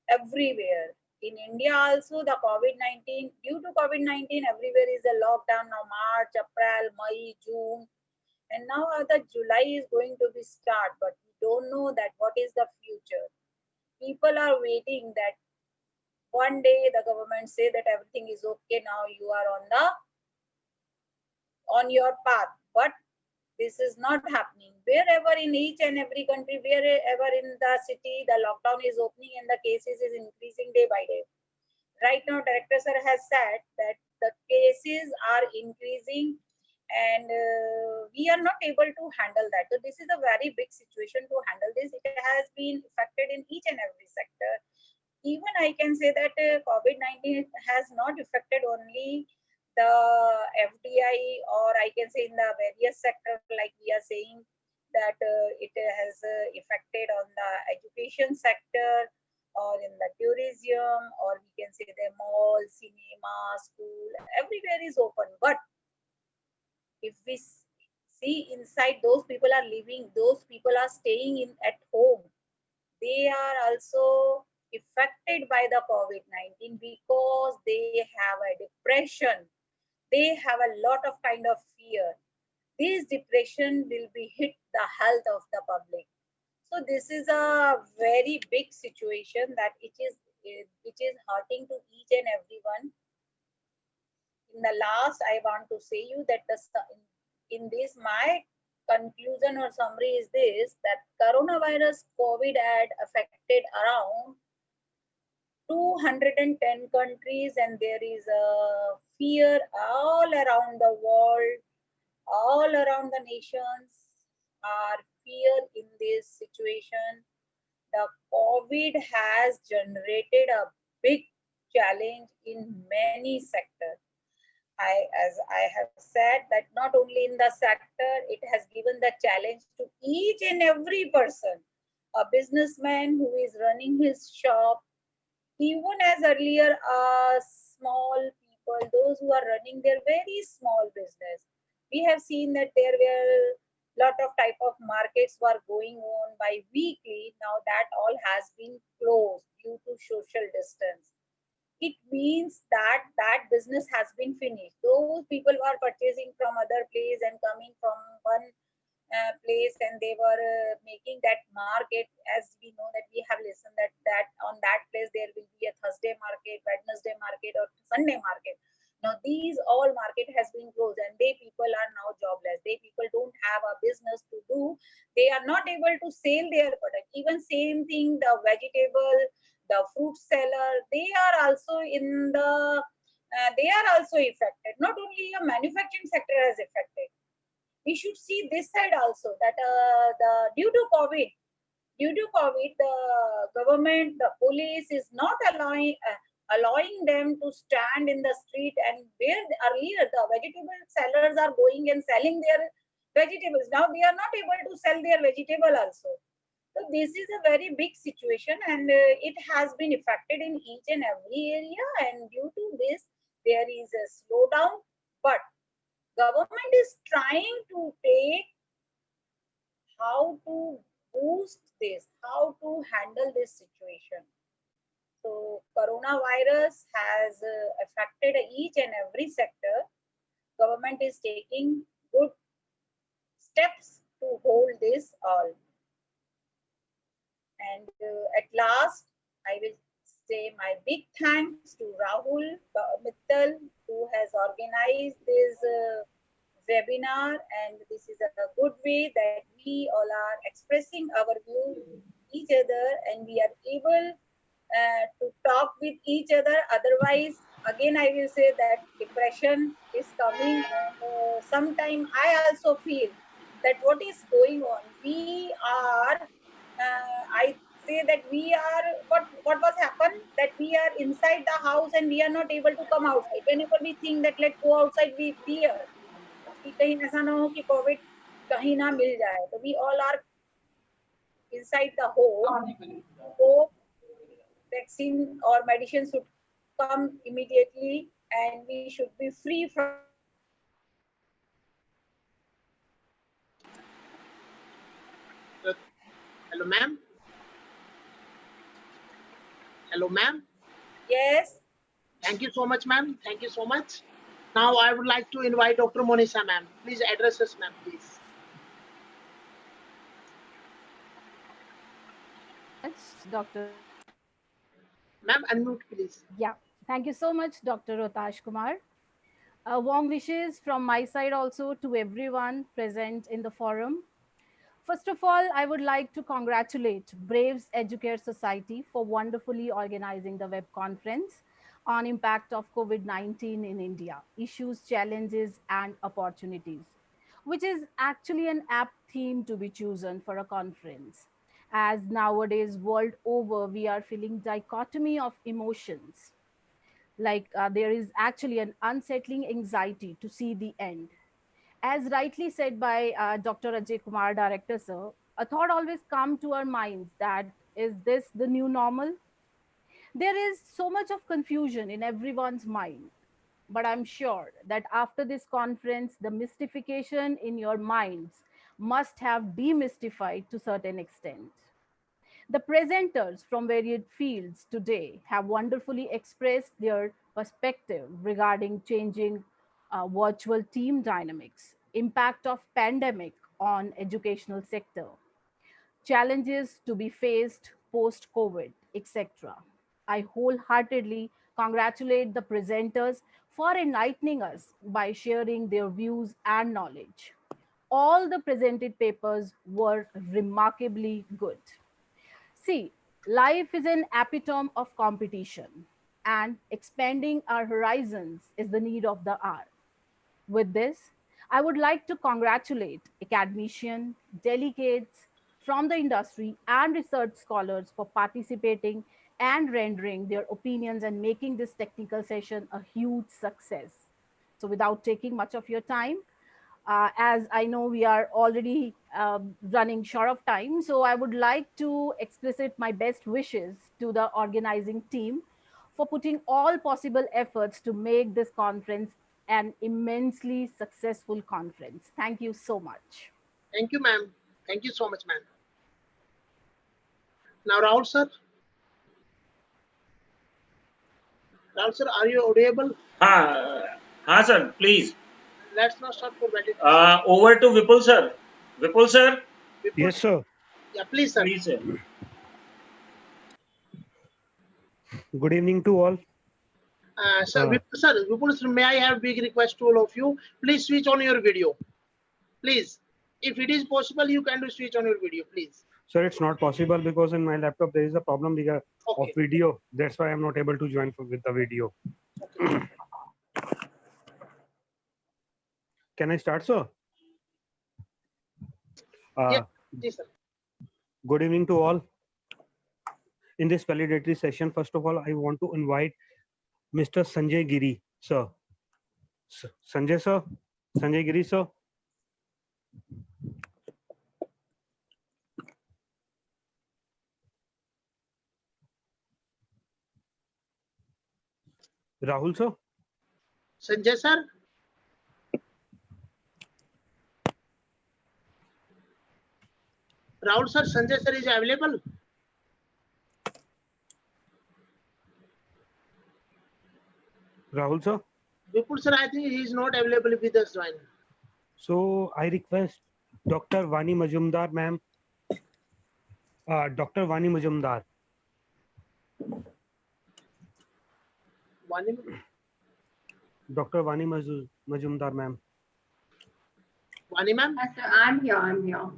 everywhere. In India also, the COVID-19, due to COVID-19, everywhere is a lockdown now. March, April, May, June, and now the July is going to be start, but we don't know that what is the future. People are waiting that one day the government say that everything is okay, now you are on your path, but this is not happening. Wherever in each and every country, wherever in the city, the lockdown is opening and the cases is increasing day by day. Right now, Director Sir has said that the cases are increasing, and we are not able to handle that. So this is a very big situation to handle this. It has been affected in each and every sector. Even I can say that COVID-19 has not affected only the FDI, or I can say in the various sector, like we are saying that it has affected on the education sector, or in the tourism, or we can say the mall, cinema, school, everywhere is open. But if we see inside, those people are living, those people are staying in at home, they are also affected by the COVID-19 because they have a depression, they have a lot of kind of fear. This depression will be hit the health of the public. So this is a very big situation that it is which is hurting to each and everyone. In the last, I want to say you that in this my conclusion or summary is this, that coronavirus COVID had affected around 210 countries, and there is a fear all around the world, all around the nations are fear in this situation. The COVID has generated a big challenge in many sectors. As I have said, that not only in the sector, it has given the challenge to each and every person. A businessman who is running his shop, even as earlier, small people, those who are running their very small business, we have seen that there were lot of type of markets were going on by weekly. Now that all has been closed due to social distance. It means that that business has been finished. Those people were purchasing from other place and coming from one place, and they were making that market. As we know that we have listened that on that place there will be a Thursday market, Wednesday market, or Sunday market. Now these all market has been closed, and they people are now jobless. They people don't have a business to do. They are not able to sell their product. Even same thing, the vegetable, the fruit seller, they are also in the they are also affected. Not only a manufacturing sector is affected. We should see this side also, that the due to COVID, the government, the police is not allowing them to stand in the street, and where earlier the vegetable sellers are going and selling their vegetables. Now they are not able to sell their vegetable also. So this is a very big situation, and it has been affected in each and every area, and due to this there is a slowdown. But government is trying to take how to boost this, how to handle this situation. So coronavirus has affected each and every sector. Government is taking good steps to hold this all. And at last, I will say my big thanks to Rahul Mittal, who has organized this webinar, and this is a good way that we all are expressing our view each other, and we are able to talk with each other. Otherwise, again, I will say that depression is coming, and sometimes I also feel that what is going on, we are I say that we are what was happened, that we are inside the house and we are not able to come outside. Whenever we think that let's go outside, we fear कि कहीं ऐसा ना हो कि Covid कहीं ना मिल जाए. So we all are inside the home. So vaccine or medicine should come immediately, and we should be free from. Hello, ma'am. Hello, ma'am. Yes. Thank you so much, ma'am. Thank you so much. Now I would like to invite Dr. Monisha, ma'am. Please address us, ma'am, please. That's Dr. Ma'am, unmute, please. Yeah, thank you so much, Dr. Rotash Kumar. Warm wishes from my side also to everyone present in the forum. First of all, I would like to congratulate Braves Educare Society for wonderfully organizing the web conference on impact of COVID-19 in India, issues, challenges, and opportunities, which is actually an apt theme to be chosen for a conference. As nowadays, world over, we are feeling dichotomy of emotions. Like there is actually an unsettling anxiety to see the end. As rightly said by Dr. Ajay Kumar, Director Sir, a thought always comes to our minds that is this the new normal? There is so much of confusion in everyone's mind, but I'm sure that after this conference, the mystification in your minds must have demystified to certain extent. The presenters from varied fields today have wonderfully expressed their perspective regarding changing virtual team dynamics, impact of pandemic on educational sector, challenges to be faced post-COVID, etc. I wholeheartedly congratulate the presenters for enlightening us by sharing their views and knowledge. All the presented papers were remarkably good. See, life is an epitome of competition, and expanding our horizons is the need of the hour. With this, I would like to congratulate academicians, delegates from the industry, and research scholars for participating and rendering their opinions and making this technical session a huge success. So without taking much of your time, as I know we are already running short of time, so I would like to explicit my best wishes to the organizing team for putting all possible efforts to make this conference an immensely successful conference. Thank you so much. Thank you, ma'am. Thank you so much, ma'am. Now, Rahul sir. Rahul sir, are you audible? हाँ sir, please. Let's now start for validation. Over to Vipul sir. Vipul sir. Yes, sir. Yeah, please, sir. Please, sir. Good evening to all. Vipul sir, may I have a big request to all of you? Please switch on your video. Please. If it is possible, you can do switch on your video, please. Sir, it's not possible because in my laptop there is a problem of video. That's why I'm not able to join with the video. Okay. Can I start, sir? Yes, sir. Good evening to all. In this validatory session, first of all, I want to invite Mr. Sanjay Giri, sir. Sanjay, sir. Sanjay Giri, sir. Rahul, sir. Sanjay, sir. Rahul sir, Sanjay sir is available. Rahul sir. Vipul sir, I think he is not available with us join. So I request Dr. Vani Majumdar, ma'am. Dr. Vani Majumdar. Dr. Vani Majumdar, ma'am. Vani, ma'am? Yes, sir, I'm here.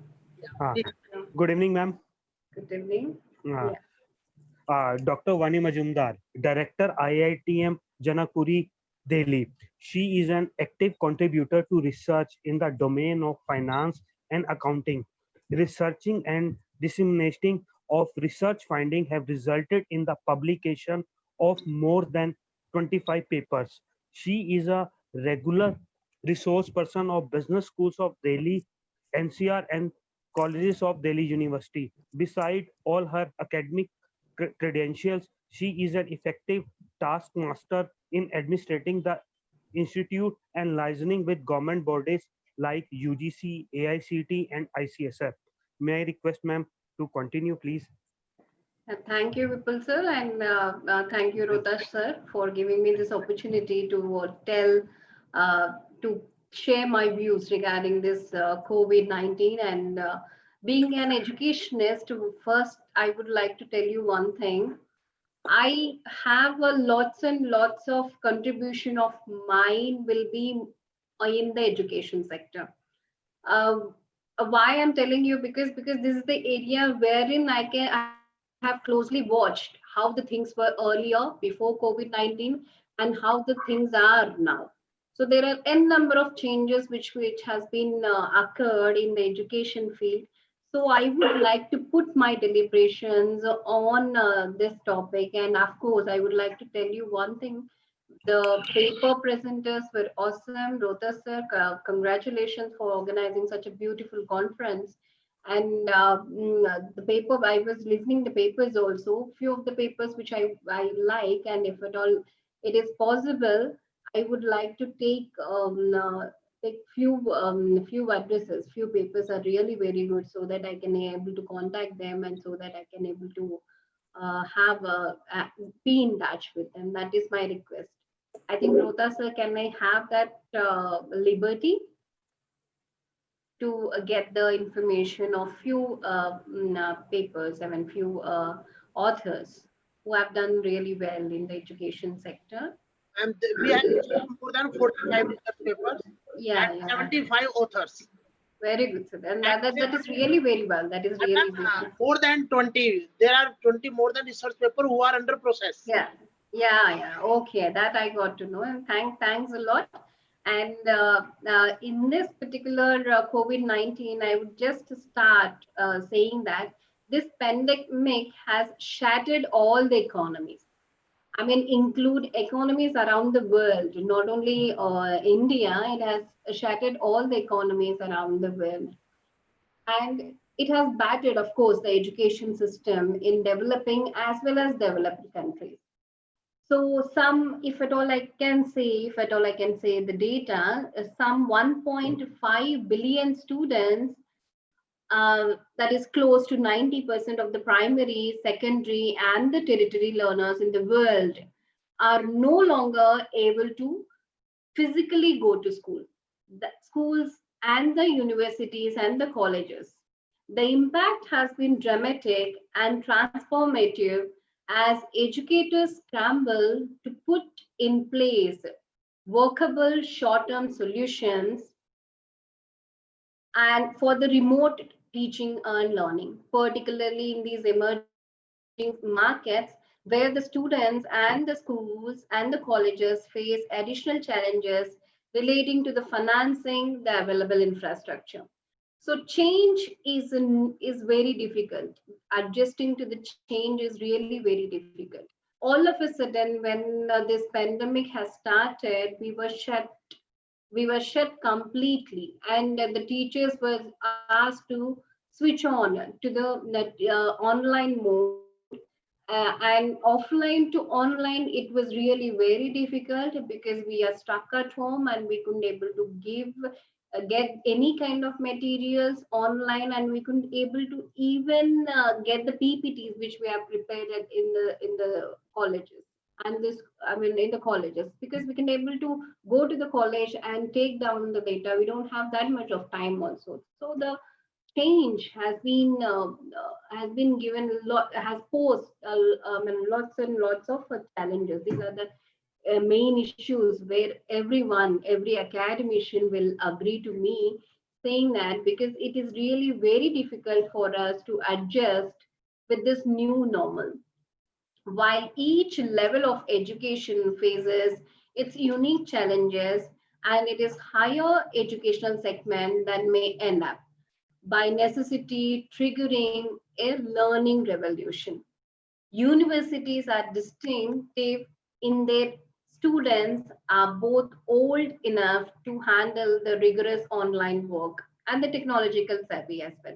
Good evening, ma'am. Good evening. Dr. Vani Majumdar, Director IITM Janakpuri, Delhi. She is an active contributor to research in the domain of finance and accounting. Researching and disseminating of research findings have resulted in the publication of more than 25 papers. She is a regular resource person of business schools of Delhi, NCR, and colleges of Delhi University. Beside all her academic credentials, she is an effective taskmaster in administrating the institute and liaising with government bodies like UGC, AICT, and ICSF. May I request, ma'am, to continue, please? Thank you, Vipul sir, and thank you, Rotash sir, for giving me this opportunity to to share my views regarding this COVID-19. And being an educationist, first, I would like to tell you one thing. I have lots and lots of contribution of mine will be in the education sector. Why I'm telling you, because this is the area wherein I have closely watched how the things were earlier before COVID-19 and how the things are now. So there are n number of changes which has been occurred in the education field. So I would like to put my deliberations on this topic. And of course, I would like to tell you one thing, The paper presenters were awesome. Rohtas sir, congratulations for organizing such a beautiful conference. And the paper, I was listening the papers also, few of the papers which I like, and if at all it is possible, I would like to take few addresses, few papers are really very good, so that I can able to contact them, and so that I can able to be in touch with them. That is my request. I think Rohtas sir, can I have that liberty to get the information of few papers, I mean few authors who have done really well in the education sector? And we have more than 45 research papers and 75 authors. Very good, sir. And that is really very well. That is really good. More than 20. There are 20 more than research paper who are under process. Yeah. Okay, that I got to know. And thanks a lot. And in this particular COVID-19, I would just start saying that this pandemic has shattered all the economies. I mean, include economies around the world, not only India. It has shattered all the economies around the world. And it has battered, of course, the education system in developing as well as developed countries. So some, if at all I can say the data, some 1.5 billion students, that is close to 90% of the primary, secondary, and the tertiary learners in the world, are no longer able to physically go to school. The schools and the universities and the colleges. The impact has been dramatic and transformative as educators scramble to put in place workable short-term solutions and for the remote teaching and learning, particularly in these emerging markets where the students and the schools and the colleges face additional challenges relating to the financing, the available infrastructure. So change is very difficult. Adjusting to the change is really very difficult. All of a sudden, when this pandemic has started, we were shut completely, and the teachers were asked to switch on to the online mode. And offline to online, it was really very difficult because we are stuck at home and we couldn't able to get any kind of materials online, and we couldn't able to even get the PPTs which we have prepared in the colleges. And this, I mean, in the colleges, because we can able to go to the college and take down the data. We don't have that much of time also. So the change has been given a lot, has posed lots and lots of challenges. These are the main issues where every academician will agree to me saying that, because it is really very difficult for us to adjust with this new normal. While each level of education faces its unique challenges, and it is higher educational segment that may end up by necessity triggering a learning revolution. Universities are distinctive in their students are both old enough to handle the rigorous online work and the technological savvy as well.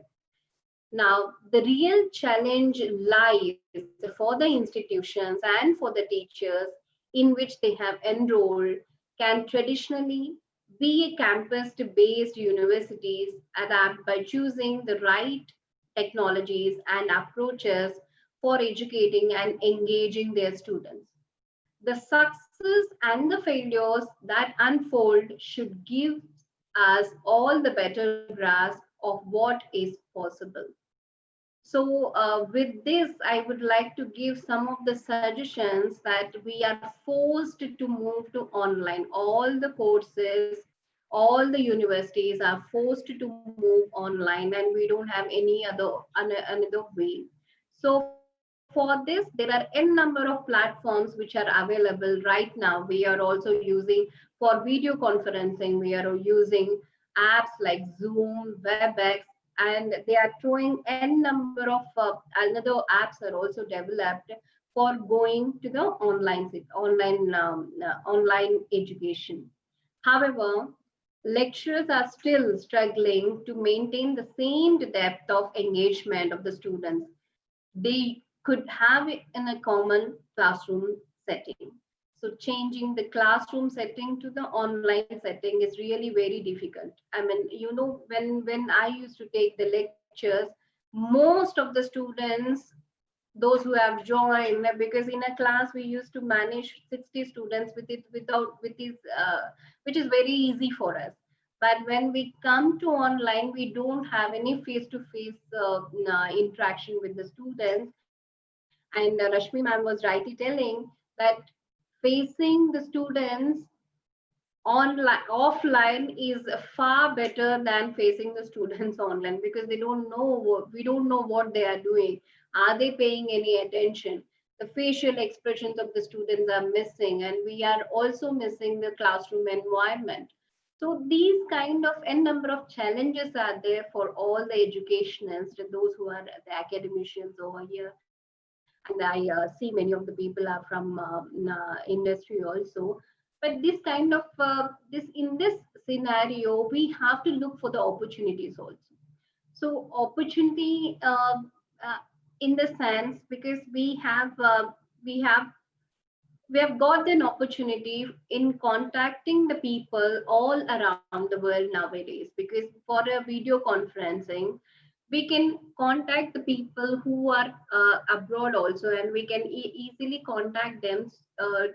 Now, the real challenge lies for the institutions and for the teachers in which they have enrolled can traditionally be campus-based universities adapt by choosing the right technologies and approaches for educating and engaging their students. The success and the failures that unfold should give us all the better grasp of what is possible. So with this, I would like to give some of the suggestions that we are forced to move to online. All the courses, all the universities are forced to move online, and we don't have any another way. So for this, there are n number of platforms which are available right now. We are also using for video conferencing. We are using apps like Zoom, WebEx, and they are throwing n number of another apps are also developed for going to the online education. However, lecturers are still struggling to maintain the same depth of engagement of the students they could have it in a common classroom setting. So changing the classroom setting to the online setting is really very difficult. I mean, you know, when I used to take the lectures, most of the students, those who have joined, because in a class we used to manage 60 students with which is very easy for us. But when we come to online, we don't have any face-to-face interaction with the students. And Rashmi ma'am was rightly telling that facing the students offline is far better than facing the students online, because we don't know what they are doing. Are they paying any attention? The facial expressions of the students are missing, and we are also missing the classroom environment. So these kind of n number of challenges are there for all the educationalists, those who are the academicians over here. And I see many of the people are from industry also. But this kind of in this scenario, we have to look for the opportunities also. So opportunity in the sense, because we have got an opportunity in contacting the people all around the world nowadays, because for a video conferencing, we can contact the people who are abroad also, and we can easily contact them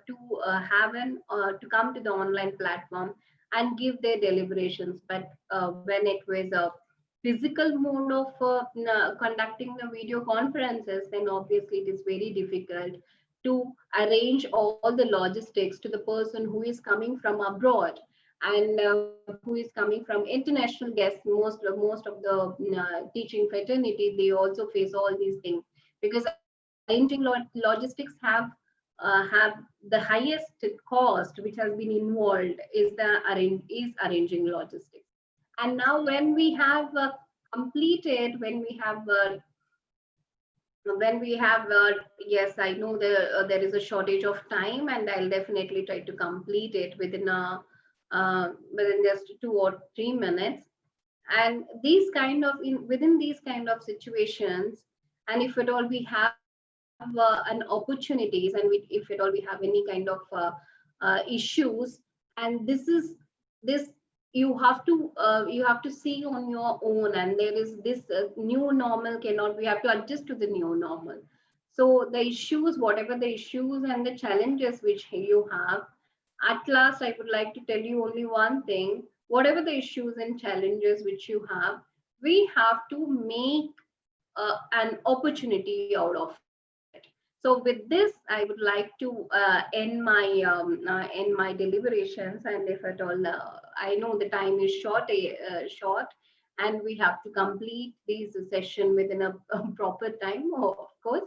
to come to the online platform and give their deliberations. But when it was a physical mode of conducting the video conferences, then obviously it is very difficult to arrange all the logistics to the person who is coming from abroad and who is coming from international guests. Most of the teaching fraternity, they also face all these things, because arranging logistics have the highest cost which has been involved is arranging logistics. And now when we have yes, I know there is a shortage of time, and I'll definitely try to complete it within just 2 or 3 minutes. And within these kind of situations, and if at all we have an opportunities, and if at all we have any kind of issues, and this you have to see on your own, and there is this new normal we have to adjust to the new normal. So the issues, whatever the issues and the challenges which you have, at last I would like to tell you only one thing: whatever the issues and challenges which you have, we have to make an opportunity out of it. So with this, I would like to end my deliberations. And if at all, I know the time is short, and we have to complete this session within a proper time, of course.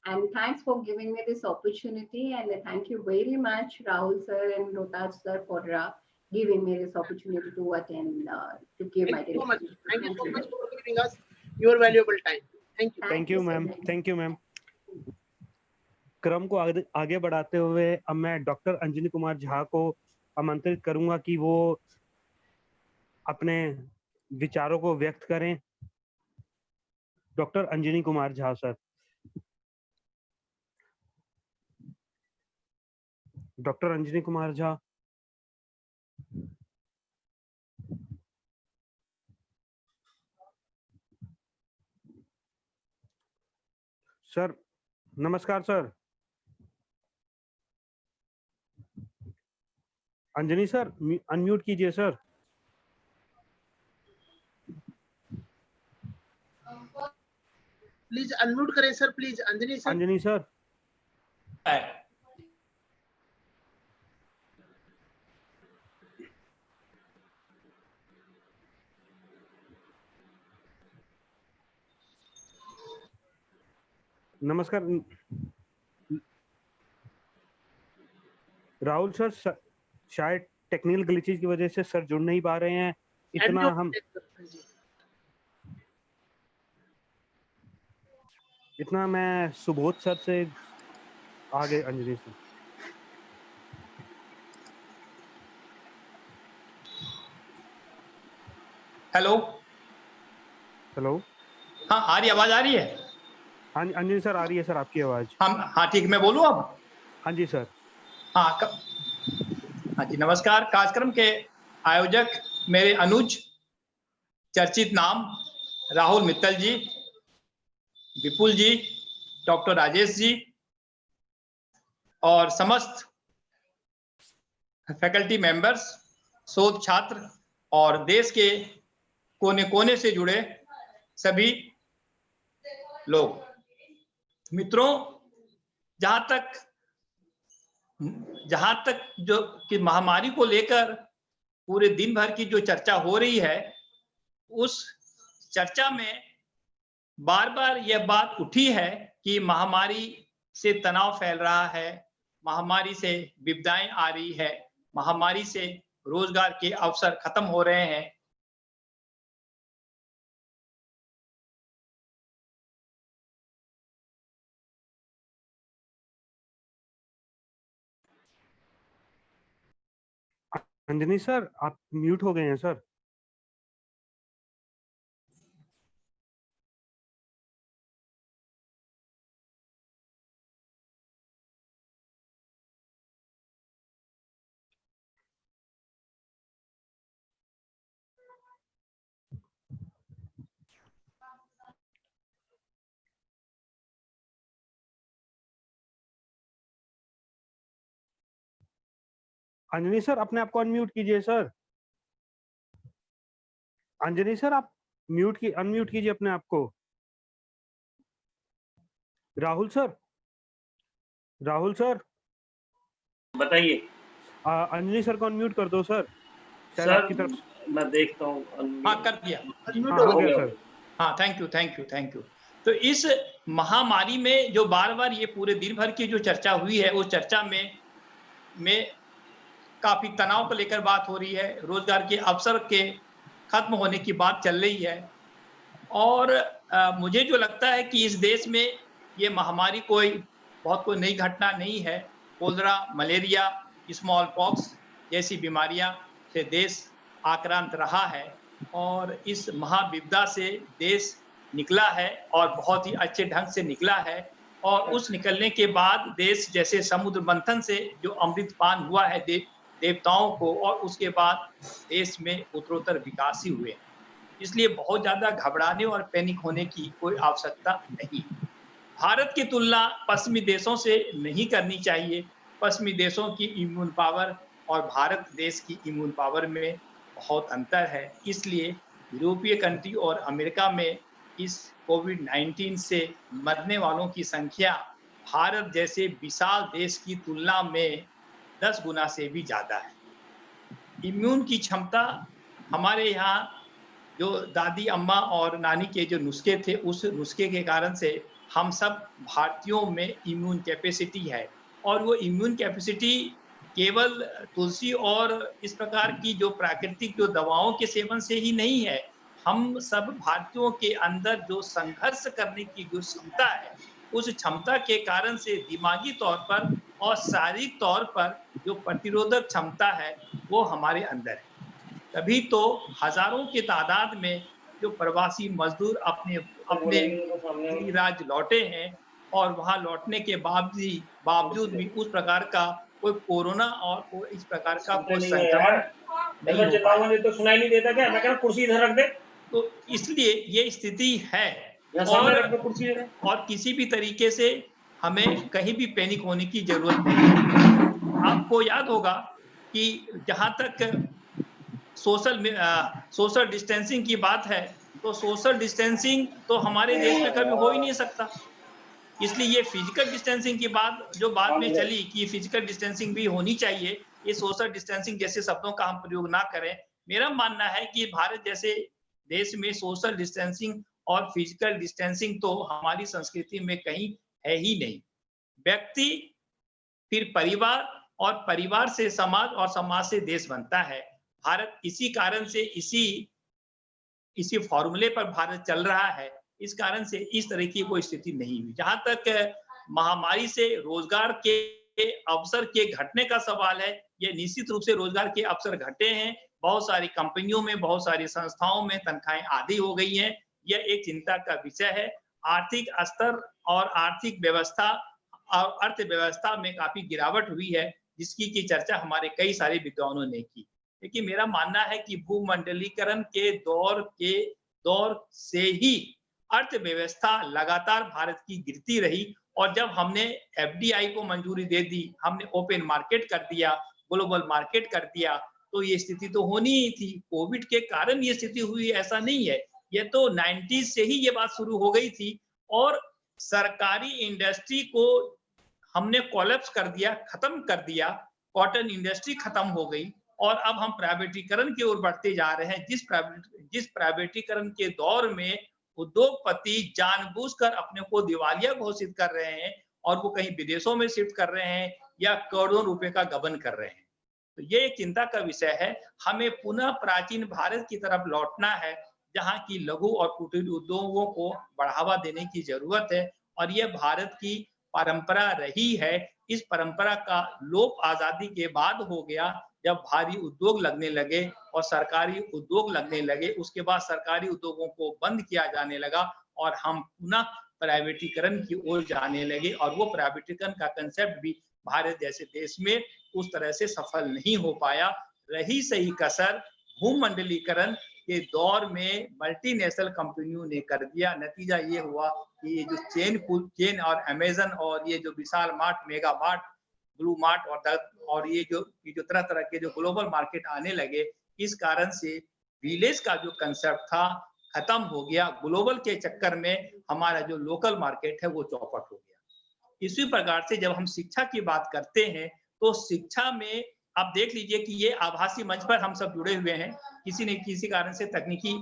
And thanks for giving me this opportunity. And thank you very much, Rahul sir and Rotaj sir, for giving me this opportunity to attend, to give my deliberation. Thank you so much for giving us your valuable time. Thank you. Thank you, ma'am. Thank you, ma'am. क्रम को आगे बढ़ाते हुए अब मैं doctor Anjani Kumar Jha को आमंत्रित करूंगा कि वो अपने विचारों को व्यक्त करें। Doctor Anjani Kumar Jha sir. Doctor Anjani Kumar Jha. Sir नमस्कार सर। अंजनी सर अनम्यूट कीजिए सर। प्लीज अनम्यूट करें sir, please Anjani sir. Anjani sir. नमस्कार राहुल सर, शायद टेक्निकल ग्लिचेस की वजह से सर जुड़ नहीं पा रहे हैं। इतना मैं सुबोध सर से आगे अंजनी सर। हेलो हेलो, हाँ आ रही आवाज आ रही है? हाँ अंजनी सर आ रही है सर आपकी आवाज। हाँ ठीक, मैं बोलूँ अब? हाँ जी सर। हाँ हाँ जी, नमस्कार। कार्यक्रम के आयोजक मेरे अनुज, चर्चित नाम राहुल मित्तल जी, विपुल जी, डॉक्टर राजेश जी और समस्त फैकल्टी मेंबर्स, शोध छात्र और देश के कोने कोने से जुड़े सभी लोग। मित्रों, जहां तक जो कि महामारी को लेकर पूरे दिन भर की जो चर्चा हो रही है, उस चर्चा में बार बार यह बात उठी है कि महामारी से तनाव फैल रहा है, महामारी से विपदाएं आ रही है, महामारी से रोजगार के अवसर खत्म हो रहे हैं। अंजनी सर आप म्यूट हो गए हैं सर। अंजनी सर अपने आप को अनम्यूट कीजिए सर। अंजनी सर आप अनम्यूट कीजिए अपने आप को। राहुल सर, राहुल सर बताइए। अंजनी सर को अनम्यूट कर दो सर। सर आपकी तरफ मैं देखता हूँ। हाँ कर दिया। हो गया सर। हाँ थैंक यू। तो इस महामारी में जो बार बार ये पूरे दिन भर की जो चर्चा हुई है, उस चर्चा में काफी तनाव को लेकर बात हो रही है, रोजगार के अवसर के खत्म होने की बात चल रही है। और मुझे जो लगता है कि इस देश में ये महामारी कोई नई घटना नहीं है। कोलरा, मलेरिया, स्मॉल पॉक्स जैसी बीमारियां से देश आक्रांत रहा है और इस महाविपदा से देश निकला है और बहुत ही अच्छे ढंग से निकला है। और उस निकलने के बाद देश जैसे समुद्र मंथन से जो अमृत पान हुआ है देवताओं को, और उसके बाद देश में उत्तरोत्तर विकास ही हुए। इसलिए बहुत ज्यादा घबराने और पैनिक होने की कोई आवश्यकता नहीं। भारत की तुलना पश्चिमी देशों से नहीं करनी चाहिए। पश्चिमी देशों की इम्यून पावर और भारत देश की इम्यून पावर में बहुत अंतर है। इसलिए यूरोपीय कंट्री और अमेरिका में इस कोविड-19 से मरने वालों की संख्या भारत जैसे विशाल देश की तुलना में 10 गुना से भी ज्यादा है। इम्यून की क्षमता हमारे यहाँ जो दादी अम्मा और नानी के जो नुस्खे थे, उस नुस्खे के कारण से हम सब भारतीयों में इम्यून कैपेसिटी है। और वो इम्यून कैपेसिटी केवल तुलसी और इस प्रकार की जो प्राकृतिक जो दवाओं के सेवन से ही नहीं है। हम सब भारतीयों के अंदर जो संघर्ष करने की जो क्षमता है, उस क्षमता के कारण से दिमागी तौर पर और शारीरिक तौर पर जो प्रतिरोधक क्षमता है वो हमारे अंदर है। तभी तो हजारों की तादाद में जो प्रवासी मजदूर अपने राज्य लौटे हैं और वहां लौटने के बावजूद भी उस प्रकार का कोई कोरोना और कोई इस प्रकार का कोई संक्रमण नहीं हो पाया। तो सुनाई नहीं देता क्या? मैं कह रहा हूं कुर्सी इधर रख दे। तो इसलिए ये स्थिति है और किसी भी तरीके से हमें कहीं भी पैनिक होने की जरूरत नहीं है। आपको याद होगा कि जहां तक सोशल डिस्टेंसिंग की बात है, तो सोशल डिस्टेंसिंग तो हमारे देश में कभी हो ही नहीं सकता। इसलिए ये फिजिकल डिस्टेंसिंग की बात जो बाद में चली कि फिजिकल डिस्टेंसिंग भी होनी चाहिए, ये सोशल डिस्टेंसिंग जैसे शब्दों का हम प्रयोग ना करें। मेरा मानना है कि भारत जैसे देश में सोशल डिस्टेंसिंग और फिजिकल डिस्टेंसिंग तो हमारी संस्कृति में कहीं है ही नहीं। व्यक्ति, फिर परिवार और परिवार से समाज और समाज से देश बनता है। भारत इसी कारण से इसी फॉर्मूले पर भारत चल रहा है। इस कारण से इस तरह की कोई स्थिति नहीं हुई। जहां तक महामारी से रोजगार के अवसर के घटने का सवाल है। ये निश्चित रूप से रोजगार के अवसर घटे हैं। बहुत सारी कंपनियों में, बहुत सारी संस्थाओं में तनख्वाहें आधी हो गई हैं। यह एक चिंता का विषय है। आर्थिक स्तर और आर्थिक व्यवस्था और अर्थव्यवस्था में काफी गिरावट हुई है, जिसकी की चर्चा हमारे कई सारे विद्वानों ने की। लेकिन मेरा मानना है कि भूमंडलीकरण के दौर से ही अर्थव्यवस्था लगातार भारत की गिरती रही, और जब हमने एफडीआई को मंजूरी दे दी, हमने ओपन मार्केट कर दिया, ग्लोबल मार्केट कर दिया, तो ये स्थिति तो होनी ही थी। कोविड के कारण ये स्थिति हुई ऐसा नहीं है, ये तो 90s से ही ये बात शुरू हो गई थी। और सरकारी इंडस्ट्री को हमने कोलैप्स कर दिया, खत्म कर दिया, कॉटन इंडस्ट्री खत्म हो गई, और अब हम प्राइवेटीकरण की ओर बढ़ते जा रहे हैं। जिस प्राइवेटीकरण के दौर में उद्योगपति जानबूझकर अपने को दिवालिया घोषित कर रहे हैं, और वो कहीं विदेशों में शिफ्ट कर रहे हैं या करोड़ों रुपए का गबन कर रहे हैं। तो ये एक चिंता का विषय है। हमें पुनः प्राचीन भारत की तरफ लौटना है, जहाँ की लघु और कुटीर उद्योगों को बढ़ावा देने की जरूरत है, और ये भारत की परंपरा रही है। इस परंपरा का लोप आजादी के बाद हो गया, जब भारी उद्योग लगने लगे और सरकारी उद्योग लगने लगे। उसके बाद सरकारी उद्योगों को बंद किया जाने लगा और हम पुनः प्राइवेटीकरण की ओर जाने लगे, और वो प्राइवेटीकरण का कंसेप्ट भी भारत जैसे देश में उस तरह से सफल नहीं हो पाया। रही सही कसर भूमंडलीकरण के दौर में मल्टीनेशनल कंपनियों ने कर दिया। नतीजा ये हुआ कि ये जो चेन और अमेजन और ये जो Vishal Mart, Mega Mart, Blue Mart और ये जो तरह तरह के जो ग्लोबल मार्केट आने लगे, इस कारण से विलेज का जो कंसेप्ट था खत्म हो गया। ग्लोबल के चक्कर में हमारा जो लोकल मार्केट है वो चौपट हो गया। इसी प्रकार से जब हम शिक्षा की बात करते हैं, तो शिक्षा में आप देख लीजिए कि ये आभासी मंच पर हम सब जुड़े हुए हैं। किसी न किसी कारण से, तकनीकी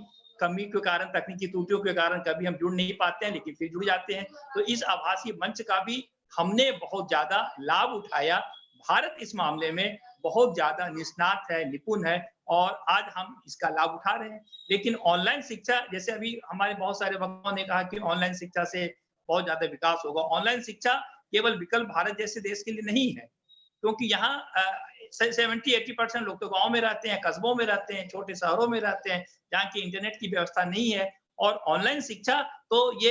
कमी के कारण, तकनीकी त्रुटियों के कारण कभी हम जुड़ नहीं पाते हैं, लेकिन फिर जुड़ जाते हैं। तो इस आभासी मंच का भी हमने बहुत ज्यादा लाभ उठाया। भारत इस मामले में बहुत ज्यादा निष्णात है, निपुण है, और आज हम इसका लाभ उठा रहे हैं। लेकिन ऑनलाइन शिक्षा, जैसे अभी हमारे बहुत सारे वक्ताओं ने कहा कि ऑनलाइन शिक्षा से बहुत ज्यादा विकास होगा। ऑनलाइन शिक्षा केवल विकल्प भारत जैसे देश के लिए नहीं है, क्योंकि यहाँ 70-80% लोग तो गांव में रहते हैं, कस्बों में रहते हैं, छोटे शहरों में रहते हैं, जहाँ की इंटरनेट की व्यवस्था नहीं है। और ऑनलाइन शिक्षा तो ये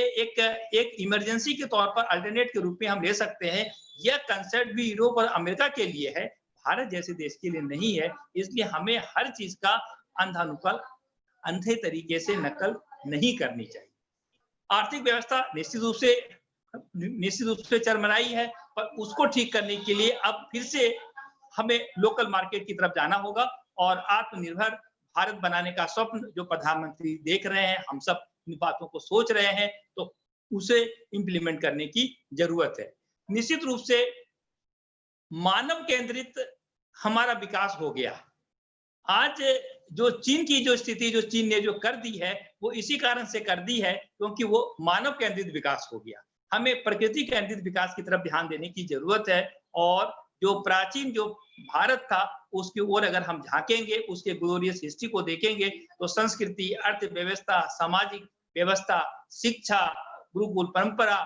एक इमरजेंसी के तौर पर अल्टरनेट के रूप में हम ले सकते हैं। यह कंसेप्ट भी यूरोप और अमेरिका के लिए है, भारत जैसे देश के लिए नहीं है। इसलिए हमें हर चीज का अंधे तरीके से नकल नहीं करनी चाहिए। आर्थिक व्यवस्था निश्चित रूप से चरमराई है, पर उसको ठीक करने के लिए अब फिर से हमें लोकल मार्केट की तरफ जाना होगा, और आत्मनिर्भर भारत बनाने का स्वप्न जो प्रधानमंत्री देख रहे हैं, हम सब इन बातों को सोच रहे हैं, तो उसे इम्प्लीमेंट करने की जरूरत है। निश्चित रूप से मानव केंद्रित हमारा विकास हो गया। आज जो चीन की जो स्थिति जो चीन ने जो कर दी है, वो इसी कारण से कर दी है क्योंकि वो मानव केंद्रित विकास हो गया। हमें प्रकृति केंद्रित विकास की तरफ ध्यान देने की जरूरत है, और जो प्राचीन जो भारत था उसकी ओर अगर हम झांकेंगे, उसके ग्लोरियस हिस्ट्री को देखेंगे, तो संस्कृति, अर्थव्यवस्था, सामाजिक व्यवस्था, शिक्षा, गुरुकुल परंपरा,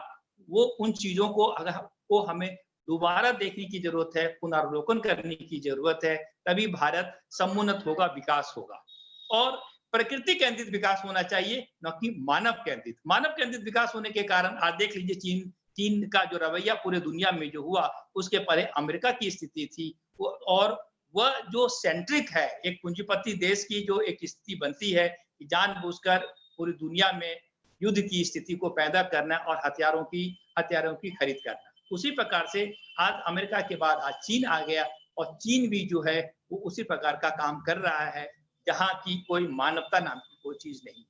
वो उन चीजों को हमें दोबारा देखने की जरूरत है, पुनर्वलोकन करने की जरूरत है। तभी भारत समुन्नत होगा, विकास होगा। और प्रकृति केंद्रित विकास होना चाहिए, न कि मानव केंद्रित। मानव केंद्रित विकास होने के कारण आज देख लीजिए चीन का जो रवैया पूरे दुनिया में जो हुआ, उसके पहले अमेरिका की स्थिति थी, और वह जो सेंट्रिक है, एक पूंजीपति देश की जो एक स्थिति बनती है कि जानबूझकर पूरी दुनिया में युद्ध की स्थिति को पैदा करना और हथियारों की खरीद करना। उसी प्रकार से आज अमेरिका के बाद आज चीन आ गया, और चीन भी जो है वो उसी प्रकार का काम कर रहा है, जहाँ की कोई मानवता नाम की कोई चीज नहीं।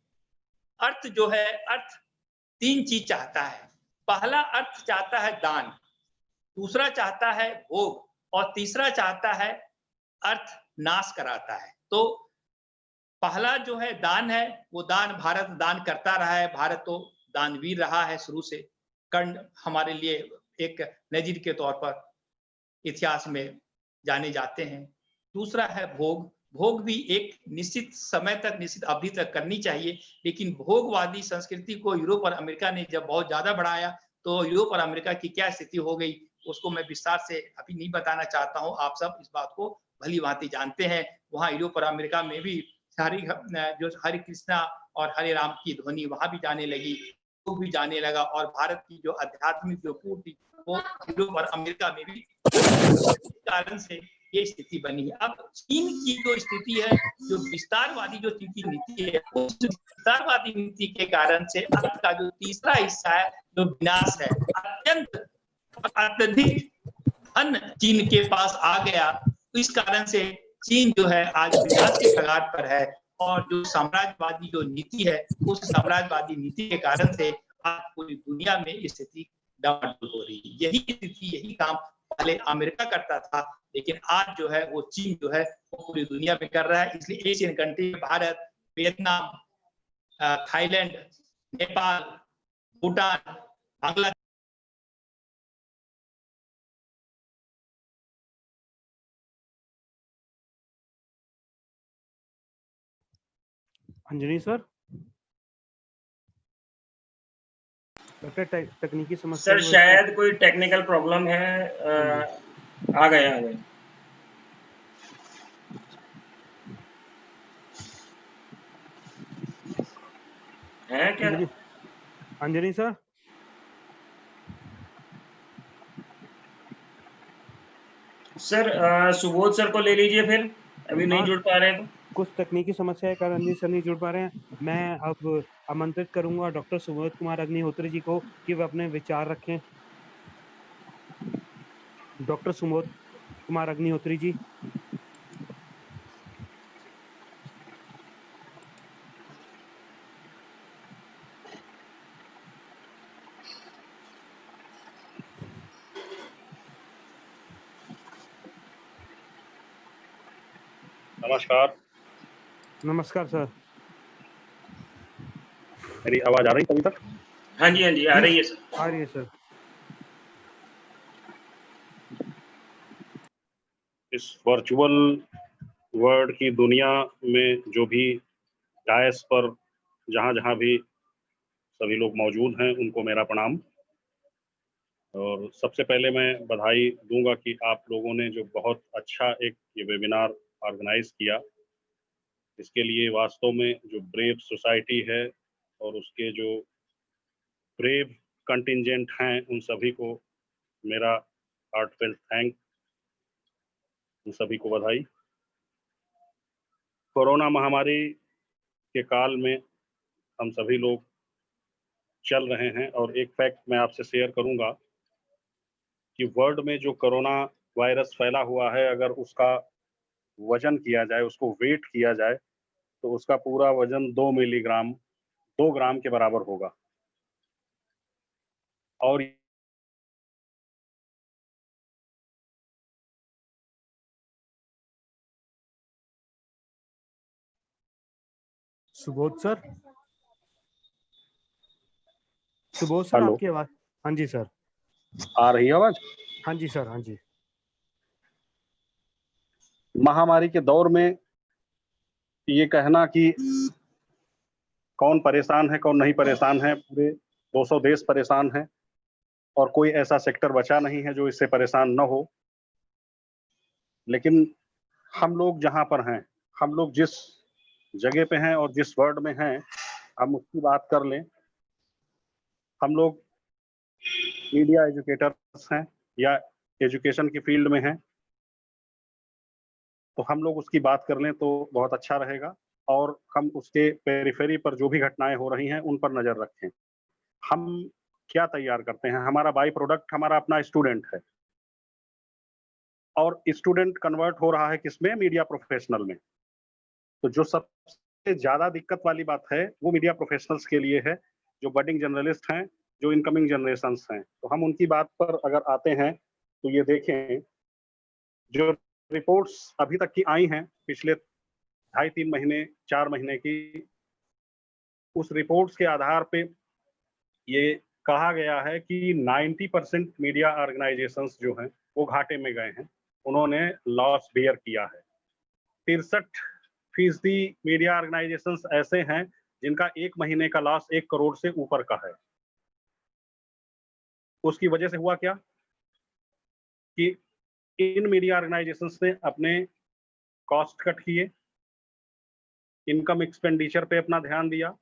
अर्थ जो है, अर्थ 3 चीज चाहता है। पहला अर्थ चाहता है दान, दूसरा चाहता है भोग, और तीसरा चाहता है अर्थ नाश कराता है। तो पहला जो है दान है, वो दान भारत दान करता रहा है। भारत तो दानवीर रहा है शुरू से। कर्ण हमारे लिए एक नजीर के तौर पर इतिहास में जाने जाते हैं। दूसरा है भोग। भोग भी एक निश्चित समय तक, निश्चित अवधि तक करनी चाहिए, लेकिन भोगवादी संस्कृति को यूरोप और अमेरिका ने जब बहुत ज्यादा बढ़ाया, तो यूरोप और अमेरिका की क्या स्थिति हो गई उसको मैं विस्तार से अभी नहीं बताना चाहता हूँ। आप सब इस बात को भली भांति जानते हैं। वहाँ यूरोप और अमेरिका में भी जो हरे कृष्णा और हरे राम की ध्वनि वहां भी जाने लगी, वो भी जाने लगा, और भारत की जो आध्यात्मिक जो पूर्ति वो यूरोप और अमेरिका में भी कारण से ये स्थिति बनी है। अब चीन की जो स्थिति है, जो विस्तारवादी जो चीन की नीति है, उस विस्तारवादी नीति के कारण से आज का जो तीसरा हिस्सा है जो विनाश है, अत्यधिक धन चीन के पास आ गया, इस कारण से चीन जो है आज विनाश के कगार पर है। और जो साम्राज्यवादी जो नीति है, उस साम्राज्यवादी नीति के कारण से आज पूरी दुनिया में स्थिति डामाडोल हो रही है। यही स्थिति, यही काम पहले अमेरिका करता था, लेकिन आज जो है वो चीन जो है वो पूरी दुनिया में कर रहा है। इसलिए Asian country, Bharat, Vietnam, Thailand, Nepal, Bhutan, Bangladesh, Anjani sir, doctor तकनीकी समस्या सर शायद कोई टेक्निकल प्रॉब्लम है। आ गए हैं क्या Anjani sir? Sir Subodh sir को ले लीजिए फिर, अभी नहीं जुड़ पा रहे हैं तो। कुछ तकनीकी समस्या है कारण अंजनी सर नहीं जुड़ पा रहे हैं। मैं अब आमंत्रित करूंगा डॉक्टर सुबोध कुमार अग्निहोत्री जी को कि वे अपने विचार रखें। डॉक्टर सुबोध कुमार अग्निहोत्री जी। नमस्कार। नमस्कार सर। मेरी आवाज आ रही है अभी तक? हाँ जी आ रही है सर। आ रही है सर। इस वर्चुअल वर्ल्ड की दुनिया में जो भी डायस पर जहाँ भी सभी लोग मौजूद हैं, उनको मेरा प्रणाम। और सबसे पहले मैं बधाई दूंगा कि आप लोगों ने जो बहुत अच्छा एक ये वेबिनार ऑर्गेनाइज किया, इसके लिए वास्तव में जो ब्रेव सोसाइटी है और उसके जो ब्रेव कंटिंजेंट हैं, उन सभी को मेरा हार्टफेल्ट थैंक, उन सभी को बधाई। कोरोना महामारी के काल में हम सभी लोग चल रहे हैं, और एक फैक्ट मैं आपसे शेयर करूंगा कि वर्ल्ड में जो कोरोना वायरस फैला हुआ है, अगर उसका वजन किया जाए, उसको वेट किया जाए, तो उसका पूरा वजन 2 ग्राम के बराबर होगा। और सुबोध सर, सुबोध सर आपकी आवाज। हाँ जी सर, आ रही है आवाज? हाँ जी सर, हाँ जी। महामारी के दौर में ये कहना कि कौन परेशान है कौन नहीं परेशान है, पूरे 200 देश परेशान हैं और कोई ऐसा सेक्टर बचा नहीं है जो इससे परेशान न हो। लेकिन हम लोग जहां पर हैं, हम लोग जिस जगह पे हैं और जिस वर्ड में हैं, हम उसकी बात कर लें। हम लोग मीडिया एजुकेटर्स हैं या एजुकेशन की फील्ड में हैं, तो हम लोग उसकी बात कर लें तो बहुत अच्छा रहेगा। और हम उसके पेरिफेरी पर जो भी घटनाएं हो रही हैं उन पर नजर रखें। हम क्या तैयार करते हैं, हमारा बाई प्रोडक्ट हमारा अपना स्टूडेंट है, और स्टूडेंट कन्वर्ट हो रहा है किसमें? मीडिया प्रोफेशनल में। तो जो सबसे ज्यादा दिक्कत वाली बात है वो मीडिया प्रोफेशनल्स के लिए है, जो बडिंग जर्नलिस्ट हैं, जो इनकमिंग जनरेशंस हैं। तो हम उनकी बात पर अगर आते हैं तो ये देखें, जो रिपोर्ट्स अभी तक की आई हैं पिछले 2.5-3 महीने 4 महीने की, उस रिपोर्ट्स के आधार पे ये कहा गया है कि 90% मीडिया ऑर्गेनाइजेशंस जो हैं वो घाटे में गए हैं, उन्होंने लॉस बेयर किया है। 63% मीडिया ऑर्गेनाइजेशंस ऐसे हैं जिनका 1 महीने का लॉस 1 करोड़ से ऊपर का है। उसकी वजह से हुआ क्या कि इन मीडिया ऑर्गेनाइजेशंस ने अपने कॉस्ट कट किए, इनकम एक्सपेंडिचर पे अपना ध्यान दिया,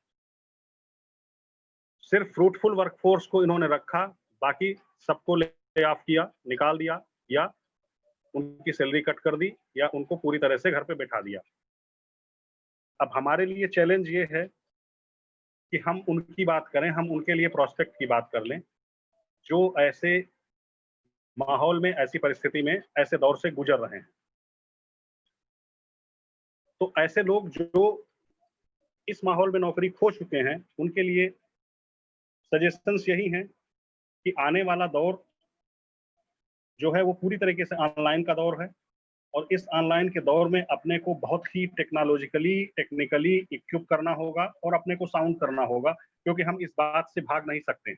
सिर्फ फ्रूटफुल वर्कफोर्स को इन्होंने रखा, बाकी सबको ले ऑफ किया, निकाल दिया, या उनकी सैलरी कट कर दी, या उनको पूरी तरह से घर पे बैठा दिया। अब हमारे लिए चैलेंज ये है कि हम उनकी बात करें, हम उनके लिए प्रोस्पेक्ट की बात कर लें जो ऐसे माहौल में, ऐसी परिस्थिति में, ऐसे दौर से गुजर रहे हैं। तो ऐसे लोग जो इस माहौल में नौकरी खो चुके हैं, उनके लिए सजेशंस यही हैं कि आने वाला दौर जो है वो पूरी तरीके से ऑनलाइन का दौर है, और इस ऑनलाइन के दौर में अपने को बहुत ही टेक्निकली इक्विप करना होगा और अपने को साउंड करना होगा, क्योंकि हम इस बात से भाग नहीं सकते।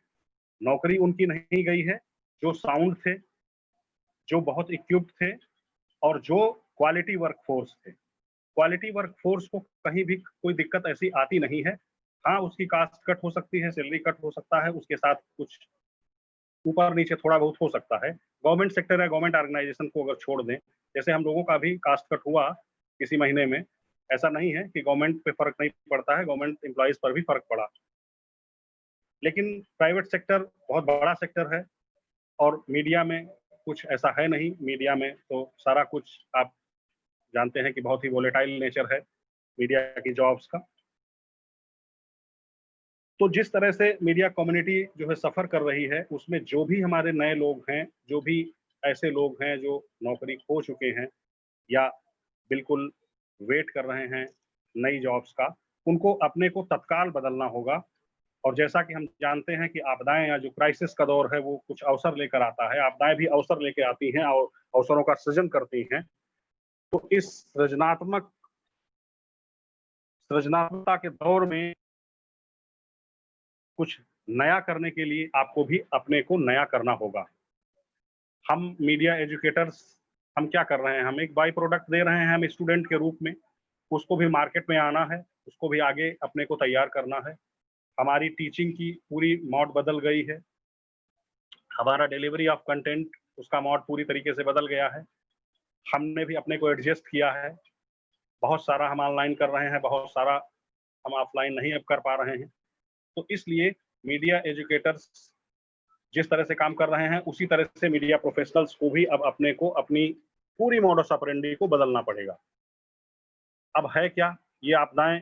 नौकरी उनकी नहीं गई है जो साउंड थे, जो बहुत इक्विप्ड थे और जो क्वालिटी वर्कफोर्स थे। क्वालिटी वर्कफोर्स को कहीं भी कोई दिक्कत ऐसी आती नहीं है। हाँ, उसकी कास्ट कट हो सकती है, सैलरी कट हो सकता है, उसके साथ कुछ ऊपर नीचे थोड़ा बहुत हो सकता है। गवर्नमेंट सेक्टर या गवर्नमेंट ऑर्गेनाइजेशन को अगर छोड़ दें, जैसे हम लोगों का भी कास्ट कट हुआ किसी महीने में, ऐसा नहीं है कि गवर्नमेंट पे फर्क नहीं पड़ता है, गवर्नमेंट एम्प्लॉइज पर भी फर्क पड़ा। लेकिन प्राइवेट सेक्टर बहुत बड़ा सेक्टर है और मीडिया में कुछ ऐसा है नहीं। मीडिया में तो सारा कुछ आप जानते हैं कि बहुत ही वोलेटाइल नेचर है मीडिया की जॉब्स का। तो जिस तरह से मीडिया कम्युनिटी जो है सफ़र कर रही है, उसमें जो भी हमारे नए लोग हैं, जो भी ऐसे लोग हैं जो नौकरी खो चुके हैं या बिल्कुल वेट कर रहे हैं नई जॉब्स का, उनको अपने को तत्काल बदलना होगा। और जैसा कि हम जानते हैं कि आपदाएं या जो क्राइसिस का दौर है वो कुछ अवसर लेकर आता है, आपदाएं भी अवसर लेकर आती हैं और अवसरों का सृजन करती हैं। तो इस सृजनात्मकता के दौर में कुछ नया करने के लिए आपको भी अपने को नया करना होगा। हम मीडिया एजुकेटर्स हम क्या कर रहे हैं? हम एक बाई प्रोडक्ट दे रहे हैं हम स्टूडेंट के रूप में, उसको भी मार्केट में आना है, उसको भी आगे अपने को तैयार करना है। हमारी टीचिंग की पूरी मॉड बदल गई है, हमारा डिलीवरी ऑफ कंटेंट उसका मॉड पूरी तरीके से बदल गया है। हमने भी अपने को एडजस्ट किया है, बहुत सारा हम ऑनलाइन कर रहे हैं, बहुत सारा हम ऑफलाइन नहीं अब कर पा रहे हैं। तो इसलिए मीडिया एजुकेटर्स जिस तरह से काम कर रहे हैं, उसी तरह से मीडिया प्रोफेशनल्स को भी अब अपने को अपनी पूरी मॉडस ऑपरेंडी को बदलना पड़ेगा। अब है क्या, ये आपदाएं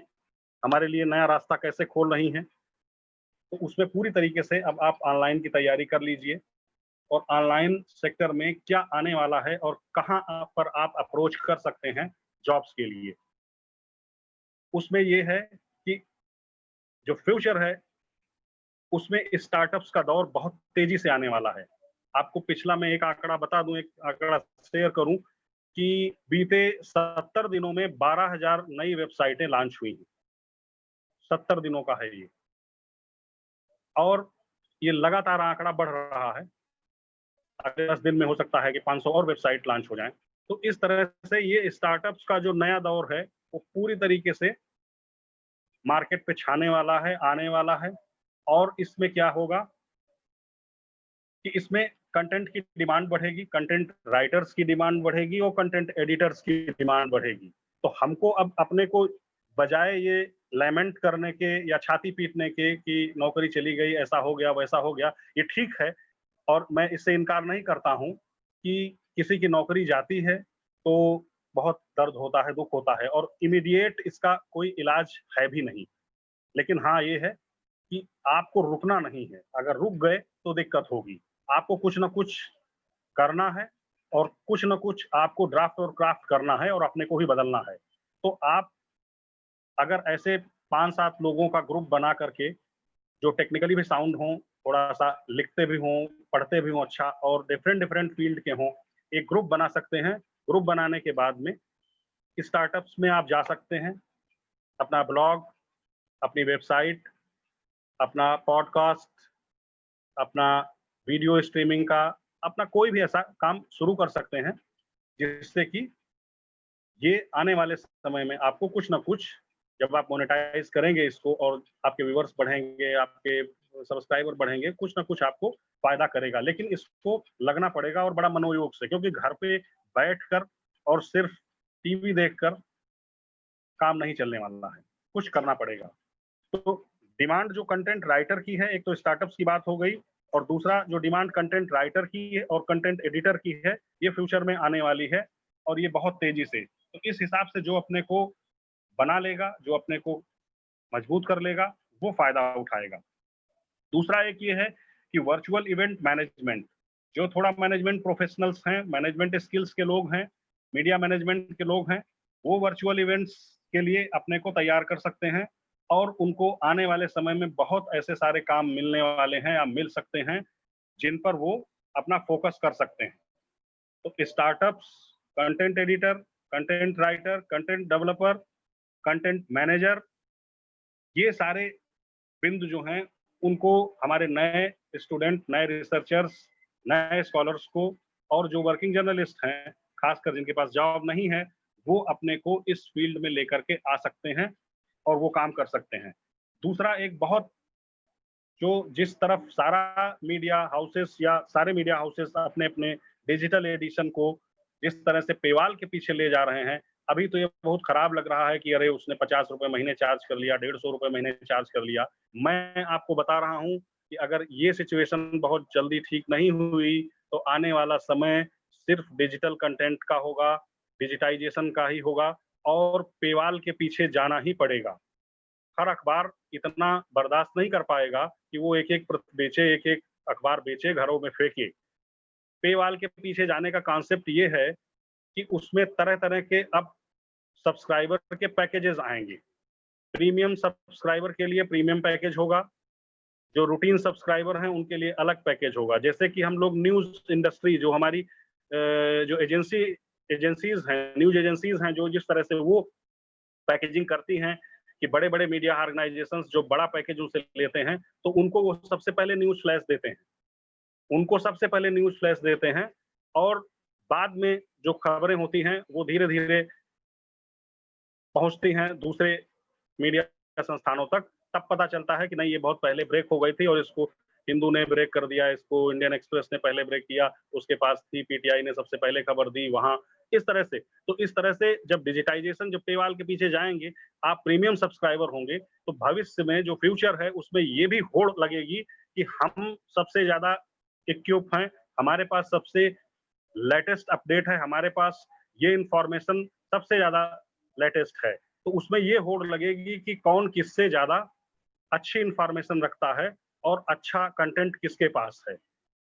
हमारे लिए नया रास्ता कैसे खोल रही हैं, तो उसमें पूरी तरीके से अब आप ऑनलाइन की तैयारी कर लीजिए और ऑनलाइन सेक्टर में क्या आने वाला है और कहाँ पर आप अप्रोच कर सकते हैं जॉब्स के लिए। उसमें ये है कि जो फ्यूचर है उसमें स्टार्टअप्स का दौर बहुत तेजी से आने वाला है। आपको पिछला मैं एक आंकड़ा बता दूं, एक आंकड़ा शेयर करूं कि बीते 70 दिनों में 12,000 नई वेबसाइटें लॉन्च हुई हैं। 70 दिनों का है ये, और ये लगातार आंकड़ा बढ़ रहा है। अगले 10 दिन में हो सकता है कि 500 और वेबसाइट लॉन्च हो जाएं। तो इस तरह से ये स्टार्टअप्स का जो नया दौर है वो पूरी तरीके से मार्केट पे छाने वाला है, आने वाला है। और इसमें क्या होगा कि इसमें कंटेंट की डिमांड बढ़ेगी, कंटेंट राइटर्स की डिमांड बढ़ेगी और कंटेंट एडिटर्स की डिमांड बढ़ेगी। तो हमको अब अपने को बजाय ये लैमेंट करने के या छाती पीटने के कि नौकरी चली गई, ऐसा हो गया, वैसा हो गया, ये ठीक है और मैं इससे इनकार नहीं करता हूँ कि किसी की नौकरी जाती है तो बहुत दर्द होता है, दुख होता है और इमीडिएट इसका कोई इलाज है भी नहीं। लेकिन हाँ, ये है कि आपको रुकना नहीं है। अगर रुक गए तो दिक्कत होगी। आपको कुछ ना कुछ करना है और कुछ ना कुछ आपको ड्राफ्ट और क्राफ्ट करना है और अपने को ही बदलना है। तो आप अगर ऐसे 5-7 लोगों का ग्रुप बना करके जो टेक्निकली भी साउंड हों, थोड़ा सा लिखते भी हों, पढ़ते भी हों अच्छा और डिफरेंट फील्ड के हों, एक ग्रुप बना सकते हैं। ग्रुप बनाने के बाद में स्टार्टअप्स में आप जा सकते हैं, अपना ब्लॉग, अपनी वेबसाइट, अपना पॉडकास्ट, अपना वीडियो स्ट्रीमिंग का, अपना कोई भी ऐसा काम शुरू कर सकते हैं जिससे कि ये आने वाले समय में आपको कुछ ना कुछ, जब आप मोनेटाइज करेंगे इसको और आपके व्यूअर्स बढ़ेंगे, आपके सब्सक्राइबर बढ़ेंगे, कुछ ना कुछ आपको फायदा करेगा, लेकिन इसको लगना पड़ेगा और बड़ा मनोयोग से, क्योंकि घर पे बैठकर और सिर्फ टीवी देखकर काम नहीं चलने वाला है, कुछ करना पड़ेगा। तो डिमांड जो कंटेंट राइटर की है, एक तो स्टार्टअप्स की बात हो गई, और दूसरा जो डिमांड कंटेंट राइटर की है और कंटेंट एडिटर की है, ये फ्यूचर में आने वाली है और ये बहुत तेजी से। तो इस हिसाब से जो अपने को बना लेगा, जो अपने को मजबूत कर लेगा, वो फायदा उठाएगा। दूसरा एक ये है कि वर्चुअल इवेंट मैनेजमेंट, जो थोड़ा मैनेजमेंट प्रोफेशनल्स हैं, मैनेजमेंट स्किल्स के लोग हैं, मीडिया मैनेजमेंट के लोग हैं, वो वर्चुअल इवेंट्स के लिए अपने को तैयार कर सकते हैं और उनको आने वाले समय में बहुत ऐसे सारे काम मिलने वाले हैं या मिल सकते हैं जिन पर वो अपना फोकस कर सकते हैं। तो startups, content editor, content writer, content developer, content manager, ये सारे बिंदु जो हैं उनको हमारे नए स्टूडेंट, नए रिसर्चर्स, नए स्कॉलर्स को और जो वर्किंग जर्नलिस्ट हैं, खासकर जिनके पास जॉब नहीं है, वो अपने को इस फील्ड में लेकर के आ सकते हैं और वो काम कर सकते हैं। दूसरा एक बहुत जो जिस तरफ सारा मीडिया हाउसेस या सारे मीडिया हाउसेस अपने अपने डिजिटल एडिशन को जिस तरह से पेवाल के पीछे ले जा रहे हैं, अभी तो ये बहुत खराब लग रहा है कि अरे उसने 50 रुपए महीने चार्ज कर लिया, 150 रुपए महीने चार्ज कर लिया। मैं आपको बता रहा हूं कि अगर ये सिचुएशन बहुत जल्दी ठीक नहीं हुई तो आने वाला समय सिर्फ डिजिटल कंटेंट का होगा, डिजिटाइजेशन का ही होगा और पेवाल के पीछे जाना ही पड़ेगा। हर अखबार इतना बर्दाश्त नहीं कर पाएगा कि वो एक एक प्रति बेचे, एक एक अखबार बेचे, घरों में फेंके। पेवाल के पीछे जाने का कॉन्सेप्ट ये है कि उसमें तरह तरह के अब सब्सक्राइबर के पैकेजेस आएंगे। प्रीमियम सब्सक्राइबर के लिए प्रीमियम पैकेज होगा, जो रूटीन सब्सक्राइबर हैं उनके लिए अलग पैकेज होगा। जैसे कि हम लोग न्यूज इंडस्ट्री, जो हमारी जो एजेंसीज हैं, न्यूज एजेंसीज हैं, जो जिस तरह से वो पैकेजिंग करती हैं कि बड़े बड़े मीडिया ऑर्गेनाइजेशंस जो बड़ा पैकेज उनसे लेते हैं तो उनको वो सबसे पहले न्यूज फ्लैश देते हैं, उनको सबसे पहले न्यूज फ्लैश देते हैं और बाद में जो खबरें होती हैं वो धीरे धीरे पहुंचती हैं दूसरे मीडिया संस्थानों तक। तब पता चलता है कि नहीं, ये बहुत पहले ब्रेक हो गई थी और इसको हिंदू ने ब्रेक कर दिया, इसको इंडियन एक्सप्रेस ने पहले ब्रेक किया, उसके पास थी, पीटीआई ने सबसे पहले खबर दी वहां, इस तरह से। तो इस तरह से जब डिजिटाइजेशन, जब पेवाल के पीछे जाएंगे, आप प्रीमियम सब्सक्राइबर होंगे, तो भविष्य में जो फ्यूचर है उसमें ये भी होड़ लगेगी कि हम सबसे ज्यादा इक्विप हैं, हमारे पास सबसे लेटेस्ट अपडेट है, हमारे पास ये इंफॉर्मेशन सबसे ज्यादा लेटेस्ट है। तो उसमें ये होड़ लगेगी कि कौन किससे ज्यादा अच्छी इंफॉर्मेशन रखता है और अच्छा कंटेंट किसके पास है।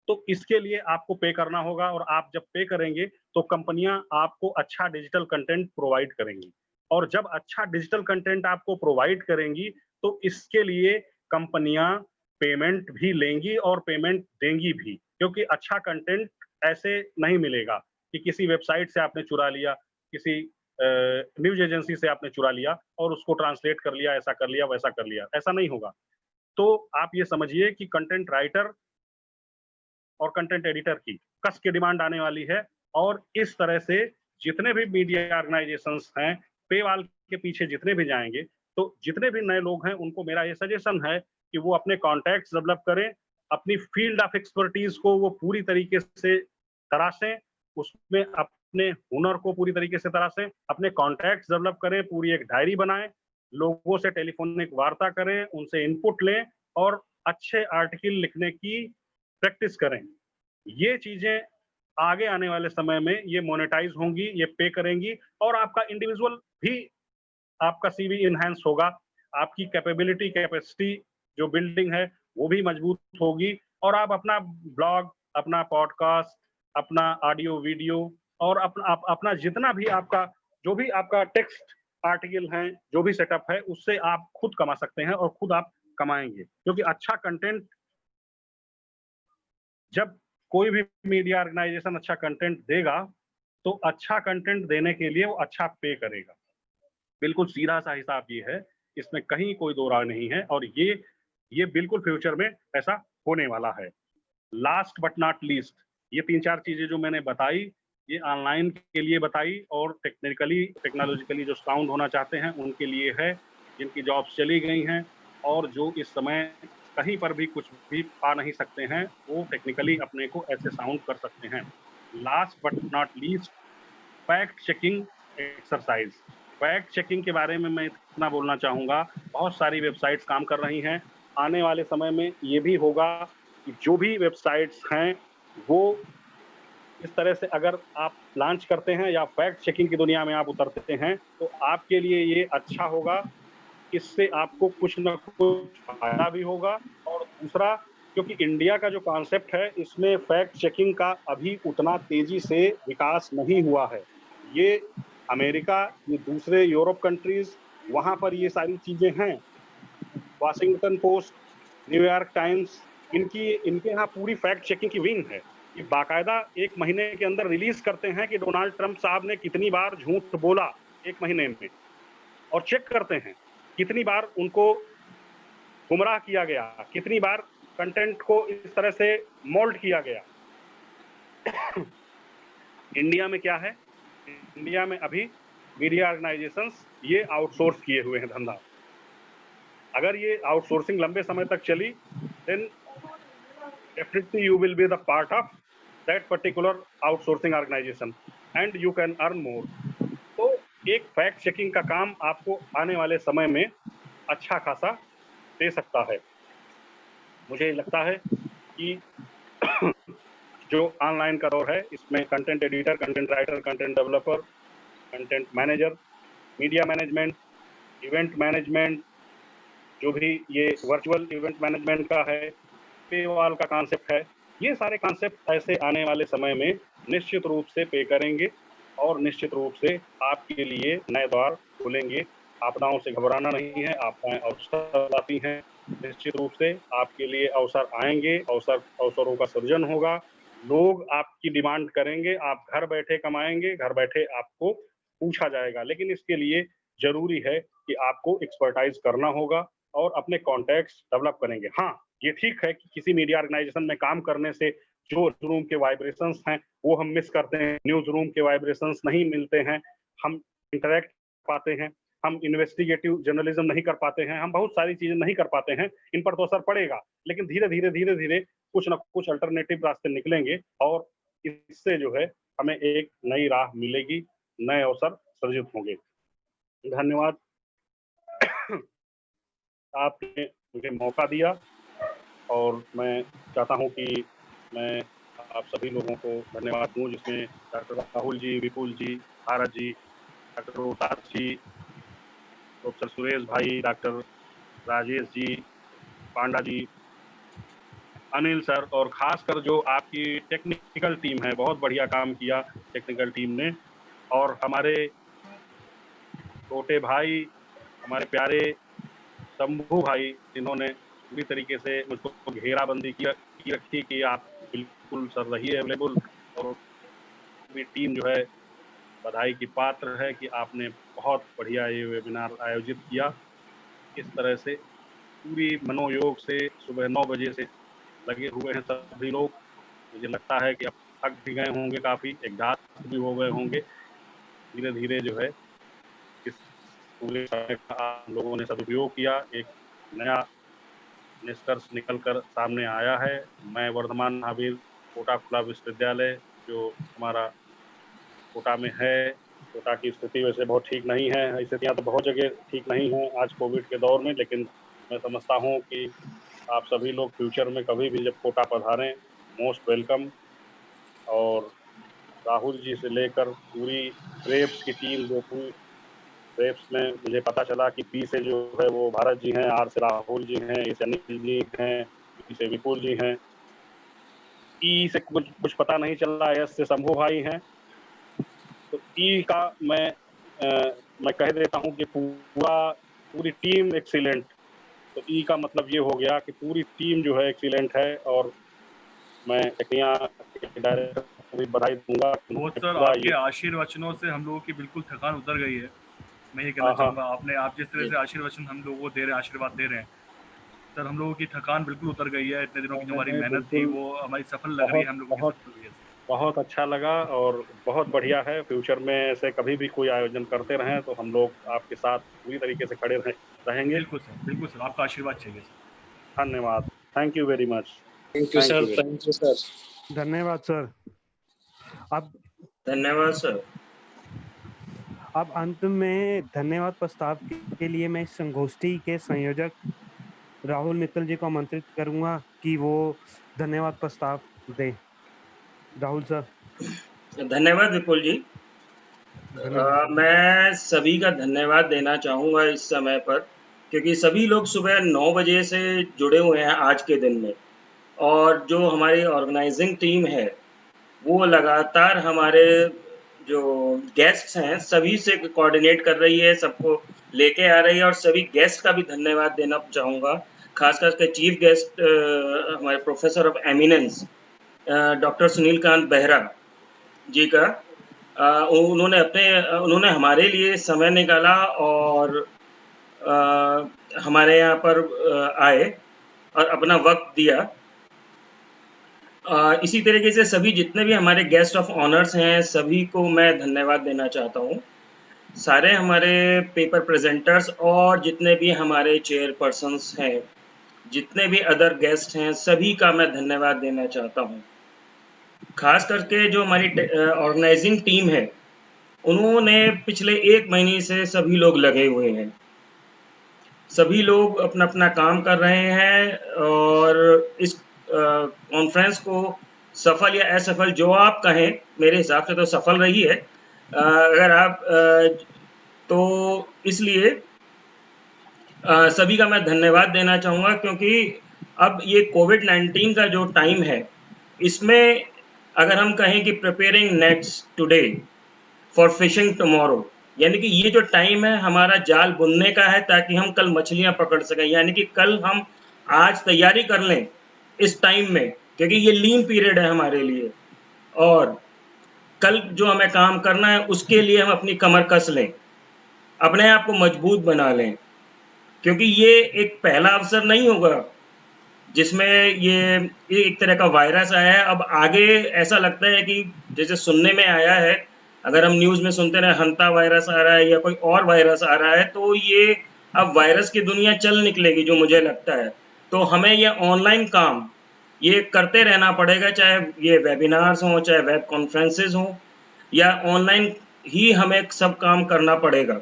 तो इसके लिए आपको पे करना होगा और आप जब पे करेंगे तो कंपनियां आपको अच्छा डिजिटल कंटेंट प्रोवाइड करेंगी, और जब अच्छा डिजिटल कंटेंट आपको प्रोवाइड करेंगी तो इसके लिए कंपनियां पेमेंट भी लेंगी और पेमेंट देंगी भी, क्योंकि अच्छा कंटेंट ऐसे नहीं मिलेगा कि किसी वेबसाइट से आपने चुरा लिया, किसी न्यूज एजेंसी से आपने चुरा लिया और उसको ट्रांसलेट कर लिया, ऐसा कर लिया, वैसा कर लिया, ऐसा नहीं होगा। तो आप ये समझिए कि कंटेंट राइटर और कंटेंट एडिटर की कस की डिमांड आने वाली है, और इस तरह से जितने भी मीडिया ऑर्गेनाइजेशंस हैं, पेवाल के पीछे जितने भी जाएंगे, तो जितने भी नए लोग हैं उनको मेरा ये सजेशन है कि वो अपने कॉन्टैक्ट्स डेवलप करें, अपनी फील्ड ऑफ एक्सपर्टीज को वो पूरी तरीके से तराशें, उसमें अपने हुनर को पूरी तरीके से तराशें, अपने कॉन्टैक्ट्स डेवलप करें, पूरी एक डायरी बनाएं, लोगों से टेलीफोनिक वार्ता करें, उनसे इनपुट लें और अच्छे आर्टिकल लिखने की प्रैक्टिस करें। ये चीजें आगे आने वाले समय में ये मोनेटाइज होंगी, ये पे करेंगी और आपका इंडिविजुअल भी, आपका सीवी इनहेंस होगा, आपकी कैपेबिलिटी, कैपेसिटी जो बिल्डिंग है वो भी मजबूत होगी, और आप अपना ब्लॉग, अपना पॉडकास्ट, अपना ऑडियो वीडियो और अपना जितना भी आपका जो भी आपका टेक्स्ट आर्टिकल हैं, जो भी सेटअप है, उससे आप खुद कमा सकते हैं और खुद आप कमाएंगे। क्योंकि अच्छा कंटेंट, जब कोई भी मीडिया ऑर्गेनाइजेशन अच्छा कंटेंट देगा तो अच्छा कंटेंट देने के लिए वो अच्छा पे करेगा। बिल्कुल सीधा सा हिसाब ये है, इसमें कहीं कोई दो राय नहीं है, और ये बिल्कुल फ्यूचर में ऐसा होने वाला है। लास्ट बट नॉट लीस्ट, ये 3-4 चीजें जो मैंने बताई, ये ऑनलाइन के लिए बताई और टेक्नोलॉजिकली जो साउंड होना चाहते हैं उनके लिए है, जिनकी जॉब्स चली गई हैं और जो इस समय कहीं पर भी कुछ भी पा नहीं सकते हैं, वो टेक्निकली अपने को ऐसे साउंड कर सकते हैं। Last but not least, fact checking exercise. Fact checking के बारे में मैं इतना बोलना चाहूँगा, बहुत सारी वेबसाइट्स काम कर रही हैं। आने वाले समय में ये भी होगा कि जो भी वेबसाइट्स हैं वो इस तरह से अगर आप लॉन्च करते हैं या फैक्ट चेकिंग की दुनिया में आप उतरते हैं तो आपके लिए ये अच्छा होगा। इससे आपको कुछ न कुछ फायदा भी होगा, और दूसरा, क्योंकि इंडिया का जो कॉन्सेप्ट है इसमें फैक्ट चेकिंग का अभी उतना तेजी से विकास नहीं हुआ है। ये अमेरिका, ये दूसरे यूरोप कंट्रीज, वहाँ पर ये सारी चीजें हैं। वाशिंगटन पोस्ट, न्यूयॉर्क टाइम्स, इनके यहाँ पूरी फैक्ट चेकिंग की विंग है। ये बाकायदा 1 महीने के अंदर रिलीज करते हैं कि डोनाल्ड ट्रंप साहब ने कितनी बार झूठ बोला 1 महीने में, और चेक करते हैं कितनी बार उनको गुमराह किया गया, कितनी बार कंटेंट को इस तरह से मोल्ड किया गया। इंडिया में क्या है, इंडिया में अभी मीडिया ऑर्गेनाइजेशंस ये आउटसोर्स किए हुए हैं धंधा। अगर ये आउटसोर्सिंग लंबे समय तक चली, then definitely you will be the part of that particular outsourcing organization and you can earn more. तो एक फैक्ट चेकिंग का काम आपको आने वाले समय में अच्छा खासा दे सकता है। मुझे लगता है कि जो ऑनलाइन का दौर है इसमें content editor, content writer, content developer, content manager, media management, event management, जो भी ये वर्चुअल इवेंट मैनेजमेंट का है, पेवाल का कॉन्सेप्ट है, ये सारे कॉन्सेप्ट ऐसे आने वाले समय में निश्चित रूप से पे करेंगे और निश्चित रूप से आपके लिए नए द्वार खुलेंगे। आपदाओं से घबराना नहीं है, आपदाएं अवसर लाती हैं। निश्चित रूप से आपके लिए अवसर आएंगे, अवसरों का सृजन होगा, लोग आपकी डिमांड करेंगे, आप घर बैठे कमाएंगे, घर बैठे आपको पूछा जाएगा। लेकिन इसके लिए जरूरी है कि आपको एक्सपर्टाइज करना होगा और अपने कॉन्टैक्ट्स डेवलप करेंगे। हाँ, ये ठीक है कि किसी मीडिया ऑर्गेनाइजेशन में काम करने से जो रूम के वाइब्रेशंस हैं वो हम मिस करते हैं, न्यूज रूम के वाइब्रेशंस नहीं मिलते हैं, हम इंटरेक्ट पाते हैं, हम इन्वेस्टिगेटिव जर्नलिज्म नहीं कर पाते हैं, हम बहुत सारी चीजें नहीं कर पाते हैं। इन पर तो असर पड़ेगा, लेकिन धीरे धीरे कुछ ना कुछ अल्टरनेटिव रास्ते निकलेंगे और इससे जो है हमें एक नई राह मिलेगी, नए अवसर सृजित होंगे। धन्यवाद, आपने मुझे मौका दिया और मैं चाहता हूं कि मैं आप सभी लोगों को धन्यवाद दूं, जिसमें डॉक्टर राहुल जी, विपुल जी, भारत जी, डॉक्टर रोहतास जी, प्रोफेसर सुरेश भाई, डॉक्टर राजेश जी, पांडा जी, अनिल सर, और खासकर जो आपकी टेक्निकल टीम है, बहुत बढ़िया काम किया टेक्निकल टीम ने। और हमारे छोटे भाई, हमारे प्यारे शंभू भाई, जिन्होंने पूरी तरीके से मुझको घेराबंदी की रखी कि आप बिल्कुल सर रहिए अवेलेबल, और पूरी टीम जो है बधाई की पात्र है कि आपने बहुत बढ़िया ये वेबिनार आयोजित किया। इस तरह से पूरी मनोयोग से सुबह 9 बजे से लगे हुए हैं सभी लोग। मुझे लगता है कि अब थक भी गए होंगे, काफ़ी एग्जॉस्ट भी हो गए होंगे। धीरे धीरे जो है इस पूरे समय का आप लोगों ने सदुपयोग किया, एक नया निष्कर्ष निकलकर सामने आया है। मैं वर्धमान महावीर कोटा खुला विश्वविद्यालय जो हमारा कोटा में है, कोटा की स्थिति वैसे बहुत ठीक नहीं है, स्थितियाँ तो बहुत जगह ठीक नहीं हैं आज कोविड के दौर में, लेकिन मैं समझता हूँ कि आप सभी लोग फ्यूचर में कभी भी जब कोटा पधारें, मोस्ट वेलकम। और राहुल जी से लेकर पूरी प्रेप्स की टीम, जो पूरी प्रेप्स में मुझे पता चला कि पी से जो है वो भारत जी हैं, आर से राहुल जी हैं, ए से अनिल जी हैं, पी से विपुल जी हैं, ई से कुछ पता नहीं चल रहा है, एस से शंभू भाई हैं। तो ई का मैं कह देता हूँ कि पूरी टीम एक्सीलेंट। तो ई का मतलब ये हो गया कि पूरी टीम जो है एक्सीलेंट है, और मैं डायरेक्टर को भी बधाई दूंगा। बहुत सर, आपके आशीर्वचनों से हम लोगों की बिल्कुल थकान उतर गई है। मैं ये कहना चाहूँगा, आप जिस तरह से आशीर्वचन हम लोगों को दे रहे हैं, आशीर्वाद दे रहे हैं सर, हम लोगों की थकान बिल्कुल उतर गई है। इतने दिनों की जो हमारी मेहनत थी वो हमारी सफल लग रही है हम लोगों की। बहुत अच्छा लगा और बहुत बढ़िया है। फ्यूचर में ऐसे कभी भी कोई आयोजन करते रहें तो हम लोग आपके साथ पूरी तरीके से खड़े रहेंगे। बिल्कुल सर, आपका आशीर्वाद चाहिए सर। धन्यवाद, thank you very much. Thank you sir, thank you sir. धन्यवाद सर। अब धन्यवाद सर। अब अंत में धन्यवाद प्रस्ताव के लिए मैं इस संगोष्ठी के संयोजक राहुल मित्तल जी को आमंत्रित करूंगा कि वो धन्यवाद प्रस्ताव दें। राहुल सर। धन्यवाद विपुल जी। मैं सभी का धन्यवाद देना चाहूँगा इस समय पर, क्योंकि सभी लोग सुबह 9 बजे से जुड़े हुए हैं आज के दिन में, और जो हमारी ऑर्गेनाइजिंग टीम है वो लगातार हमारे जो गेस्ट्स हैं सभी से कोऑर्डिनेट कर रही है, सबको लेके आ रही है, और सभी गेस्ट का भी धन्यवाद देना चाहूँगा, खास करके चीफ गेस्ट हमारे professor of eminence doctor Sunil Kant Behera ji का। उन्होंने हमारे लिए समय निकाला और हमारे यहाँ पर आए और अपना वक्त दिया। इसी तरीके से सभी जितने भी हमारे गेस्ट ऑफ ऑनर्स हैं सभी को मैं धन्यवाद देना चाहता हूँ। सारे हमारे पेपर प्रेजेंटर्स और जितने भी हमारे चेयरपर्सन्स हैं, जितने भी अदर गेस्ट हैं, सभी का मैं धन्यवाद देना चाहता हूँ। खास करके जो हमारी ऑर्गेनाइजिंग टीम है, उन्होंने पिछले 1 महीने से सभी लोग लगे हुए हैं। सभी लोग अपना अपना काम कर रहे हैं और इस कॉन्फ्रेंस को सफल या असफल जो आप कहें, मेरे हिसाब से तो सफल रही है। अगर आप तो इसलिए सभी का मैं धन्यवाद देना चाहूँगा, क्योंकि अब ये कोविड-19 का जो टाइम है, इसमें अगर हम कहें कि preparing nets today for fishing tomorrow, यानी कि ये जो टाइम है हमारा जाल बुनने का है ताकि हम कल मछलियाँ पकड़ सकें, यानी कि कल हम आज तैयारी कर लें इस टाइम में, क्योंकि ये लीन पीरियड है हमारे लिए, और कल जो हमें काम करना है उसके लिए हम अपनी कमर कस लें, अपने आप को मजबूत बना लें, क्योंकि ये एक पहला अवसर नहीं होगा जिसमें ये एक तरह का वायरस आया है। अब आगे ऐसा लगता है कि जैसे सुनने में आया है, अगर हम न्यूज़ में सुनते रहे हंता वायरस आ रहा है या कोई और वायरस आ रहा है, तो ये अब वायरस की दुनिया चल निकलेगी, जो मुझे लगता है। तो हमें ये ऑनलाइन काम ये करते रहना पड़ेगा, चाहे ये वेबिनार्स हों, चाहे वेब कॉन्फ्रेंसेस हों, या ऑनलाइन ही हमें सब काम करना पड़ेगा।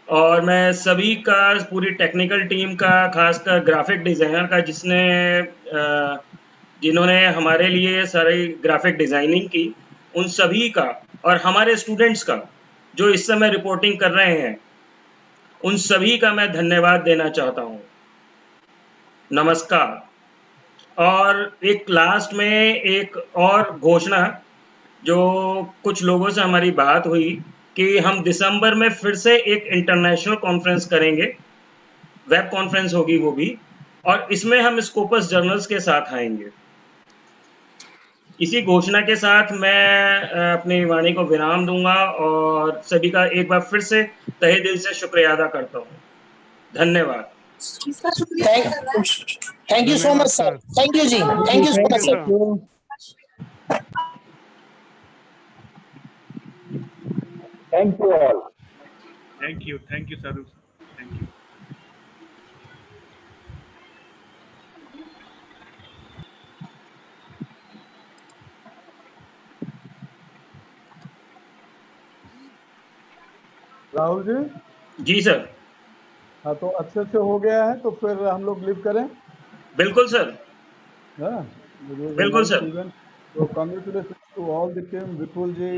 और मैं सभी का, पूरी टेक्निकल टीम का, खासकर ग्राफिक डिज़ाइनर का जिन्होंने हमारे लिए सारी ग्राफिक डिज़ाइनिंग की, उन सभी का, और हमारे स्टूडेंट्स का जो इस समय रिपोर्टिंग कर रहे हैं, उन सभी का मैं धन्यवाद देना चाहता हूँ। नमस्कार। और एक लास्ट में एक और घोषणा, जो कुछ लोगों से हमारी बात हुई कि हम दिसंबर में फिर से एक इंटरनेशनल कॉन्फ्रेंस करेंगे, वेब कॉन्फ्रेंस होगी वो भी, और इसमें हम स्कोपस जर्नल्स के साथ आएंगे। इसी घोषणा के साथ मैं अपनी वाणी को विराम दूंगा और सभी का एक बार फिर से तहे दिल से शुक्रिया अदा करता हूँ। धन्यवाद। Thank you so much sir. Thank you जी। Thank you so much sir. Thank you all. Thank you, Saru. Thank you. Rahul ji. जी सर। हाँ, तो अच्छे से हो गया है, तो फिर हम लोग लिव करें। बिल्कुल सर। बिल्कुल सर। तो congratulations to all the team, Vipul ji.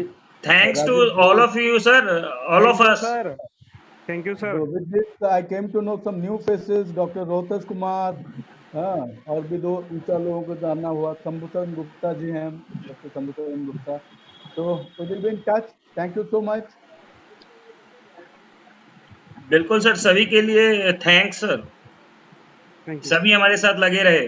Thanks to all of you, sir. All of us. Sir. Thank you, sir. So with this, I came to know some new faces. Dr. Rohtas Kumar. और भी 2-4 लोगों को जानना हुआ। शंभुचरण गुप्ता जी हैं, doctor Shambhucharan Gupta. तो we will be in touch. Thank you so much. बिल्कुल sir, सभी के लिए थैंक्स सर। सभी हमारे साथ लगे रहे।